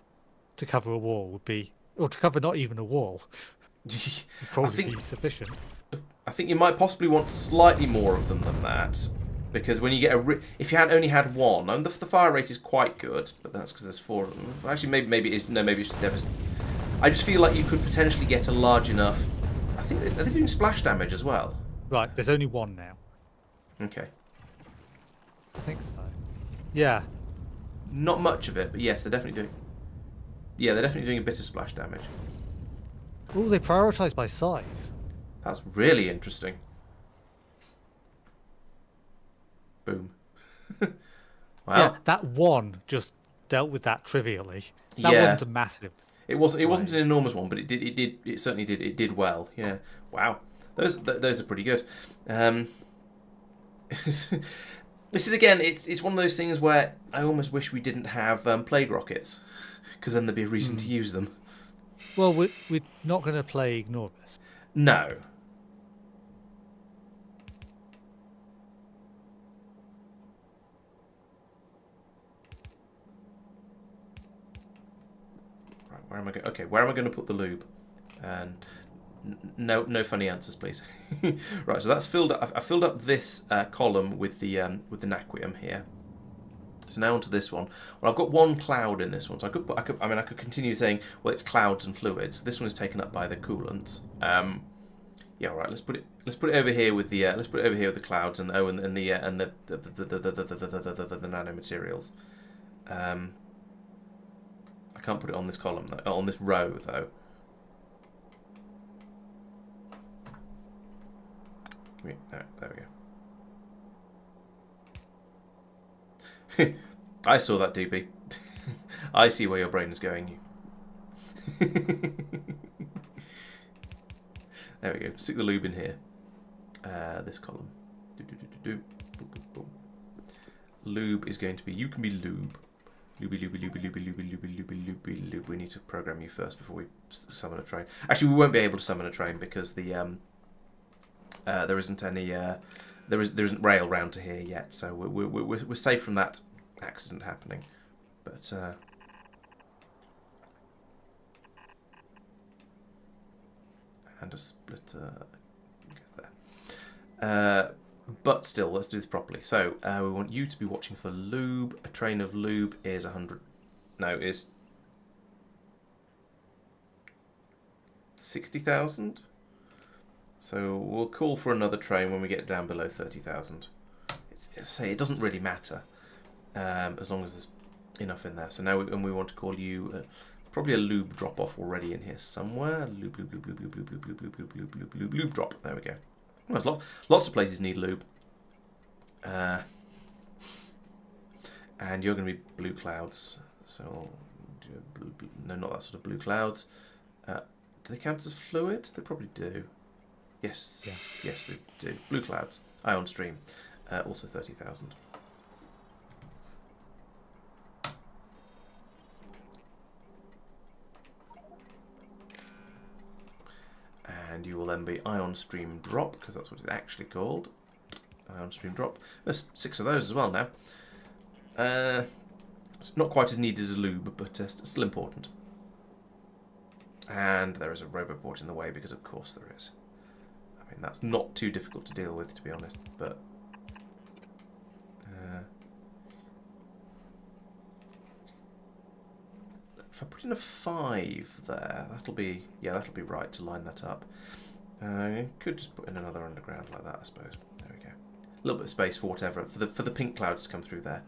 to cover a wall would be, or to cover not even a wall, would probably be sufficient. I think you might possibly want slightly more of them than that, because when you get if you had only had one, and the fire rate is quite good, but that's because there's 4 of them. Actually, maybe it is. No, maybe it's devastating. I just feel like you could potentially get a large enough. I think are they doing splash damage as well? Right, there's only one now. Okay. I think so. Yeah. Not much of it, but yes, they're definitely doing. Yeah, they're definitely doing a bit of splash damage. Oh, they prioritise by size. That's really interesting. Boom. Wow. Yeah, that one just dealt with that trivially. That Yeah. wasn't a massive. It wasn't an enormous one, but it certainly did well. Yeah. Wow. Those are pretty good. This is again, it's one of those things where I almost wish we didn't have plague rockets, because then there'd be a reason to use them. Well, we're not going to play Norbit. No. Where am I going? Okay, where am I going to put the lube? And no funny answers, please. Right, so that's filled up. I filled up this column with the Naquium here. So now onto this one. Well, I've got one cloud in this one, so I could continue saying, well, it's clouds and fluids. This one is taken up by the coolants. Yeah, all right. Let's put it over here with the clouds and the nanomaterials. I can't put it on this column though, on this row though. There we go. I saw that, DB. I see where your brain is going. There we go. Stick the lube in here. This column. Lube is going to be. You can be lube. Lube. We need to program you first before we summon a train. Actually, we won't be able to summon a train because the there isn't any there isn't rail round to here yet, so we're safe from that accident happening. But and a splitter goes there. But still, let's do this properly. So we want you to be watching for lube. A train of lube is 100. No, is 60,000. So we'll call for another train when we get down below 30,000. It doesn't really matter as long as there's enough in there. So now we want to call you probably a lube drop off already in here somewhere. Lube drop. There we go. Well, lots of places need lube. And you're going to be blue clouds. So no, not that sort of blue clouds. Do they count as fluid? They probably do. Yes, yeah. Yes, they do. Blue clouds, ion stream, also 30,000. And you will then be ion stream drop, because that's what it's actually called. Ion stream drop. There's 6 of those as well now. It's not quite as needed as lube, but still important. And there is a roboport in the way, because of course there is. I mean, that's not too difficult to deal with, to be honest, but if I put in a 5 there, that'll be right to line that up. Could just put in another underground like that, I suppose. There we go. A little bit of space for whatever for the pink clouds to come through there.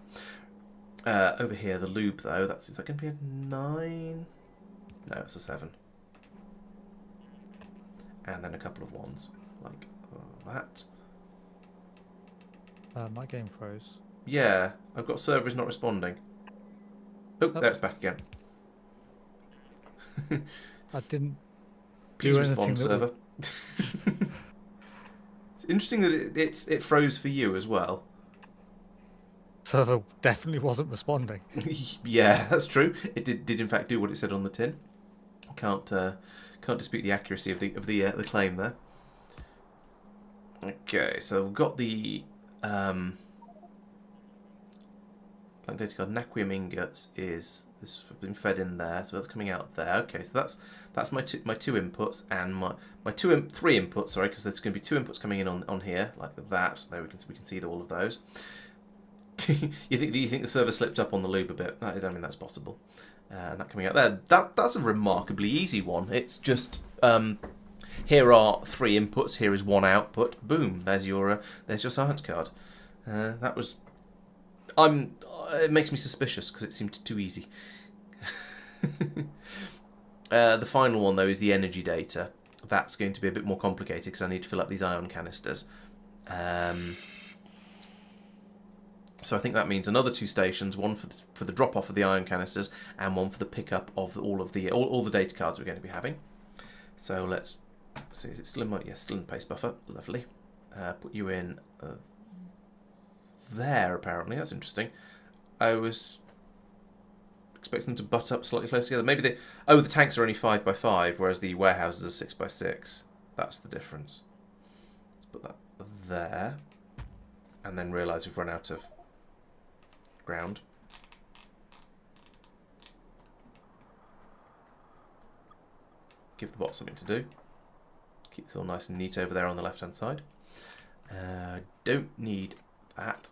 Over here, the lube though, is that going to be a 9? No, it's a 7. And then a couple of 1s, like that. My game froze. Yeah, I've got server is not responding. Oh, there it's back again. I didn't. Please do respond, server. It's interesting that it froze for you as well. Server definitely wasn't responding. Yeah, that's true. It did in fact do what it said on the tin. Can't dispute the accuracy of the claim there. Okay, so we've got the blank data card Naquium ingots is this has been fed in there, so that's coming out there. Okay, so that's my two inputs and my three inputs. Sorry, because there's going to be 2 inputs coming in on here like that. There we can see all of those. you think the server slipped up on the lube a bit? I mean, that's possible. And that coming out there, that's a remarkably easy one. It's just here are 3 inputs. Here is 1 output. Boom. There's your science card. That was. It makes me suspicious because it seemed too easy. The final one though is the energy data. That's going to be a bit more complicated because I need to fill up these ion canisters. So I think that means another 2 stations, one for the drop off of the ion canisters, and one for the pickup of all the data cards we're going to be having. So let's see, is it still in my still in the paste buffer? Lovely. Put you in there. Apparently, that's interesting. I was expecting them to butt up slightly close together. Maybe the tanks are only 5x5, whereas the warehouses are 6x6. That's the difference. Let's put that there, and then realise we've run out of ground. give the bot something to do. Keep this all nice and neat over there on the left-hand side. Don't need that.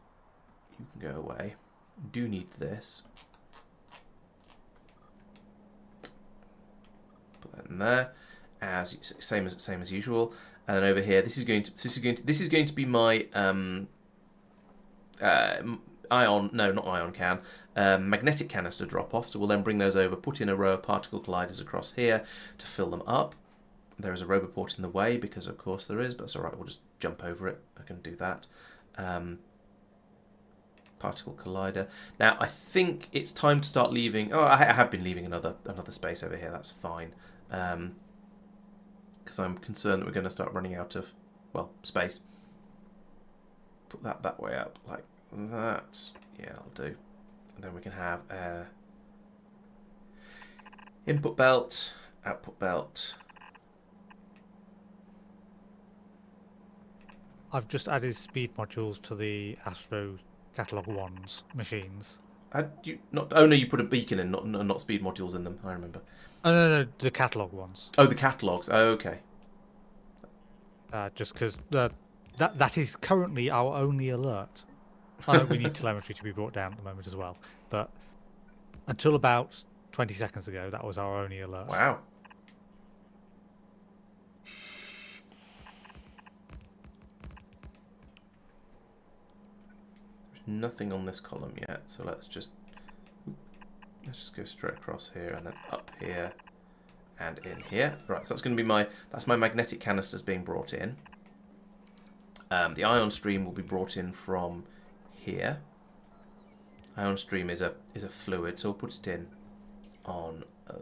You can go away. Do need this. Put that in there. Same as usual. And then over here, this is going to be my magnetic canister drop off. So we'll then bring those over, put in a row of particle colliders across here to fill them up. There is a roboport in the way because of course there is, but that's alright, we'll just jump over it. I can do that. Particle collider. Now I think it's time to start leaving. Oh, I have been leaving another space over here. That's fine. Because I'm concerned that we're going to start running out of, well, space. Put that way up like that. Yeah, I'll do. And then we can have input belt, output belt. I've just added speed modules to the Astro Catalog 1's machines. Oh no, you put a beacon in, not speed modules in them. I remember. Oh no, the Catalog ones. Oh, the catalogs. Oh, okay. Just because that is currently our only alert. I know we need telemetry to be brought down at the moment as well, but until about 20 seconds ago, that was our only alert. Wow. Nothing on this column yet, so let's just go straight across here and then up here and in here. Right, so that's going to be my magnetic canisters being brought in. The ion stream will be brought in from here. Ion stream is a fluid, so we'll put it in on. I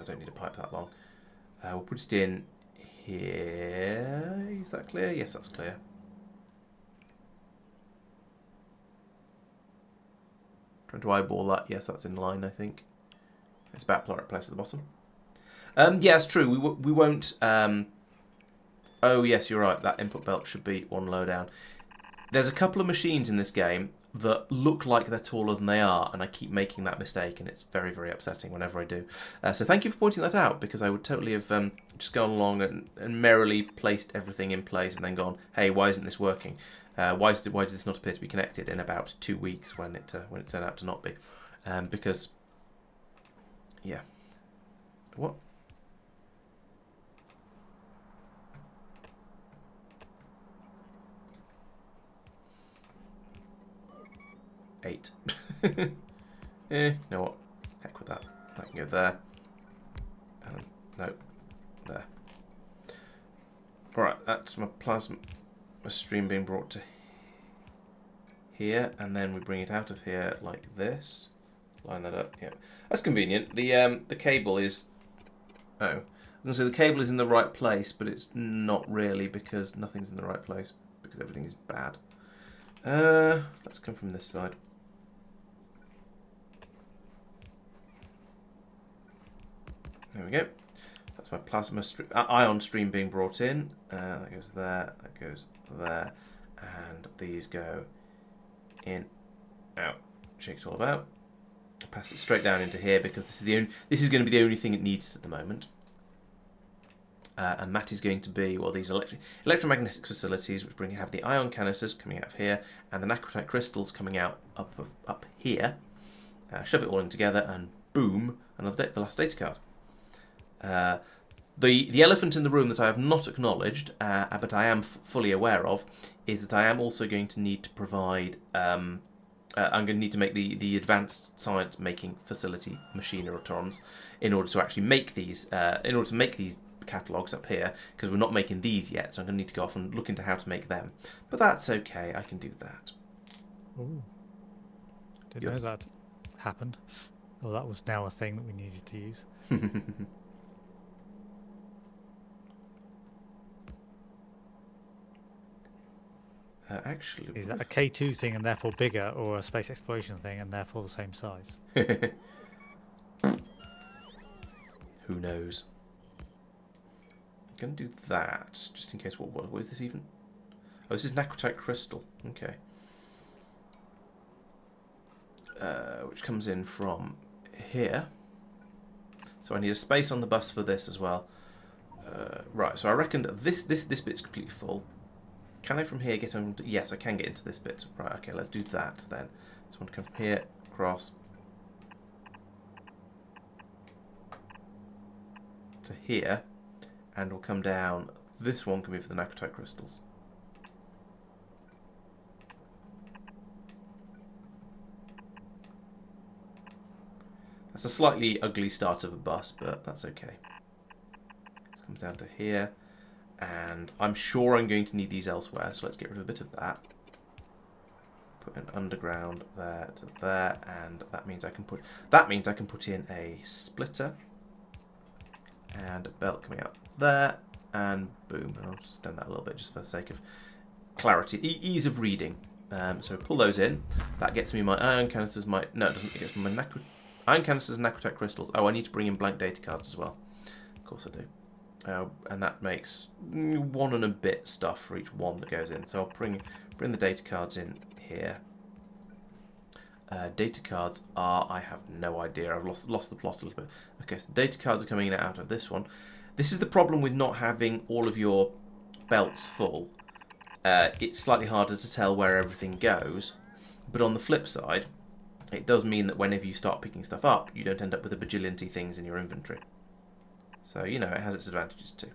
don't need a pipe that long. We'll put it in here. Is that clear? Yes, that's clear. Trying to eyeball that. Yes, that's in line, I think. It's about place at the bottom. Yeah, it's true. We won't... oh, yes, you're right. That input belt should be one low down. There's a couple of machines in this game that look like they're taller than they are, and I keep making that mistake, and it's very, very upsetting whenever I do. So thank you for pointing that out, because I would totally have just gone along and merrily placed everything in place and then gone, hey, why isn't this working? Why does this not appear to be connected in about 2 weeks when it turned out to not be? Because, yeah. What? Eight. You know what? Heck with that. I can go there. No, there. Alright, that's my plasma stream being brought to here, and then we bring it out of here like this. Line that up. Yeah, that's convenient. The cable is. Oh, I was gonna say the cable is in the right place, but it's not really because nothing's in the right place because everything is bad. Let's come from this side. There we go. That's my plasma ion stream being brought in. That goes there. That goes there, and these go in, out. Shake it all about. Pass it straight down into here because this is going to be the only thing it needs at the moment. And that is going to be, well, these electromagnetic facilities, which have the ion canisters coming out of here, and the naquitite crystals coming out up here. Shove it all in together, and boom, the last data card. The elephant in the room that I have not acknowledged, but I am fully aware of, is that I am also going to need to provide. I'm going to need to make the advanced science making facility machinetrons in order to actually make these. In order to make these catalogs up here, because we're not making these yet, so I'm going to need to go off and look into how to make them. But that's okay. I can do that. Ooh. Didn't know that happened. Well, that was now a thing that we needed to use. Actually, is that a K2 thing and therefore bigger, or a space exploration thing and therefore the same size? Who knows? I'm going to do that, just in case. What is this even? Oh, this is naquitite crystal. Okay. Which comes in from here. So So I need a space on the bus for this as well. Right, so I reckon this bit's completely full. Can I from here get on? Yes, I can get into this bit. Right, okay, let's do that then. So I want to come from here, across to here, and we'll come down. This one can be for the Naquium crystals. That's a slightly ugly start of a bus, but that's okay. This comes down to here. And I'm sure I'm going to need these elsewhere, so let's get rid of a bit of that. Put an underground there to there, and that means I can put in a splitter and a belt coming out there, and boom. And I'll just extend that a little bit just for the sake of clarity, ease of reading. So pull those in. That gets me my iron canisters. No, it doesn't. It gets me my iron canisters and Naquium crystals. Oh, I need to bring in blank data cards as well. Of course I do. And that makes 1 and a bit stuff for each one that goes in. So I'll bring the data cards in here. Data cards are, I have no idea. I've lost the plot a little bit. Okay, so the data cards are coming in out of this one. This is the problem with not having all of your belts full. It's slightly harder to tell where everything goes. But on the flip side, it does mean that whenever you start picking stuff up, you don't end up with a bajillion things in your inventory. So, you know, it has its advantages too.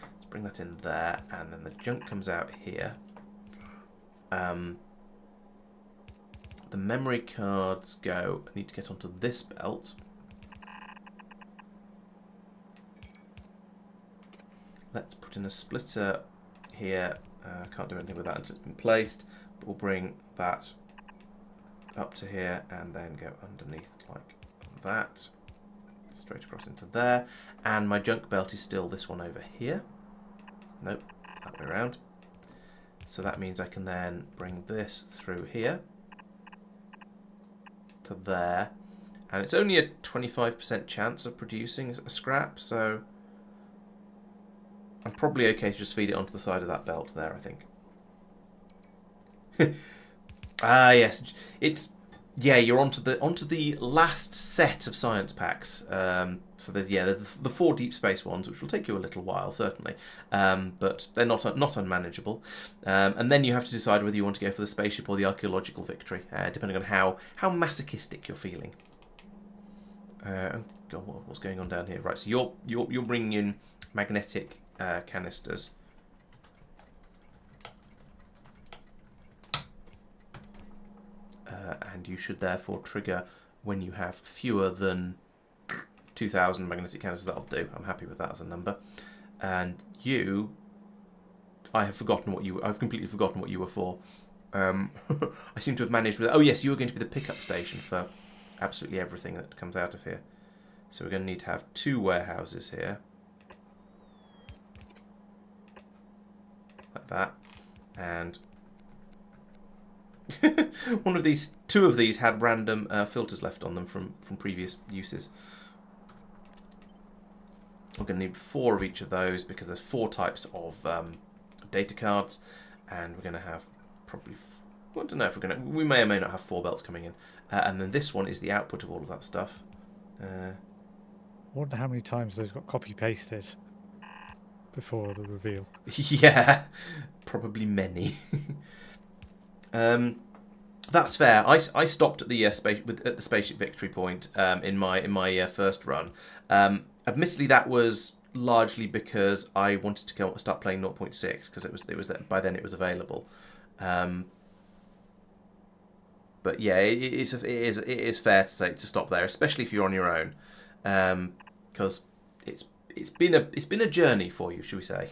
Let's bring that in there, and then the junk comes out here. The memory cards go... I need to get onto this belt. Let's put in a splitter here. Can't do anything with that until it's been placed. But we'll bring that up to here, and then go underneath like that. Straight across into there. And my junk belt is still this one over here. Nope, that way around. So that means I can then bring this through here to there. And it's only a 25% chance of producing a scrap, so I'm probably okay to just feed it onto the side of that belt there, I think. Ah, yes, it's... Yeah, you're onto the last set of science packs. So there's the 4 deep space ones, which will take you a little while certainly, but they're not unmanageable. And then you have to decide whether you want to go for the spaceship or the archaeological victory, depending on how masochistic you're feeling. Oh God, what's going on down here? Right, so you're bringing in magnetic canisters. And you should therefore trigger when you have fewer than 2,000 magnetic canisters. That'll do. I'm happy with that as a number. And you, I've completely forgotten what you were for. I seem to have managed with. Oh yes, you were going to be the pickup station for absolutely everything that comes out of here. So we're going to need to have 2 warehouses here, like that, and. Two of these had random filters left on them from previous uses. We're going to need 4 of each of those because there's 4 types of data cards, and we're going to have probably... I don't know if we may or may not have 4 belts coming in. And then this one is the output of all of that stuff. I wonder how many times those got copy-pasted before the reveal. Yeah, probably many. That's fair. I stopped at the at the spaceship victory point in my first run. Admittedly, that was largely because I wanted to start playing 0.6 because it was by then it was available. But yeah, it is fair to say to stop there, especially if you're on your own, because it's been a journey for you, should we say?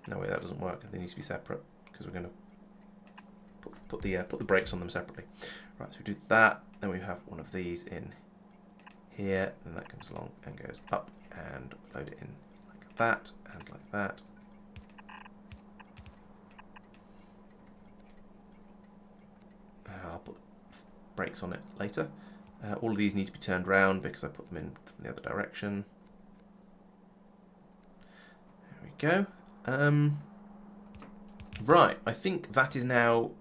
No way, that doesn't work. They need to be separate because we're going to put the brakes on them separately. Right, so we do that. Then we have one of these in here. Then that comes along and goes up and load it in like that and like that. I'll put brakes on it later. All of these need to be turned round because I put them in from the other direction. There we go. Right, I think that is now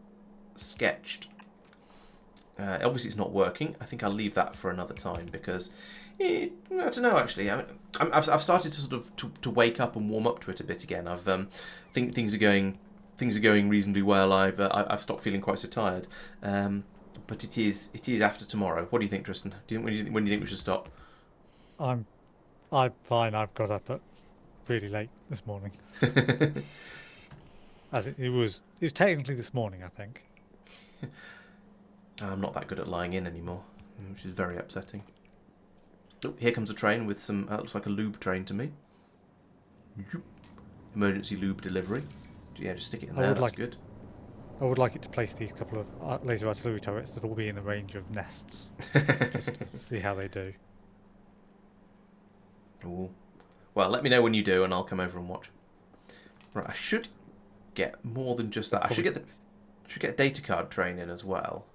sketched. Obviously, it's not working. I think I'll leave that for another time because I don't know. Actually, I've started to sort of to wake up and warm up to it a bit again. I've think things are going reasonably well. I've stopped feeling quite so tired. But it is after tomorrow. What do you think, Tristan? When do you think we should stop? I'm fine. I've got up at really late this morning. As it was technically this morning, I think. I'm not that good at lying in anymore, which is very upsetting. Oh, here comes a train with some. That looks like a lube train to me. Emergency lube delivery. Yeah, just stick it in there. That's good. I would like it to place these couple of laser artillery turrets that will be in the range of nests, just to see how they do. Ooh. Well, let me know when you do, and I'll come over and watch. Right, I should get more than just that. I should get a data card train in as well.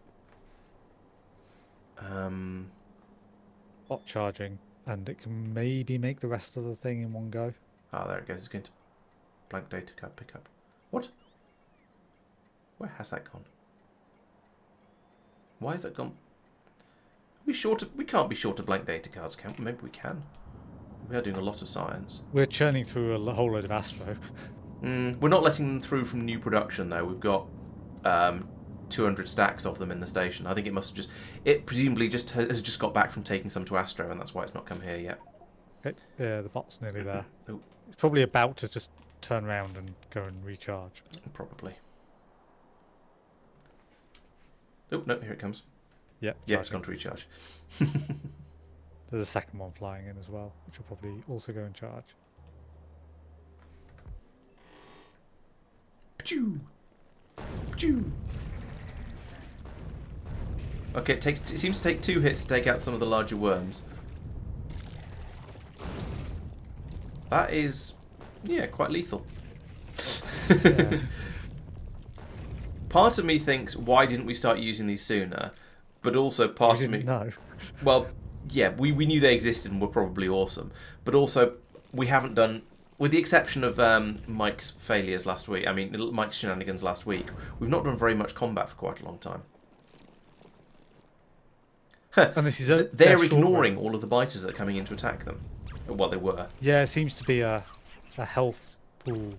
Hot charging, and it can maybe make the rest of the thing in one go. Oh, there it goes. It's going to blank data card pickup. What? Where has that gone? Why has that gone? We can't be short of blank data cards, can we? Maybe we can. We are doing a lot of science. We're churning through a whole load of Astro. We're not letting them through from new production though. We've got 200 stacks of them in the station. I think it must have it presumably has just got back from taking some to Astro, and that's why it's not come here yet. Okay, yeah, the bot's nearly there. Oh. It's probably about to just turn around and go and recharge. Probably. Oh no, here it comes. Yep, yeah, it's gone to recharge. There's a second one flying in as well, which will probably also go and charge. Pachoo! Pachoo! Okay, it seems to take 2 hits to take out some of the larger worms. That is, yeah, quite lethal. Yeah. Part of me thinks, why didn't we start using these sooner? But also part of me... No. Well, yeah, we knew they existed and were probably awesome. But also, we haven't done... With the exception of Mike's failures last week, I mean, Mike's shenanigans last week, we've not done very much combat for quite a long time. And this is they're ignoring all of the biters that are coming in to attack them. Well, they were. Yeah, it seems to be a health pool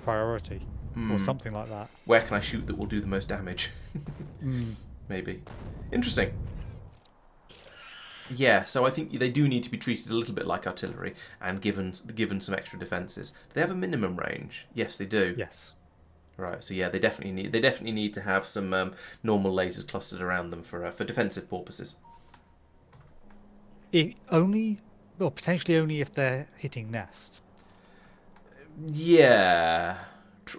priority or something like that. Where can I shoot that will do the most damage? Maybe. Interesting. Yeah, so I think they do need to be treated a little bit like artillery and given some extra defences. Do they have a minimum range? Yes, they do. Yes. Right. So yeah, they definitely need to have some normal lasers clustered around them for defensive purposes. Potentially only if they're hitting nests. Yeah.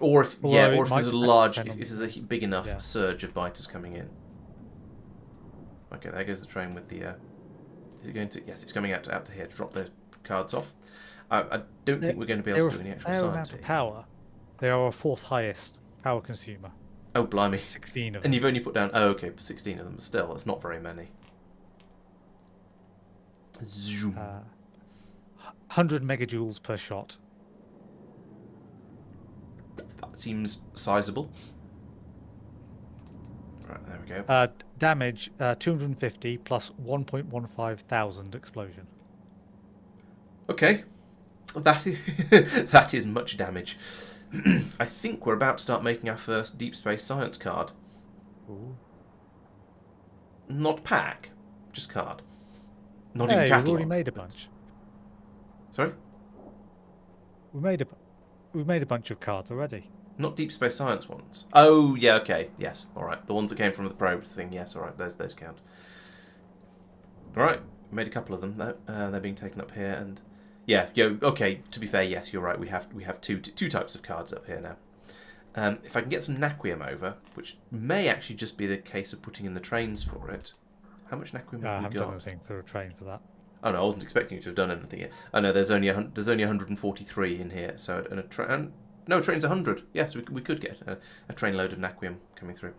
Or if there's a large, if there's a big enough surge of biters coming in. Okay, there goes the train with the. Is it going to? Yes, it's coming out to here to drop the cards off. I don't think we're going to be able to do any actual science. Amount of power. They are our 4th highest power consumer. Oh blimey! 16 of them. And you've only put down. Oh, okay, 16 of them. Still, that's not very many. Zoom. 100 megajoules per shot. That seems sizable. Right, there we go. Damage 250 plus 1.15 thousand explosion. Okay, that is much damage. I think we're about to start making our first deep space science card. Ooh. Not pack, just card. Not Hey, even catalog. we've already made a bunch. Sorry? We've made a bunch of cards already. Not deep space science ones. Oh yeah, okay, yes, all right. The ones that came from the probe thing, yes, all right. Those count. All right, made a couple of them. They're being taken up here, and yeah, okay. To be fair, yes, you're right. We have two types of cards up here now. If I can get some Naquium over, which may actually just be the case of putting in the trains for it. How much Naquium have we got? I haven't done anything for a train for that. Oh no, I wasn't expecting you to have done anything yet. Oh no, there's only 143 in here. So no, train's 100. Yes, we could get a train load of Naquium coming through.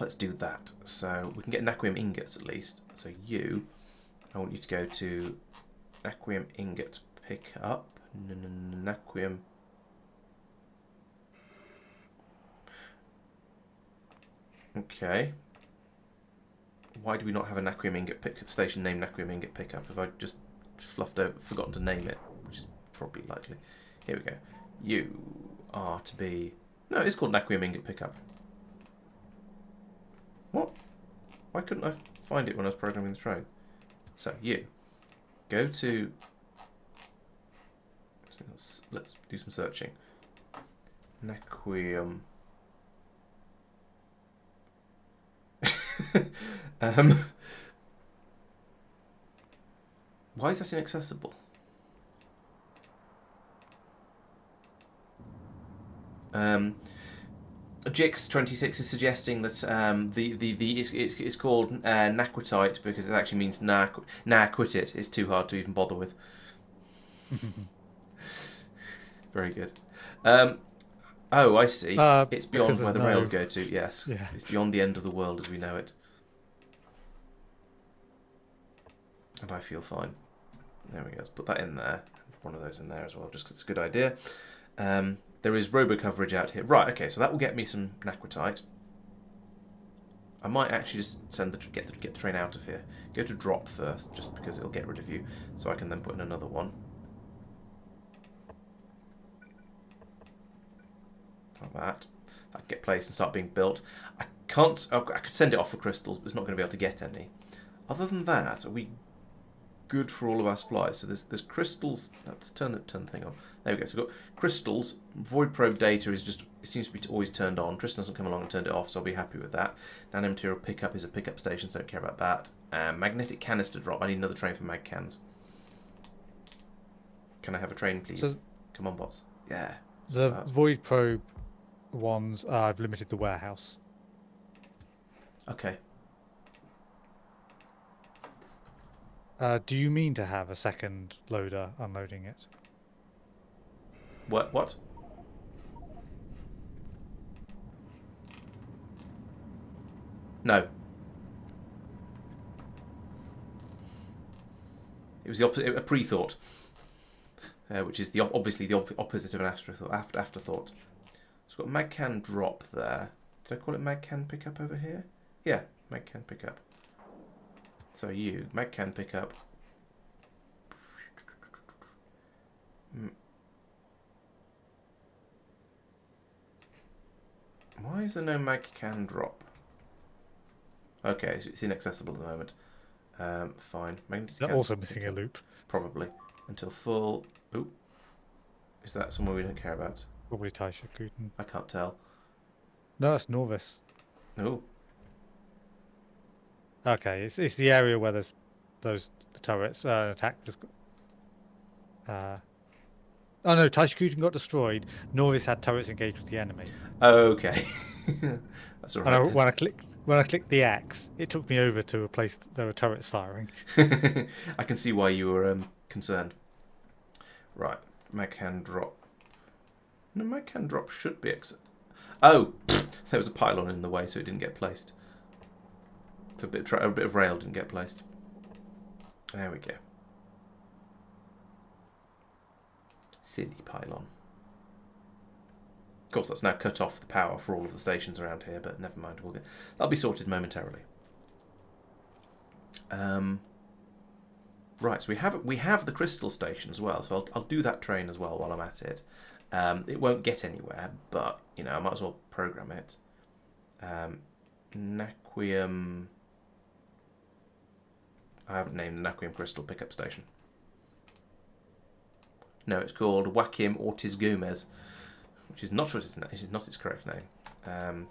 Let's do that. So we can get Naquium ingots at least. So I want you to go to Naquium ingot pick up. Okay. Why do we not have a Naquium ingot station named Naquium ingot pickup? Have I just forgotten to name it, which is probably likely. Here we go. You are to be... No, it's called Naquium ingot pickup. What? Why couldn't I find it when I was programming the train? So, you go to... Let's do some searching. Naquium... Why is that inaccessible? Jix26 is suggesting that it's called Naquitite because it actually means nah, quit it. It's too hard to even bother with. Very good. Oh, I see. It's beyond where the rails go to. Yes, Yeah. It's beyond the end of the world as we know it. And I feel fine. There we go. Let's put that in there. One of those in there as well, just because it's a good idea. There is robo coverage out here. Right, okay, so that will get me some Naquitite. I might actually just get the train out of here. Go to drop first, just because it'll get rid of you, so I can then put in another one. Like that. That can get placed and start being built. I could send it off for crystals, but it's not going to be able to get any. Other than that, are we good for all of our supplies? So there's crystals. Let's turn the thing on. There we go. So we've got crystals. Void probe data is just, it seems to be always turned on. Tristan hasn't come along and turned it off, so I'll be happy with that. Nanomaterial pickup is a pickup station, so don't care about that. Magnetic canister drop. I need another train for mag cans. Can I have a train, please? So come on, bots. Yeah. The Start. void probe ones, I've limited the warehouse. Okay. Do you mean to have a second loader unloading it? What? No. It was the opposite, a pre-thought, which is obviously the opposite of an afterthought. So we've got magcan drop there. Did I call it magcan pickup over here? Yeah, magcan pickup. So you, magcan pickup. Why is there no magcan drop? Okay, so it's inaccessible at the moment. Fine. They're also missing a loop. Probably. Until full... Ooh. Is that somewhere we don't care about? Probably Taisha. I can't tell. No, that's Norvis. Oh. Okay, it's the area where there's those turrets attack. Oh no, Taisha got destroyed. Norvis had turrets engaged with the enemy. Okay. That's alright. And when I clicked the axe, it took me over to a place there were turrets firing. I can see why you were concerned. Right, magcan drop. No, magcan drop should be. Oh, there was a pylon in the way, so it didn't get placed. It's a bit of rail didn't get placed. There we go. Silly pylon. Of course, that's now cut off the power for all of the stations around here, but never mind. That'll be sorted momentarily. Right, so we have the crystal station as well, so I'll do that train as well while I'm at it. It won't get anywhere, but you know I might as well program it. Naquium. I haven't named the Naquium crystal pickup station. No, it's called Joaquim Ortiz Gomez, which is not what it's not its correct name.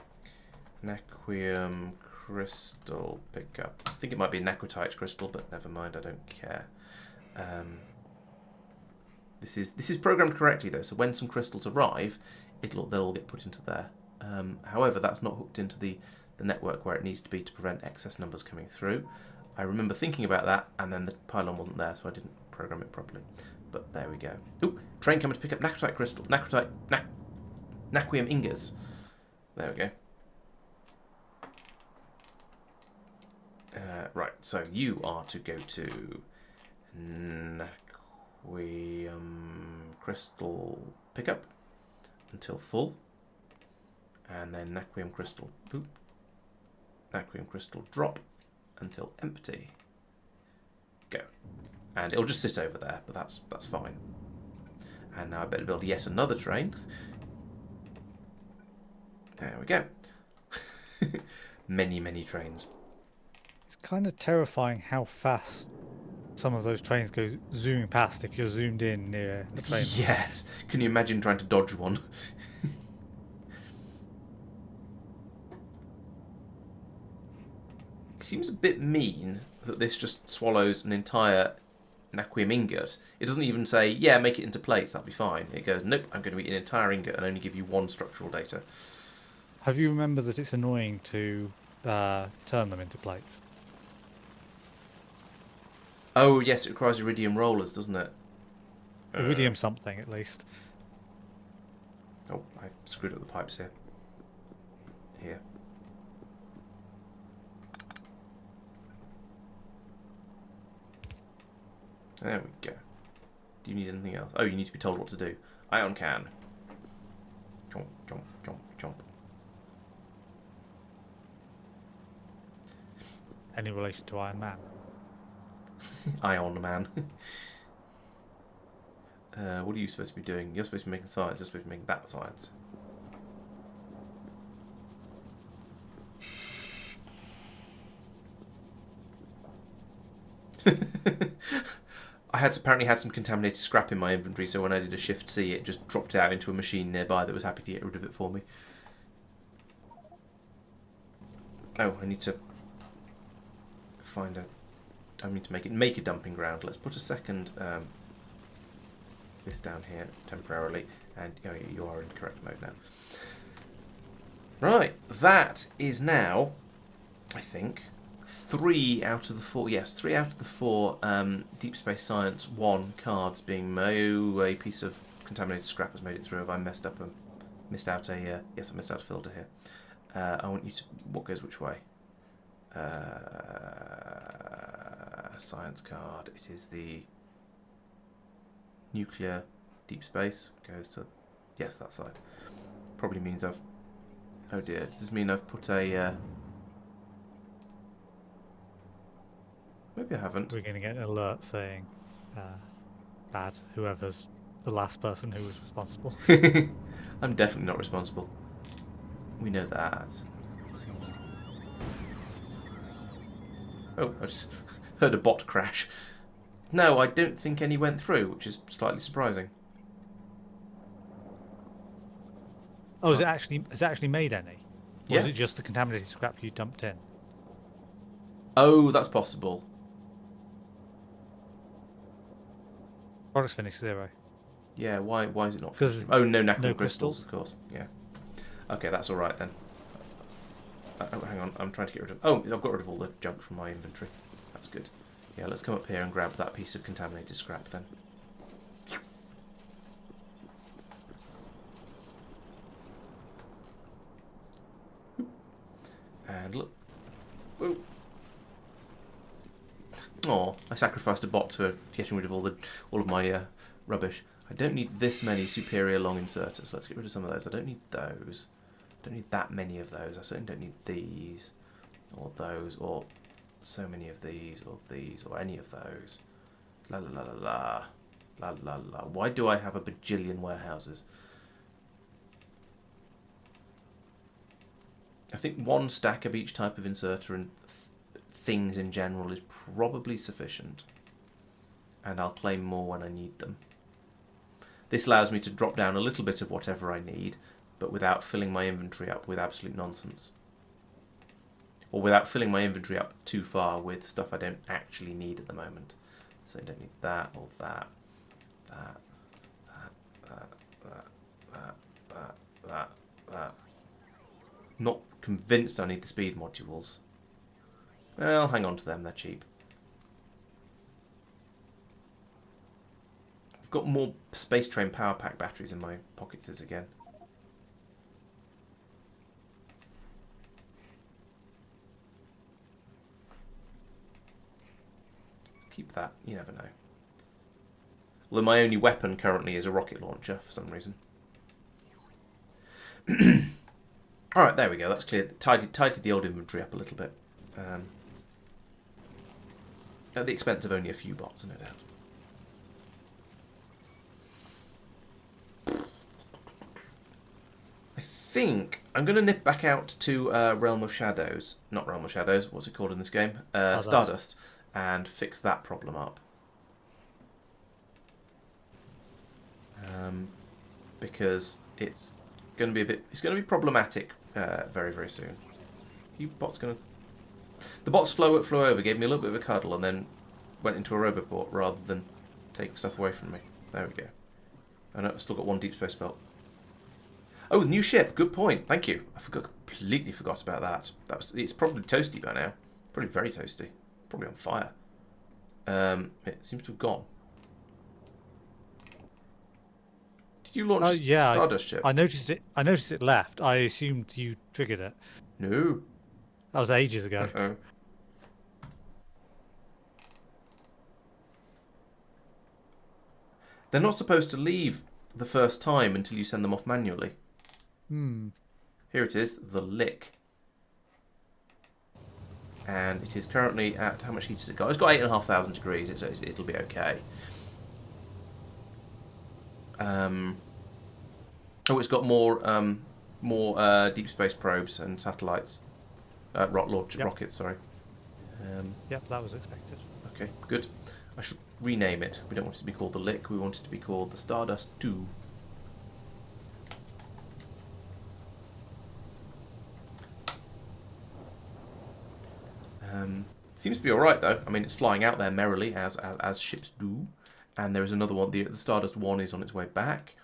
Naquium crystal pickup. I think it might be Naquitite crystal, but never mind. I don't care. This is programmed correctly though, so when some crystals arrive, they'll all get put into there. However, that's not hooked into the network where it needs to be to prevent excess numbers coming through. I remember thinking about that, and then the pylon wasn't there, so I didn't program it properly. But there we go. Ooh, train coming to pick up Naquitite crystal. Naquium ingots. There we go. Right, so you are to go to Naquium crystal pickup until full, and then Naquium crystal. Oop. Naquium crystal drop until empty. Go. And it'll just sit over there, but that's fine. And now I better build yet another train. There we go. Many trains. It's kind of terrifying how fast some of those trains go zooming past if you're zoomed in near a train. Yes. Can you imagine trying to dodge one? It seems a bit mean that this just swallows an entire Naquium ingot. It doesn't even say, yeah, make it into plates, that'll be fine. It goes, nope, I'm going to eat an entire ingot and only give you one structural data. Have you remembered that it's annoying to turn them into plates? Oh, yes, it requires iridium rollers, doesn't it? Iridium something, at least. Oh, I screwed up the pipes here. Here. There we go. Do you need anything else? Oh, you need to be told what to do. Ion can. Jump, jump, jump, jump. Any relation to Iron Man? Ion man. What are you supposed to be doing? You're supposed to be making science. You're supposed to be making that science. I apparently had some contaminated scrap in my inventory, so when I did a Shift C, it just dropped out into a machine nearby that was happy to get rid of it for me. Oh, I need to find a... I need to make a dumping ground. Let's put a second this down here temporarily, and oh, you are in correct mode now. Right, that is now, I think, 3 out of the 4. Yes, 3 out of the 4 Deep Space Science 1 cards being a piece of contaminated scrap has made it through. Have I messed up and missed out a? Yes, I missed out a filter here. I want you to. What goes which way? Science card. It is the nuclear deep space. Goes to, yes, that side. Probably means I've, oh dear, does this mean I've put a, maybe I haven't. We're going to get an alert saying, bad, whoever's the last person who was responsible. I'm definitely not responsible. We know that. Oh, I just heard a bot crash. No, I don't think any went through, which is slightly surprising. Oh, has it actually made any? Or Yeah. is it just the contaminated scrap you dumped in? Oh, that's possible. Products finished 0. Yeah, why is it not? 'Cause Oh, no Naquium no crystals, crystals. of course. Yeah. Okay, that's all right then. Oh, hang on, I'm trying to get rid of... Oh, I've got rid of all the junk from my inventory. That's good. Yeah, let's come up here and grab that piece of contaminated scrap then. And look. Whoa. Oh, I sacrificed a bot to getting rid of all of my rubbish. I don't need this many superior long inserters. So let's get rid of some of those. I don't need those. I don't need that many of those. I certainly don't need these, or those, or so many of these, or any of those. La la la la la. La la la. Why do I have a bajillion warehouses? I think 1 stack of each type of inserter and things in general is probably sufficient. And I'll claim more when I need them. This allows me to drop down a little bit of whatever I need, but without filling my inventory up with absolute nonsense. Or without filling my inventory up too far with stuff I don't actually need at the moment. So I don't need that, or that, that, that. Not convinced I need the speed modules. Well, hang on to them, they're cheap. I've got more Space Train Power Pack batteries in my pockets again. Keep that, you never know. Although my only weapon currently is a rocket launcher for some reason. All right, there we go. That's clear. Tidied the old inventory up a little bit. At the expense of only a few bots, no doubt. I think I'm going to nip back out to Realm of Shadows. Not Realm of Shadows. What's it called in this game? Stardust. And fix that problem up. Because it's going to be it's going to be problematic very, very soon. The bots flew over, gave me a little bit of a cuddle, and then went into a roboport rather than taking stuff away from me. There we go. I know I've still got one deep space belt. Oh, the new ship. Good point. Thank you. Completely forgot about that. It's probably toasty by now. Probably very toasty. Probably on fire. It seems to have gone. Did you launch Stardust ship? I noticed it. I noticed it left. I assumed you triggered it. No. That was ages ago. Uh-oh. They're not supposed to leave the first time until you send them off manually. Here it is, the Lick. And it is currently at, how much heat has it got? It's got 8,500 degrees, it'll be okay. Oh, it's got more deep space probes and satellites. Rockets, sorry. Yep, that was expected. Okay, good. I should rename it. We don't want it to be called the Lick, we want it to be called the Stardust². Seems to be alright though. I mean, it's flying out there merrily, as ships do. And there is another one. The Stardust 1 is on its way back,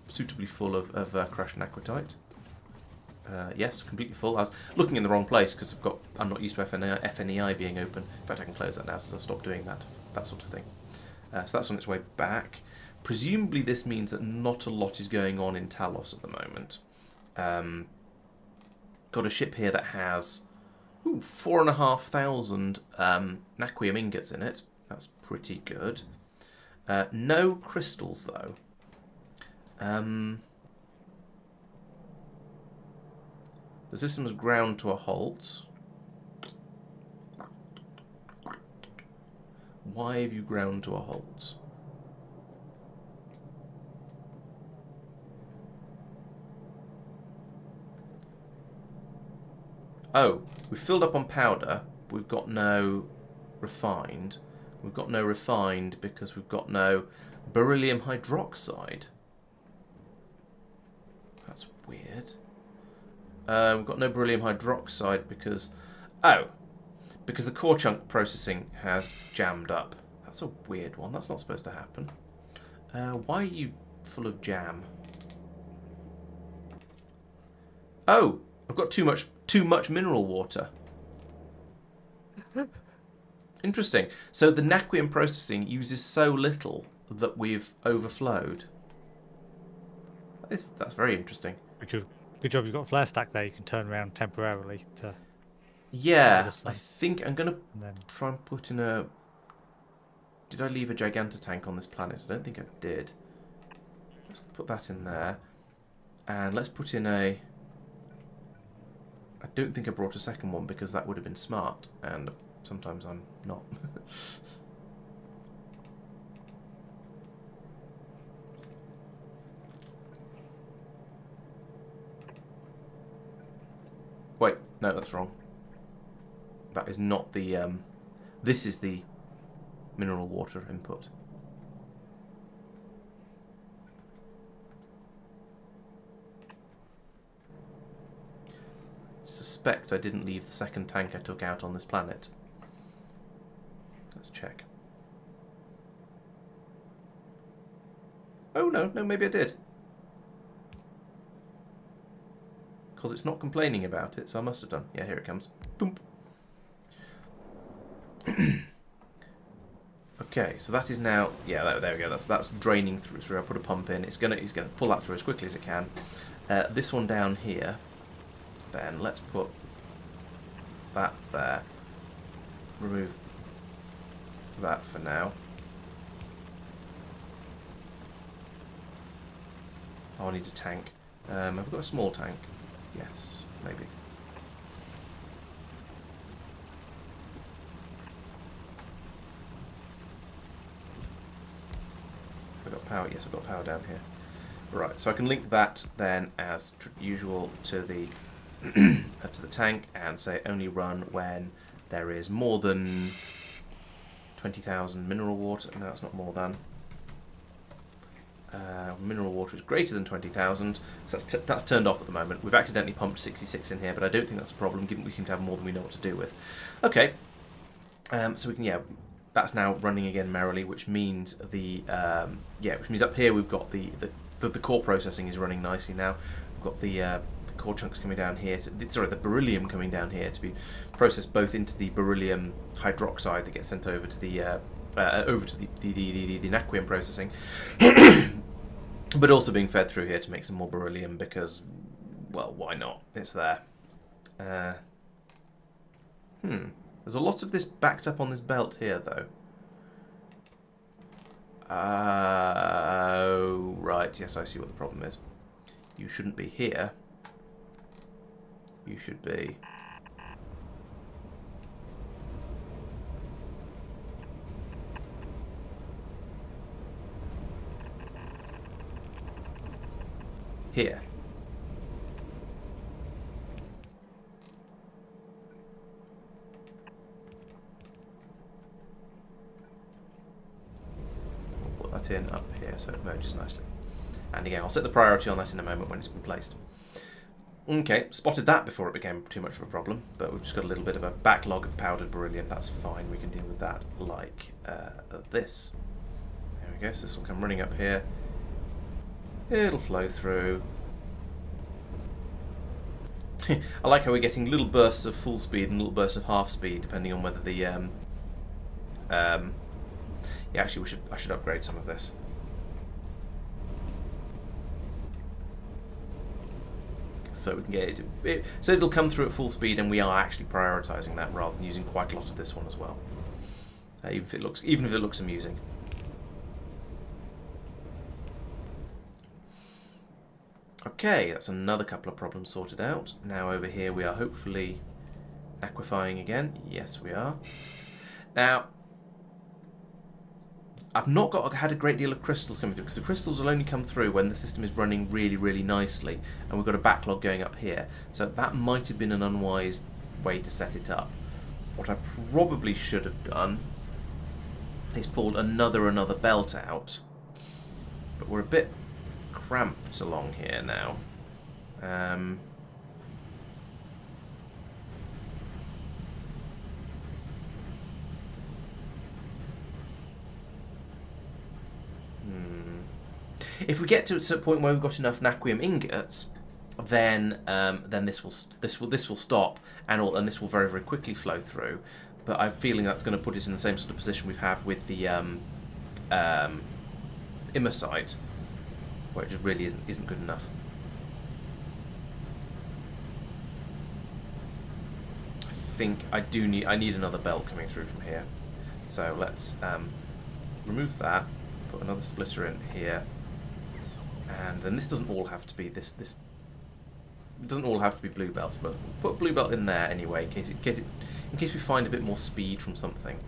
suitably full of crushed naquitite. Yes, completely full. I was looking in the wrong place because I'm not used to FNEI being open. In fact, I can close that now, so I'll stop doing that sort of thing. So that's on its way back. Presumably, this means that not a lot is going on in Talos at the moment. Got a ship here that has 4,500 Naquium ingots in it. That's pretty good. No crystals, though. The system has ground to a halt. Why have you ground to a halt? Oh, we've filled up on powder. We've got no refined. We've got no refined because we've got no beryllium hydroxide. That's weird. We've got no beryllium hydroxide because the core chunk processing has jammed up. That's a weird one. That's not supposed to happen. Why are you full of jam? Oh, I've got too much mineral water. Interesting. So the Naquium processing uses so little that we've overflowed. That's very interesting. Good job you've got a flare stack there. You can turn around temporarily to... Yeah, I think I'm going to try and put in a... Did I leave a Gigantotank on this planet? I don't think I did. Let's put that in there. And let's put in a... I don't think I brought a second one because that would have been smart. And sometimes I'm not. Wait, no, that's wrong. That is not the... this is the mineral water input. Suspect I didn't leave the second tank I took out on this planet. Let's check. Oh, no, maybe I did. Because it's not complaining about it, so I must have done. Yeah, here it comes. Thump. Okay, so that is now... Yeah, there we go. That's draining through. I put a pump in. It's gonna pull that through as quickly as it can. This one down here. Then let's put that there. Remove that for now. Oh, I need a tank. Have we got a small tank? Yes, maybe. Have I got power? Yes, I've got power down here. Right, so I can link that then as usual to the to the tank and say only run when there is more than 20,000 mineral water. No, it's not more than. Mineral water is greater than 20,000, so that's turned off at the moment. We've accidentally pumped 66 in here, but I don't think that's a problem, given we seem to have more than we know what to do with. Okay, so we can, yeah, that's now running again merrily, which means the which means up here we've got the core processing is running nicely now. We've got the core chunks coming down here. The beryllium coming down here to be processed both into the beryllium hydroxide that gets sent over to the Naquium processing, but also being fed through here to make some more beryllium because, well, why not? It's there. There's a lot of this backed up on this belt here, though. Oh, right. Yes, I see what the problem is. You shouldn't be here. You should be... here. We'll put that in up here so it merges nicely. And again, I'll set the priority on that in a moment when it's been placed. Okay, spotted that before it became too much of a problem, but we've just got a little bit of a backlog of powdered beryllium. That's fine, we can deal with that like this. There we go, so this will come running up here. It'll flow through. I like how we're getting little bursts of full speed and little bursts of half speed, depending on whether the yeah, actually I should upgrade some of this. So we can get it, so it'll come through at full speed, and we are actually prioritizing that rather than using quite a lot of this one as well. Even if it looks amusing. Okay, that's another couple of problems sorted out. Now over here we are hopefully aquifying again. Yes, we are. Now, I've not had a great deal of crystals coming through, because the crystals will only come through when the system is running really, really nicely, and we've got a backlog going up here. So that might have been an unwise way to set it up. What I probably should have done is pulled another belt out, but we're a bit cramped along here now. If we get to a certain point where we've got enough Naquium ingots, then this will stop, and this will very, very quickly flow through. But I'm feeling that's going to put us in the same sort of position we have with the Immersite, where it just really isn't good enough. I think I need another belt coming through from here. So let's remove that, put another splitter in here, and then this doesn't all have to be this. It doesn't all have to be blue belts, but we'll put blue belt in there anyway, in case we find a bit more speed from something.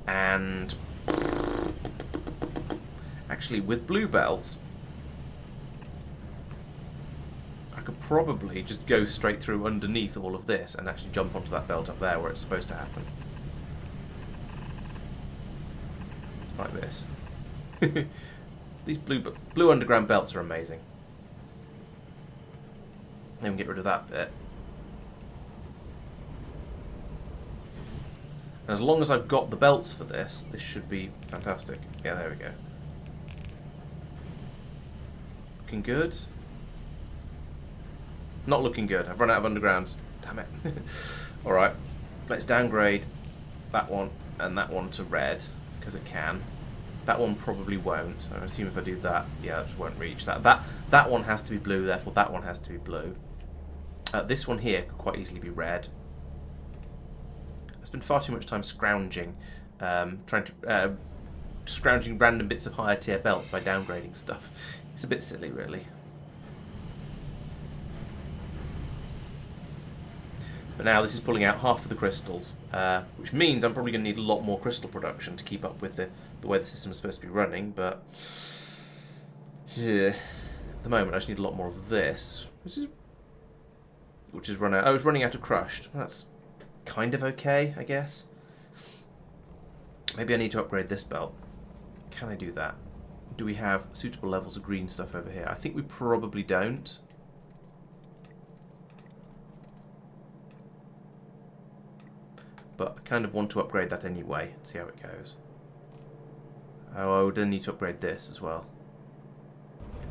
And actually, with blue belts, I could probably just go straight through underneath all of this and actually jump onto that belt up there where it's supposed to happen. Like this. These blue underground belts are amazing. Then we get rid of that bit. And as long as I've got the belts for this, this should be fantastic. Yeah, there we go. Looking good. Not looking good. I've run out of undergrounds. Damn it. Alright. Let's downgrade that one and that one to red, because it can. That one probably won't. I assume if I do that, yeah, it just won't reach that. That one has to be blue, therefore that one has to be blue. This one here could quite easily be red. I spend far too much time scrounging, scrounging random bits of higher tier belts by downgrading stuff. It's a bit silly, really. But now this is pulling out half of the crystals, which means I'm probably going to need a lot more crystal production to keep up with the way the system is supposed to be running. But yeah, at the moment, I just need a lot more of this, which is run out. Oh, it's running out of crushed. That's kind of okay, I guess. Maybe I need to upgrade this belt. Can I do that? Do we have suitable levels of green stuff over here? I think we probably don't. But I kind of want to upgrade that anyway and see how it goes. Oh, I would then need to upgrade this as well,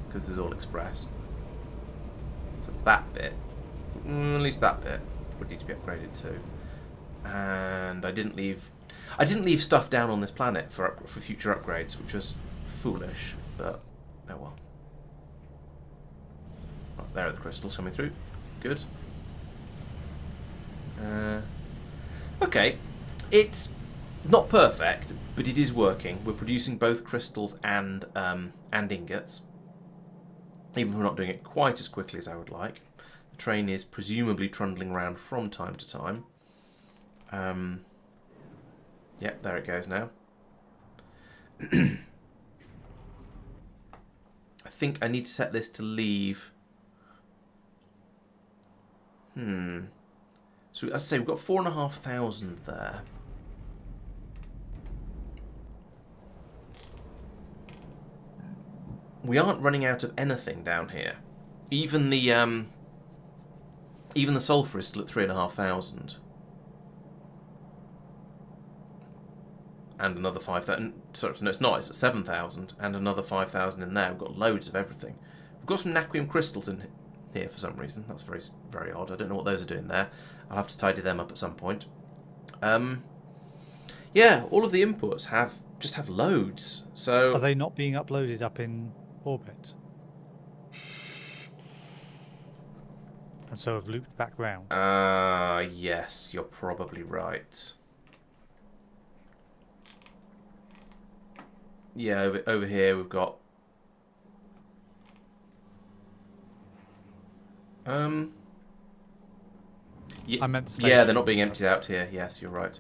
because this is all express. So that bit, at least that bit, would need to be upgraded too. And I didn't leave stuff down on this planet for future upgrades, which was foolish, but oh well. Right, there are the crystals coming through. Good. Okay, it's not perfect, but it is working. We're producing both crystals and ingots, even if we're not doing it quite as quickly as I would like. The train is presumably trundling around from time to time. Yep, there it goes now. I think I need to set this to leave. So, as I say, we've got 4,500 there. We aren't running out of anything down here. Even the sulfur is still at 3,500. And another 5,000. Sorry, no, it's not. It's at 7,000, and another 5,000 in there. We've got loads of everything. We've got some Naquium crystals in here for some reason. That's very, very odd. I don't know what those are doing there. I'll have to tidy them up at some point. Yeah, all of the inputs just have loads. So are they not being uploaded up in orbit? And so have looped back round. Yes, you're probably right. Yeah, over here we've got yeah, I meant the yeah, they're station. not being emptied out here. Yes, you're right.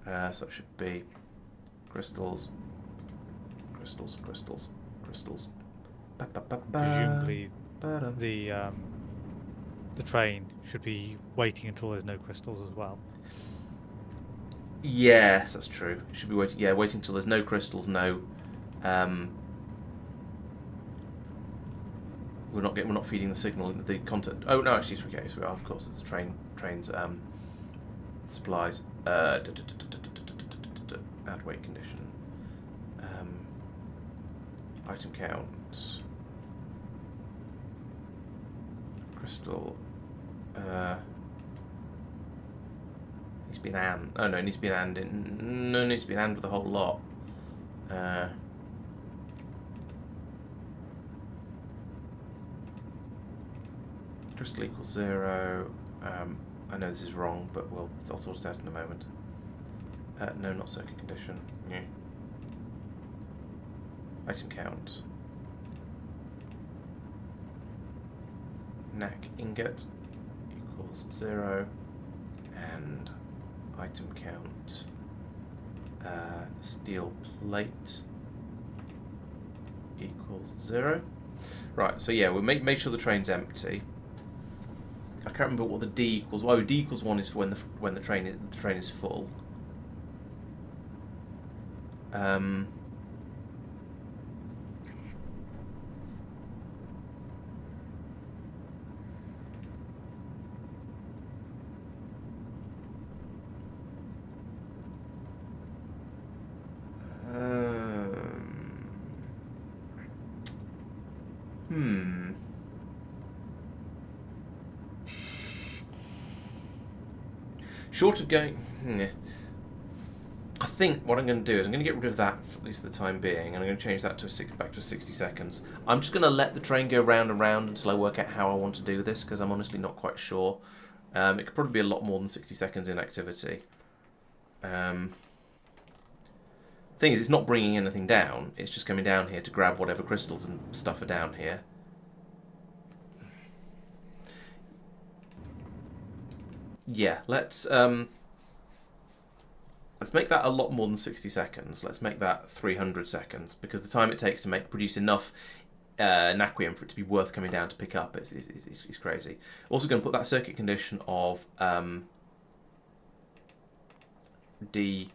So it should be crystals, crystals, crystals, crystals. Presumably the train should be waiting until there's no crystals as well. Yes, that's true. It should be waiting. Yeah, waiting until there's no crystals. No, we're not feeding the signal into the content. Oh no, actually, okay, so we are. Of course, it's the train's supplies. Add weight condition. Item count. Crystal. Needs to be an and. Oh no, it needs to be an and. No, it needs to be an and with a whole lot. Crystal equals 0. I know this is wrong, but I'll sort it out in a moment. No, not circuit condition. Yeah. Item count. Nac ingot equals 0. And item count. Steel plate equals 0. Right, so yeah, we'll make sure the train's empty. I can't remember what the D equals. Oh, D equals 1 is for when the train is full. Short of going... I think what I'm going to do is I'm going to get rid of that, for at least for the time being, and I'm going to change that to back to 60 seconds. I'm just going to let the train go round and round until I work out how I want to do this, because I'm honestly not quite sure. It could probably be a lot more than 60 seconds in activity. Thing is, it's not bringing anything down. It's just coming down here to grab whatever crystals and stuff are down here. Yeah, let's make that a lot more than 60 seconds. Let's make that 300 seconds, because the time it takes to produce enough Naquium for it to be worth coming down to pick up is crazy. Also going to put that circuit condition of D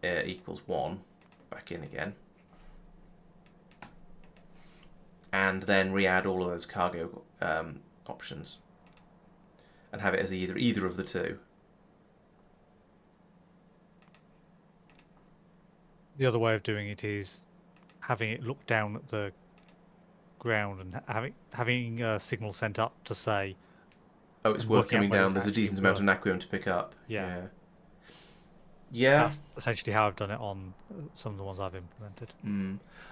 equals 1 back in again. And then re-add all of those cargo options. And have it as either of the two. The other way of doing it is having it look down at the ground and having a signal sent up to say, oh, it's worth coming down. There's a actually decent amount of Naquium to pick up. Yeah. Yeah. That's essentially how I've done it on some of the ones I've implemented.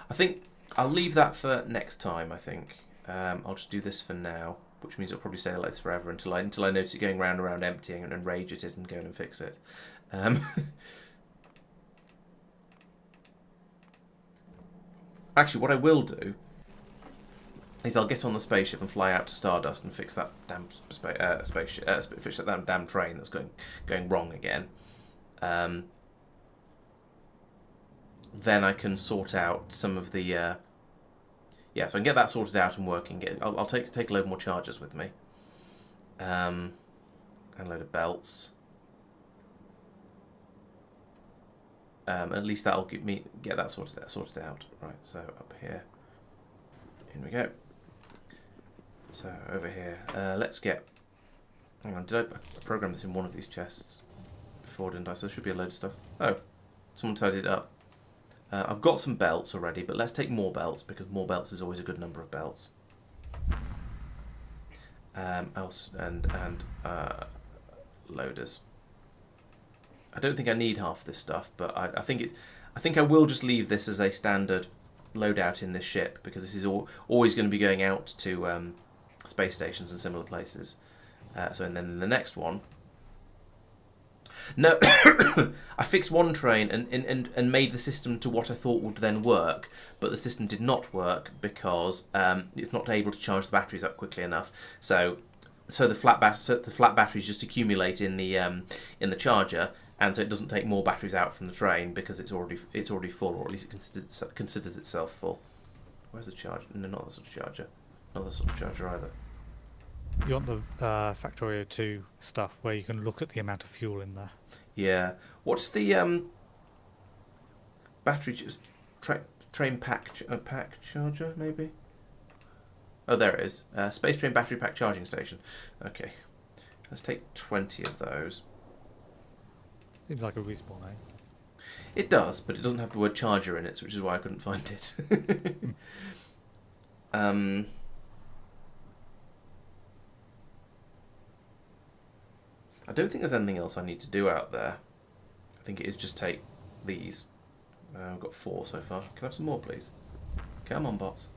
I think I'll leave that for next time. I think I'll just do this for now, which means it'll probably stay like this forever until I notice it going round and round emptying and rage at it and go in and fix it. Actually, what I will do is I'll get on the spaceship and fly out to Stardust and fix that damn spaceship, fix that damn train that's going wrong again. Then I can sort out some of the so I can get that sorted out and working. I'll take a load more chargers with me, and a load of belts. At least that'll get that sorted out. Right, so up here, in we go. So over here, let's get. Hang on, did I program this in one of these chests before, didn't I? So there should be a load of stuff. Oh, someone tidied it up. I've got some belts already, but let's take more belts, because more belts is always a good number of belts. Loaders. I don't think I need half this stuff, but I think I will just leave this as a standard loadout in this ship, because this is always going to be going out to space stations and similar places. So and then the next one. No, I fixed one train and made the system to what I thought would then work, but the system did not work because it's not able to charge the batteries up quickly enough. So the flat batteries just accumulate in the charger, and so it doesn't take more batteries out from the train because it's already full, or at least it considers itself full. Where's the charger? No, not that sort of charger. Not that sort of charger either. You want the Factorio² stuff where you can look at the amount of fuel in there. Yeah. What's the battery train pack charger maybe? Oh, there it is. Space train battery pack charging station. Okay. Let's take 20 of those. Seems like a reasonable name. It does, but it doesn't have the word charger in it, which is why I couldn't find it. I don't think there's anything else I need to do out there. I think it is just take these. I've got 4 so far. Can I have some more, please? Come on, bots.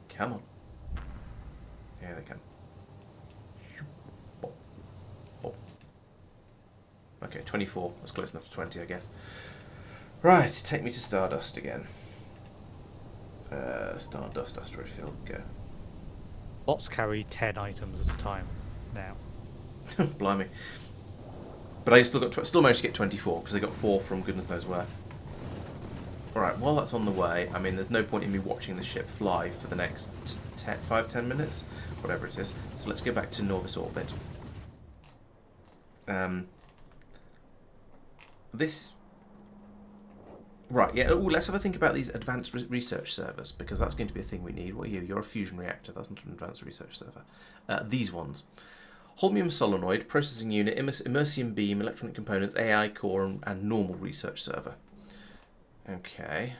Come on. Yeah, they can. Okay, 24. That's close enough to 20, I guess. Right, take me to Stardust again. Stardust asteroid field, go. Bots carry 10 items at a time now. Blimey. But I still managed to get 24 because they got 4 from goodness knows where. Alright, while that's on the way, I mean, there's no point in me watching the ship fly for the next 5-10 minutes, whatever it is. So let's go back to Norbit orbit. Right, yeah, let's have a think about these advanced research servers, because that's going to be a thing we need. What are you? You're a fusion reactor, that's not an advanced research server. These ones. Holmium solenoid, processing unit, immersium beam, electronic components, AI core, and normal research server. Okay.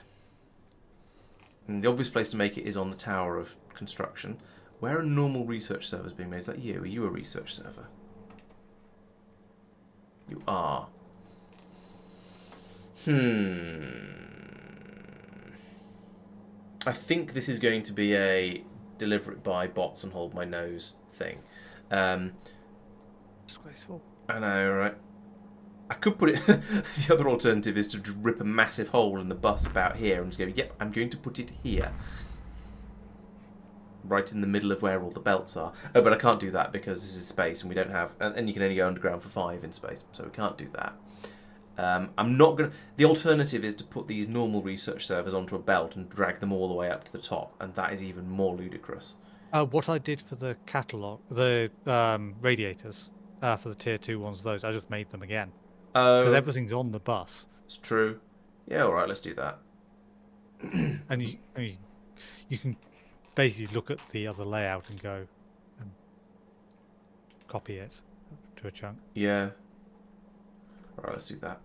And the obvious place to make it is on the tower of construction. Where are normal research servers being made? Is that you? Are you a research server? You are. I think this is going to be a deliver it by bots and hold my nose thing. Disgraceful. I know, right? I could put it... the other alternative is to rip a massive hole in the bus about here and just go, yep, I'm going to put it here. right in the middle of where all the belts are. Oh, but I can't do that because this is space and we don't have... And you can only go underground for 5 in space, so we can't do that. I'm not going to... The alternative is to put these normal research servers onto a belt and drag them all the way up to the top, and that is even more ludicrous. What I did for the catalog, the radiators, for the tier 2 ones, those, I just made them again. Because everything's on the bus. It's true. Yeah, alright, let's do that. And you can basically look at the other layout and go and copy it to a chunk. Yeah. Alright, let's do that.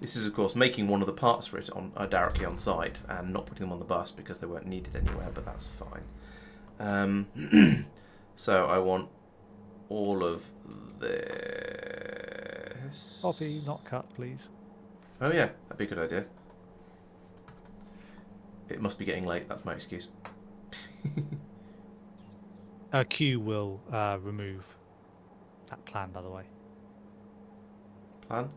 This is, of course, making one of the parts for it directly on site and not putting them on the bus because they weren't needed anywhere, but that's fine. So I want all of this. Copy, not cut, please. Oh yeah, that'd be a good idea. It must be getting late, that's my excuse. Q will remove that plan, by the way. Plan?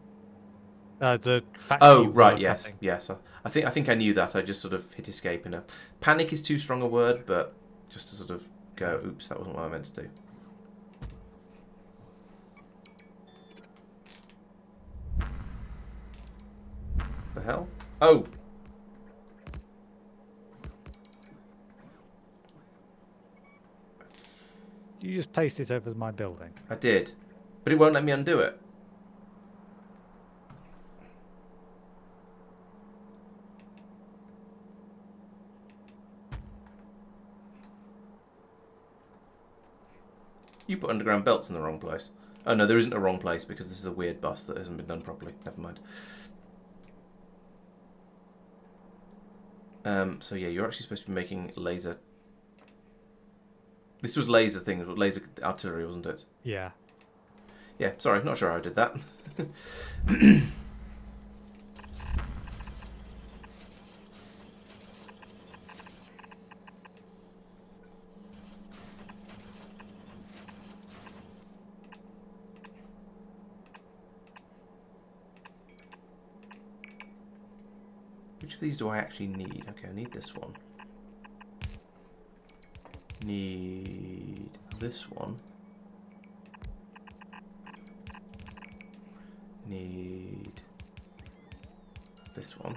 The factory Oh right, yes, cutting. yes. I think I knew that. I just sort of hit escape in a panic is too strong a word, but just to sort of go, oops, that wasn't what I meant to do. The hell? Oh. You just paste it over my building. I did, but it won't let me undo it. You put underground belts in the wrong place. Oh no, there isn't a wrong place because this is a weird bus that hasn't been done properly. Never mind. So yeah, you're actually supposed to be making laser... This was laser thing, laser artillery, wasn't it? Yeah. Yeah, sorry, not sure how I did that. Which of these do I actually need? Okay, I need this one. Need this one. Need this one.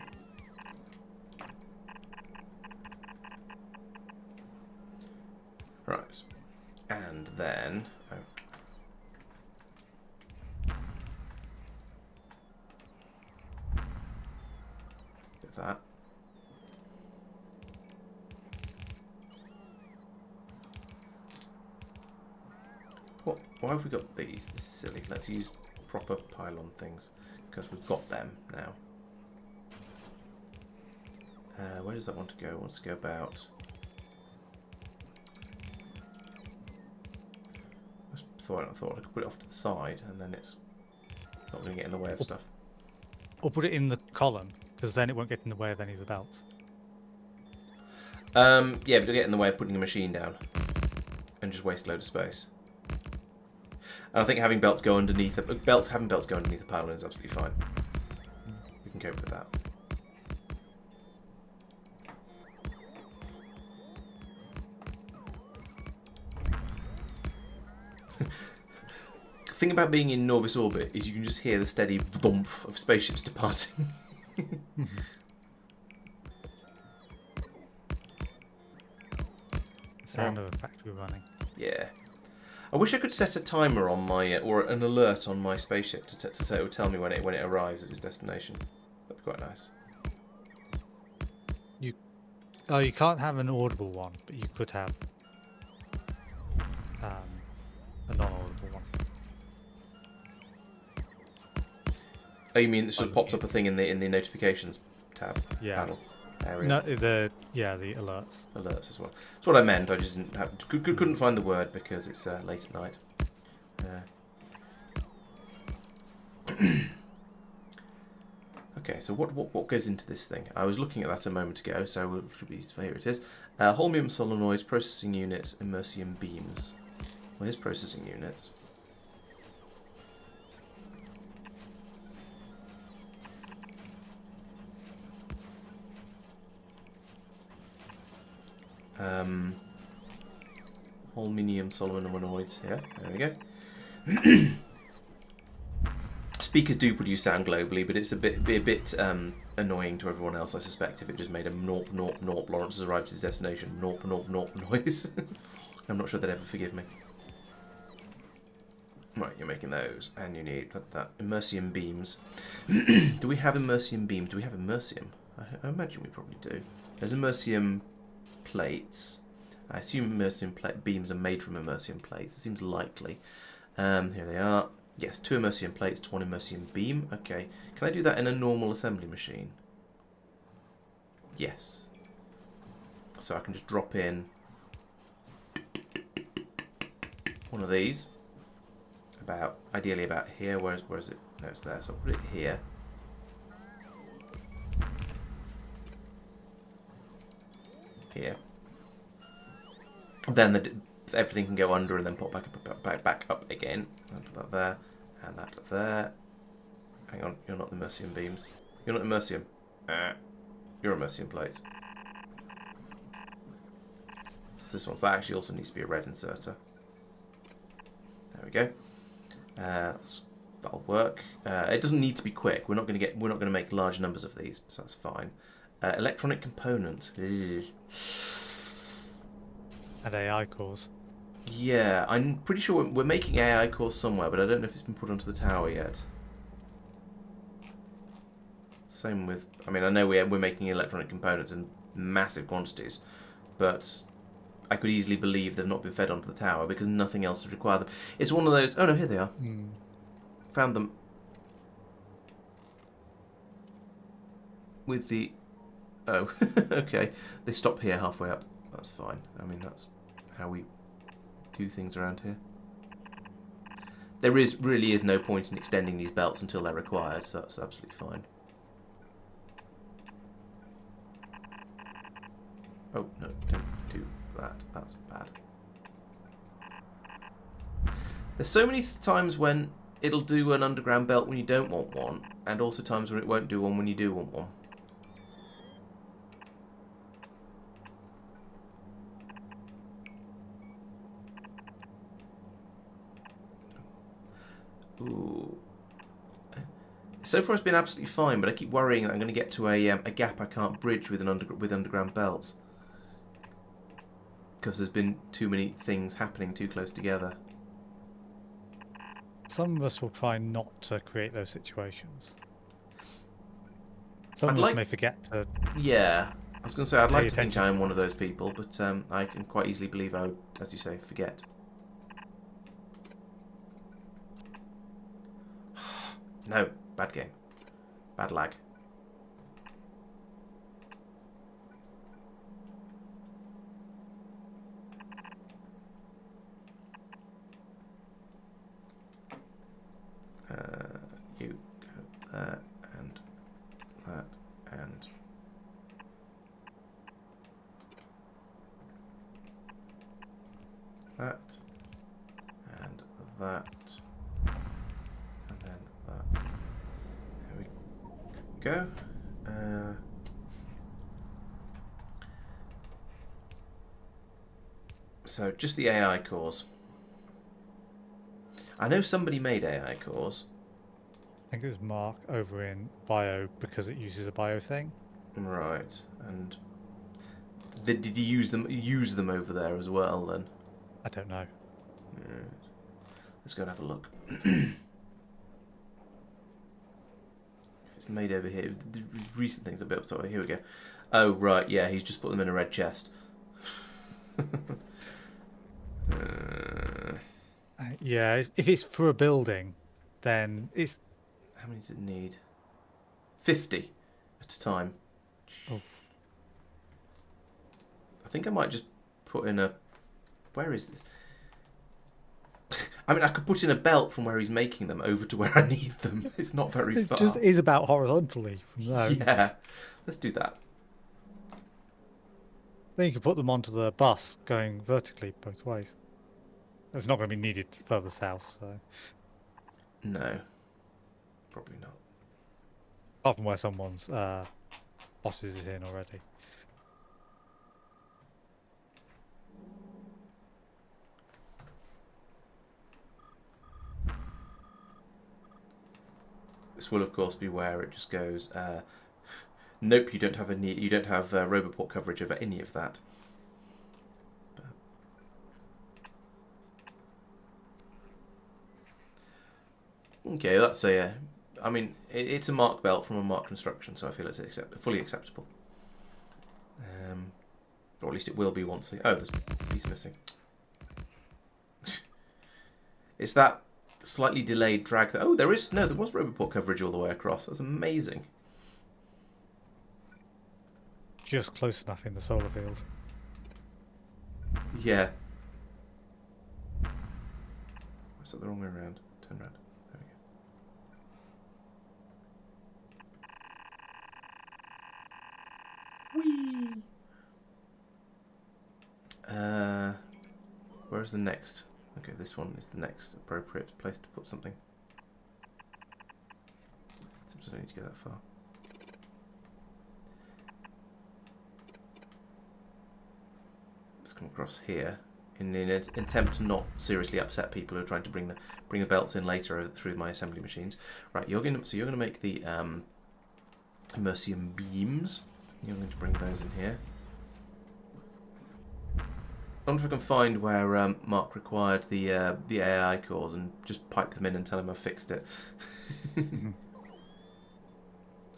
Right. And then... Oh. Get that. What? Why have we got these? This is silly. Let's use proper pylon things because we've got them now. Where does that want to go? It wants to go about... I thought I could put it off to the side and then it's not going to get in the way of stuff. Or put it in the column, because then it won't get in the way of any of the belts. Yeah, but it'll get in the way of putting a machine down and just waste a load of space. And I think having belts go underneath having belts go underneath the pylon is absolutely fine. We can cope with that. The thing about being in Norbit orbit is you can just hear the steady thump of spaceships departing. The sound of a factory running. Yeah. I wish I could set a timer on my, or an alert on my spaceship to say it would tell me when it arrives at its destination. That'd be quite nice. You can't have an audible one, but you could have a non-audible one. Oh, you mean it sort of pops up a thing in the notifications tab panel area? No, the alerts. Alerts as well. That's what I meant. I just didn't have couldn't find the word because it's late at night. Okay, so what goes into this thing? I was looking at that a moment ago, so here it is. Holmium solenoids, processing units, immersium beams. Where's processing units? Aluminium solenoids here. There we go. Speakers do produce sound globally, but it's a bit annoying to everyone else, I suspect, if it just made a norp norp norp. Laurence has arrived at his destination. Norp norp norp noise. I'm not sure they'd ever forgive me. Right, you're making those, and you need that immersium beams. Do we have immersium beams? Do we have immersium? I imagine we probably do. There's immersium plates. I assume immersium beams are made from immersium plates. It seems likely. Here they are. Yes, 2 immersium plates to 1 immersium beam. Okay. Can I do that in a normal assembly machine? Yes. So I can just drop in one of these. Ideally about here. Where is it? No, it's there. So I'll put it here. Here. Then everything can go under and then pop back up again. I'll put that there and that there. Hang on, you're not the immersium beams. You're not immersium. You're immersium plates. So this one. So that actually also needs to be a red inserter. There we go. That'll work. It doesn't need to be quick. We're not going to make large numbers of these, so that's fine. Electronic components. And AI cores. Yeah, I'm pretty sure we're making AI cores somewhere, but I don't know if it's been put onto the tower yet. Same with, I mean, I know we're making electronic components in massive quantities, but I could easily believe they've not been fed onto the tower because nothing else would require them. It's one of those. Oh no, here they are. Found them. With the. Oh, okay. They stop here halfway up. That's fine. I mean, that's how we do things around here. There really is no point in extending these belts until they're required, so that's absolutely fine. Oh no! Don't do that. That's bad. There's so many times when it'll do an underground belt when you don't want one, and also times when it won't do one when you do want one. Ooh. So far it's been absolutely fine, but I keep worrying that I'm going to get to a gap I can't bridge with underground belts. Because there's been too many things happening too close together. Some of us will try not to create those situations. Some of I'd us may forget to. Yeah, I was going to say, I'd like to think attention I am to one of it. those people, but I can quite easily believe I would, as you say, forget. No, bad game. Bad lag. You go there, and that, and that, and that, and then that. There we go. So just the AI cores. I know somebody made AI cores. I think it was Mark over in bio because it uses a bio thing. Right, and did you use them over there as well then? I don't know. Yeah. Let's go and have a look. If it's made over here, the recent things a bit up top. Here we go. Oh right, yeah, he's just put them in a red chest. Yeah, if it's for a building, then it's. How many does it need? 50 at a time. Oh. I think I might just put in a. Where is this? I mean, I could put in a belt from where he's making them over to where I need them. It's not very It far. just is about horizontally from there. Yeah, let's do that. Then you can put them onto the bus going vertically both ways. It's not going to be needed further south, so. No, probably not. Apart from where someone's bosses is in already. Eclipse will of course be where it just goes. Nope, you don't have Roboport coverage over any of that. Okay, that's a. I mean, it's a Marc belt from a Marc construction, so I feel it's fully acceptable. Or at least it will be once the. Oh, there's a piece missing. It's that slightly delayed drag that. Oh, there was Roboport coverage all the way across. That's amazing. Just close enough in the solar field. Yeah. Was that the wrong way around? Turn around. There we go. Whee! Where's the next? Okay, this one is the next appropriate place to put something. Seems I don't need to go that far. Let's come across here in an attempt to not seriously upset people who are trying to bring the belts in later through my assembly machines. Right, you're gonna make the immersium beams. You're going to bring those in here. I wonder if I can find where Marc required the AI cores and just pipe them in and tell him I fixed it.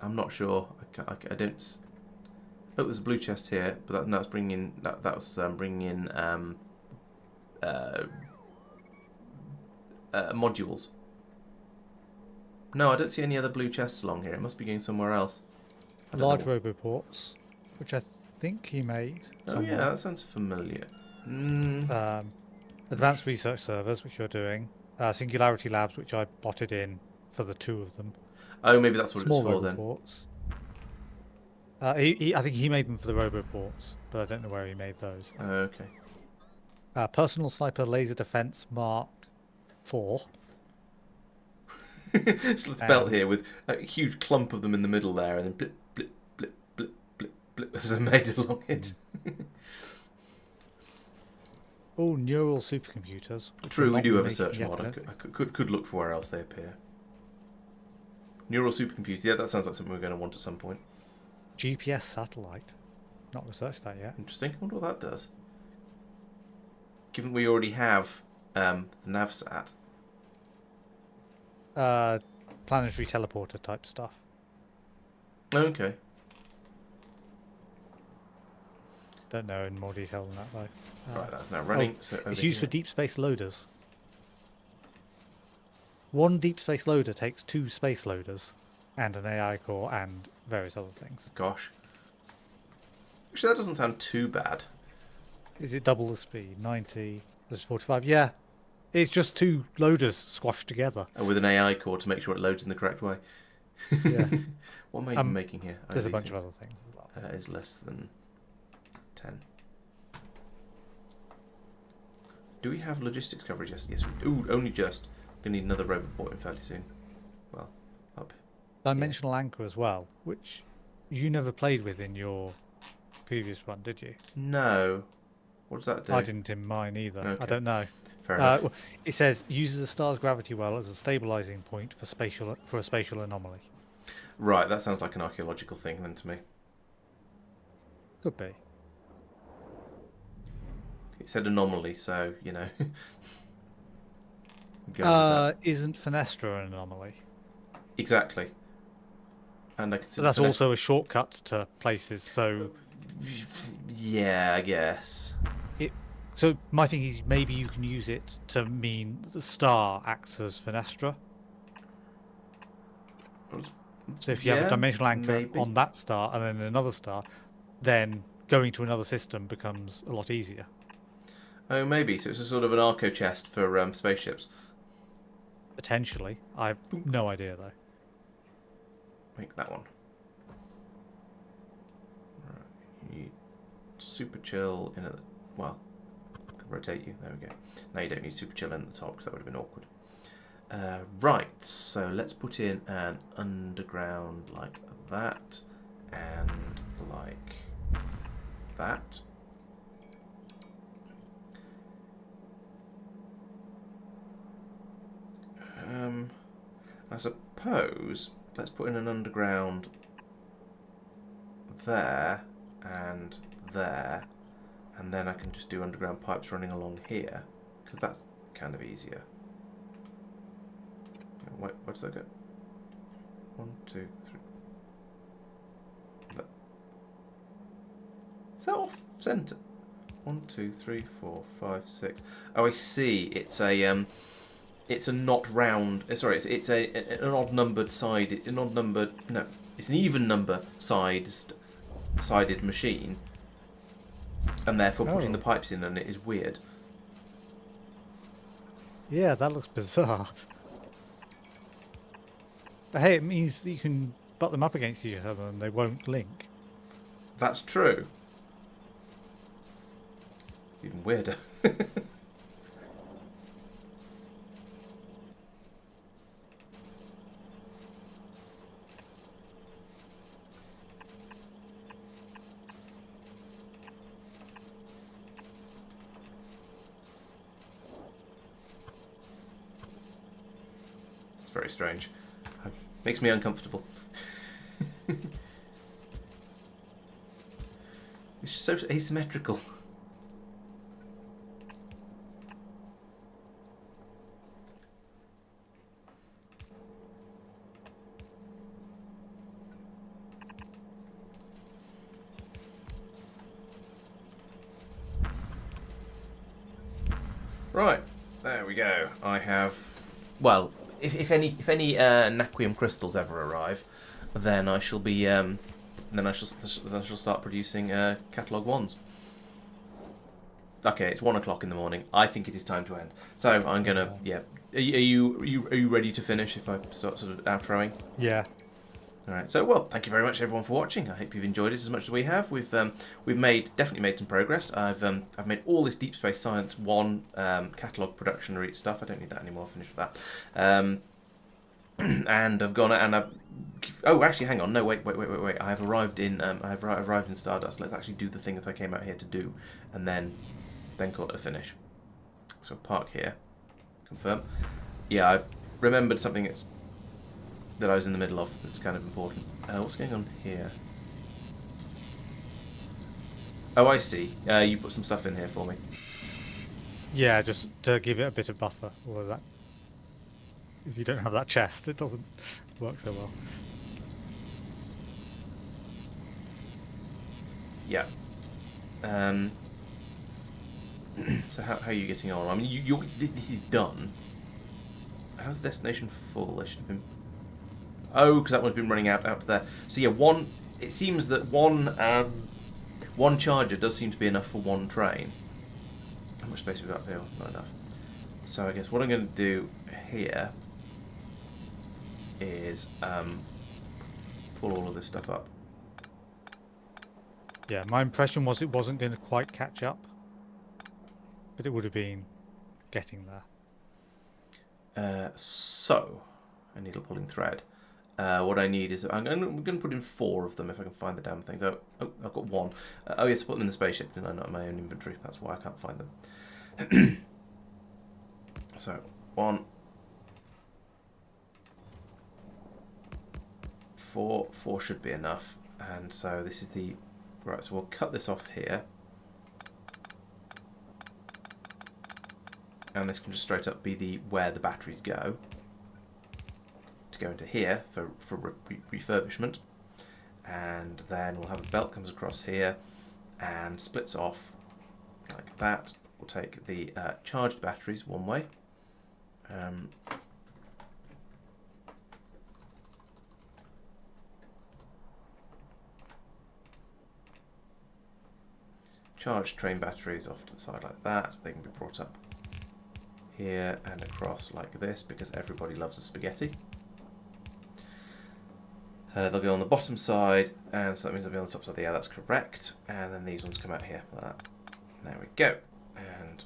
I'm not sure. I don't. Oh, there's a blue chest here, but that's bringing in that was bringing in modules. No, I don't see any other blue chests along here. It must be going somewhere else. Large roboports, which I think he made. Oh somewhere. yeah, that sounds familiar. Advanced research servers, which you're doing. Singularity labs, which I botted in for the 2 of them. Oh, maybe that's what Small it's for roboports. I think he made them for the roboports, but I don't know where he made those. then. Okay. Personal sniper laser defense Mark 4. So let's belt here with a huge clump of them in the middle there, and then blip, blip, blip, blip, blip, blip as they're made along it. Oh, neural supercomputers. True, we do have a making search yet, mod. I I don't could look for where else they appear. Neural supercomputers. Yeah, that sounds like something we're going to want at some point. GPS satellite. Not researched that yet. Interesting. I wonder what that does. Given we already have the NavSat. Planetary teleporter type stuff. Okay. Don't know in more detail than that though. Right, that's now running. So It's used for deep space loaders. One deep space loader takes 2 space loaders and an AI core and various other things. Gosh. Actually, that doesn't sound too bad. Is it double the speed? 90, there's 45. Yeah. It's just 2 loaders squashed together. And with an AI core to make sure it loads in the correct way. Yeah. What am I even making here? Oh, There's a these bunch of things. other things as well. Is less than 10. Do we have logistics coverage? Yes, we do. Ooh, only just. We're going to need another roboport in fairly soon. Well, up. Dimensional anchor as well, which you never played with in your previous run, did you? No. What does that do? I didn't in mine either. Okay. I don't know. Fair enough. Well, it says uses a star's gravity well as a stabilizing point for a spatial anomaly. Right, that sounds like an archaeological thing then to me. Could be. It said anomaly, so, you know. Go with that. Isn't Fenestra an anomaly? Exactly. And I can see So that's also a shortcut to places. So yeah, I guess. So my thing is maybe you can use it to mean the star acts as Fenestra. So if you have a dimensional anchor maybe. on that star and then another star, then going to another system becomes a lot easier. Oh, maybe. So it's a sort of an arco chest for spaceships. Potentially. I have no idea though. Make that one. Right. You need super chill in at the... Well, I can rotate you. There we go. Now you don't need super chill in at the top because that would have been awkward. Right, so let's put in an underground like that and like that. I I suppose let's put in an underground there and there, and then I can just do underground pipes running along here, because that's kind of easier. Wait, what's that go? 1, 2, 3. Is that off centre? 1, 2, 3, 4, 5, 6. Oh, I see. It's a not round. Sorry, it's an odd numbered side. An odd numbered. No, it's an even number sided machine, and therefore putting the pipes in and it is weird. Yeah, that looks bizarre. But hey, it means that you can butt them up against each other and they won't link. That's true. It's even weirder. It's very strange. Makes me uncomfortable. It's just so asymmetrical. Right, there we go. I have, well, if any Naquium crystals ever arrive, then I shall be then I shall start producing catalog ones. Okay, it's 1 o'clock in the morning. I think it is time to end. So I'm gonna Are you ready to finish if I start sort of outroing? Yeah. All right. So, well, thank you very much, everyone, for watching. I hope you've enjoyed it as much as we have. We've definitely made some progress. I've made all this Deep Space Science 1 catalog production read stuff. I don't need that anymore. I'll finish with that. And I've gone and I've. Oh, actually, hang on. No, wait. I have arrived in. Arrived in Stardust. Let's actually do the thing that I came out here to do, and then call it a finish. So park here. Confirm. Yeah, I've remembered something that I was in the middle of. It's kind of important. What's going on here? Oh, I see. You put some stuff in here for me. Yeah, just to give it a bit of buffer. Although that, if you don't have that chest, it doesn't work so well. Yeah. So how are you getting on? I mean, this is done. How's the destination full? There should have been. Oh, because that one's been running out to there. So yeah, it seems that one charger does seem to be enough for one train. How much space have we got here? Not enough. So I guess what I'm going to do here is pull all of this stuff up. Yeah, my impression was it wasn't going to quite catch up, but it would have been getting there. So, a needle pulling thread. What I need is we're going to put in 4 of them if I can find the damn thing. Oh, I've got 1. Oh yes, put them in the spaceship, and not in my own inventory. That's why I can't find them. So 1, 4 should be enough. And so this is the right. So we'll cut this off here, and this can just straight up be where the batteries go. To go into here for refurbishment, and then we'll have a belt comes across here and splits off like that. We'll take the charged batteries one way, charged train batteries off to the side like that. They can be brought up here and across like this because everybody loves a spaghetti. They'll go on the bottom side, and so that means they'll be on the top side. Yeah, that's correct. And then these ones come out here like that. There we go. And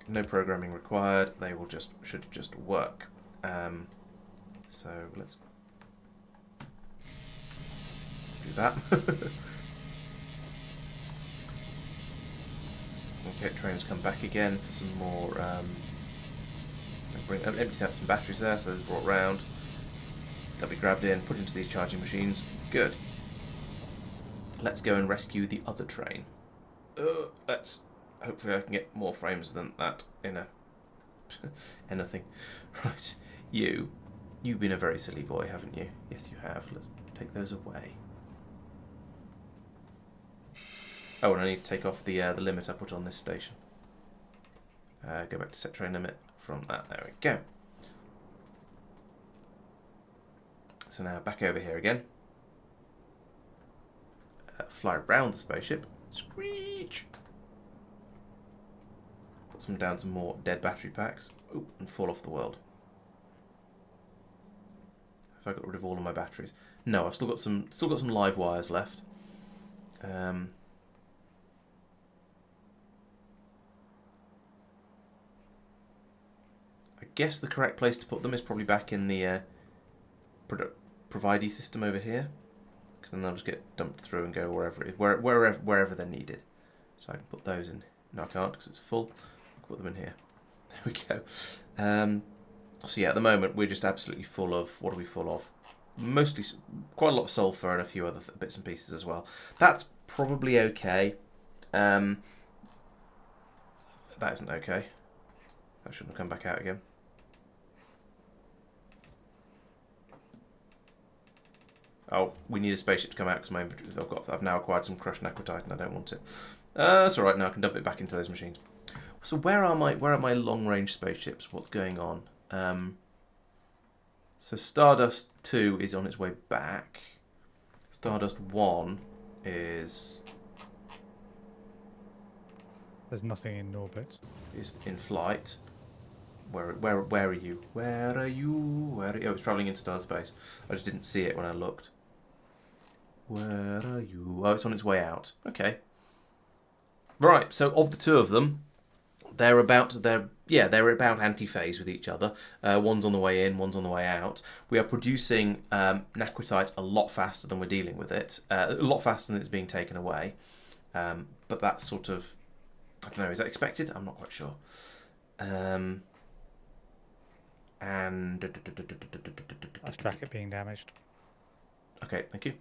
no programming required. They will should just work. So let's do that. Okay, trains come back again for some more Empty out some batteries there, so those are brought round. They'll be grabbed in, put into these charging machines. Good. Let's go and rescue the other train. Let's... Hopefully I can get more frames than that in a... anything. Right. You've been a very silly boy, haven't you? Yes, you have. Let's take those away. Oh, and I need to take off the limit I put on this station. Go back to set train limit from that. There we go. So now back over here again. Fly around the spaceship. Screech! Put down some more dead battery packs. Ooh, and fall off the world. Have I got rid of all of my batteries? No, I've still got some live wires left. I guess the correct place to put them is probably back in the provide system over here, because then they'll just get dumped through and go wherever they're needed. So I can put those in. No, I can't because it's full. I'll put them in here. There we go. So yeah, at the moment we're just absolutely full of. What are we full of? Mostly quite a lot of sulfur and a few other bits and pieces as well. That's probably okay. That isn't okay. That shouldn't have come back out again. Oh, we need a spaceship to come out because my inventory. I've now acquired some crushed naquitite and I don't want it. That's all right. Now I can dump it back into those machines. So where are my long range spaceships? What's going on? So Stardust 2 is on its way back. Stardust 1 is There's nothing in Norbit. Is in flight. Where are you? Where are you? Oh, it's travelling into star space. I just didn't see it when I looked. Where are you? Oh, it's on its way out. Okay. Right. So of the two of them, they're about anti-phase with each other. One's on the way in, one's on the way out. We are producing naquitite a lot faster than we're dealing with it. A lot faster than it's being taken away. But that's sort of, I don't know, is that expected? I'm not quite sure. And That's track it being damaged. okay, thank you.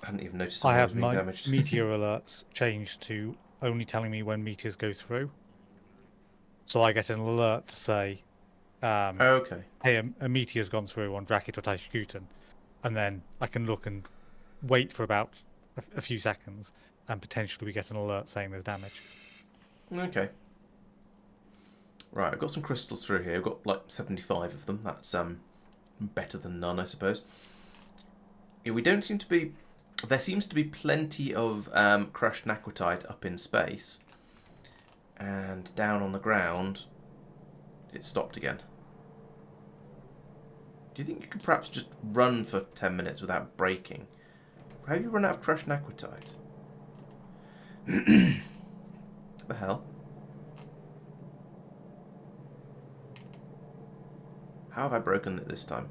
I hadn't even noticed I something have was being my damaged. meteor alerts changed to only telling me when meteors go through. So I get an alert to say, Okay. hey, a meteor's gone through on Drakit or Taishikutan. And then I can look and wait for about a few seconds and potentially we get an alert saying there's damage. Okay. Right, I've got some crystals through here. I've got like 75 of them. That's better than none, I suppose. Yeah, we don't seem to be... There seems to be plenty of crushed naquitite up in space. And down on the ground, it stopped again. Do you think you could perhaps just run for 10 minutes without braking? How have you run out of crushed naquitite? What the hell? How have I broken it this time?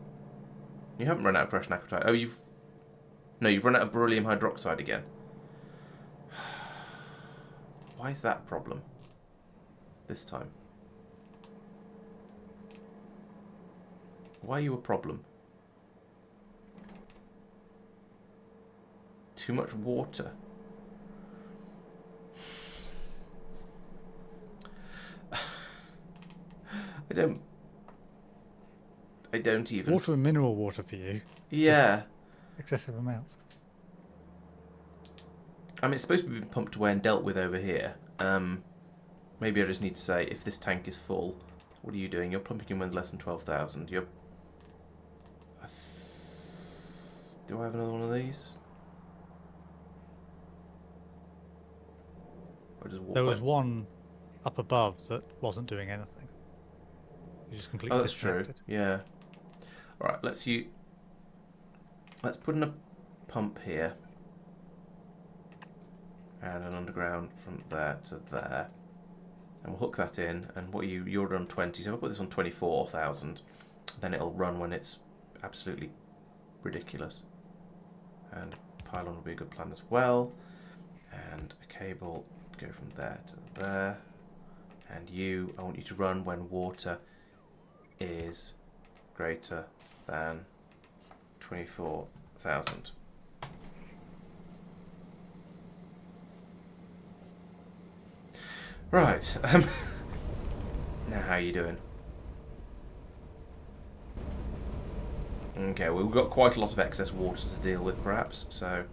You haven't run out of crushed naquitite. Oh, you've... No, you've run out of beryllium hydroxide again. Why is that a problem? This time. Why are you a problem? Too much water. I don't even... Water and mineral water for you. Yeah. Excessive amounts. I mean, it's supposed to be pumped away and dealt with over here. Maybe I just need to say, if this tank is full, what are you doing? You're pumping in with less than 12,000. You're... Do I have another one of these? Or just There was one up above that wasn't doing anything. You just completely Oh, that's true. disconnected. Yeah. All right. Let's put in a pump here, and an underground from there to there, and we'll hook that in. And what you're on 20, so I'll put this on 24,000. Then it'll run when it's absolutely ridiculous. And a pylon will be a good plan as well. And a cable go from there to there. And I want you to run when water is greater than 24,000. Right. Now, how are you doing? Okay, well, we've got quite a lot of excess water to deal with, perhaps. So,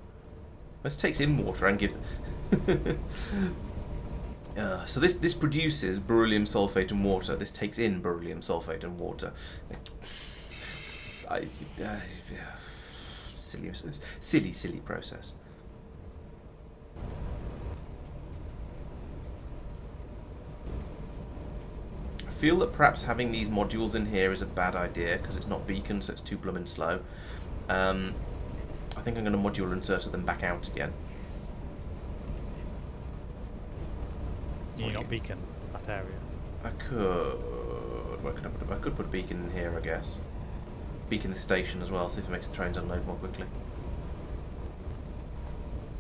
this takes in water and gives. So this produces beryllium sulfate and water. This takes in beryllium sulfate and water. Silly process. I feel that perhaps having these modules in here is a bad idea because it's not beacon, so it's too blooming slow. I think I'm going to module insert them back out again. You not beacon that area. I could. Where could I put it? I could put a beacon in here, I guess. Beacon the station as well, see if it makes the trains unload more quickly.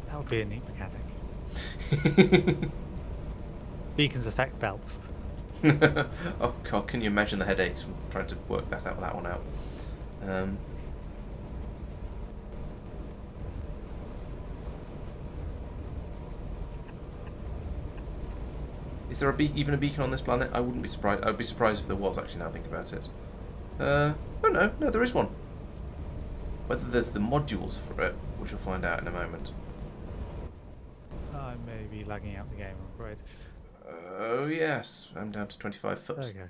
That would be a neat mechanic. Beacons affect belts. Oh god, can you imagine the headaches from trying to work that one out? Is there even a beacon on this planet? I wouldn't be surprised. I'd be surprised if there was, actually, now I think about it. Oh no, there is one. Whether there's the modules for it, which we'll find out in a moment. I may be lagging out the game, I'm afraid. Oh yes, I'm down to 25 foots. There you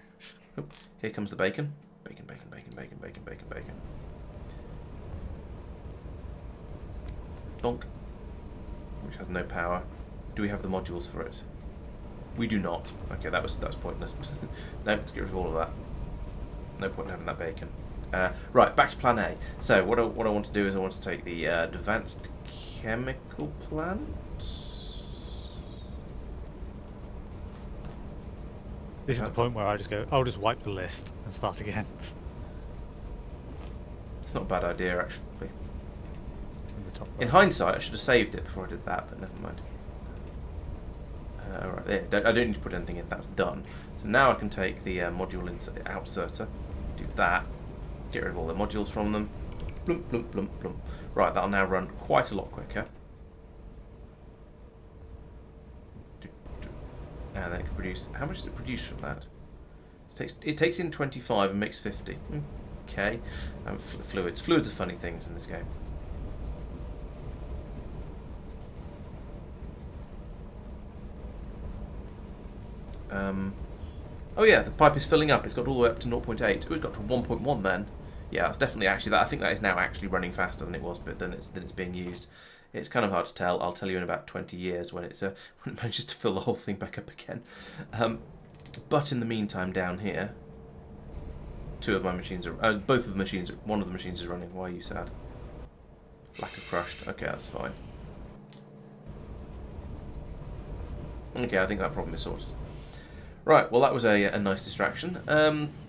go. Oop, here comes the bacon. Bacon. Donk. Which has no power. Do we have the modules for it? We do not. Okay, that was pointless. No, let's get rid of all of that. No point in having that bacon. Right, back to plan A. So what I want to do is I want to take the advanced chemical plant. This is the point where I just go, I'll just wipe the list and start again. It's not a bad idea, actually. It's in the top right. In hindsight, I should have saved it before I did that, but never mind. Alright, there. I don't need to put anything in. That's done. So now I can take the module ouserter, do that, get rid of all the modules from them. Plump, plump, plump, plump. Right, that'll now run quite a lot quicker. And then it can produce. How much does it produce from that? It takes in 25 and makes 50. Okay. Fluids. Fluids are funny things in this game. Oh yeah, the pipe is filling up. It's got all the way up to 0.8. Oh, it's got to 1.1 then. Yeah, that's definitely actually that. I think that is now actually running faster than it was, but then it's being used. It's kind of hard to tell. I'll tell you in about 20 years when it manages to fill the whole thing back up again. But in the meantime, down here, two of my machines are both of the machines. One of the machines is running. Why are you sad? Lack of crushed. Okay, that's fine. Okay, I think that problem is sorted. Right, well that was a nice distraction.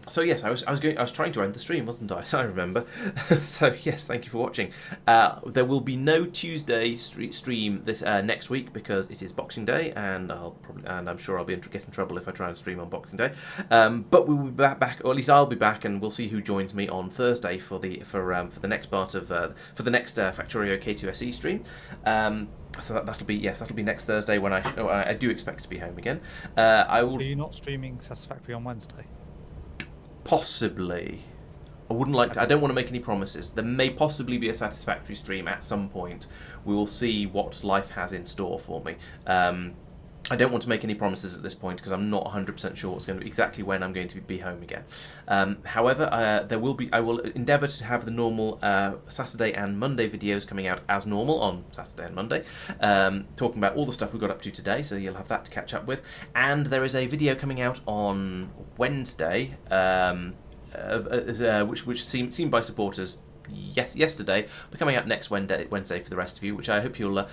So yes, I was trying to end the stream, wasn't I? I remember. So yes, thank you for watching. There will be no Tuesday stream this next week because it is Boxing Day, and I'm sure I'll get in trouble if I try and stream on Boxing Day. But we will be back, or at least I'll be back, and we'll see who joins me on Thursday for the next part of for the next Factorio K2SE stream. So that'll be next Thursday when I do expect to be home again. I will. Are you not streaming Satisfactory on Wednesday? Possibly. I wouldn't like to, I don't want to make any promises. There may possibly be a Satisfactory stream at some point. We will see what life has in store for me. I don't want to make any promises at this point because I'm not 100% sure what's going to be exactly when I'm going to be home again. However, I will endeavour to have the normal Saturday and Monday videos coming out as normal on Saturday and Monday, talking about all the stuff we got up to today, so you'll have that to catch up with. And there is a video coming out on Wednesday, which seen by supporters yesterday, but coming out next Wednesday for the rest of you, which I hope you'll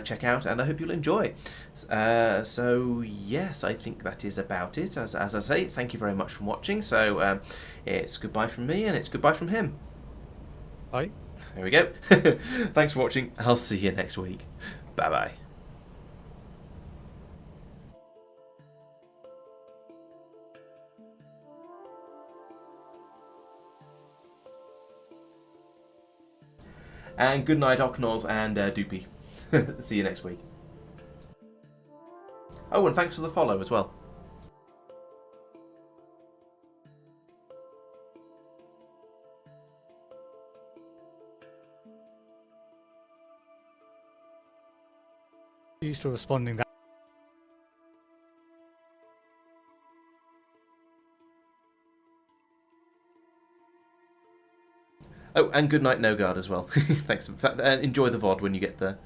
check out, and I hope you'll enjoy. So yes, I think that is about it. As I say, thank you very much for watching. So it's goodbye from me, and it's goodbye from him. Bye. There we go. Thanks for watching. I'll see you next week. Bye bye. And good night, Ocknors and Doopy. See you next week. Oh, and thanks for the follow as well. Used to responding that. Oh, and good night, No Guard as well. Thanks. Enjoy the VOD when you get there.